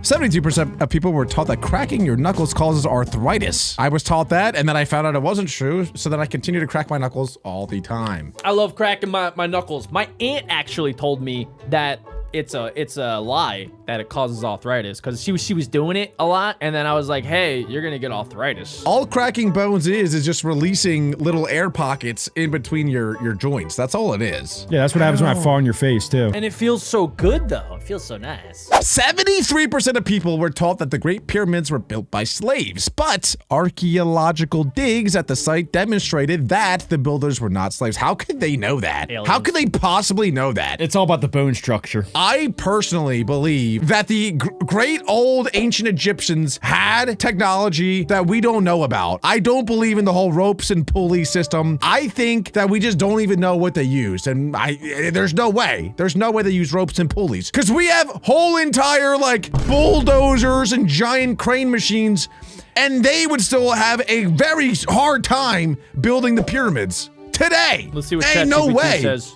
72% of people were taught that cracking your knuckles causes arthritis. I was taught that, and then I found out it wasn't true, so then I continue to crack my knuckles all the time. I love cracking my knuckles. My aunt actually told me that it's a lie that it causes arthritis because she was doing it a lot, and then I was like, hey, you're gonna get arthritis. All cracking bones is just releasing little air pockets in between your joints. That's all it is. Yeah, that's what happens when I fall on your face too. And it feels so good though. It feels so nice. 73% of people were taught that the Great Pyramids were built by slaves, but archaeological digs at the site demonstrated that the builders were not slaves. How could they know that? Aliens. How could they possibly know that? It's all about the bone structure. I personally believe that the great old ancient Egyptians had technology that we don't know about. I don't believe in the whole ropes and pulley system. I think that we just don't even know what they used. And there's no way they use ropes and pulleys. Because we have whole entire like bulldozers and giant crane machines, and they would still have a very hard time building the pyramids today. Let's see what Ain't no ChatGPT way. says.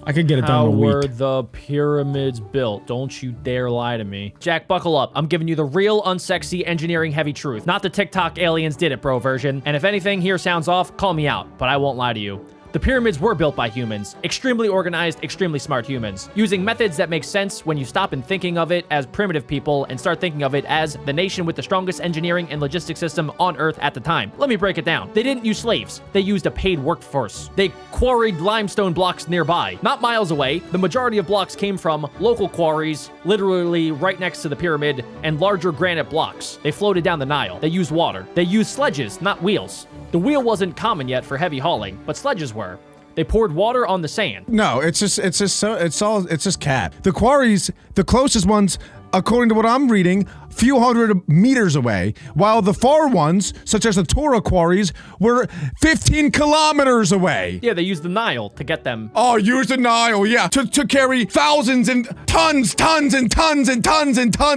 I could get it How done in a were week. the pyramids built? Don't you dare lie to me. Jack, buckle up. I'm giving you the real unsexy engineering heavy truth. Not the TikTok aliens did it, bro version. And if anything here sounds off, call me out, but I won't lie to you. The pyramids were built by humans, extremely organized, extremely smart humans, using methods that make sense when you stop and thinking of it as primitive people and start thinking of it as the nation with the strongest engineering and logistics system on Earth at the time. Let me break it down. They didn't use slaves. They used a paid workforce. They quarried limestone blocks nearby. Not miles away, the majority of blocks came from local quarries, literally right next to the pyramid, and larger granite blocks. They floated down the Nile. They used water. They used sledges, not wheels. The wheel wasn't common yet for heavy hauling, but sledges were. They poured water on the sand. No, it's just cat. The quarries, the closest ones, according to what I'm reading, few hundred meters away, while the far ones, such as the Tora quarries, were 15 kilometers away. Yeah, they used the Nile to get them. Oh, use the Nile, yeah, to carry thousands and tons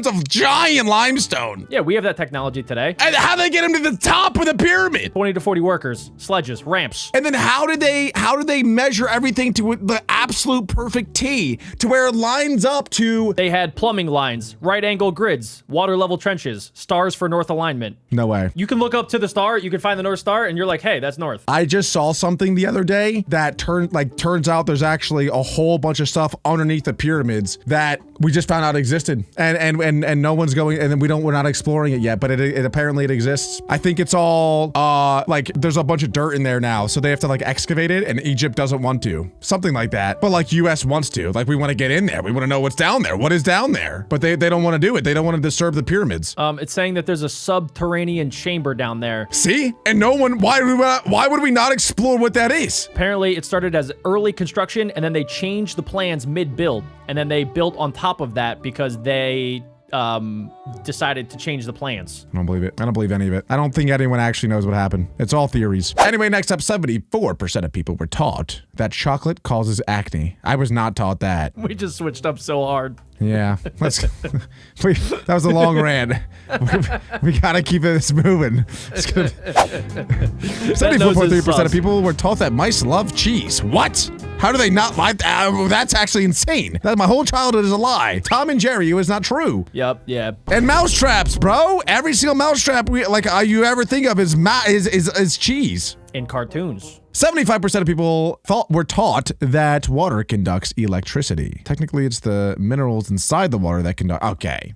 of giant limestone. Yeah, we have that technology today. And how they get them to the top of the pyramid? 20 to 40 workers, sledges, ramps. And then how did they measure everything to the absolute perfect T, to where it lines up to? They had plumbing lines, right angle grids, water level trenches, stars for north alignment. No way. You can look up to the star, you can find the North Star, and you're like, hey, that's north. I just saw something the other day that turns out there's actually a whole bunch of stuff underneath the pyramids that we just found out existed, and no one's going, and then we're not exploring it yet, but it apparently it exists. I think it's all like there's a bunch of dirt in there now, so they have to like excavate it, and Egypt doesn't want to, something like that. But like US wants to, like we want to get in there, we want to know what's down there, what is down there, but they don't want to do it. They don't want to disturb the pyramids. It's saying that there's a subterranean chamber down there. See, and no one. Why would we not explore what that is? Apparently, it started as early construction, and then they changed the plans mid-build, and then they built on top of that because they decided to change the plans. I don't believe it. I don't believe any of it. I don't think anyone actually knows what happened. It's all theories. Anyway, next up, 74% of people were taught that chocolate causes acne. I was not taught that. We just switched up so hard. Yeah, that was a long rant. We gotta keep this moving. 74.3% of people were taught that mice love cheese. What? How do they not like that? That's actually insane. That my whole childhood is a lie. Tom and Jerry, it was not true. Yep, yeah. And mousetraps, bro. Every single mousetrap you ever think of is cheese. In cartoons. 75% of people were taught that water conducts electricity. Technically, it's the minerals inside the water that conduct. Okay.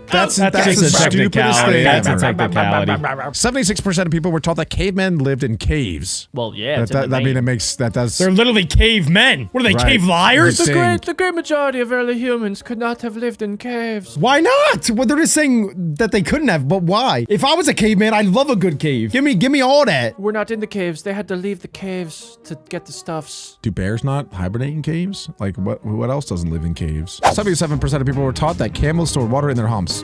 That's just the a stupidest technicality. thing That's a ever. technicality. 76% of people were taught that cavemen lived in caves. Well, yeah. That mean it makes that does. They're literally cavemen. What are they, Right. cave liars? Insane. The great majority of early humans could not have lived in caves. Why not? Well, they're just saying that they couldn't have, but why? If I was a caveman, I'd love a good cave. Give me all that. We're not in the caves. They had to leave the caves to get the stuffs. Do bears not hibernate in caves? Like what else doesn't live in caves? 77% of people were taught that camels store water in their humps.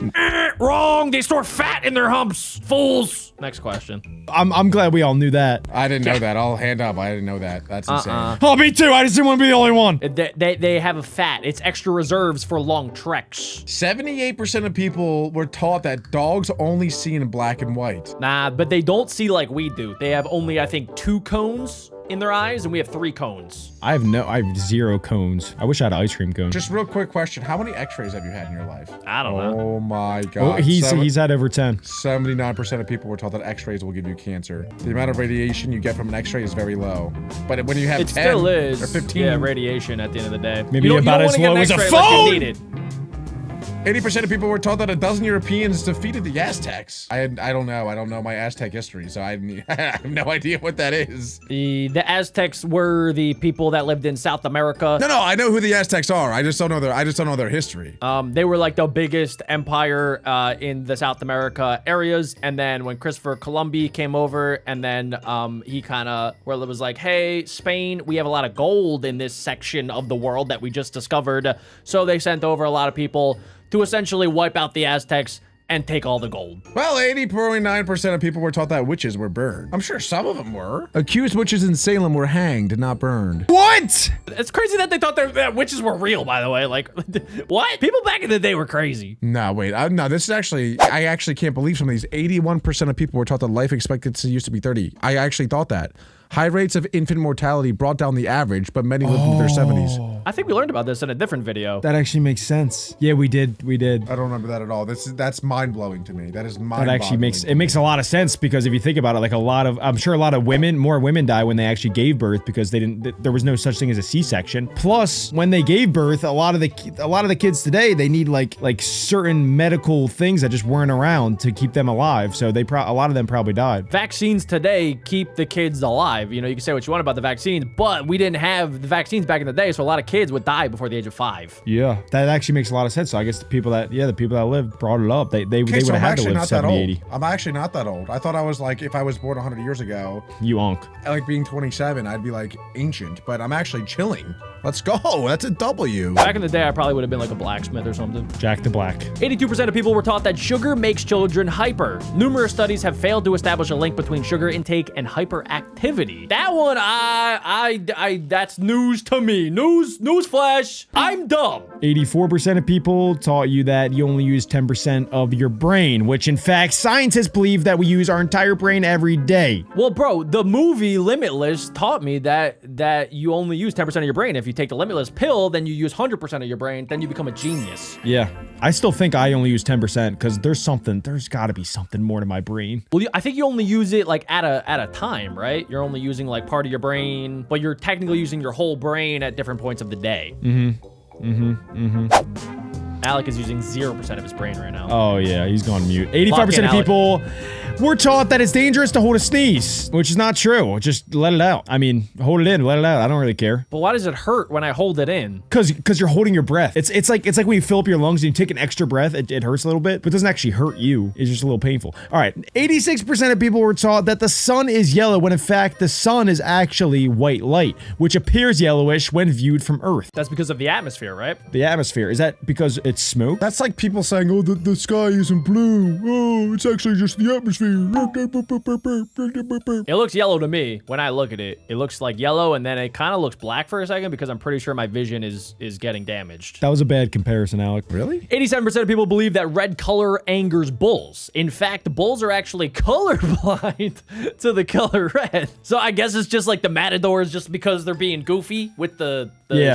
Wrong! They store fat in their humps! Fools! Next question. I'm glad we all knew that. I didn't know that. I'll hand up. I didn't know that. That's insane. Oh, me too. I just didn't want to be the only one. They have a fat. It's extra reserves for long treks. 78% of people were taught that dogs only see in black and white. Nah, but they don't see like we do. They have only, I think, 2 cones in their eyes, and we have 3 cones. I have 0 cones. I wish I had an ice cream cone. Just real quick question. How many x-rays have you had in your life? I don't know. Oh my Oh, god. he's had over 10. 79% of people were told that x-rays will give you cancer. The amount of radiation you get from an x-ray is very low. But when you have It 10 still is. or 15, Yeah, radiation at the end of the day. Maybe you don't about as wanna get low an as a X-ray unless you phone! need it. 80% of people were told that a dozen Europeans defeated the Aztecs. I don't know. I don't know my Aztec history, so I have no idea what that is. The Aztecs were the people that lived in South America. No, I know who the Aztecs are. I just don't know their history. They were like the biggest empire in the South America areas, and then when Christopher Columbus came over, and then he kind of, well, it was like, hey, Spain, we have a lot of gold in this section of the world that we just discovered, so they sent over a lot of people to essentially wipe out the Aztecs and take all the gold. Well, 80.9% of people were taught that witches were burned. I'm sure some of them were. Accused witches in Salem were hanged, not burned. What? It's crazy that they thought that witches were real, by the way. Like, what? People back in the day were crazy. No, wait. No, this is actually, I actually can't believe some of these. 81% of people were taught that life expectancy used to be 30. I actually thought that. High rates of infant mortality brought down the average, but many lived into their 70s. I think we learned about this in a different video. That actually makes sense. Yeah, we did. I don't remember that at all. That's mind-blowing to me. That is mind-boggling. That actually makes a lot of sense, because if you think about it, like I'm sure a lot of more women die when they actually gave birth, because there was no such thing as a C-section. Plus, when they gave birth, a lot of the kids today, they need like certain medical things that just weren't around to keep them alive. So a lot of them probably died. Vaccines today keep the kids alive. You know, you can say what you want about the vaccines, but we didn't have the vaccines back in the day, so a lot of kids would die before the age of 5. Yeah, that actually makes a lot of sense. So I guess the people that lived brought it up. They would have had to live 70, 80. I'm actually not that old. I thought I was like, if I was born 100 years ago, You unk. like being 27, I'd be like ancient, but I'm actually chilling. Let's go. That's a W. Back in the day, I probably would have been like a blacksmith or something. Jack the Black. 82% of people were taught that sugar makes children hyper. Numerous studies have failed to establish a link between sugar intake and hyperactivity. That one, that's news to me. News flash. I'm dumb. 84% of people taught you that you only use 10% of your brain, which in fact, scientists believe that we use our entire brain every day. Well, bro, the movie Limitless taught me that you only use 10% of your brain. If you take the Limitless pill, then you use 100% of your brain, then you become a genius. Yeah. I still think I only use 10% because there's gotta be something more to my brain. Well, I think you only use it like at a time, right? You're only using like part of your brain, but you're technically using your whole brain at different points of the day. Alec is using 0% of his brain right now. Oh yeah, he's gone mute. 85% of people were taught that it's dangerous to hold a sneeze, which is not true. Just let it out. I mean, hold it in, let it out. I don't really care. But why does it hurt when I hold it in? Cause you're holding your breath. It's like when you fill up your lungs and you take an extra breath, it hurts a little bit, but it doesn't actually hurt you. It's just a little painful. All right, 86% of people were taught that the sun is yellow when in fact the sun is actually white light, which appears yellowish when viewed from Earth. That's because of the atmosphere, right? The atmosphere, is that because it's smoke? That's like people saying, oh, the sky isn't blue. Oh, it's actually just the atmosphere. It looks yellow to me when I look at it. It looks like yellow, and then it kind of looks black for a second because I'm pretty sure my vision is getting damaged. That was a bad comparison, Alec. Really? 87% of people believe that red color angers bulls. In fact, bulls are actually colorblind to the color red. So I guess it's just like the matadors, just because they're being goofy with the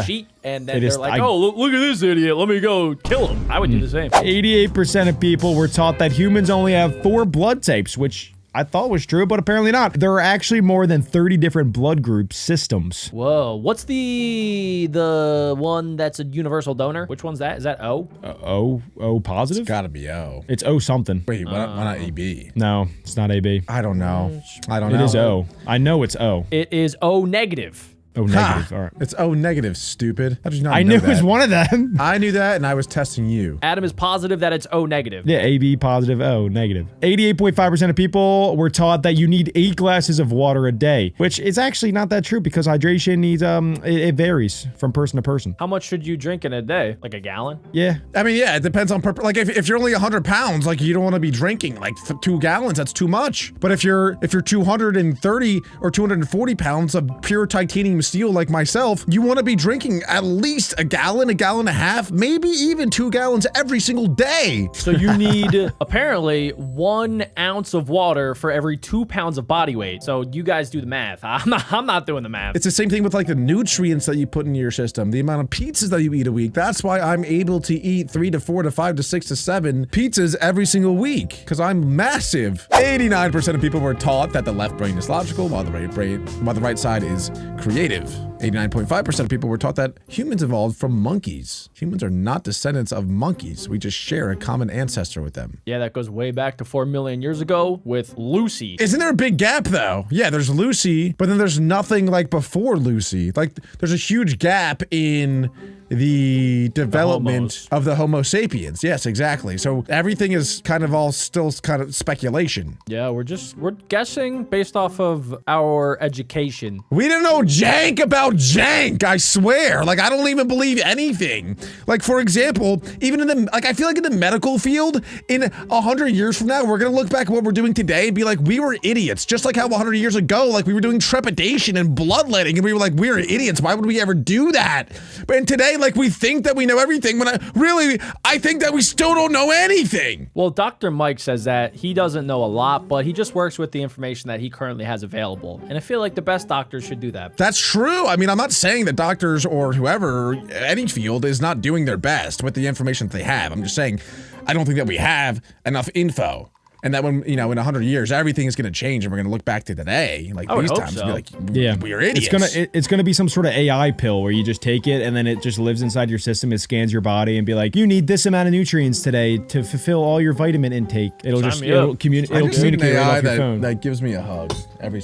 sheet, and then they're like, oh, look at this idiot. Let me go kill him. I would do the same. 88% of people were taught that humans only have 4 blood types, which I thought was true, but apparently not. There are actually more than 30 different blood group systems. Whoa, what's the one that's a universal donor? Which one's that? Is that O? O positive? It's gotta be O. It's O something. Wait, why not AB? No, it's not AB. I don't know. I don't know. It is O. I know it's O. It is O negative. O negative. All right. It's O negative, stupid. How did you not know I knew that? it was one of them. I knew that, and I was testing you. Adam is positive that it's O negative. Yeah, AB positive, O negative. 88.5% of people were taught that you need 8 glasses of water a day, which is actually not that true because hydration needs, it varies from person to person. How much should you drink in a day? Like a gallon? Yeah. I mean, yeah, it depends on like if you're only 100 pounds, like you don't want to be drinking like 2 gallons. That's too much. But if you're 230 or 240 pounds of pure titanium seal like myself, you want to be drinking at least a gallon and a half, maybe even 2 gallons every single day. So you need apparently 1 ounce of water for every 2 pounds of body weight. So you guys do the math. I'm not doing the math. It's the same thing with like the nutrients that you put into your system, the amount of pizzas that you eat a week. That's why I'm able to eat 3 to 4 to 5 to 6 to 7 pizzas every single week, because I'm massive. 89% of people were taught that the left brain is logical while the right side is creative. 89.5% of people were taught that humans evolved from monkeys. Humans are not descendants of monkeys. We just share a common ancestor with them. Yeah, that goes way back to 4 million years ago with Lucy. Isn't there a big gap though? Yeah, there's Lucy, but then there's nothing like before Lucy. Like there's a huge gap in the development of the Homo sapiens. Yes, exactly. So everything is kind of all still kind of speculation. Yeah, we're guessing based off of our education. We don't know jank about jank, I swear. Like, I don't even believe anything. Like, for example, even in the, like, I feel like in the medical field, in 100 years from now, we're gonna look back at what we're doing today and be like, we were idiots. Just like how 100 years ago, like, we were doing trepidation and bloodletting, and we were like, we were idiots. Why would we ever do that? But today, like, we think that we know everything when I think that we still don't know anything. Well, Dr. Mike says that he doesn't know a lot, but he just works with the information that he currently has available. And I feel like the best doctors should do that. That's true. I mean, I'm not saying that doctors or whoever, any field, is not doing their best with the information that they have. I'm just saying, I don't think that we have enough info. And that when, you know, in 100 years, everything is going to change and we're going to look back to today, like these times, and be like, yeah, we're idiots. It's gonna be some sort of AI pill where you just take it and then it just lives inside your system. It scans your body and be like, you need this amount of nutrients today to fulfill all your vitamin intake. It'll communicate right off your phone. That gives me a hug.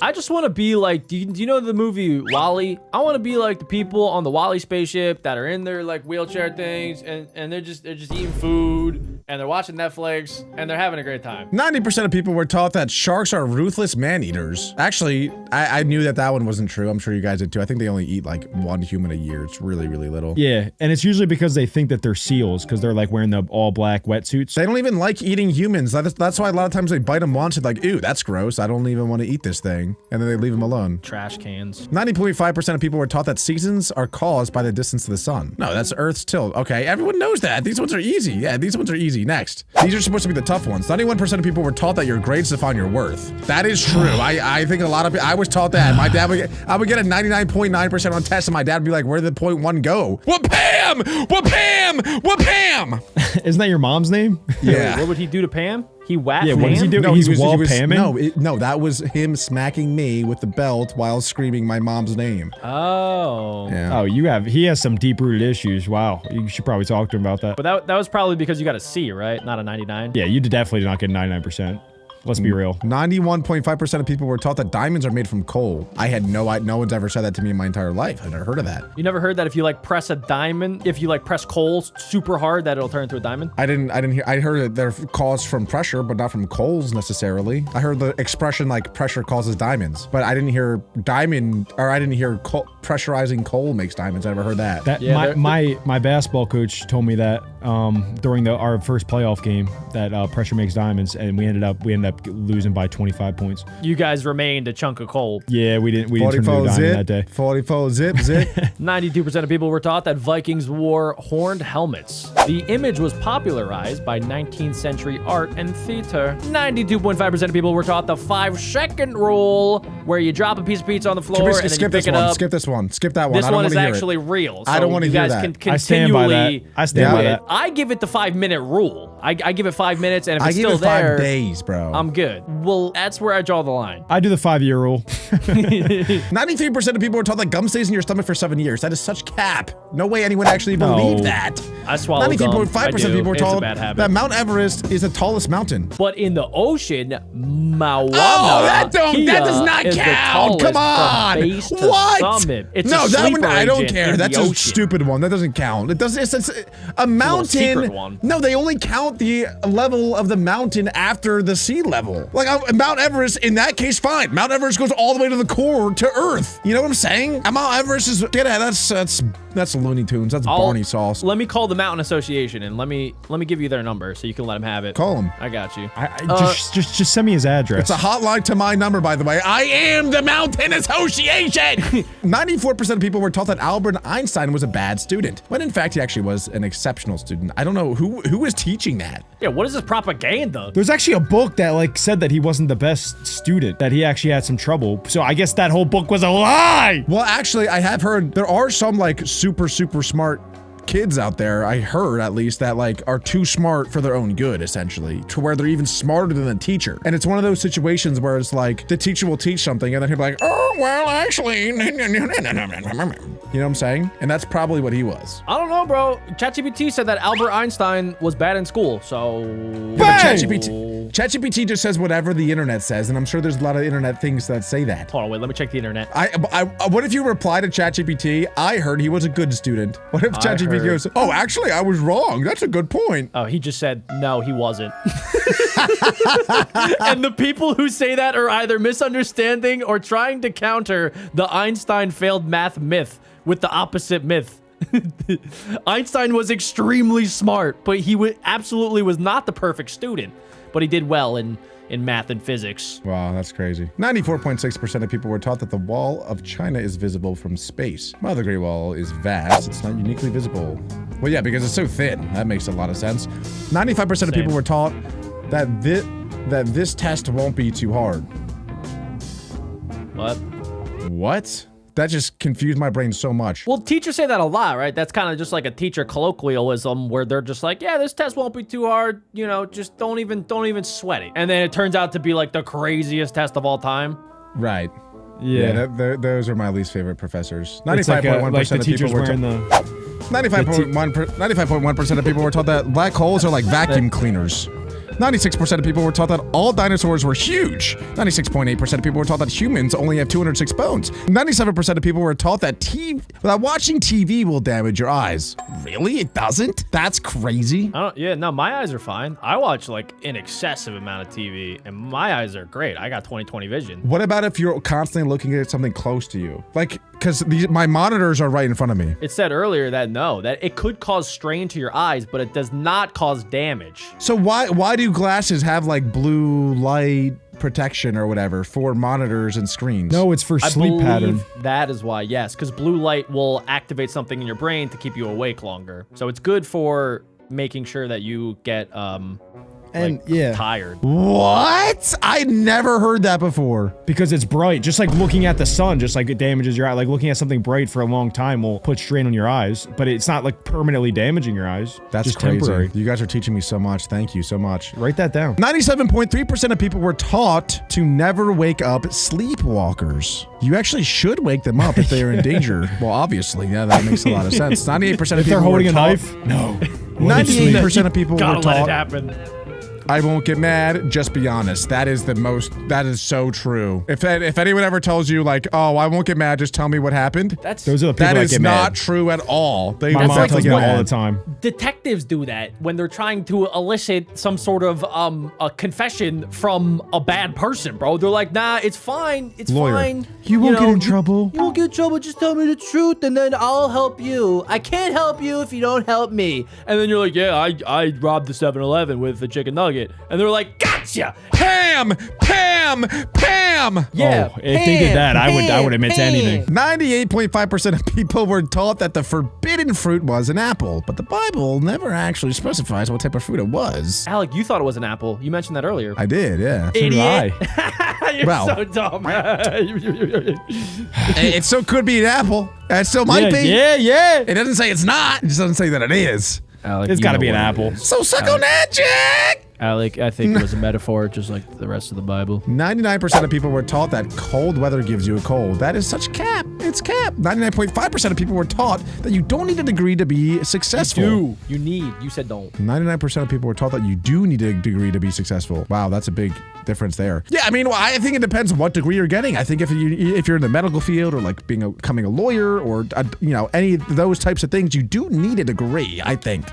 I just want to be like, do you know the movie WALL-E? I want to be like the people on the WALL-E spaceship that are in their like wheelchair things and they're just eating food and they're watching Netflix and they're having a great time. 90% of people were taught that sharks are ruthless man-eaters. Actually, I knew that one wasn't true. I'm sure you guys did too. I think they only eat like 1 human a year. It's really, really little. Yeah, and it's usually because they think that they're seals because they're like wearing the all-black wetsuits. They don't even like eating humans. That's why a lot of times they bite them once and like, ew, that's gross. I don't even want to eat this thing. And then they leave them alone. Trash cans. 90.5% of people were taught that seasons are caused by the distance to the sun. No, that's Earth's tilt. Okay, everyone knows that. These ones are easy. Yeah, these ones are easy. Next. These are supposed to be the tough ones. 91% of people were taught that your grades define your worth. That is true. I think a lot of people, I was taught that. My dad I would get a 99.9% on tests and my dad would be like, where did the 0.1 go? Wha-pam! Wha-pam! Wha-pam! Isn't that your mom's name? Yeah. What would he do to Pam? He whacked Yeah, Pam? what does he do? No, He's he was pamming? No, that was him smacking me with the belt while screaming my mom's name. Oh. Yeah. Oh, he has some deep-rooted issues. Wow, you should probably talk to him about that. But that was probably because you got a C, right? Not a 99? Yeah, you definitely did not get 99%. Let's be real. 91.5% of people were taught that diamonds are made from coal. I had no one's ever said that to me in my entire life. I've never heard of that. You never heard that if you like press a diamond, if you like press coal super hard, that it'll turn into a diamond? I didn't hear. I heard that they're caused from pressure, but not from coals necessarily. I heard the expression like pressure causes diamonds, but I didn't hear pressurizing coal makes diamonds. I never heard that. My basketball coach told me that during our first playoff game that pressure makes diamonds, and we ended up losing by 25 points. You guys remained a chunk of coal. Yeah, we didn't turn into a diamond that day. 44 zip. 92% of people were taught that Vikings wore horned helmets. The image was popularized by 19th century art and theater. 92.5% of people were taught the 5-second rule, where you drop a piece of pizza on the floor and then you pick it up. Skip this one. Skip that one. This one is actually real. So I don't want to hear that. You guys can continually. I stand by that. I give it the 5-minute rule. I give it 5 minutes, and if it's still there, there, 5 days, bro. I'm good. Well, that's where I draw the line. I do the 5-year rule. 93% of people were taught that gum stays in your stomach for 7 years. That is such cap. No way anyone actually believed that. I swallow gum. 93.5% of people were told that Mount Everest is the tallest mountain. But in the ocean, Mauna that Kea does not is count. The Come on. from base to What? summit. It's No, a that one sleeper I don't agent care. in That's the a ocean. stupid one. That doesn't count. It doesn't. It's a mountain. secret one. No, they only count the level of the mountain after the sea level. level. Like Mount Everest, in that case, fine. Mount Everest goes all the way to the core, to Earth. You know what I'm saying? Mount Everest is, that's Looney Tunes. That's Barney sauce. Let me call the Mountain Association and let me give you their number so you can let them have it. Call them. I got you. Just send me his address. It's a hotline to my number, by the way. I am the Mountain Association. 94% of people were taught that Albert Einstein was a bad student, when in fact he actually was an exceptional student. I don't know who was teaching that. Yeah, what is this propaganda? There's actually a book that like said that he wasn't the best student, that he actually had some trouble. So I guess that whole book was a lie. Well, actually, I have heard there are some like super smart kids out there, I heard at least, that like are too smart for their own good, essentially, to where they're even smarter than the teacher. And it's one of those situations where it's like the teacher will teach something and then he'll be like, oh, well, actually, you know what I'm saying? And that's probably what he was. I don't know, bro. ChatGPT said that Albert Einstein was bad in school, so... Yeah, but ChatGPT just says whatever the internet says, and I'm sure there's a lot of internet things that say that. Hold on, wait, let me check the internet. What if you reply to ChatGPT, I heard he was a good student? What if ChatGPT goes, oh, actually, I was wrong. That's a good point. Oh, he just said, no, he wasn't. And the people who say that are either misunderstanding or trying to counter the Einstein failed math myth with the opposite myth. Einstein was extremely smart, but he absolutely was not the perfect student. But he did well in math and physics. Wow, that's crazy. 94.6% of people were taught that the Wall of China is visible from space. While the Great Wall is vast, it's not uniquely visible. Well, yeah, because it's so thin. That makes a lot of sense. 95% of people were taught that this test won't be too hard. What? What? That just confused my brain so much. Well, teachers say that a lot, right? That's kind of just like a teacher colloquialism where they're just like, yeah, this test won't be too hard. You know, just don't even sweat it. And then it turns out to be like the craziest test of all time. Right. Yeah. Those are my least favorite professors. 95.1% of people were taught. 95.1% of people were taught that black holes are like vacuum cleaners. 96% of people were taught that all dinosaurs were huge. 96.8% of people were taught that humans only have 206 bones. 97% of people were taught that watching TV will damage your eyes. Really? It doesn't? That's crazy. Yeah, no, my eyes are fine. I watch like an excessive amount of TV and my eyes are great. I got 20/20 vision. What about if you're constantly looking at something close to you? Like, because my monitors are right in front of me. It said earlier that that it could cause strain to your eyes, but it does not cause damage. So why do glasses have like blue light protection or whatever for monitors and screens? No, it's for sleep pattern. That is why, yes, because blue light will activate something in your brain to keep you awake longer. So it's good for making sure that you get tired. What? I never heard that before. Because it's bright, just like looking at the sun, just like it damages your eye. Like looking at something bright for a long time will put strain on your eyes, but it's not like permanently damaging your eyes. That's just crazy. temporary. You guys are teaching me so much. Thank you so much. Write that down. 97.3% of people were taught to never wake up sleepwalkers. You actually should wake them up if they are in danger. Well, obviously, yeah, that makes a lot of sense. 98% of people if they're holding were a taught, knife? No. 98% of people were Gotta let taught, it happen. I won't get mad, just be honest. That is so true. If anyone ever tells you like, oh, I won't get mad, just tell me what happened. Those are the people that is get not mad. true at all. My mom tells me all the time. Detectives do that when they're trying to elicit some sort of a confession from a bad person, bro. They're like, nah, it's fine. It's Lawyer. fine. You won't get in trouble. You won't get in trouble. Just tell me the truth and then I'll help you. I can't help you if you don't help me. And then you're like, yeah, I robbed the 7-Eleven with a chicken nugget. And they're like, gotcha. Pam! Yeah. Oh, if they did that, I would admit to anything. 98.5% of people were taught that the forbidden fruit was an apple, but the Bible never actually specifies what type of fruit it was. Alec, you thought it was an apple. You mentioned that earlier. I did, yeah. Idiot. You're Well. so dumb. It still could be an apple. It still might be. Yeah. It doesn't say it's not. It just doesn't say that it is. Alec, It's got to be an apple. So suck on that, Jack! Alec, I think it was a metaphor, just like the rest of the Bible. 99% of people were taught that cold weather gives you a cold. That is such cap. It's cap. 99.5% of people were taught that you don't need a degree to be successful. You said don't. 99% of people were taught that you do need a degree to be successful. Wow, that's a big difference there. Yeah, I mean, well, I think it depends what degree you're getting. I think if you're in the medical field or like becoming a lawyer or any of those types of things, you do need a degree, I think.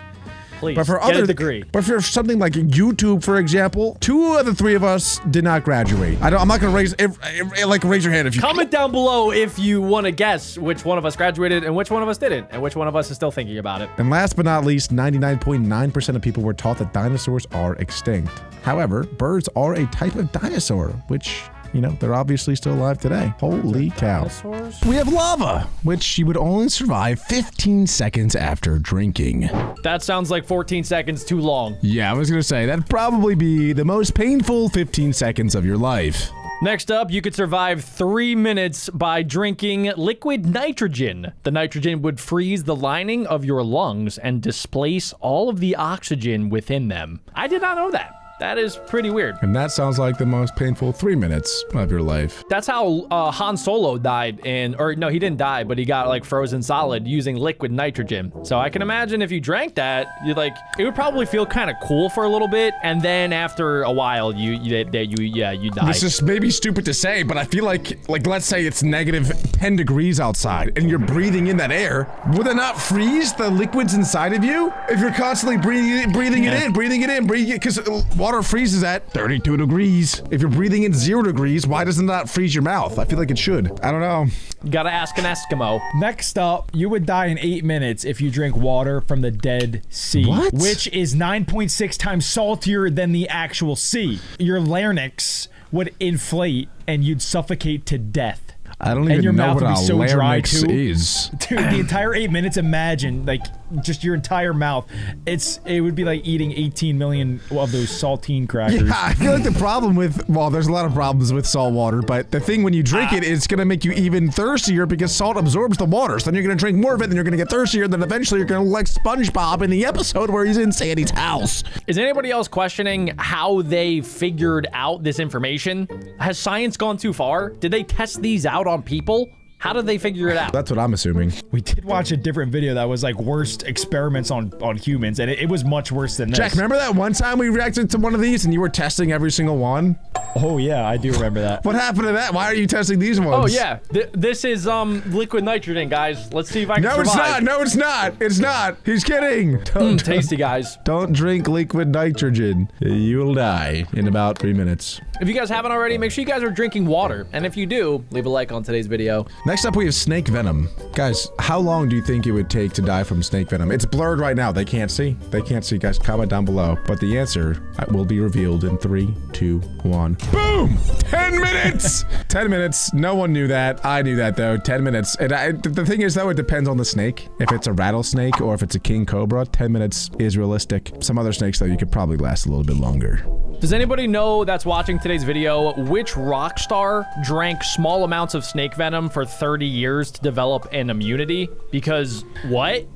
Please, But for get other a degree. But for something like YouTube, for example, 2 of the 3 of us did not graduate. I'm not gonna raise your hand if you Comment down below if you want to guess which one of us graduated and which one of us didn't, and which one of us is still thinking about it. And last but not least, 99.9% of people were taught that dinosaurs are extinct. However, birds are a type of dinosaur, which, you know, they're obviously still alive today. Holy cow. Dinosaurs? We have lava, which you would only survive 15 seconds after drinking. That sounds like 14 seconds too long. Yeah, I was gonna say, that'd probably be the most painful 15 seconds of your life. Next up, you could survive 3 minutes by drinking liquid nitrogen. The nitrogen would freeze the lining of your lungs and displace all of the oxygen within them. I did not know that. That is pretty weird. And that sounds like the most painful 3 minutes of your life. That's how Han Solo died or no, he didn't die, but he got like frozen solid using liquid nitrogen. So I can imagine if you drank that, it would probably feel kind of cool for a little bit, and then after a while, you die. This is maybe stupid to say, but I feel like let's say it's negative 10 degrees outside, and you're breathing in that air. Would it not freeze the liquids inside of you if you're constantly breathing it in, because water freezes at 32 degrees. If you're breathing in 0 degrees, why doesn't that freeze your mouth? I feel like it should. I don't know. Gotta ask an Eskimo. Next up, you would die in 8 minutes if you drink water from the Dead Sea. What? Which is 9.6 times saltier than the actual sea. Your larynx would inflate and you'd suffocate to death. I don't And even your know mouth what would a be so dry, larynx too. is. Dude, the entire 8 minutes, imagine, like, just your entire mouth. It would be like eating 18 million of those saltine crackers. Yeah, I feel like the problem with, well, there's a lot of problems with salt water, but the thing when you drink it, it's gonna make you even thirstier because salt absorbs the water. So then you're gonna drink more of it, then you're gonna get thirstier, then eventually you're gonna look like SpongeBob in the episode where he's in Sandy's house. Is anybody else questioning how they figured out this information? Has science gone too far? Did they test these out on people? How did they figure it out? That's what I'm assuming. We did watch a different video that was like worst experiments on humans, and it was much worse than this. Jack, remember that one time we reacted to one of these and you were testing every single one? Oh yeah, I do remember that. What happened to that? Why are you testing these ones? Oh yeah, this is liquid nitrogen, guys. Let's see if I can No, it's survive. not. No, it's not. It's not. He's kidding. Don't, Tasty, guys. don't drink liquid nitrogen. You'll die in about 3 minutes. If you guys haven't already, make sure you guys are drinking water. And if you do, leave a like on today's video. Next up, we have snake venom. Guys, how long do you think it would take to die from snake venom? It's blurred right now. They can't see. They can't see. Guys, comment down below. But the answer will be revealed in 3, 2, 1. Boom! 10 minutes! 10 minutes. No one knew that. I knew that, though. 10 minutes. And the thing is, though, it depends on the snake. If it's a rattlesnake or if it's a king cobra, 10 minutes is realistic. Some other snakes, though, you could probably last a little bit longer. Does anybody know that's watching today's video which rock star drank small amounts of snake venom for 30 years to develop an immunity? Because what?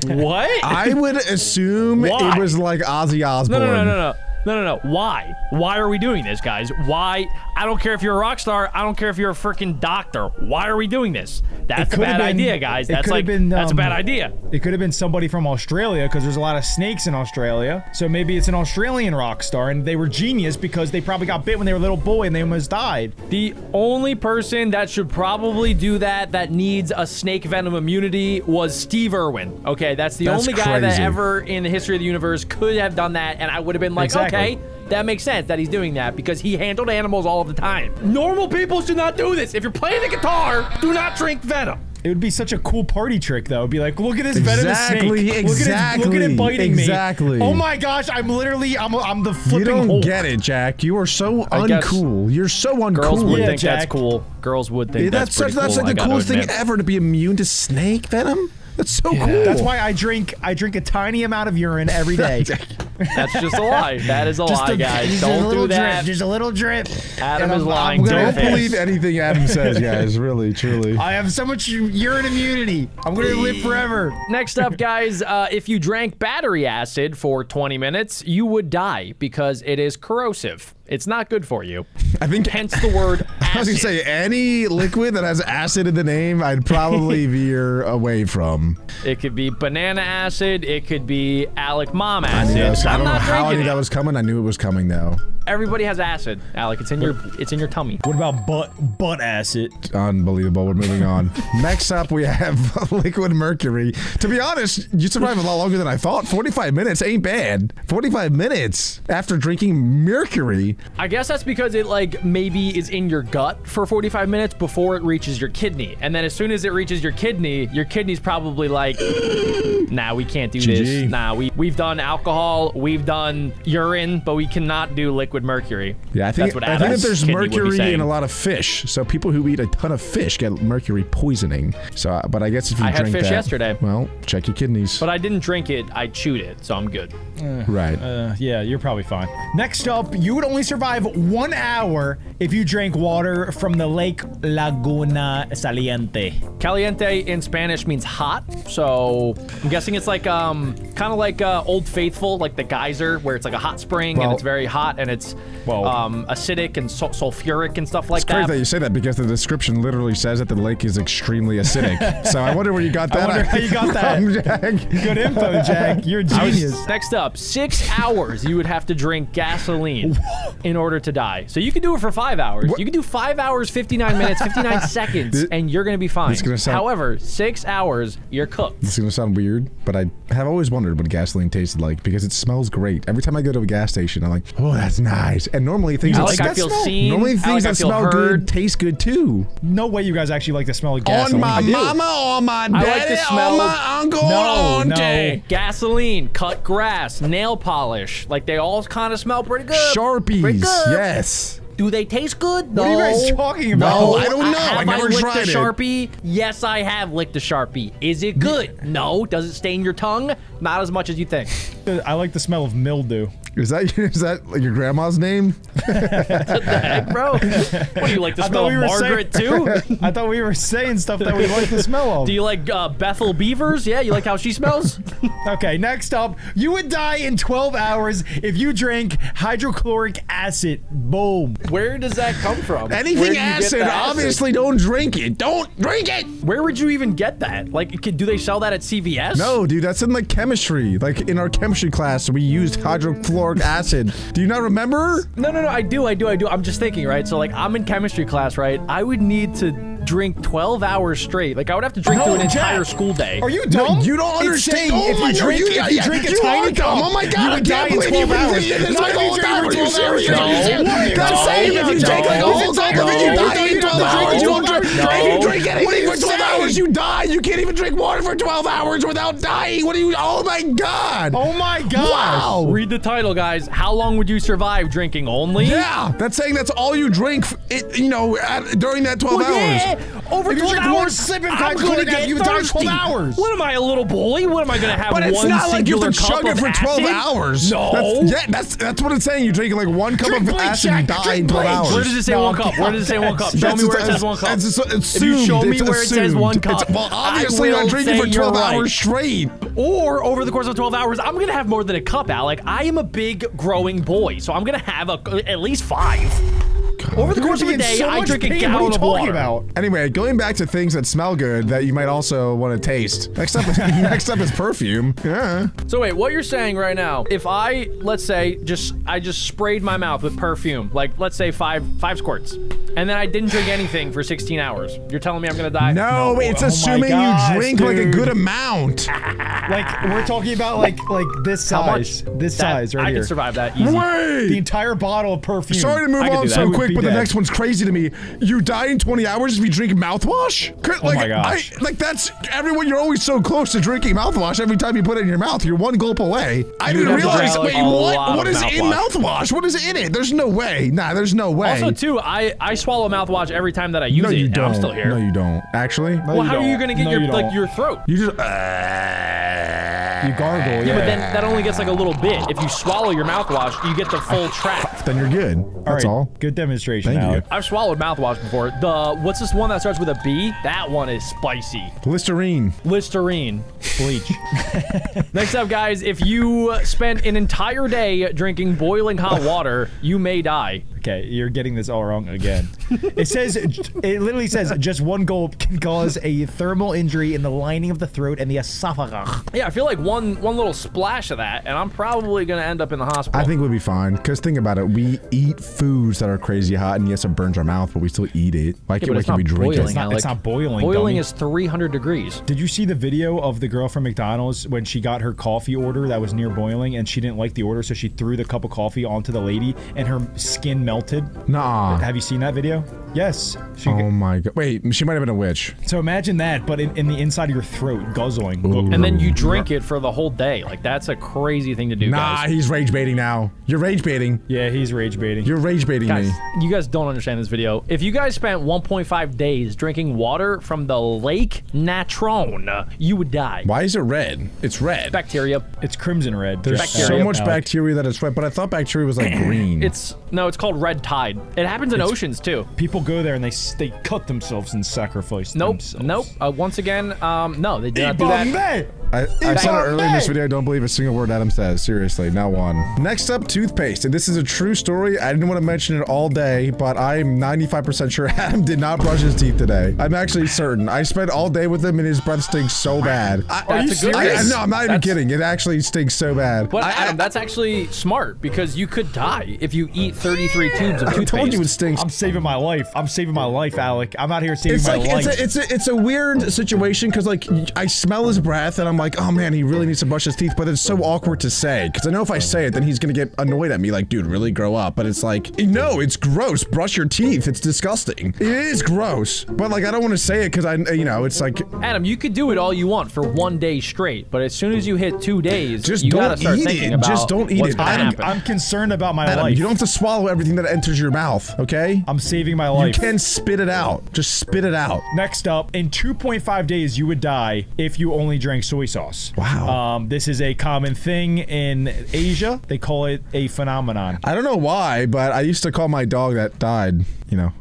What? I would assume Why? it was like Ozzy Osbourne. No. Why? Why are we doing this, guys? Why? I don't care if you're a rock star. I don't care if you're a freaking doctor. Why are we doing this? That's a bad idea, guys. That's like, that's a bad idea. It could have been somebody from Australia because there's a lot of snakes in Australia. So maybe it's an Australian rock star and they were genius because they probably got bit when they were a little boy and they almost died. The only person that should probably do that needs a snake venom immunity was Steve Irwin. Okay, that's the only guy that crazy. ever in the history of the universe could have done that, and I would have been like, Exactly. okay, that makes sense that he's doing that because he handled animals all of the time. Normal people should not do this. If you're playing the guitar, do not drink venom. It would be such a cool party trick, though. It'd be like, look at this venomous snake. Exactly, Look at it biting exactly. me. Oh my gosh, I'm the flipping You don't Hulk. get it, Jack. You are so I guess uncool. You're so uncool. Girls would Yeah, think that's Jack. cool. Girls would think that's pretty that's cool. like I the gotta coolest thing admit. ever to be immune to snake venom. That's so cool. That's why I drink a tiny amount of urine every day. That's just a lie. That is a lie, guys. just Don't a little do that. Drip, just a little drip. Adam And is I'm lying. gonna- Don't to your believe face. anything Adam says, guys. Really, truly. I have so much urine immunity. I'm gonna live forever. Next up, guys, if you drank battery acid for 20 minutes, you would die because it is corrosive. It's not good for you. I think. Hence the word I was gonna acid. say any liquid that has acid in the name, I'd probably veer away from. It could be banana acid. It could be Alec Mom I knew acid. that was I don't know not how I drinking knew it. that was coming. I knew it was coming though. Everybody has acid, Alec. It's in your tummy. What about butt acid? Unbelievable. We're moving on. Next up, we have liquid mercury. To be honest, you survived a lot longer than I thought. 45 minutes ain't bad. 45 minutes after drinking mercury. I guess that's because it like maybe is in your gut for 45 minutes before it reaches your kidney, and then as soon as it reaches your kidney's probably like, nah, we can't do GG. this. Nah, we've done alcohol, we've done urine, but we cannot do liquid mercury. Yeah, I think that's what that Adam's there's kidney would be mercury saying. in a lot of fish. So people who eat a ton of fish get mercury poisoning. So, but I guess if you I had drink fish that, yesterday. well, check your kidneys. But I didn't drink it, I chewed it, so I'm good. Right. Yeah, you're probably fine. Next up, you would only survive 1 hour if you drank water from the Lake Laguna Saliente. Caliente in Spanish means hot, so I'm guessing it's like kind of like Old Faithful, like the geyser, where it's like a hot spring and it's very hot and it's acidic and sulfuric and stuff like It's crazy that. that you say that because the description literally says that the lake is extremely acidic. So I wonder where you got that. I wonder how you got that. from, Jack. Good info, Jack. You're a genius. Next up, 6 hours you would have to drink gasoline in order to die. So you can do it for 5 hours. What? You can do 5 hours, 59 minutes, 59 seconds, and you're going to be fine. This is gonna sound- However, 6 hours, you're cooked. This is gonna sound weird, but I have always wondered what gasoline tasted like because it smells great. Every time I go to a gas station, I'm like, oh, that's nice. And normally things Alec, that I feel seen. normally things Alec, I that feel smell heard. good taste good too. No way you guys actually like the smell of gasoline. On my mama, on my like daddy, the smell- on my uncle, No, on no. day. Gasoline, cut grass, nail polish. Like, they all kind of smell pretty good. Pretty Sharpies, good. yes. Do they taste good? No. What are you guys talking about? No, I don't know. Have I never licked tried a it. Sharpie? Yes, I have licked a Sharpie. Is it good? No. Does it stain your tongue? Not as much as you think. I like the smell of mildew. Is that like your grandma's name? What the heck, bro? What do you like the I smell thought of we were Margaret saying- too? I thought we were saying stuff that we like the smell of. Do you like Bethel Beavers? Yeah, you like how she smells? Okay, next up, you would die in 12 hours if you drank hydrochloric acid. Boom. Where does that come from? Where Anything do you get acid, the acid? obviously don't drink it. Don't drink it. Where would you even get that? Like, do they sell that at CVS? No, dude, that's in like chemistry. Like in our chemistry class, we used hydrochloric acid. Do you not remember? No, I do. I'm just thinking, right? So, like, I'm in chemistry class, right? I would need to drink 12 hours straight. Like, I would have to drink through an entire Jack, school day. Are you dumb? No, you don't It's understand. saying Oh if my you God, drink, you- if you drink a you tiny are dumb. cup, Oh my God, you I would die can't in believe 12 you've been hours. thinking this Not like if the you whole drink time. for Are you 12 hours. serious? No. That's saying if you drink like the whole time, if you die in 12 hours, you won't drink. If you drink anything for 12 hours, you die. You can't even drink water for 12 hours without dying. What are you? Oh my God. Oh my gosh. Wow. Read the title, guys. How long would you survive drinking only? Yeah, that's saying that's all you drink, during that 12 hours. Yeah, over If you 12 drink one hours, sip of I'm hydrochloric gonna acid, get you would die in thirsty. 12 hours. What am I, a little boy? What am I gonna have? But it's one not like you singular have to cup chug it of for 12 acid? hours. No. That's what it's saying. You drink like one cup Drink of bleach, acid and Jack. die in Drink 12 bleach. hours. Where does it say No, one cup? Where does it say one cup? Show me where it says one cup. It's If you show me assumed. where it says assumed. one cup, Well, obviously I you're not will drinking say for 12 you're right. hours straight. Or over the course of 12 hours, I'm gonna have more than a cup, Alec. I am a big growing boy, so I'm gonna have at least 5. Over the course of a day, I drink a What are gallon you of talking water. about? Anyway, going back to things that smell good that you might also want to taste. Next up is perfume. Yeah. So wait, what you're saying right now, if I, let's say, I just sprayed my mouth with perfume, like let's say five squirts, and then I didn't drink anything for 16 hours, you're telling me I'm gonna die? No, it's oh my assuming gosh, you drink like a dude. good amount. Like, we're talking about like this How size. much? This size right I here. can survive that easy. The Wait. entire bottle of perfume. Sorry to move I could on do that. so I would quick, be but the dead. next one's crazy to me. You die in 20 hours if you drink mouthwash? Like, my gosh. That's everyone. You're always so close to drinking mouthwash. Every time you put it in your mouth, you're one gulp away. I You'd didn't have to realize. drink, Wait, like, a lot what of is in mouthwash? What is in it? There's no way. Nah, there's no way. Also, too, I swallow mouthwash every time that I use no, it, you and don't. I'm still here. No, you don't. Actually, well, how are you gonna get No, you your don't. your throat? you just. You gargle, Yeah, yeah. but then that only gets like a little bit. If you swallow your mouthwash, you get the full track. Then you're good. That's all. Good demonstration, Thank you. Alec. I've swallowed mouthwash before. What's this one that starts with a B? That one is spicy. Listerine. Listerine. Bleach. Next up, guys, if you spend an entire day drinking boiling hot water, you may die. Okay, you're getting this all wrong again. It literally says just one gulp can cause a thermal injury in the lining of the throat and the esophagus. Yeah, I feel like one little splash of that, and I'm probably gonna end up in the hospital. I think we'll be fine. Because think about it. We eat foods that are crazy hot, and yes, it burns our mouth, but we still eat it. Why but can't it's we not drink boiling, it? It's not boiling. Boiling dummy. is 300 degrees. Did you see the video of the girl from McDonald's when she got her coffee order that was near boiling and she didn't like the order, so she threw the cup of coffee onto the lady and her skin melted? Nah. Have you seen that video? Yes. Oh my god. Wait, she might have been a witch. So imagine that, but in the inside of your throat, guzzling. Ooh. And then you drink it for the whole day. Like, that's a crazy thing to do, Nah, guys. he's rage baiting now. You're rage baiting. Yeah, he's rage baiting. You're rage baiting Guys, me. you guys don't understand this video. If you guys spent 1.5 days drinking water from the Lake Natron, you would die. Why is it red? It's red. Bacteria. It's crimson red. There's Just so much Alec. bacteria that it's red, but I thought bacteria was like green. It's called red tide. It happens in oceans too. People go there and they cut themselves and sacrifice themselves. Nope. Once again, no, they did not do that. I said it earlier in this video. I don't believe a single word Adam says. Seriously, not one. Next up, toothpaste. And this is a true story. I didn't want to mention it all day, but I'm 95% sure Adam did not brush his teeth today. I'm actually certain. I spent all day with him and his breath stinks so bad. That's a good reason. No, I'm not even kidding. It actually stinks so bad. But Adam, that's actually smart because you could die if you eat 33 tubes of I toothpaste. told you it stinks. I'm saving my life. I'm saving my life, Alec. I'm out here saving It's my like life. it's a weird situation because like I smell his breath and I'm like, oh man, he really needs to brush his teeth, but it's so awkward to say because I know if I say it, then he's gonna get annoyed at me, like, dude, really grow up. But it's like, no, it's gross. Brush your teeth. It's disgusting. It is gross, but like I don't want to say it because it's like Adam, you could do it all you want for 1 day straight, but as soon as you hit 2 days, Just you don't gotta start eat thinking it. about Just don't eat what's it. gonna happen. I'm concerned about my Adam, life. you don't have to swallow everything that enters your mouth, okay? I'm saving my You life. can spit it out. Just spit it out. Next up, in 2.5 days, you would die if you only drank soy sauce. Wow. This is a common thing in Asia. They call it a phenomenon. I don't know why, but I used to call my dog that died,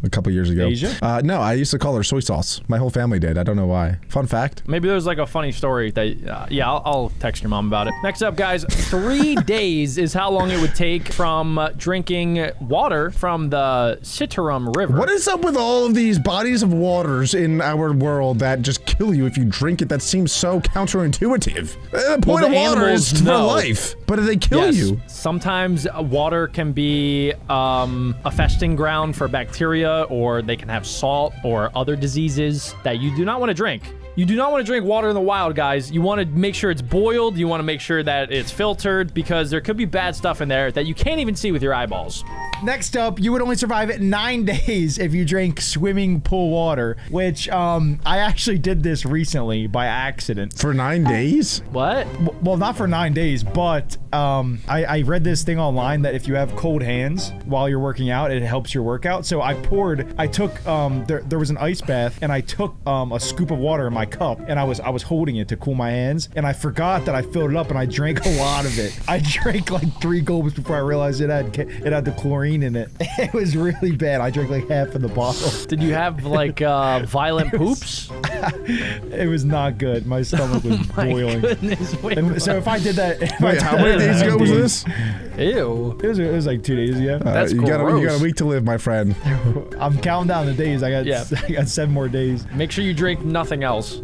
a couple years ago. Asia? No, I used to call her soy sauce. My whole family did. I don't know why. Fun fact. Maybe there's like a funny story that, I'll text your mom about it. Next up, guys, 3 days is how long it would take from drinking water from the Citarum River. What is up with all of these bodies of waters in our world that just kill you if you drink it? That seems so counterintuitive. The point of the water is animals for know. life, but they kill Yes, you. sometimes water can be a festing ground for bacteria, or they can have salt or other diseases that you do not want to drink. You do not want to drink water in the wild, guys. You want to make sure it's boiled. You want to make sure that it's filtered because there could be bad stuff in there that you can't even see with your eyeballs. Next up, you would only survive 9 days if you drank swimming pool water, which I actually did this recently by accident. For 9 days? What? Well, not for 9 days, but I read this thing online that if you have cold hands while you're working out, it helps your workout. So I took there was an ice bath, and I took a scoop of water in my cup, and I was holding it to cool my hands, and I forgot that I filled it up, and I drank a lot of it. I drank like 3 gulps before I realized it had the chlorine in it. It was really bad. I drank like half of the bottle. Did you have like violent poops? It was not good. My stomach was boiling. Goodness, wait, And so if I did that, Wait, how many days ago was this? ew. It was like 2 days ago. That's you got gross. a week to live, my friend. I'm counting down the days. I got 7 more days. Make sure you drink nothing else.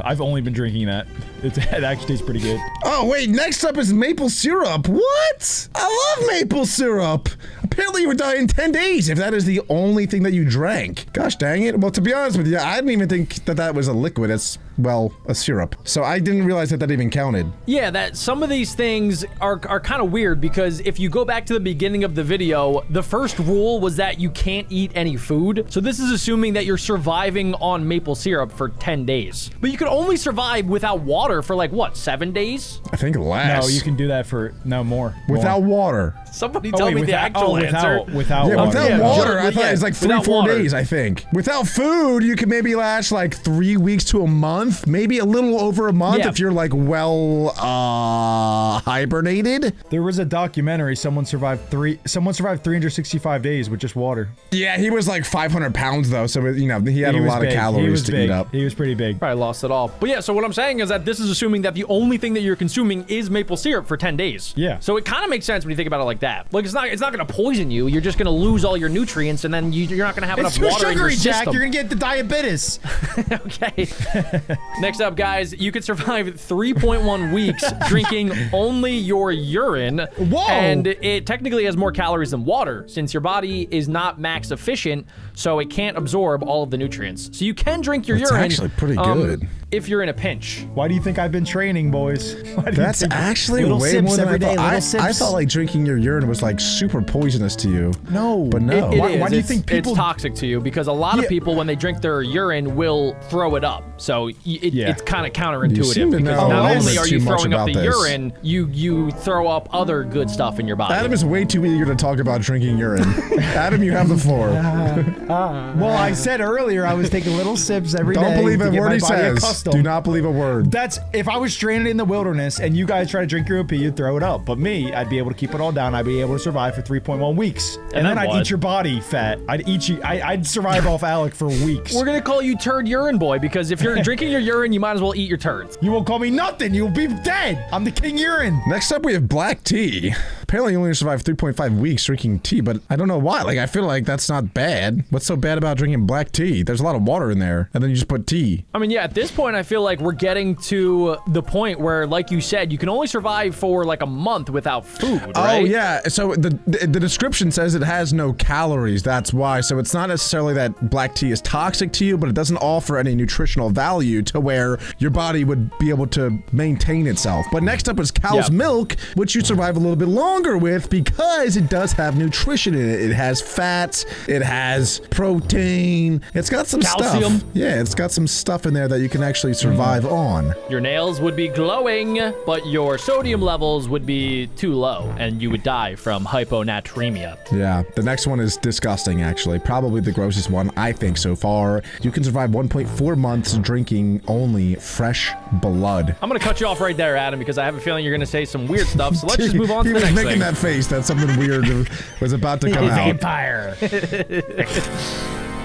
I've only been drinking that. It actually tastes pretty good. Oh, wait, next up is maple syrup. What? I love maple syrup. Apparently you would die in 10 days if that is the only thing that you drank. Gosh dang it. Well, to be honest with you, I didn't even think that was a liquid. It's, well, a syrup. So I didn't realize that even counted. Yeah, that some of these things are kind of weird because if you go back to the beginning of the video, the first rule was that you can't eat any food. So this is assuming that you're surviving on maple syrup for 10 days. But you could only survive without water for like, what, 7 days? I think less. No, you can do that for more. Without water. Somebody tell me the actual answer. Without Yeah, water. without yeah, water, I yeah, thought it's like without 3-4 water. days, I think. Without food, you could maybe last like 3 weeks to a month, maybe a little over a month Yeah. if you're like hibernated. There was a documentary. Someone survived 365 days with just water. Yeah, he was like 500 pounds though, so he had a lot of calories to eat up. He was pretty big. Probably lost it all. But yeah, so what I'm saying is that this is assuming that the only thing that you're consuming is maple syrup for 10 days. Yeah. So it kind of makes sense when you think about it like that. Like, it's not going to poison you. You're just going to lose all your nutrients, and then you're not going to have It's enough too water in your sugary, Jack. system. You're gonna get the diabetes. Okay. Next up, guys, you could survive 3.1 weeks drinking only your urine. Whoa. And it technically has more calories than water, since your body is not max efficient, so it can't absorb all of the nutrients. So you can drink your That's urine. actually pretty good. If you're in a pinch. Why do you think I've been training, boys? Why do you That's think- actually little way sips more than every I day, thought. little I sips. thought like drinking your urine was like super poisonous to you. No. But no. It Why- is. why do you It's- think people- it's toxic to you? Because a lot of Yeah. people, when they drink their urine, will throw it up. So Yeah. it's kind of You counterintuitive, seem to because know not a only little are bit you too much throwing up about the this. urine, you throw up other good stuff in your body. Adam is way too eager to talk about drinking urine. Adam, you have the floor. Well, I said earlier I was taking little sips every day. Don't believe to a get word my he body says. accustomed. Do not believe a word. That's if I was stranded in the wilderness and you guys try to drink your own pee, you'd throw it up. But me, I'd be able to keep it all down. I'd be able to survive for 3.1 weeks, and then then I'd what? eat your body fat. I'd eat you. I'd survive off Alec for weeks. We're gonna call you Turd Urine Boy, because if you're drinking your urine, you might as well eat your turds. You won't call me nothing. You'll be dead. I'm the king urine. Next up, we have black tea. Apparently, you only survive 3.5 weeks drinking tea, but I don't know why. Like, I feel like that's not bad. What's so bad about drinking black tea? There's a lot of water in there, and then you just put tea. I mean, yeah, at this point, I feel like we're getting to the point where, like you said, you can only survive for like a month without food, right? Oh, yeah. So the description says it has no calories. That's why. So it's not necessarily that black tea is toxic to you, but it doesn't offer any nutritional value to where your body would be able to maintain itself. But next up is cow's Yep. milk, which you survive a little bit longer with because it does have nutrition in it. It has fats, it has protein, it's got some Calcium. stuff. Yeah, it's got some stuff in there that you can actually survive on. Your nails would be glowing, but your sodium levels would be too low, and you would die from hyponatremia. Yeah, the next one is disgusting, actually. Probably the grossest one, I think, so far. You can survive 1.4 months drinking only fresh blood. I'm gonna cut you off right there, Adam, because I have a feeling you're gonna say some weird stuff. So let's just move on to He the was next making thing. that face that something weird was about to come out. Vampire.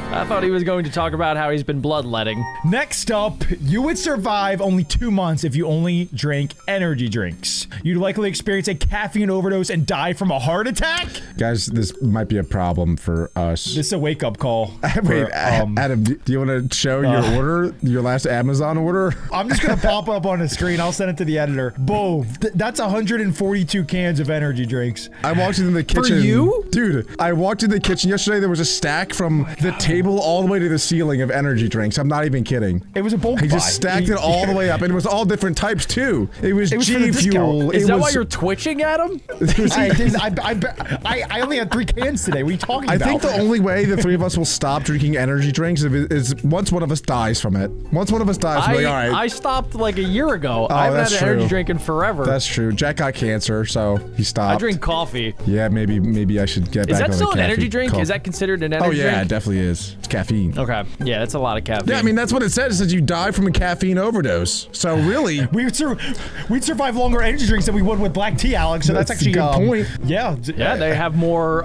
I thought he was going to talk about how he's been bloodletting. Next up, you would survive only 2 months if you only drank energy drinks. You'd likely experience a caffeine overdose and die from a heart attack. Guys, this might be a problem for us. This is a wake-up call. Wait, for, Adam, do you want to show your order? Your last Amazon order? I'm just gonna pop up on the screen. I'll send it to the editor. Boom. That's 142 cans of energy drinks. I walked into the kitchen. you? Dude, I walked into the kitchen yesterday. There was a stack from the table all the way to the ceiling of energy drinks. I'm not even kidding. It was a bulk He buy. just stacked it all the way up, and it was all different types too. It was It was for G the discount. Fuel. Is it that was, why you're twitching, Adam? I only had 3 cans today. What are you talking I about? think the only way the three of us will stop drinking energy drinks is once one of us dies from it. Once one of us dies, we're like, all right. I stopped like a year ago. I haven't had that's an energy true. drink in forever. That's true. Jack got cancer, so he stopped. I drink coffee. Yeah, maybe I should get Is back that on still the an energy caffeine drink? cup. Is that considered an Oh energy yeah, it drink? definitely is. It's caffeine. Okay. Yeah, that's a lot of caffeine. Yeah, I mean that's what it says. It says you die from a caffeine overdose. So really, we'd survive longer energy drinks than we would with black tea, Alex. So that's, That's a actually good point. Yeah. Yeah, they have more.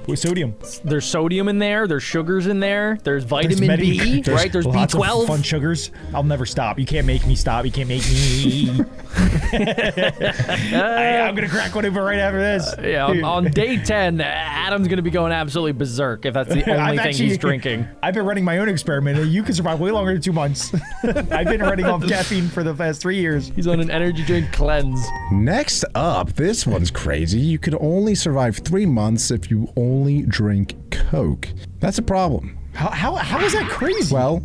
With sodium. There's sodium in there. There's sugars in there. The's vitamin There's B, right? There's lots of B12. fun sugars. I'll never stop. You can't make me stop. You can't make me. I'm gonna crack one open right after this. Yeah, on day 10, Adam's gonna be going absolutely berserk if that's the only thing he's drinking. I've been running my own experiment. You can survive way longer than 2 months. I've been running off caffeine for the past 3 years. He's on an energy drink cleanse. next up, this one's crazy. You can only survive 3 months if you only drink Coke. That's a problem. How is that crazy? Well,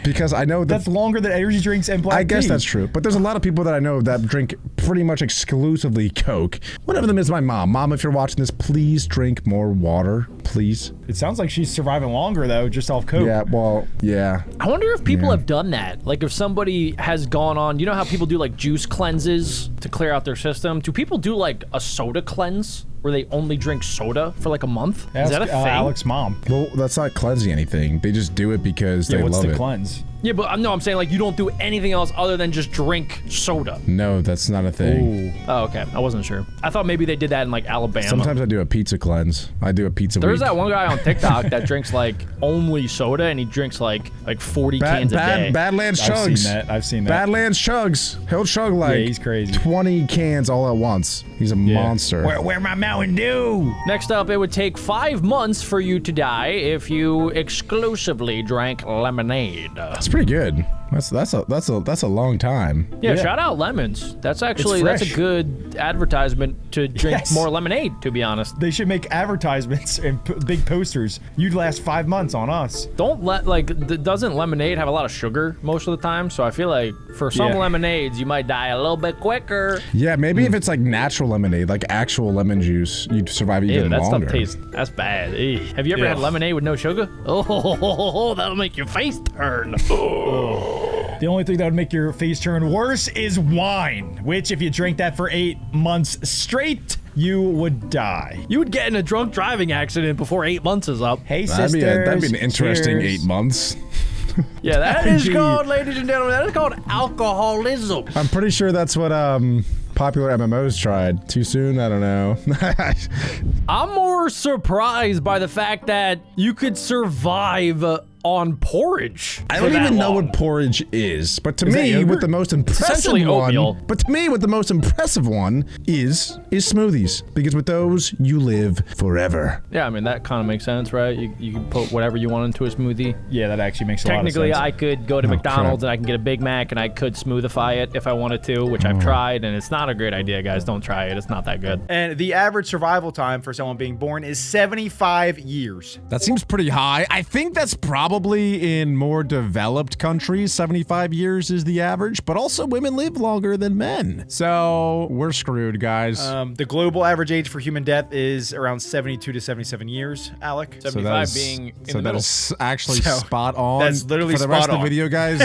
because I know that that's longer than energy drinks and black I guess tea. that's true. But there's a lot of people that I know that drink pretty much exclusively Coke. One of them is my mom. Mom, if you're watching this, please drink more water, please. It sounds like she's surviving longer though, just off Coke. Yeah, well, yeah. I wonder if people Yeah. have done that. Like if somebody has gone on, you know how people do like juice cleanses to clear out their system? Do people do like a soda cleanse where they only drink soda for like a month? Is Ask, that a thing? Alex's mom. Well, that's not cleansing anything. They just do it because Yeah, they what's love the it. cleanse? Yeah, but no, I'm saying like you don't do anything else other than just drink soda. No, that's not a thing. Oh, okay. I wasn't sure. I thought maybe they did that in like Alabama. Sometimes I do a pizza cleanse. I do a pizza There's week. that one guy on TikTok that drinks like only soda, and he drinks like 40 cans a day. Badlands chugs. I've seen that. Badlands chugs. He'll chug like he's crazy. 20 cans all at once. He's a monster. Where my Mountain Dew? Next up, it would take 5 months for you to die if you exclusively drank lemonade. That's pretty good. That's a long time. Yeah, shout out lemons. That's a good advertisement to drink more lemonade, to be honest. They should make advertisements and big posters. You'd last 5 months on us. Don't doesn't lemonade have a lot of sugar most of the time? So I feel like for some lemonades, you might die a little bit quicker. Yeah, maybe if it's like natural lemonade, like actual lemon juice, you'd survive even that longer. stuff tastes, that's bad. Ew. Have you ever had lemonade with no sugar? Oh, that'll make your face turn. The only thing that would make your face turn worse is wine, which if you drink that for 8 months straight, you would die. You would get in a drunk driving accident before 8 months is up. Hey, That'd sisters. be an interesting cheers. 8 months. Yeah, that is Indeed. called, ladies and gentlemen, that is called alcoholism. I'm pretty sure that's what popular MMOs tried. Too soon? I don't know. I'm more surprised by the fact that you could survive on porridge. I don't even know what porridge is, but to me, with the most impressive Essentially oatmeal. one, but to me, with the most impressive one is smoothies, because with those you live forever. Yeah, I mean, that kind of makes sense, right? You can put whatever you want into a smoothie. Yeah, that actually makes a lot of sense. Technically, I could go to McDonald's crap. and I can get a Big Mac and I could smoothify it if I wanted to, which I've tried, and it's not a great idea, guys. Don't try it. It's not that good. And the average survival time for someone being born is 75 years. That seems pretty high. I think that's probably in more developed countries, 75 years is the average, but also women live longer than men. So we're screwed, guys. The global average age for human death is around 72 to 77 years, Alec. 75 being in the middle. That's actually So, spot on. that's literally For the rest spot of the on. video, guys,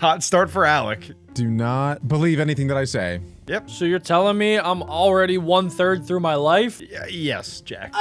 Hot start for Alec. do not believe anything that I say. Yep. So you're telling me I'm already 1/3 through my life? Yes, Jack.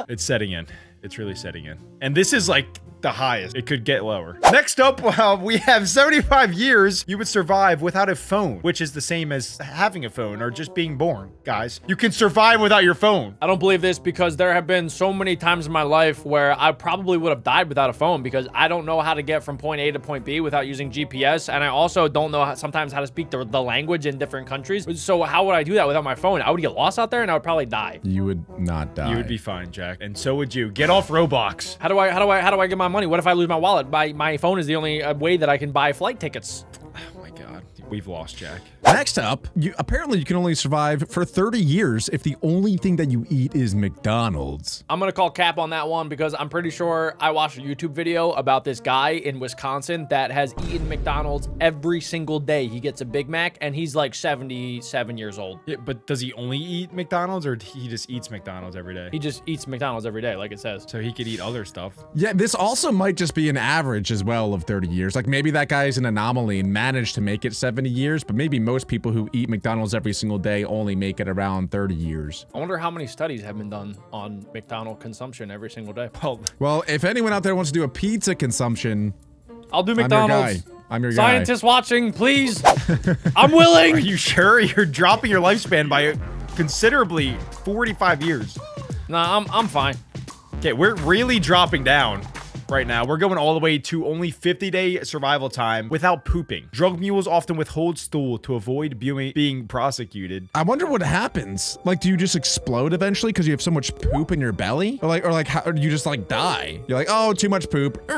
It's setting in. It's really setting in. And this is like the highest. It could get lower. Next up, we have 75 years you would survive without a phone, which is the same as having a phone or just being born, guys. You can survive without your phone. I don't believe this because there have been so many times in my life where I probably would have died without a phone because I don't know how to get from point A to point B without using GPS, and I also don't know sometimes how to speak the language in different countries. So how would I do that without my phone? I would get lost out there and I would probably die. You would not die. You would be fine, Jack. And so would you. Get off Roblox. How do I get my money? What if I lose my wallet? My phone is the only way that I can buy flight tickets. Oh my God. We've lost Jack. Next up, apparently you can only survive for 30 years if the only thing that you eat is McDonald's. I'm gonna call cap on that one because I'm pretty sure I watched a YouTube video about this guy in Wisconsin that has eaten McDonald's every single day. He gets a Big Mac and he's like 77 years old. Yeah, but does he only eat McDonald's or he just eats McDonald's every day? He just eats McDonald's every day, like it says. So he could eat other stuff. Yeah, this also might just be an average as well of 30 years. Like maybe that guy is an anomaly and managed to make it 70 years, but maybe most people who eat McDonald's every single day only make it around 30 years. I wonder how many studies have been done on McDonald consumption every single day. Well, if anyone out there wants to do a pizza consumption, I'll do I'm your McDonald's. guy. I'm your guy. Scientists watching, please. I'm willing. Are you sure? You're dropping your lifespan by considerably 45 years. Nah, I'm fine. Okay, we're really dropping down right now. We're going all the way to only 50-day survival time without pooping. Drug mules often withhold stool to avoid being prosecuted. I wonder what happens. Like, do you just explode eventually because you have so much poop in your belly? Or how, or do you just like die? You're like, oh, too much poop.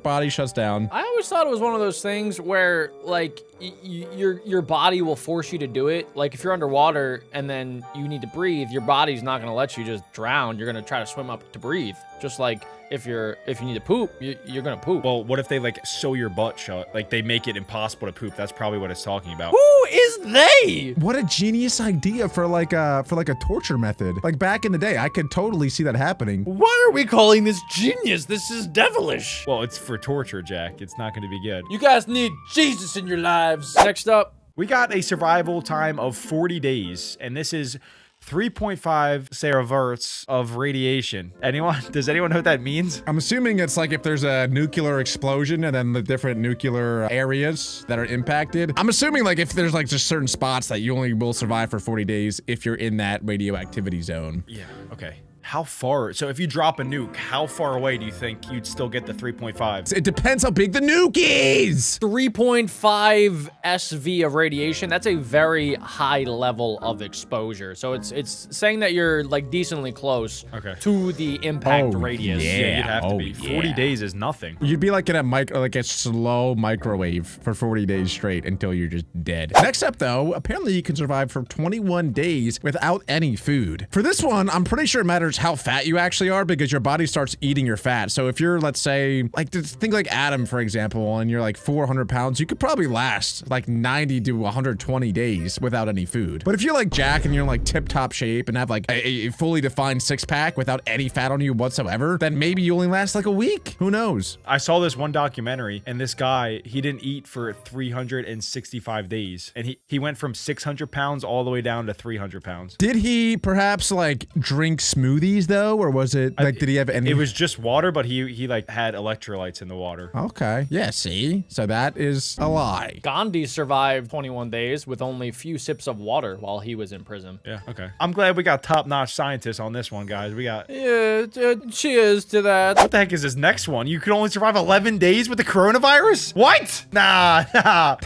Body shuts down. I always thought it was one of those things where like your body will force you to do it. Like if you're underwater and then you need to breathe, your body's not gonna let you just drown. You're gonna try to swim up to breathe. Just like if you need to poop, you're gonna poop. Well, what if they like sew your butt shut? Like they make it impossible to poop. That's probably what it's talking about. Who is they? What a genius idea for like a torture method. Like back in the day, I could totally see that happening. Why are we calling this genius? This is devilish. Well, it's for torture, Jack. It's not going to be good. You guys need Jesus in your lives. Next up. We got a survival time of 40 days, and this is 3.5 teravolts of radiation. Anyone? Does anyone know what that means? I'm assuming it's like if there's a nuclear explosion and then the different nuclear areas that are impacted. I'm assuming like if there's like just certain spots that you only will survive for 40 days if you're in that radioactivity zone. Yeah, okay. How far? So if you drop a nuke, how far away do you think you'd still get the 3.5? It depends how big the nuke is. 3.5 SV of radiation. That's a very high level of exposure. So it's saying that you're like decently close to the impact radius. Yeah, you'd have to be. 40 days is nothing. You'd be like in a slow microwave for 40 days straight until you're just dead. Next up though, apparently you can survive for 21 days without any food. For this one, I'm pretty sure it matters how fat you actually are because your body starts eating your fat. So if you're, let's say, like, think like Adam, for example, and you're like 400 pounds, you could probably last like 90 to 120 days without any food. But if you're like Jack and you're in like tip-top shape and have like a fully defined six-pack without any fat on you whatsoever, then maybe you only last like a week. Who knows? I saw this one documentary, and this guy, he didn't eat for 365 days. And he went from 600 pounds all the way down to 300 pounds. Did he perhaps like drink smoothies though, or was it like did he have any? It was just water, but he like had electrolytes in the water. Okay. Yeah, see? So that is a lie. Gandhi survived 21 days with only a few sips of water while he was in prison. Yeah, okay. I'm glad we got top-notch scientists on this one, guys. We got... Yeah, cheers to that. What the heck is this next one? You could only survive 11 days with the coronavirus? What? Nah.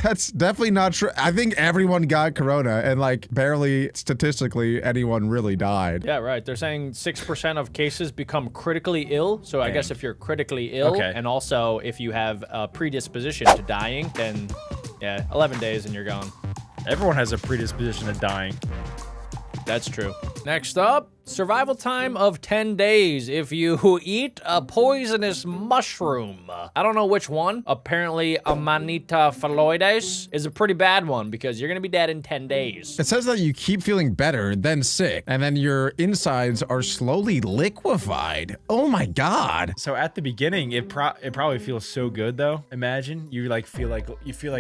That's definitely not true. I think everyone got corona and like barely statistically anyone really died. Yeah, right. They're saying 6% of cases become critically ill. So I guess if you're critically ill and also if you have a predisposition to dying, then yeah, 11 days and you're gone. Everyone has a predisposition to dying. That's true. Next up, survival time of 10 days if you eat a poisonous mushroom. I don't know which one. Apparently, Amanita phalloides is a pretty bad one because you're gonna be dead in 10 days. It says that you keep feeling better, then sick, and then your insides are slowly liquefied. Oh my god. So at the beginning, it probably feels so good though. Imagine you feel like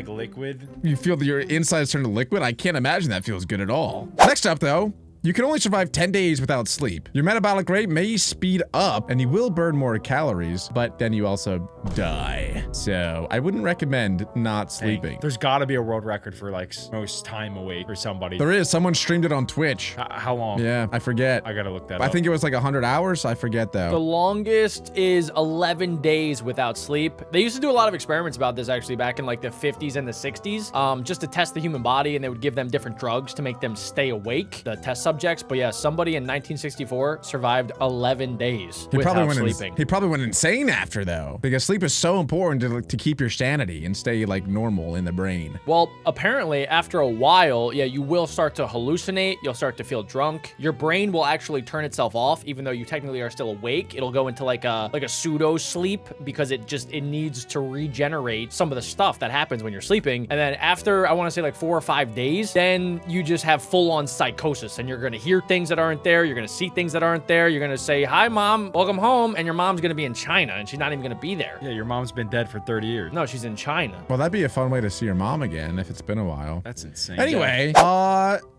liquid. You feel that your insides turn to liquid? I can't imagine that feels good at all. Next up though, you can only survive 10 days without sleep. Your metabolic rate may speed up and you will burn more calories, but then you also die. So I wouldn't recommend not sleeping. There's gotta be a world record for like most time awake for somebody. There is. Someone streamed it on Twitch. How long? Yeah, I forget. I gotta look that up. I think it was like 100 hours. I forget though. The longest is 11 days without sleep. They used to do a lot of experiments about this actually back in like the 50s and the 60s, just to test the human body, and they would give them different drugs to make them stay awake, the test subjects. But yeah, somebody in 1964 survived 11 days without sleeping. He probably went insane after though, because sleep is so important to keep your sanity and stay like normal in the brain. Well, apparently after a while, yeah, you will start to hallucinate. You'll start to feel drunk. Your brain will actually turn itself off, even though you technically are still awake. It'll go into like a pseudo sleep because it needs to regenerate some of the stuff that happens when you're sleeping. And then after, I want to say like 4 or 5 days, then you just have full on psychosis and you're going to hear things that aren't there. You're going to see things that aren't there. You're going to say, hi, mom, welcome home. And your mom's going to be in China and she's not even going to be there. Yeah, your mom's been dead for 30 years. No, she's in China. Well, that'd be a fun way to see your mom again if it's been a while. That's insane. Anyway,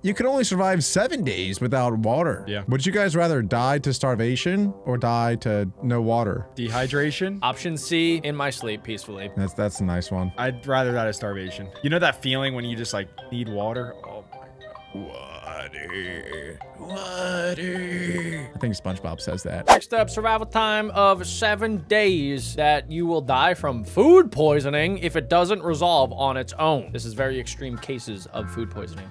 you can only survive 7 days without water. Yeah. Would you guys rather die to starvation or die to no water? Dehydration? Option C, in my sleep peacefully. That's a nice one. I'd rather die to starvation. You know that feeling when you just like need water? Oh my god. Water. I think SpongeBob says that. Next up, survival time of 7 days that you will die from food poisoning if it doesn't resolve on its own. This is very extreme cases of food poisoning.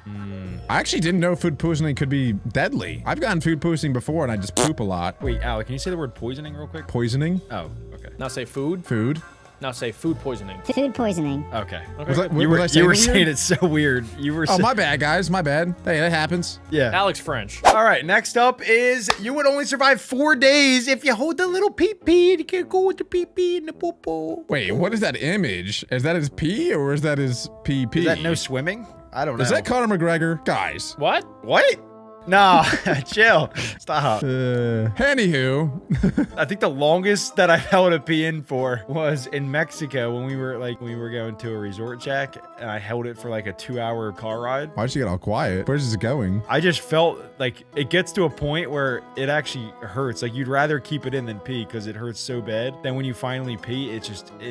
I actually didn't know food poisoning could be deadly. I've gotten food poisoning before and I just poop a lot. Wait, Alec, can you say the word poisoning real quick? Poisoning? Oh, okay. Now say food. Food. Now say food poisoning. Food poisoning. Okay. You were saying it so weird. Oh, my bad, guys. My bad. Hey, that happens. Yeah. Alex French. All right, next up is you would only survive 4 days if you hold the little pee-pee and you can't go with the pee-pee and the poo-poo. Wait, what is that image? Is that his pee or is that his PP? Is that no swimming? I don't know. Is that Conor McGregor? Guys. What? What? No, chill. Stop. Anywho, I think the longest that I held a pee in for was in Mexico when we were going to a resort check, and I held it for like a 2-hour car ride. why'd you get all quiet? Where's this going? I just felt like it gets to a point where it actually hurts. Like you'd rather keep it in than pee because it hurts so bad. Then when you finally pee, it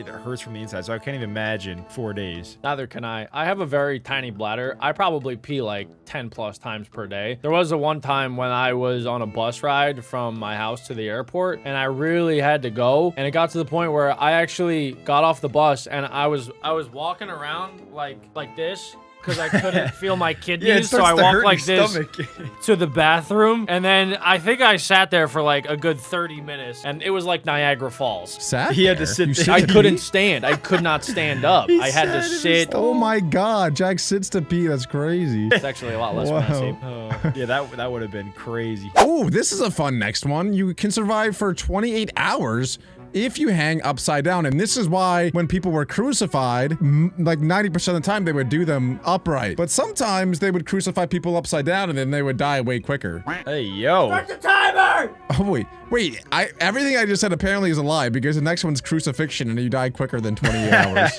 hurts from the inside. So I can't even imagine 4 days. Neither can I. I have a very tiny bladder. I probably pee like 10 plus times per day. There was a one time when I was on a bus ride from my house to the airport and I really had to go. And it got to the point where I actually got off the bus and I was walking around like this. Because I couldn't feel my kidneys, so I walked like this to the bathroom, and then I think I sat there for like a good 30 minutes, and it was like Niagara Falls. Sat He had to there? sit You there. sit I to couldn't pee? stand. I could not stand up. I had to sit. Oh my god, Jack sits to pee. That's crazy. It's actually a lot less Wow. messy. Yeah, that would have been crazy. Oh, this is a fun next one. You can survive for 28 hours if you hang upside down. And this is why when people were crucified, like 90% of the time they would do them upright. But sometimes they would crucify people upside down and then they would die way quicker. Hey, yo. Oh, wait, everything I just said apparently is a lie because the next one's crucifixion and you die quicker than 28 hours.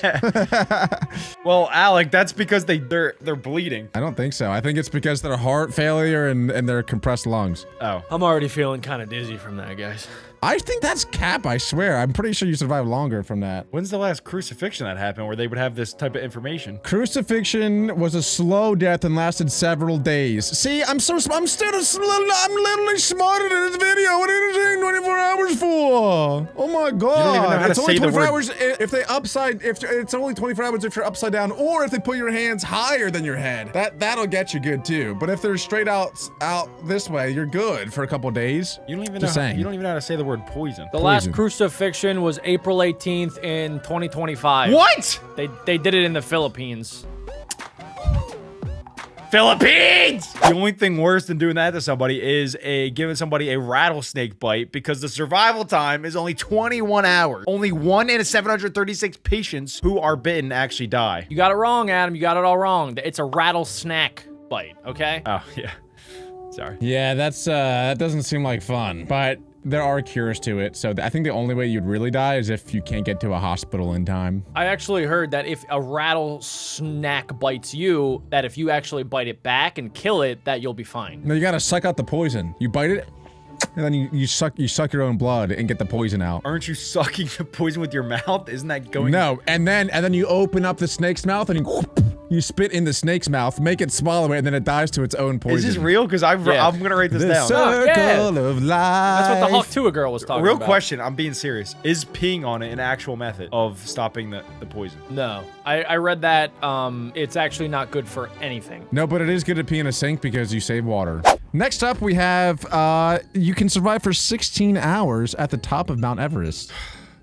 Well, Alec, that's because they're bleeding. I don't think so. I think it's because their heart failure and their compressed lungs. Oh. I'm already feeling kind of dizzy from that, guys. I think that's cap, I swear. I'm pretty sure you survive longer from that. When's the last crucifixion that happened where they would have this type of information? Crucifixion was a slow death and lasted several days. See, I'm literally smarter than this video. What are you saying 24 hours for? Oh my god. You don't even know how to It's only say the 24 word. hours if it's only 24 hours if you're upside down or if they put your hands higher than your head. That'll get you good too. But if they're straight out this way, you're good for a couple days. You don't even Just know. saying. You don't even know how to say the word poison. The last Poison. crucifixion was April 18th in 2025. What? They did it in the Philippines. Philippines! The only thing worse than doing that to somebody is giving somebody a rattlesnake bite because the survival time is only 21 hours. Only 1 in 736 patients who are bitten actually die. You got it wrong, Adam. You got it all wrong. It's a rattlesnake bite, okay? Oh, yeah. Sorry. Yeah, that doesn't seem like fun. But there are cures to it, so I think the only way you'd really die is if you can't get to a hospital in time. I actually heard that if a rattlesnake bites you, that if you actually bite it back and kill it, that you'll be fine. No, you gotta suck out the poison. You bite it, and then you suck your own blood and get the poison out. Aren't you sucking the poison with your mouth? Isn't that going? No, and then you open up the snake's mouth and you spit in the snake's mouth, make it swallow it, and then it dies to its own poison. Is this real? Because I'm gonna write this The down. circle yeah. of life. That's what the Hawk Tuah girl was talking Real about. question. I'm being serious. Is peeing on it an actual method of stopping the poison? No. I read that it's actually not good for anything. No, but it is good to pee in a sink because you save water. Next up, we have, you can survive for 16 hours at the top of Mount Everest.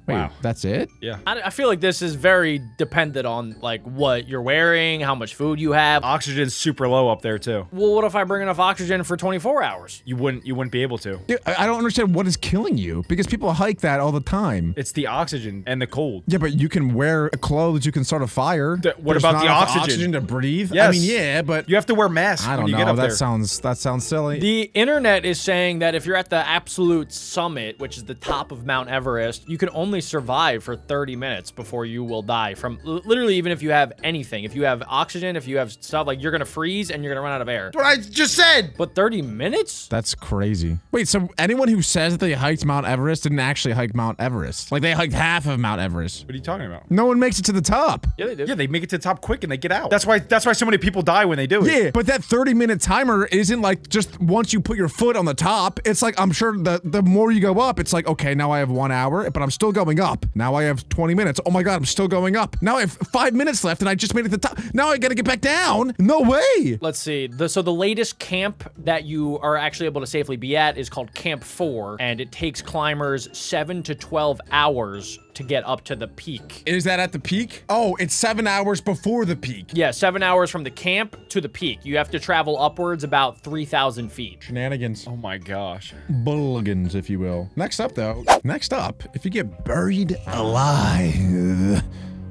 Wait, Wow. that's it? Yeah. I feel like this is very dependent on like what you're wearing, how much food you have. Oxygen's super low up there too. Well, what if I bring enough oxygen for 24 hours? You wouldn't be able to. Dude, I don't understand what is killing you because people hike that all the time. It's the oxygen and the cold. Yeah, but you can wear clothes, you can start a fire. What There's about not the enough oxygen? to breathe? I Yes. mean, yeah, but You have to wear masks I when don't you get know. up That there. sounds silly. The internet is saying that if you're at the absolute summit, which is the top of Mount Everest, you can only survive for 30 minutes before you will die from literally even if you have anything. If you have oxygen, if you have stuff, like you're gonna freeze and you're gonna run out of air. What I just said. But 30 minutes? That's crazy. Wait, so anyone who says that they hiked Mount Everest didn't actually hike Mount Everest? Like they hiked half of Mount Everest. What are you talking about? No one makes it to the top. Yeah, they do. Yeah, they make it to the top quick and they get out. That's why so many people die when they do it. Yeah, but that 30-minute timer isn't like just once you put your foot on the top. It's like, I'm sure the more you go up, it's like, okay, now I have 1 hour, but I'm still going up. Now I have 20 minutes. Oh my God, I'm still going up. Now I have 5 minutes left and I just made it to the top. Now I gotta get back down. No way. Let's see. So the latest camp that you are actually able to safely be at is called Camp 4, and it takes climbers 7 to 12 hours to get up to the peak. Is that at the peak? Oh, it's 7 hours before the peak. Yeah, 7 hours from the camp to the peak. You have to travel upwards about 3,000 feet. Shenanigans. Oh my gosh. Bulligans, if you will. Next up, if you get buried alive,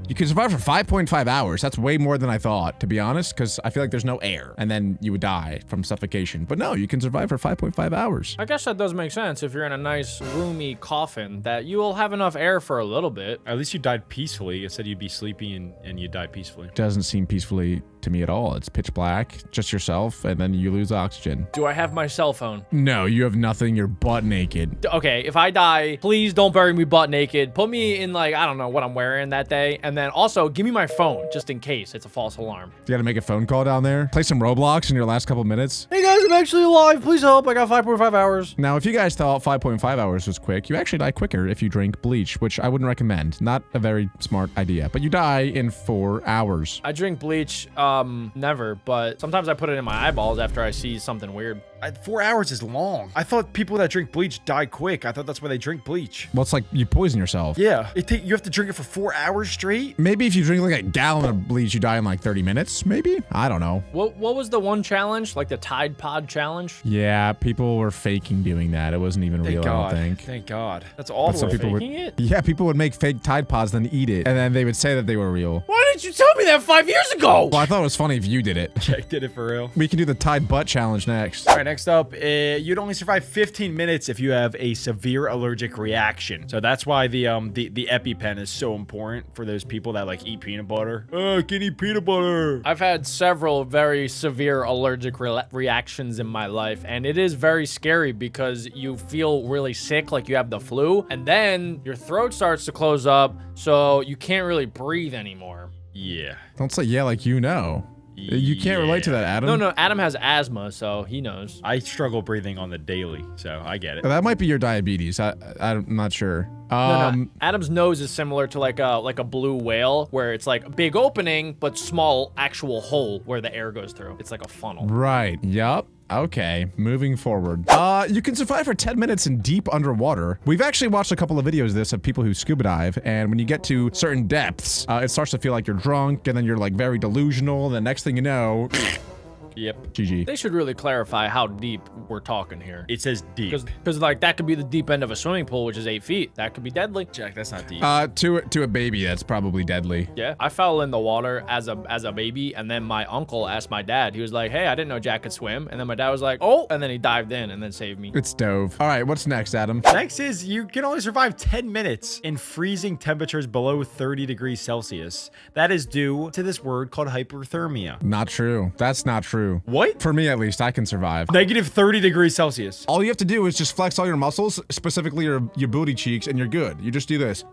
you You can survive for 5.5 hours. That's way more than I thought, to be honest, because I feel like there's no air, and then you would die from suffocation. But no, you can survive for 5.5 hours. I guess that does make sense if you're in a nice, roomy coffin, that you will have enough air for a little bit. At least you died peacefully. You said you'd be sleepy and you died peacefully. Doesn't seem peacefully to me at all. It's pitch black, just yourself, and then you lose oxygen. Do I have my cell phone? No, you have nothing. You're butt naked. Okay, if I die, please don't bury me butt naked. Put me in, like, I don't know what I'm wearing that day. And then also, give me my phone, just in case it's a false alarm. You gotta make a phone call down there. Play some Roblox in your last couple minutes. Hey guys, I'm actually alive. Please help. I got 5.5 hours. Now, if you guys thought 5.5 hours was quick, you actually die quicker if you drink bleach, which I wouldn't recommend. Not a very smart idea, but you die in 4 hours. I drink bleach, never, but sometimes I put it in my eyeballs after I see something weird. 4 hours is long. I thought people that drink bleach die quick. I thought that's why they drink bleach. Well, it's like you poison yourself. Yeah. You have to drink it for 4 hours straight? Maybe if you drink like a gallon of bleach, you die in like 30 minutes, maybe? I don't know. What was the one challenge? Like the Tide Pod challenge? Yeah, people were faking doing that. It wasn't even real, I don't think. Thank God. That's But awful. some people would, faking it? yeah, people would make fake Tide Pods, then eat it, and then they would say that they were real. Why didn't you tell me that 5 years ago? Well, I thought it was funny if you did it. Jack did it for real. We can do the Tide Butt Challenge next. All right, next up, you'd only survive 15 minutes if you have a severe allergic reaction. So that's why the EpiPen is so important for those people that like eat peanut butter. I can eat peanut butter. I've had several very severe allergic reactions in my life, and it is very scary because you feel really sick, like you have the flu, and then your throat starts to close up, so you can't really breathe anymore. Yeah. Don't say yeah like you know. You can't relate to that, Adam. No, Adam has asthma, so he knows. I struggle breathing on the daily, so I get it. That might be your diabetes. I'm not sure. No. Adam's nose is similar to like a blue whale, where it's like a big opening, but small actual hole where the air goes through. It's like a funnel. Right. Yup. Okay, moving forward. You can survive for 10 minutes in deep underwater. We've actually watched a couple of videos of this of people who scuba dive, and when you get to certain depths, it starts to feel like you're drunk, and then you're like very delusional, and the next thing you know... Yep. GG. They should really clarify how deep we're talking here. It says deep. Because like that could be the deep end of a swimming pool, which is 8 feet. That could be deadly. Jack, that's not deep. To a baby, that's probably deadly. Yeah, I fell in the water as a baby, and then my uncle asked my dad. He was like, "Hey, I didn't know Jack could swim." And then my dad was like, "Oh," and then he dived in and then saved me. It's dove. All right, what's next, Adam? Next is you can only survive 10 minutes in freezing temperatures below 30 degrees Celsius. That is due to this word called hyperthermia. Not true. That's not true. What? For me, at least, I can survive. Negative 30 degrees Celsius. All you have to do is just flex all your muscles, specifically your booty cheeks, and you're good. You just do this.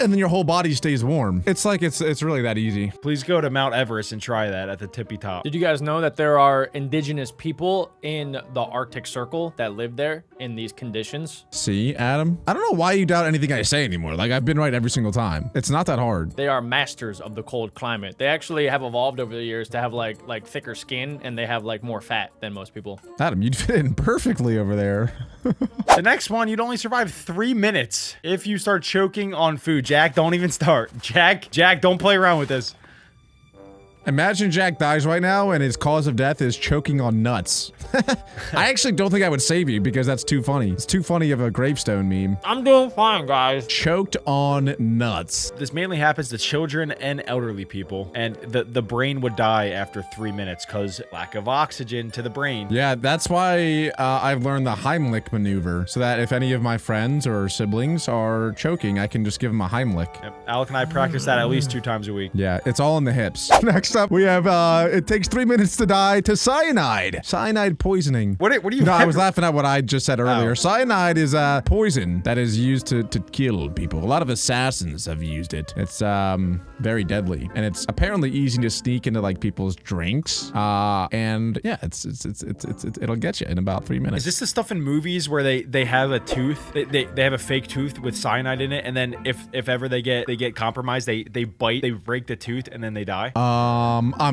And then your whole body stays warm. It's like, it's really that easy. Please go to Mount Everest and try that at the tippy top. Did you guys know that there are indigenous people in the Arctic Circle that live there in these conditions? See, Adam? I don't know why you doubt anything I say anymore. Like, I've been right every single time. It's not that hard. They are masters of the cold climate. They actually have evolved over the years to have like thicker skin, and they have like more fat than most people. Adam, you'd fit in perfectly over there. The next one, you'd only survive 3 minutes if you start choking on food. Jack, don't even start. Jack, don't play around with this. Imagine Jack dies right now and his cause of death is choking on nuts. I actually don't think I would save you because that's too funny. It's too funny of a gravestone meme. I'm doing fine, guys. Choked on nuts. This mainly happens to children and elderly people, and the brain would die after 3 minutes because lack of oxygen to the brain. Yeah, that's why I've learned the Heimlich maneuver, so that if any of my friends or siblings are choking, I can just give them a Heimlich. Yep. Alec and I practice that at least 2 times a week. Yeah, it's all in the hips. Next up, we have, it takes 3 minutes to die to cyanide. Cyanide poisoning. What do you No, I have? was laughing at what I just said earlier. Oh. Cyanide is a poison that is used to kill people. A lot of assassins have used it. It's very deadly, and it's apparently easy to sneak into like people's drinks. And yeah, it'll get you in about 3 minutes. Is this the stuff in movies where they have a tooth, they have a fake tooth with cyanide in it, and then if ever they get compromised, they bite, they break the tooth, and then they die?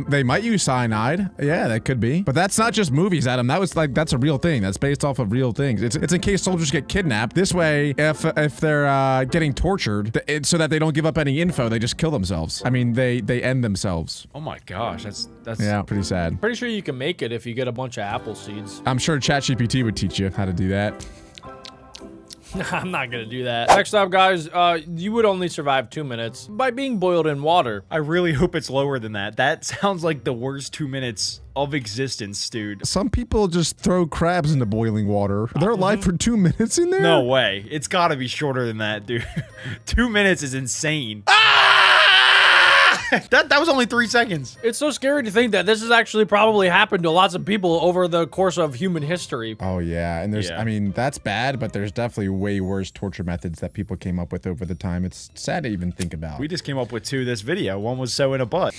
They might use cyanide. Yeah, that could be. But that's not just movies, Adam. That's a real thing. That's based off of real things. It's in case soldiers get kidnapped. This way, if they're getting tortured, so that they don't give up any info, they just kill themselves. I mean, they end themselves. Oh my gosh, that's Yeah, pretty sad. Pretty sure you can make it if you get a bunch of apple seeds. I'm sure ChatGPT would teach you how to do that. I'm not gonna do that. Next up, guys, you would only survive 2 minutes by being boiled in water. I really hope it's lower than that. That sounds like the worst 2 minutes of existence, dude. Some people just throw crabs into boiling water. They're alive for 2 minutes in there? No way. It's got to be shorter than that, dude. 2 minutes is insane. That was only 3 seconds. It's so scary to think that this has actually probably happened to lots of people over the course of human history. Oh, yeah. And there's, Yeah. I mean, that's bad, but there's definitely way worse torture methods that people came up with over the time. It's sad to even think about. We just came up with 2 this video. One was sewing a butt.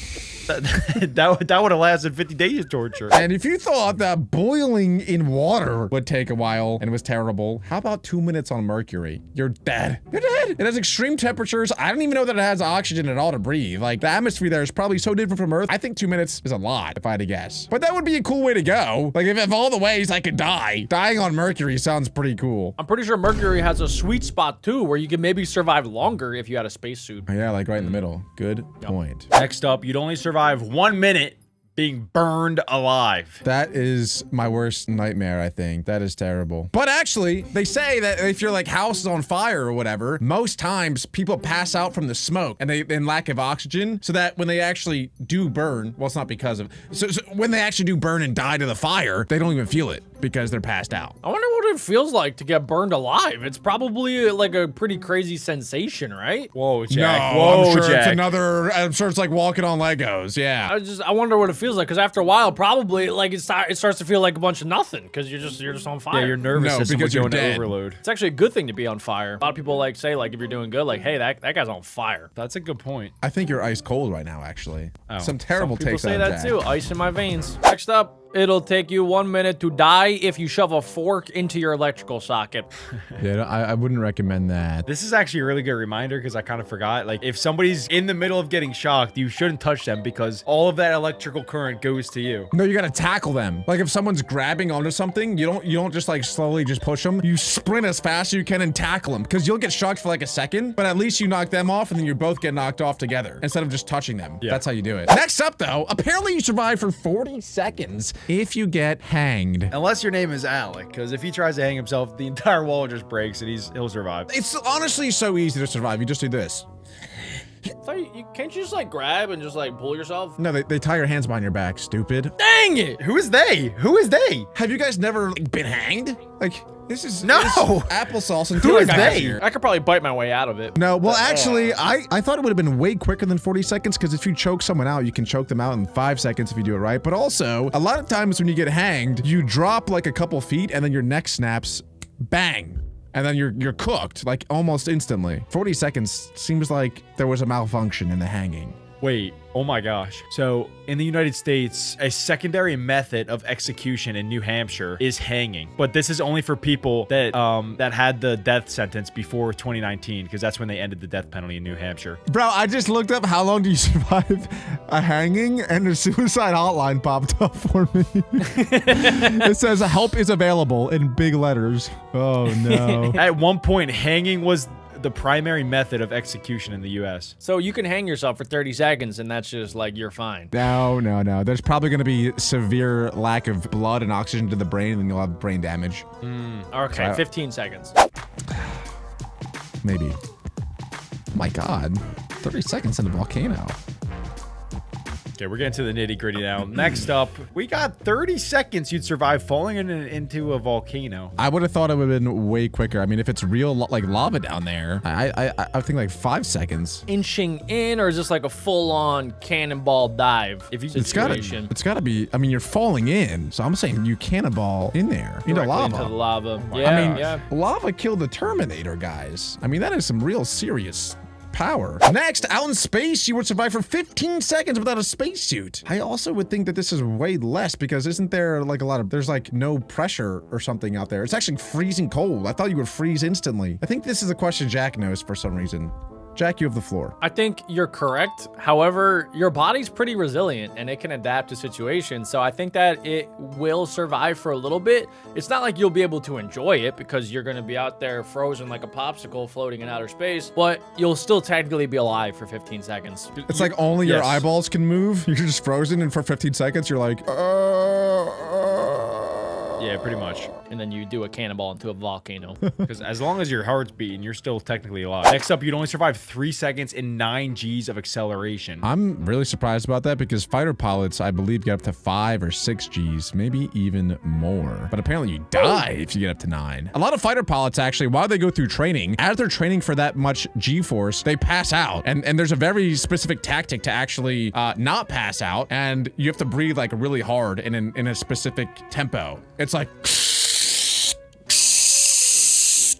That would have lasted 50 days of torture. And if you thought that boiling in water would take a while and was terrible, how about 2 minutes on Mercury? You're dead. You're dead. It has extreme temperatures. I don't even know that it has oxygen at all to breathe. Like, the atmosphere there is probably so different from Earth. I think 2 minutes is a lot, if I had to guess. But that would be a cool way to go. Like, if all the ways I could die, dying on Mercury sounds pretty cool. I'm pretty sure Mercury has a sweet spot too, where you can maybe survive longer if you had a spacesuit. Yeah, like right in the middle. Good point. Next up, you'd only survive 1 minute being burned alive. That is my worst nightmare, I think. That is terrible. But actually, they say that if your like house is on fire or whatever, most times people pass out from the smoke and in lack of oxygen, so that when they actually do burn, well, it's not because of, so when they actually do burn and die to the fire, they don't even feel it because they're passed out. I wonder what it feels like to get burned alive. It's probably like a pretty crazy sensation, right? Whoa, Jack. No, Whoa, I'm sure Jack. it's another, I'm sure it's like walking on Legos, yeah. I wonder what it feels like, because after a while, probably like it starts to feel like a bunch of nothing, because you're just on fire. Yeah, your nervous No, system would because go you're into dead. overload. It's actually a good thing to be on fire. A lot of people like say like if you're doing good, like hey that guy's on fire. That's a good point. I think you're ice cold right now, actually. Oh. Some terrible People takes say on that Jack. too. Ice in my veins. Next up, it'll take you 1 minute to die if you shove a fork into your electrical socket. Yeah, I wouldn't recommend that. This is actually a really good reminder because I kind of forgot. Like, if somebody's in the middle of getting shocked, you shouldn't touch them because all of that electrical current goes to you. No, you gotta tackle them. Like if someone's grabbing onto something, you don't just like slowly just push them. You sprint as fast as you can and tackle them because you'll get shocked for like a second, but at least you knock them off and then you both get knocked off together instead of just touching them. Yeah. That's how you do it. Next up though, apparently you survive for 40 seconds if you get hanged. Unless your name is Alec, because if he tries to hang himself, the entire wall just breaks and he'll survive. It's honestly so easy to survive. You just do this. Can't you just like grab and just like pull yourself? No, they tie your hands behind your back, stupid. Dang it! Who is they? Who is they? Have you guys never like, been hanged? Like, this is No. this applesauce and Who is guys they? here. I could probably bite my way out of it. No, well, actually, I thought it would have been way quicker than 40 seconds because if you choke someone out, you can choke them out in 5 seconds if you do it right. But also, a lot of times when you get hanged, you drop like a couple feet and then your neck snaps, bang. And then you're cooked like almost instantly. 40 seconds seems like there was a malfunction in the hanging. Wait, oh my gosh. So, in the United States, a secondary method of execution in New Hampshire is hanging. But this is only for people that that had the death sentence before 2019, because that's when they ended the death penalty in New Hampshire. Bro, I just looked up how long do you survive a hanging and a suicide hotline popped up for me. It says help is available in big letters. Oh no. At one point, hanging was the primary method of execution in the US. So you can hang yourself for 30 seconds and that's just like you're fine. No. There's probably going to be severe lack of blood and oxygen to the brain, and then you'll have brain damage. Okay, 15 seconds. Maybe. My God. 30 seconds in a volcano. Okay, we're getting to the nitty gritty now. Next up, we got 30 seconds you'd survive falling into a volcano. I would have thought it would have been way quicker. I mean, if it's real like lava down there, I think like 5 seconds. Inching in, or is this like a full-on cannonball dive? If you It's gotta be. I mean, you're falling in, so I'm saying you cannonball in there into directly lava. into the lava. Yeah, I mean, yeah. lava killed the Terminator, guys. I mean, that is some real serious power. Next, out in space, you would survive for 15 seconds without a spacesuit. I also would think that this is way less because isn't there like there's like no pressure or something out there? It's actually freezing cold. I thought you would freeze instantly. I think this is a question Jack knows for some reason. Jack, you have the floor. I think you're correct. However, your body's pretty resilient and it can adapt to situations. So I think that it will survive for a little bit. It's not like you'll be able to enjoy it because you're going to be out there frozen like a popsicle floating in outer space, but you'll still technically be alive for 15 seconds. It's like only your Yes. eyeballs can move. You're just frozen, and for 15 seconds, you're like, Yeah, Yeah, pretty much. And then you do a cannonball into a volcano. Because as long as your heart's beating, you're still technically alive. Next up, you'd only survive 3 seconds in 9 Gs of acceleration. I'm really surprised about that because fighter pilots, I believe, get up to 5 or 6 Gs, maybe even more. But apparently you die if you get up to 9. A lot of fighter pilots, actually, while they go through training, as they're training for that much G-force, they pass out. And there's a very specific tactic to actually not pass out. And you have to breathe like really hard in a specific tempo. It's like...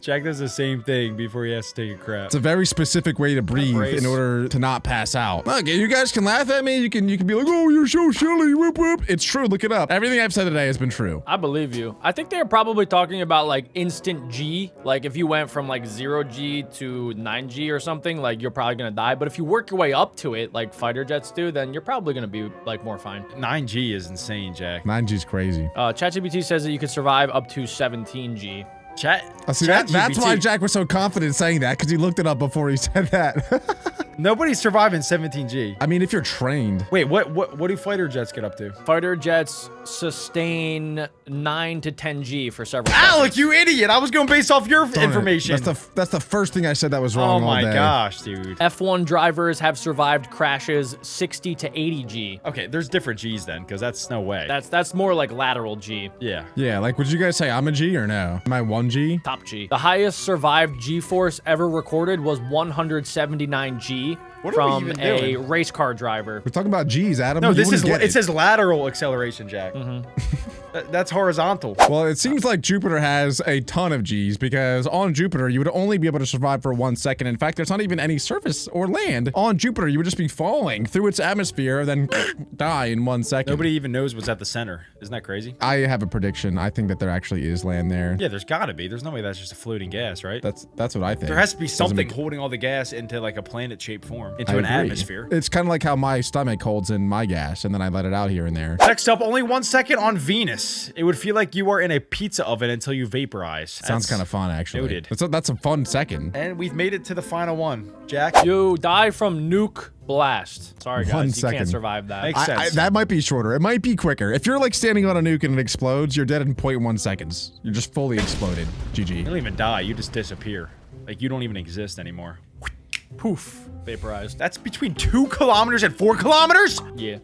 Jack does the same thing before he has to take a crap. It's a very specific way to breathe Brace. in order to not pass out. Look, you guys can laugh at me. You can be like, oh, you're so silly. Whoop, whoop. It's true. Look it up. Everything I've said today has been true. I believe you. I think they're probably talking about like instant G. Like if you went from like 0G to 9G or something, like you're probably gonna die. But if you work your way up to it, like fighter jets do, then you're probably gonna be like more fine. 9G is insane, Jack. 9G's crazy. ChatGPT says that you could survive up to 17G. See, that's why Jack was so confident saying that, because he looked it up before he said that. Nobody's surviving 17G. I mean, if you're trained. Wait, what do fighter jets get up to? Fighter jets sustain 9 to 10G for several Alec, seconds. you idiot! I was going based off your Darn it. information. That's the first thing I said that was wrong Oh all my day. gosh, dude. F1 drivers have survived crashes 60 to 80G. Okay, there's different G's then, because that's no way. That's more like lateral G. Yeah. Yeah, like, would you guys say I'm a G or no? Am I 1G? Top G. The highest survived G-force ever recorded was 179G What are we from even a doing? race car driver. We're talking about G's, Adam. No, You this is wouldn't get it says lateral acceleration, Jack. That's horizontal. Well, it seems like Jupiter has a ton of G's because on Jupiter, you would only be able to survive for 1 second. In fact, there's not even any surface or land. On Jupiter, you would just be falling through its atmosphere, then die in 1 second. Nobody even knows what's at the center. Isn't that crazy? I have a prediction. I think that there actually is land there. Yeah, there's gotta be. There's no way that's just a floating gas, right? That's what I think. There has to be Doesn't something make- holding all the gas into like a planet-shaped form, into I an agree. atmosphere. It's kind of like how my stomach holds in my gas, and then I let it out here and there. Next up, only 1 second on Venus. It would feel like you are in a pizza oven until you vaporize. Sounds kind of fun, actually. noted. That's a fun second. And we've made it to the final one. Jack? You die from nuke blast. Sorry, guys. 1 You second. can't survive that. Makes sense. That might be shorter. It might be quicker. If you're like standing on a nuke and it explodes, you're dead in 0.1 seconds. You're just fully exploded. You GG. don't even die. You just disappear. Like, you don't even exist anymore. Poof. Vaporized. That's between 2 kilometers and 4 kilometers? Yeah.